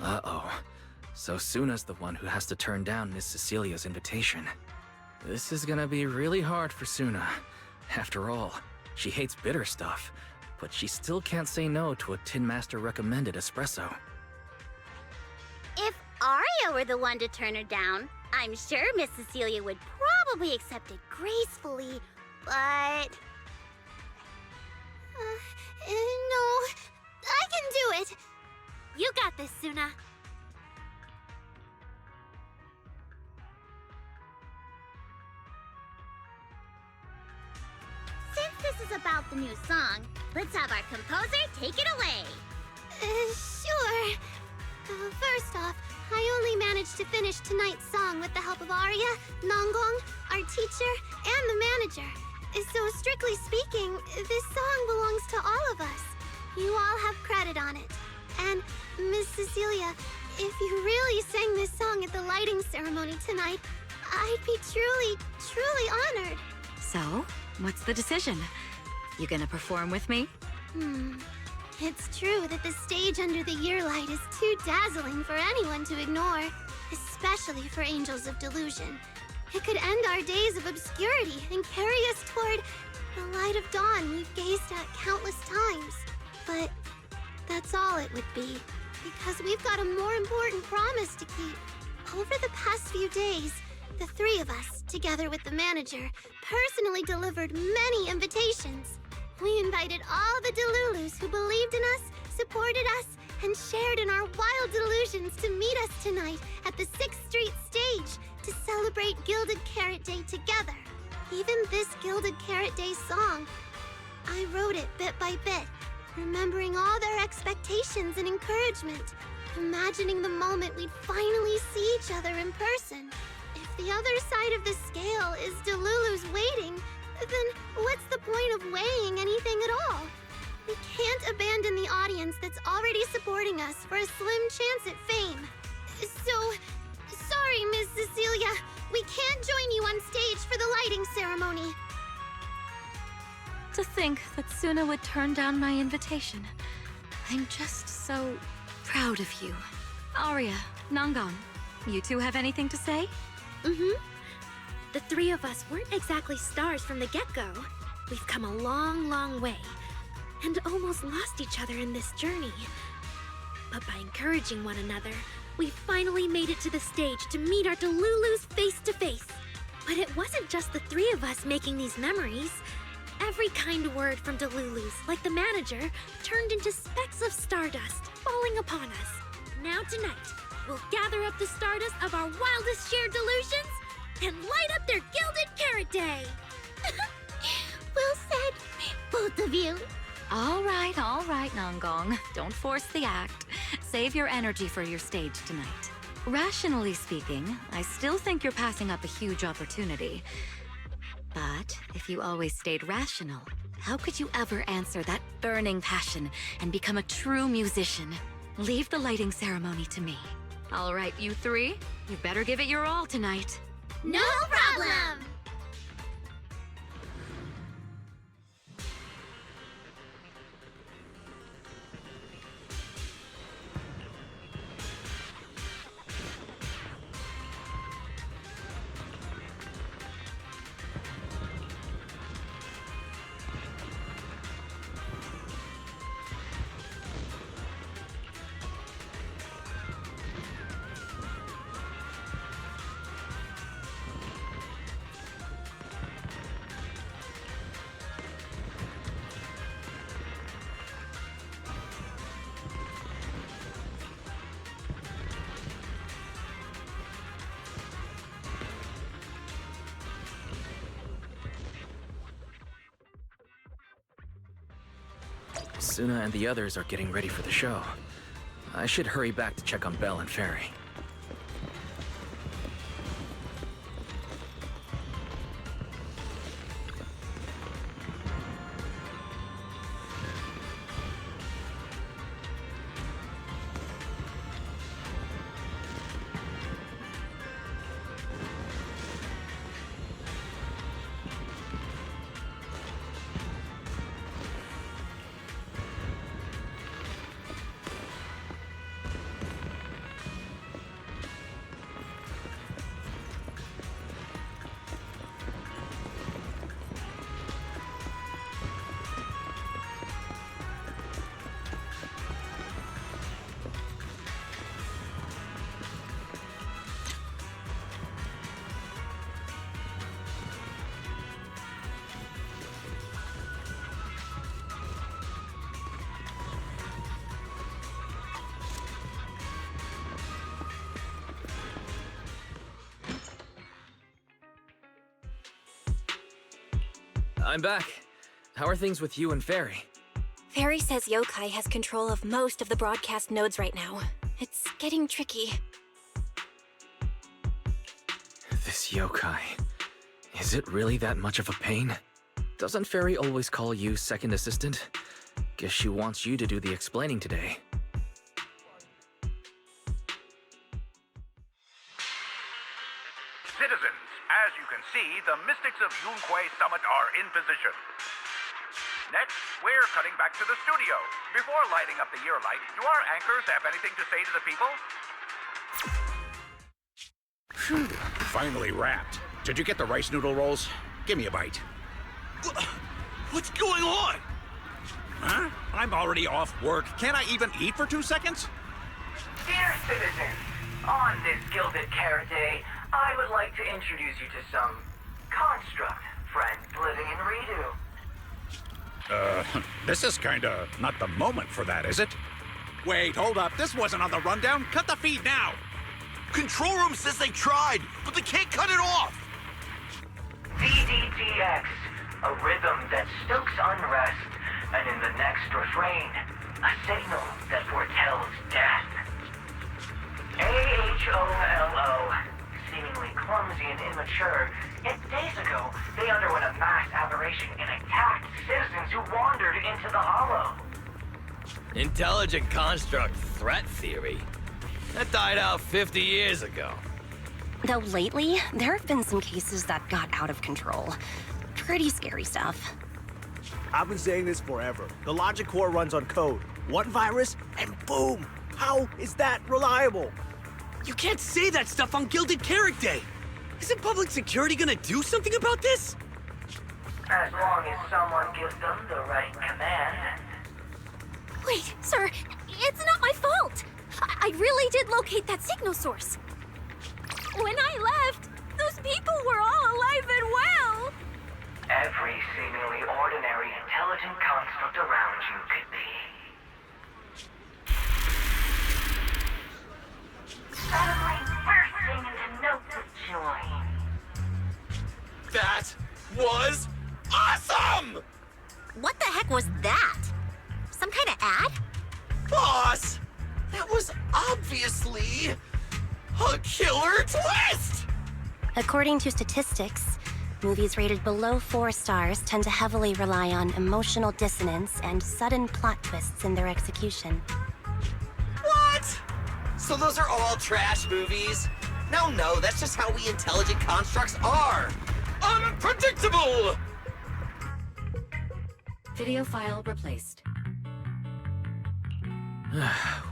Uh-oh. So Sunna's the one who has to turn down Miss Cecilia's invitation. This is gonna be really hard for Sunna. After all, she hates bitter stuff, but she still can't say no to a Tin Master recommended espresso. If Arya were the one to turn her down, I'm sure Miss Cecilia would probably accept it gracefully, but... no, I can do it! You got this, Sunna. Since this is about the new song, let's have our composer take it away. Sure. First off, I only managed to finish tonight's song with the help of Arya, Nongong, our teacher, and the manager. So strictly speaking, this song belongs to all of us. You all have credit on it. And Miss Cecilia, if you really sang this song at the lighting ceremony tonight, I'd be truly, truly honored. So, what's the decision? You gonna perform with me? It's true that the stage under the year light is too dazzling for anyone to ignore, especially for Angels of Delusion. It could end our days of obscurity and carry us toward the light of dawn we've gazed at countless times. But that's all it would be, because we've got a more important promise to keep. Over the past few days, the three of us, together with the manager, personally delivered many invitations. We invited all the Delulus who believed in us, supported us, and shared in our wild delusions to meet us tonight at the 6th Street stage to celebrate Gilded Carrot Day together. Even this Gilded Carrot Day song, I wrote it bit by bit, remembering all their expectations and encouragement, imagining the moment we'd finally see each other in person. If the other side of the scale is Delulu's waiting, then what's the point of weighing anything at all? We can't abandon the audience that's already supporting us for a slim chance at fame. So, sorry, Miss Cecilia, we can't join you on stage for the lighting ceremony. To think that Sunna would turn down my invitation. I'm just so proud of you. Arya, Nongong, you two have anything to say? The three of us weren't exactly stars from the get-go. We've come a long, long way, and almost lost each other in this journey. But by encouraging one another, we finally made it to the stage to meet our Delulus face to face. But it wasn't just the three of us making these memories. Every kind word from Delulus, like the manager, turned into specks of stardust falling upon us. Now tonight, we'll gather up the stardust of our wildest shared delusions and light up their Gilded Carrot Day! Well said, both of you. All right, Nongong. Don't force the act. Save your energy for your stage tonight. Rationally speaking, I still think you're passing up a huge opportunity. But if you always stayed rational, how could you ever answer that burning passion and become a true musician? Leave the lighting ceremony to me. All right, you three, you better give it your all tonight. No problem! Sunna and the others are getting ready for the show. I should hurry back to check on Belle and Fairy. I'm back. How are things with you and Fairy? Fairy says Yokai has control of most of the broadcast nodes right now. It's getting tricky. This Yokai. Is it really that much of a pain? Doesn't Fairy always call you second assistant? Guess she wants you to do the explaining today. Citizens, as you can see, the Mystics of Yunquay Summit are in position. Next, we're cutting back to the studio. Before lighting up the year light, do our anchors have anything to say to the people? Finally wrapped. Did you get the rice noodle rolls? Give me a bite. What's going on? Huh? I'm already off work. Can't I even eat for 2 seconds? Dear citizens, on this Gilded Carrot Day, I would like to introduce you to some construct friends living in Ridu. This is kinda not the moment for that, is it? Wait, hold up. This wasn't on the rundown. Cut the feed now. Control room says they tried, but they can't cut it off. DDTX, a rhythm that stokes unrest, and in the next refrain, a signal that foretells death. AHOLO, seemingly clumsy and immature, yet days ago, they underwent a mass aberration and attacked citizens who wandered into the hollow. Intelligent construct threat theory? That died out 50 years ago. Though lately, there have been some cases that got out of control. Pretty scary stuff. I've been saying this forever. The logic core runs on code. One virus, and boom! How is that reliable? You can't say that stuff on Gilded Carrot Day! Isn't public security gonna do something about this? As long as someone gives them the right command. Wait, sir, it's not my fault! I really did locate that signal source. When I left, those people were all alive and well! Every seemingly ordinary intelligent construct around you could be. Suddenly bursting into notes of joy. That was awesome! What the heck was that? Some kind of ad? Boss! That was obviously a killer twist! According to statistics, movies rated below 4 stars tend to heavily rely on emotional dissonance and sudden plot twists in their execution. What? So those are all trash movies? No, that's just how we intelligent constructs are! Unpredictable! Video file replaced.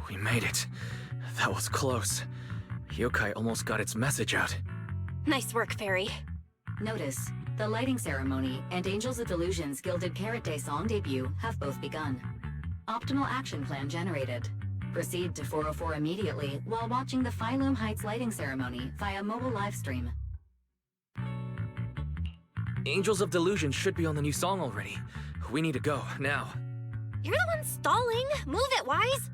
We made it. That was close. Yokai almost got its message out. Nice work, Fairy. Notice, the lighting ceremony and Angels of Delusion's Gilded Carrot Day song debut have both begun. Optimal action plan generated. Proceed to 404 immediately while watching the Phylum Heights lighting ceremony via mobile live stream. Angels of Delusion should be on the new song already. We need to go, now. You're the one stalling. Move it, Wise.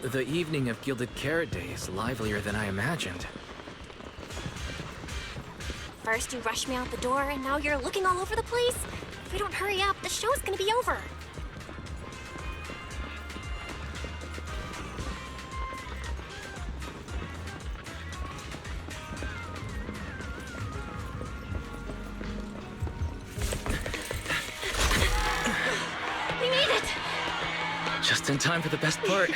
The evening of Gilded Carrot Day is livelier than I imagined. First you rushed me out the door, and now you're looking all over the place. If we don't hurry up, the show's gonna be over. We made it! Just in time for the best part.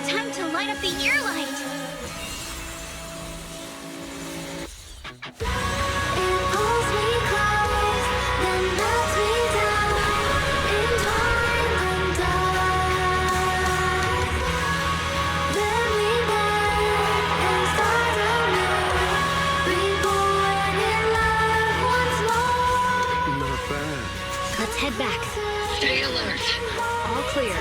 Time to light up the year light! Let's head back. Stay alert. All clear.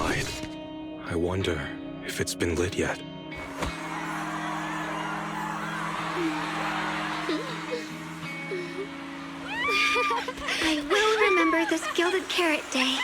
light. I wonder if it's been lit yet. I will remember this Gilded Carrot Day.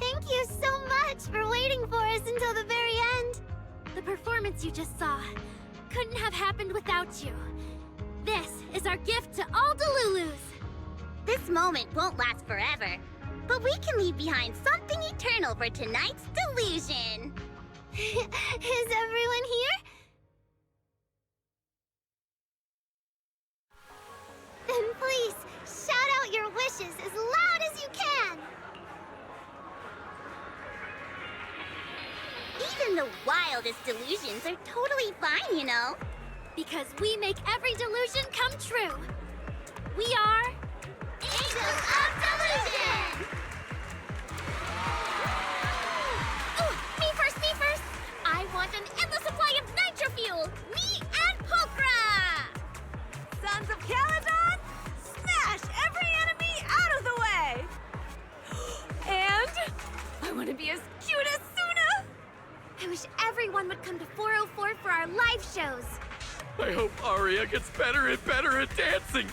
Thank you so much for waiting for us until the very end. The performance you just saw couldn't have happened without you. This is our gift to all Delulus. This moment won't last forever, but we can leave behind something eternal for tonight's Delusion. Is everyone here? Then please, shout out your wishes as loud as you can! Even the wildest delusions are totally fine, you know. Because we make every delusion come true. We are... Angels of Delusion! everyone would come to 404 for our live shows. I hope Aria gets better and better at dancing.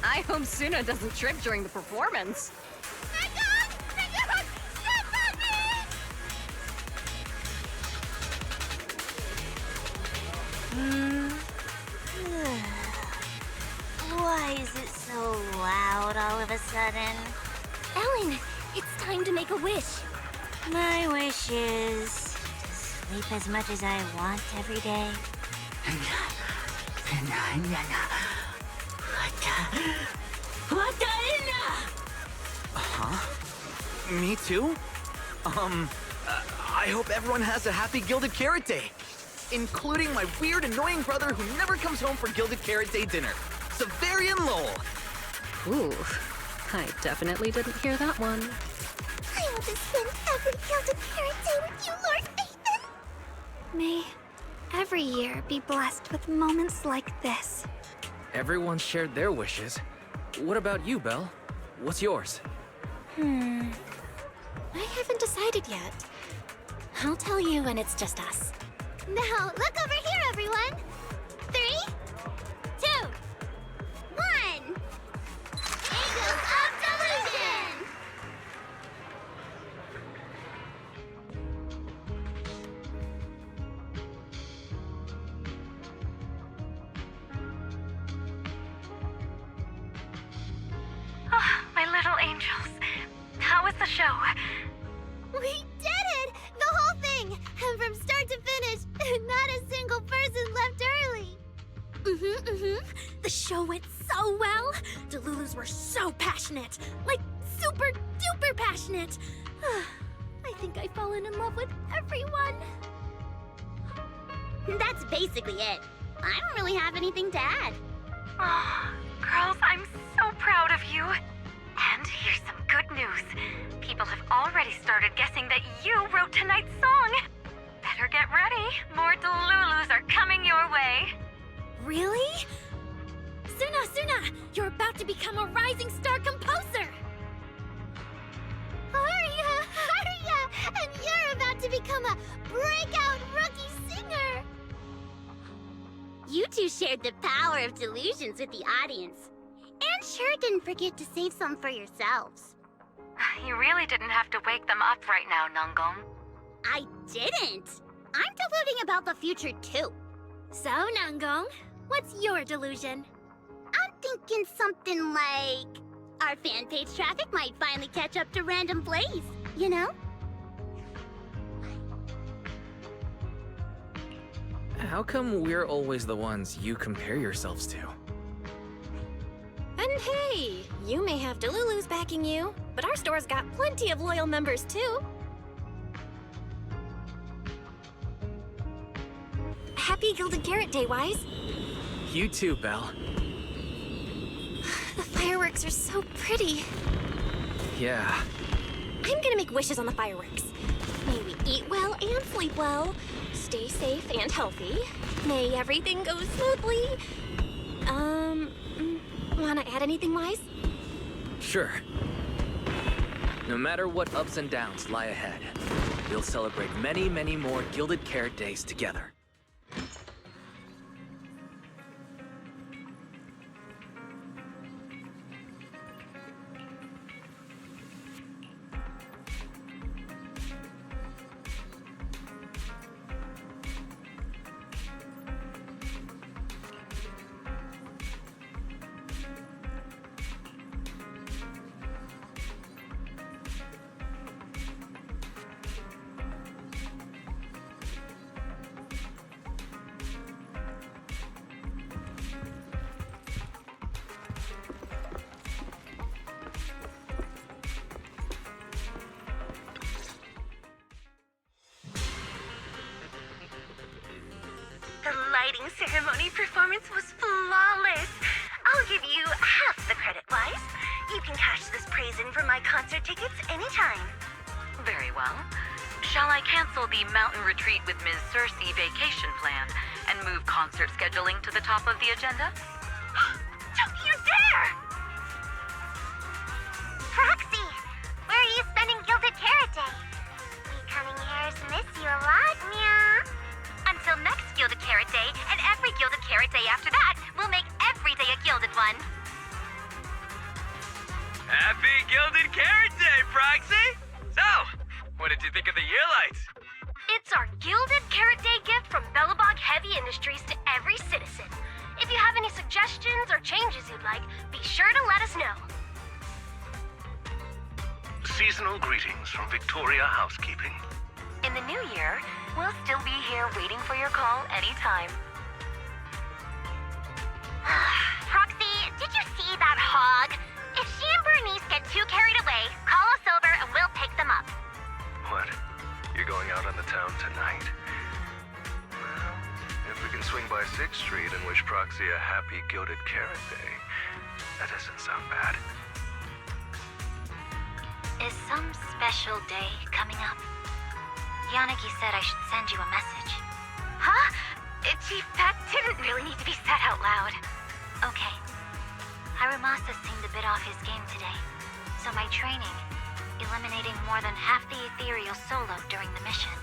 I hope Sunna doesn't trip during the performance. Why is it so loud all of a sudden? Ellen, it's time to make a wish. My wish is to sleep as much as I want every day. Huh? Me too? I hope everyone has a happy Gilded Carrot Day. Including my weird, annoying brother who never comes home for Gilded Carrot Day dinner, Severian Lowell. Ooh, I definitely didn't hear that one. I want to spend every Gilded Carrot Day with you, Lord Nathan. May every year be blessed with moments like this. Everyone shared their wishes. What about you, Belle? What's yours? I haven't decided yet. I'll tell you when it's just us. Now, look over here, everyone. 3, 2, 1. Angels of Delusion! Oh, my little angels. How was the show? We did it! The whole thing! And from start to finish, not a single person left early. The show went so well. Delulus were so passionate. Like, super duper passionate. I think I've fallen in love with everyone. That's basically it. I don't really have anything to add. Oh, girls, I'm so proud of you. And here's some good news. People have already started guessing that you wrote tonight's song. Better get ready. More Delulus are coming your way. Really? Sunna, you're about to become a rising star composer. Aria! And you're about to become a breakout rookie singer. You two shared the power of delusions with the audience. And sure didn't forget to save some for yourselves. You really didn't have to wake them up right now, Nungong. I didn't. I'm deluding about the future too. So, Nungong, what's your delusion? I'm thinking something like our fan page traffic might finally catch up to Random Plays, you know? How come we're always the ones you compare yourselves to? And hey, you may have Delulus backing you, but our store's got plenty of loyal members too. Happy Gilded Carrot Day, Wise. You too, Belle. The fireworks are so pretty. Yeah. I'm gonna make wishes on the fireworks. May we eat well and sleep well, stay safe and healthy. May everything go smoothly. Wanna add anything, Wise? Sure. No matter what ups and downs lie ahead, we'll celebrate many, many more Gilded Carrot Days together. Lighting ceremony performance was flawless. I'll give you half the credit, Wise. You can cash this praise in for my concert tickets anytime. Very well. Shall I cancel the mountain retreat with Ms. Cersei vacation plan and move concert scheduling to the top of the agenda? Don't you dare! Proxy, where are you spending Gilded Carrot Day? We cunning hairs miss you a lot, meow. ministries to every citizen. If you have any suggestions or changes you'd like, be sure to let us know. Seasonal greetings from Victoria Housekeeping. In the new year, we'll still be here waiting for your call anytime. Proxy, did you see that hog? If she and Bernice get too carried away, call us over and we'll pick them up. What? You're going out on the town tonight? Well, if we can swing by 6th Street and wish Proxy a happy Gilded Carrot Day, that doesn't sound bad. Is some special day coming up? Yanagi said I should send you a message. Huh? Chief, that didn't really need to be said out loud. Okay. Harumasa seemed a bit off his game today, so my training, eliminating more than half the ethereal solo during the mission,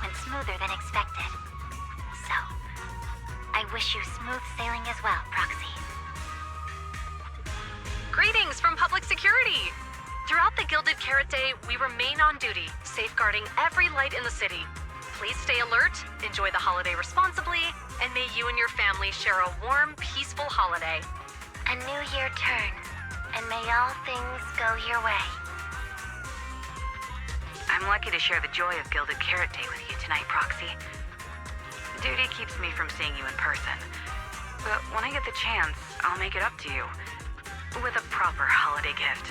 went smoother than expected. So, I wish you smooth sailing as well, Proxy. Greetings from Public Security! Throughout the Gilded Carrot Day, we remain on duty, safeguarding every light in the city. Please stay alert, enjoy the holiday responsibly, and may you and your family share a warm, peaceful holiday. A new year turn, and may all things go your way. I'm lucky to share the joy of Gilded Carrot Day with you tonight, Proxy. Duty keeps me from seeing you in person, but when I get the chance, I'll make it up to you with a proper holiday gift.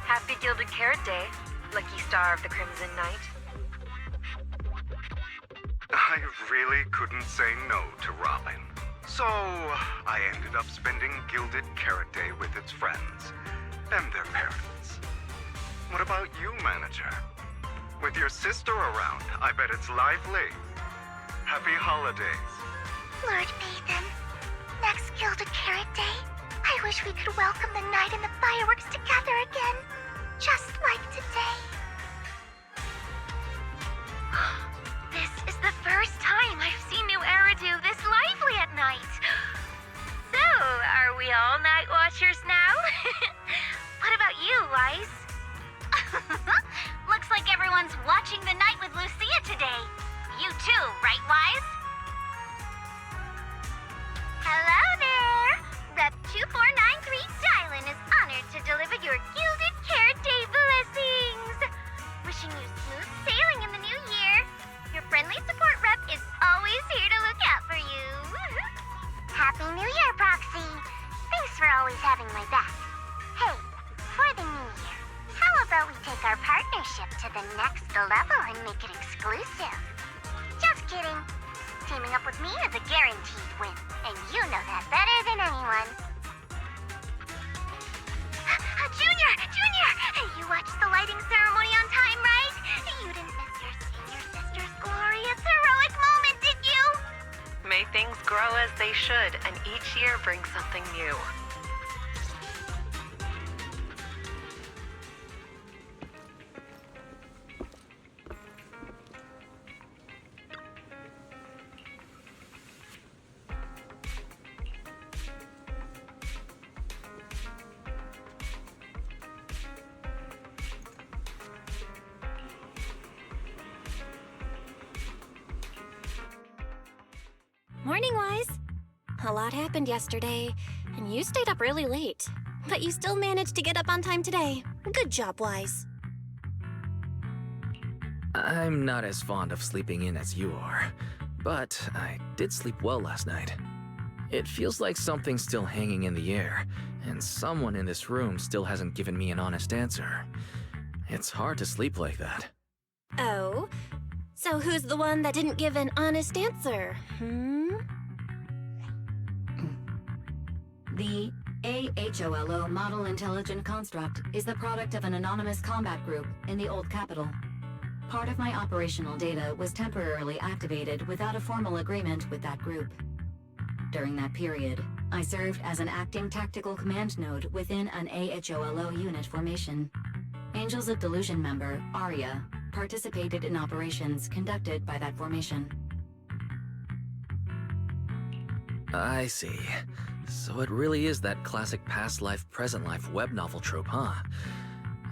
Happy Gilded Carrot Day, lucky star of the Crimson Knight. I really couldn't say no to Robin. So, I ended up spending Gilded Carrot Day with its friends and their parents. What about you, Manager? With your sister around, I bet it's lively. Happy holidays. Lord Nathan, next Gilded Carrot Day, I wish we could welcome the night and the fireworks together again, just like today. This is the first time I've seen New Eridu this lively at night. So, are we all night watchers now? What about you, Wise? Looks like everyone's watching the night with Lucia today. You too, right, Wise? Hello there! Rep 2493 Dylan is honored to deliver your Gilded Carrot Day blessings. Wishing you smooth sailing in the new year. Your friendly support rep is always here to look out for you. Happy New Year, Proxy. Thanks for always having my back. Hey, for the new year, how about we take our partnership to the next level and make it exclusive? Just kidding. Teaming up with me is a guaranteed win, and you know that better than anyone. Junior! You watched the lighting ceremony on time, right? You didn't miss your senior sister's glorious heroic moment, did you? May things grow as they should, and each year brings something new. Morning, Wise. A lot happened yesterday, and you stayed up really late. But you still managed to get up on time today. Good job, Wise. I'm not as fond of sleeping in as you are, but I did sleep well last night. It feels like something's still hanging in the air, and someone in this room still hasn't given me an honest answer. It's hard to sleep like that. Oh? So who's the one that didn't give an honest answer, The AHOLO Model Intelligent Construct is the product of an anonymous combat group in the Old Capital. Part of my operational data was temporarily activated without a formal agreement with that group. During that period, I served as an acting tactical command node within an AHOLO unit formation. Angels of Delusion member, Arya, participated in operations conducted by that formation. I see. So it really is that classic past life, present life web novel trope, huh?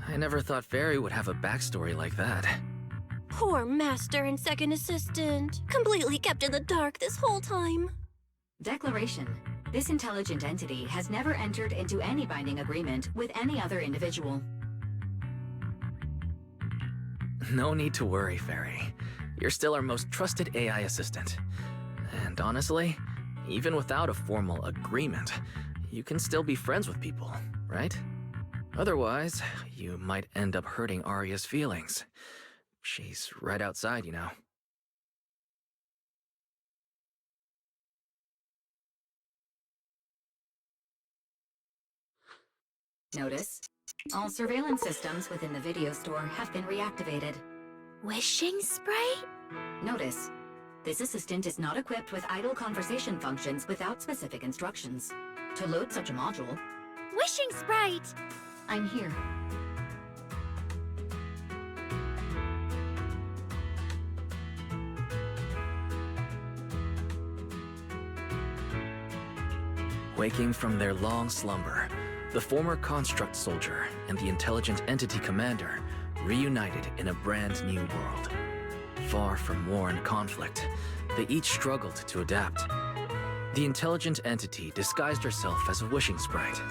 I never thought Fairy would have a backstory like that. Poor master and second assistant. Completely kept in the dark this whole time. Declaration. This intelligent entity has never entered into any binding agreement with any other individual. No need to worry, Fairy. You're still our most trusted AI assistant. And honestly, even without a formal agreement, you can still be friends with people, right? Otherwise, you might end up hurting Aria's feelings. She's right outside, you know. Notice, all surveillance systems within the video store have been reactivated. Wishing spray? Notice, this assistant is not equipped with idle conversation functions without specific instructions. To load such a module... Wishing sprite! I'm here. Waking from their long slumber, the former construct soldier and the intelligent entity commander reunited in a brand new world. Far from war and conflict, they each struggled to adapt. The intelligent entity disguised herself as a wishing sprite,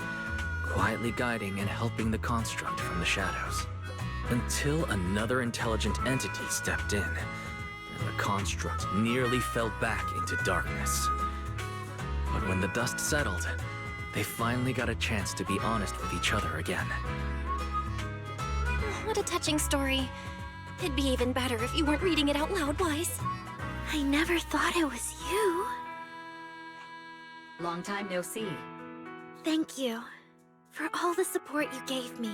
quietly guiding and helping the construct from the shadows. Until another intelligent entity stepped in, and the construct nearly fell back into darkness. But when the dust settled, they finally got a chance to be honest with each other again. What a touching story. It'd be even better if you weren't reading it out loud, Wise. I never thought it was you. Long time no see. Thank you for all the support you gave me.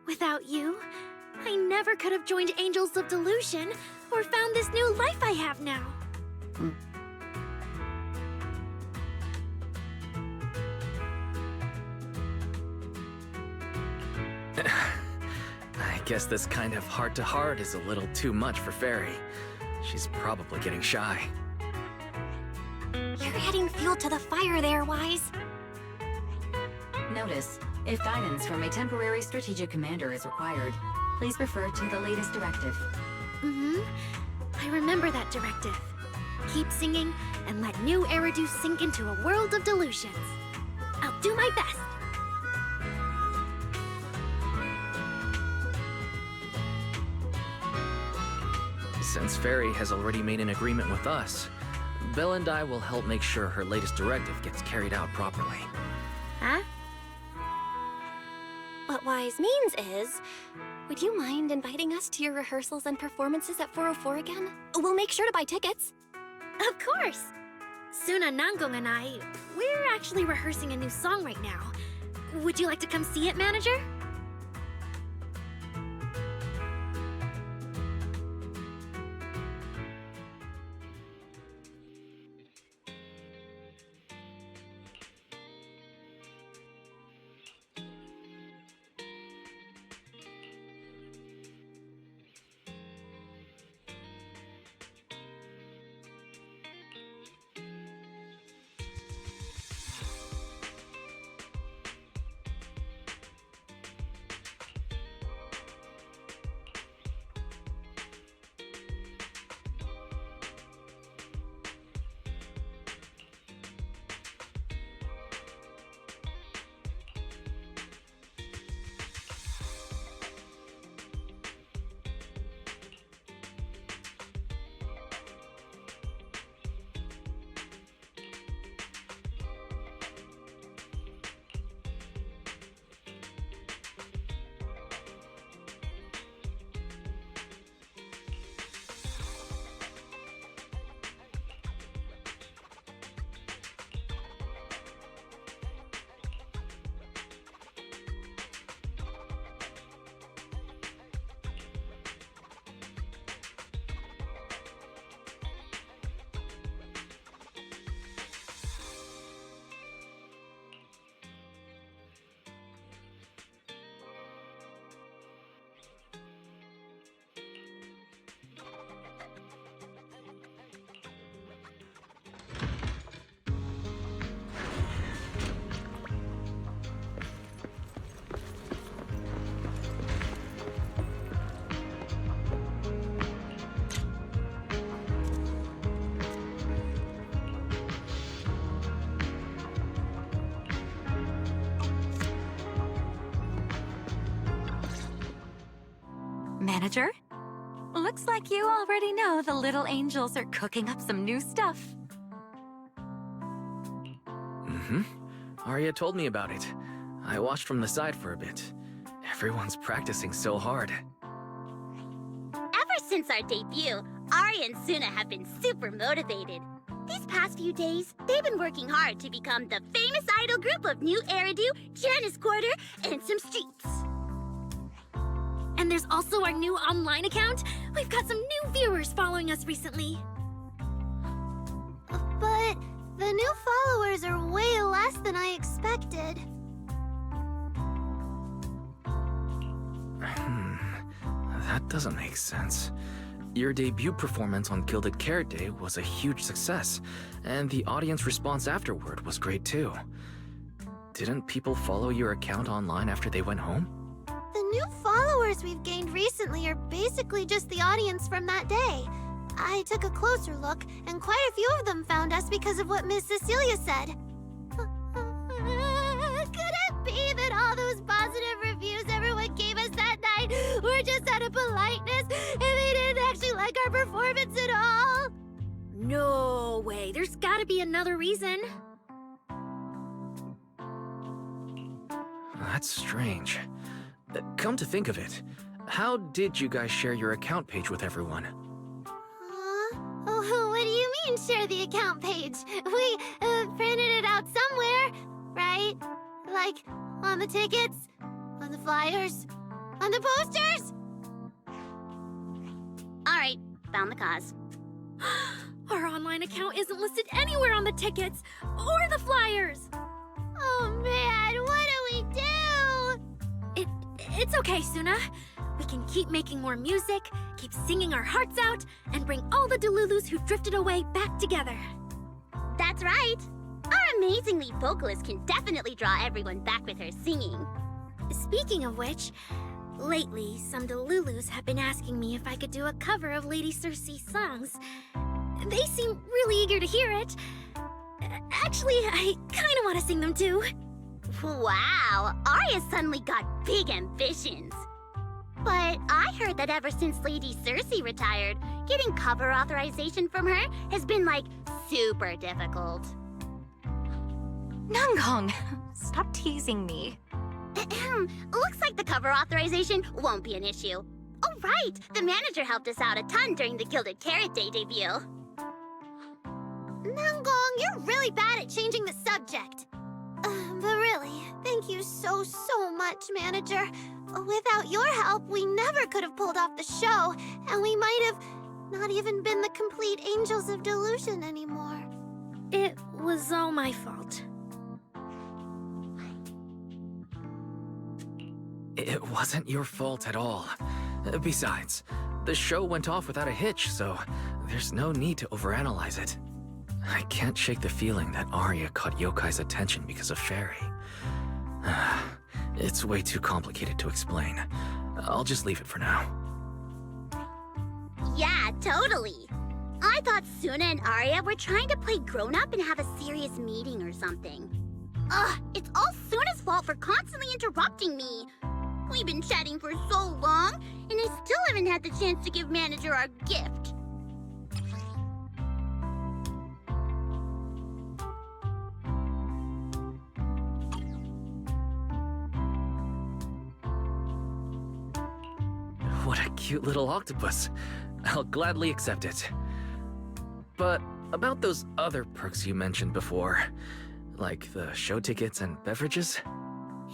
Without you, I never could have joined Angels of Delusion or found this new life I have now. I guess this kind of heart-to-heart is a little too much for Fairy. She's probably getting shy. You're adding fuel to the fire there, Wise. Notice, if guidance from a temporary strategic commander is required, please refer to the latest directive. I remember that directive. Keep singing and let new Eridu sink into a world of delusions. I'll do my best. Since Fairy has already made an agreement with us, Belle and I will help make sure her latest directive gets carried out properly. Huh? What Wise means is, would you mind inviting us to your rehearsals and performances at 404 again? We'll make sure to buy tickets. Of course! Sunna, Nangong, and I, we're actually rehearsing a new song right now. Would you like to come see it, manager? Manager? Looks like you already know the little angels are cooking up some new stuff. Mm-hmm. Arya told me about it. I watched from the side for a bit. Everyone's practicing so hard. Ever since our debut, Arya and Sunna have been super motivated. These past few days, they've been working hard to become the famous idol group of New Eridu, Janus Quarter, and some streets. And there's also our new online account. We've got some new viewers following us recently. But the new followers are way less than I expected. That doesn't make sense. Your debut performance on Gilded Carrot Day was a huge success, and the audience response afterward was great too. Didn't people follow your account online after they went home? The new followers we've gained recently are basically just the audience from that day. I took a closer look, and quite a few of them found us because of what Miss Cecilia said. Could it be that all those positive reviews everyone gave us that night were just out of politeness, and they didn't actually like our performance at all? No way. There's gotta be another reason. That's strange. Come to think of it, how did you guys share your account page with everyone? Oh, what do you mean, share the account page? We printed it out somewhere, right? Like, on the tickets? On the flyers? On the posters? Alright, found the cause. Our online account isn't listed anywhere on the tickets or the flyers. Oh man, what do we do? It's okay, Sunna. We can keep making more music, keep singing our hearts out, and bring all the Delulus who drifted away back together. That's right. Our amazingly vocalist can definitely draw everyone back with her singing. Speaking of which, lately some Delulus have been asking me if I could do a cover of Lady Circe's songs. They seem really eager to hear it. Actually, I kind of want to sing them too. Wow, Arya suddenly got big ambitions. But I heard that ever since Lady Circe retired, getting cover authorization from her has been, like, super difficult. Nanggong, stop teasing me. Looks like the cover authorization won't be an issue. Oh, right, the manager helped us out a ton during the Gilded Carrot Day debut. Nanggong, you're really bad at changing the subject. But really, thank you so much, Manager. Without your help, we never could have pulled off the show, and we might have not even been the complete Angels of Delusion anymore. It was all my fault. It wasn't your fault at all. Besides, the show went off without a hitch, so there's no need to overanalyze it. I can't shake the feeling that Arya caught Yokai's attention because of Fairy. It's way too complicated to explain. I'll just leave it for now. Yeah, totally. I thought Sunna and Arya were trying to play grown-up and have a serious meeting or something. Ugh, it's all Sunna's fault for constantly interrupting me. We've been chatting for so long, and I still haven't had the chance to give Manager our gift. What a cute little octopus. I'll gladly accept it. But about those other perks you mentioned before, like the show tickets and beverages?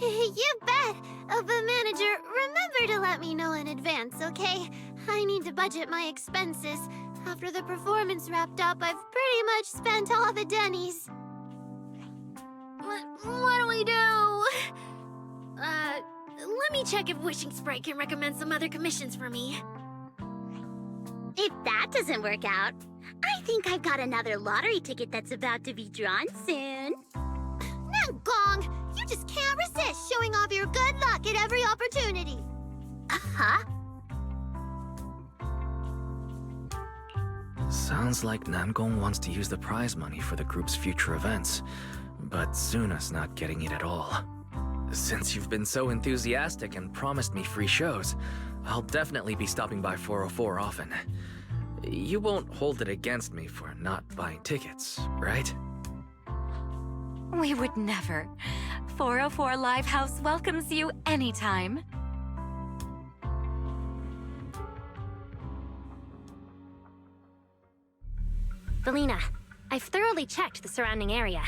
You bet! But Manager, remember to let me know in advance, okay? I need to budget my expenses. After the performance wrapped up, I've pretty much spent all the Denny's. What do we do? Let me check if Wishing Sprite can recommend some other commissions for me. If that doesn't work out, I think I've got another lottery ticket that's about to be drawn soon. Nanggong, you just can't resist showing off your good luck at every opportunity. Uh-huh. Sounds like Nanggong wants to use the prize money for the group's future events, but Sunna's not getting it at all. Since you've been so enthusiastic and promised me free shows, I'll definitely be stopping by 404 often. You won't hold it against me for not buying tickets, right? We would never. 404 Live House welcomes you anytime. Valina, I've thoroughly checked the surrounding area.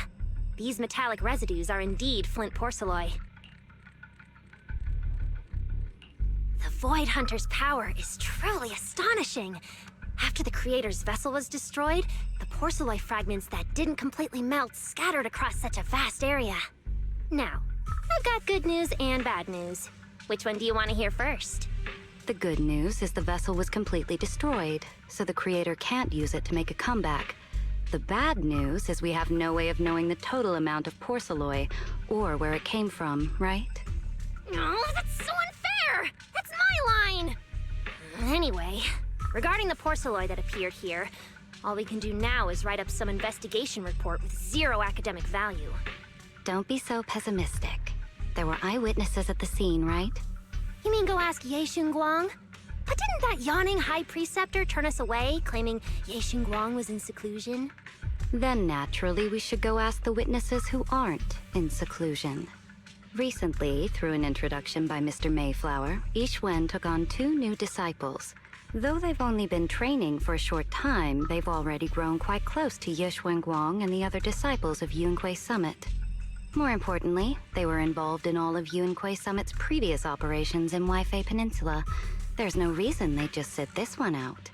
These metallic residues are indeed flint porcelloi. The Void Hunter's power is truly astonishing. After the Creator's vessel was destroyed, the porcelloi fragments that didn't completely melt scattered across such a vast area. Now, I've got good news and bad news. Which one do you want to hear first? The good news is the vessel was completely destroyed, so the Creator can't use it to make a comeback. The bad news is we have no way of knowing the total amount of porcelloi, or where it came from, right? Oh, that's so unfair! That's my line! Anyway, regarding the porcelloi that appeared here, all we can do now is write up some investigation report with zero academic value. Don't be so pessimistic. There were eyewitnesses at the scene, right? You mean go ask Yixuan? But didn't that yawning High Preceptor turn us away, claiming Yixuan was in seclusion? Then naturally we should go ask the witnesses who aren't in seclusion. Recently, through an introduction by Mr. Mayflower, Yixuan took on 2 new disciples. Though they've only been training for a short time, they've already grown quite close to Yixuan and the other disciples of Yunque Summit. More importantly, they were involved in all of Yunque Summit's previous operations in Waifei Peninsula. There's no reason they'd just sit this one out.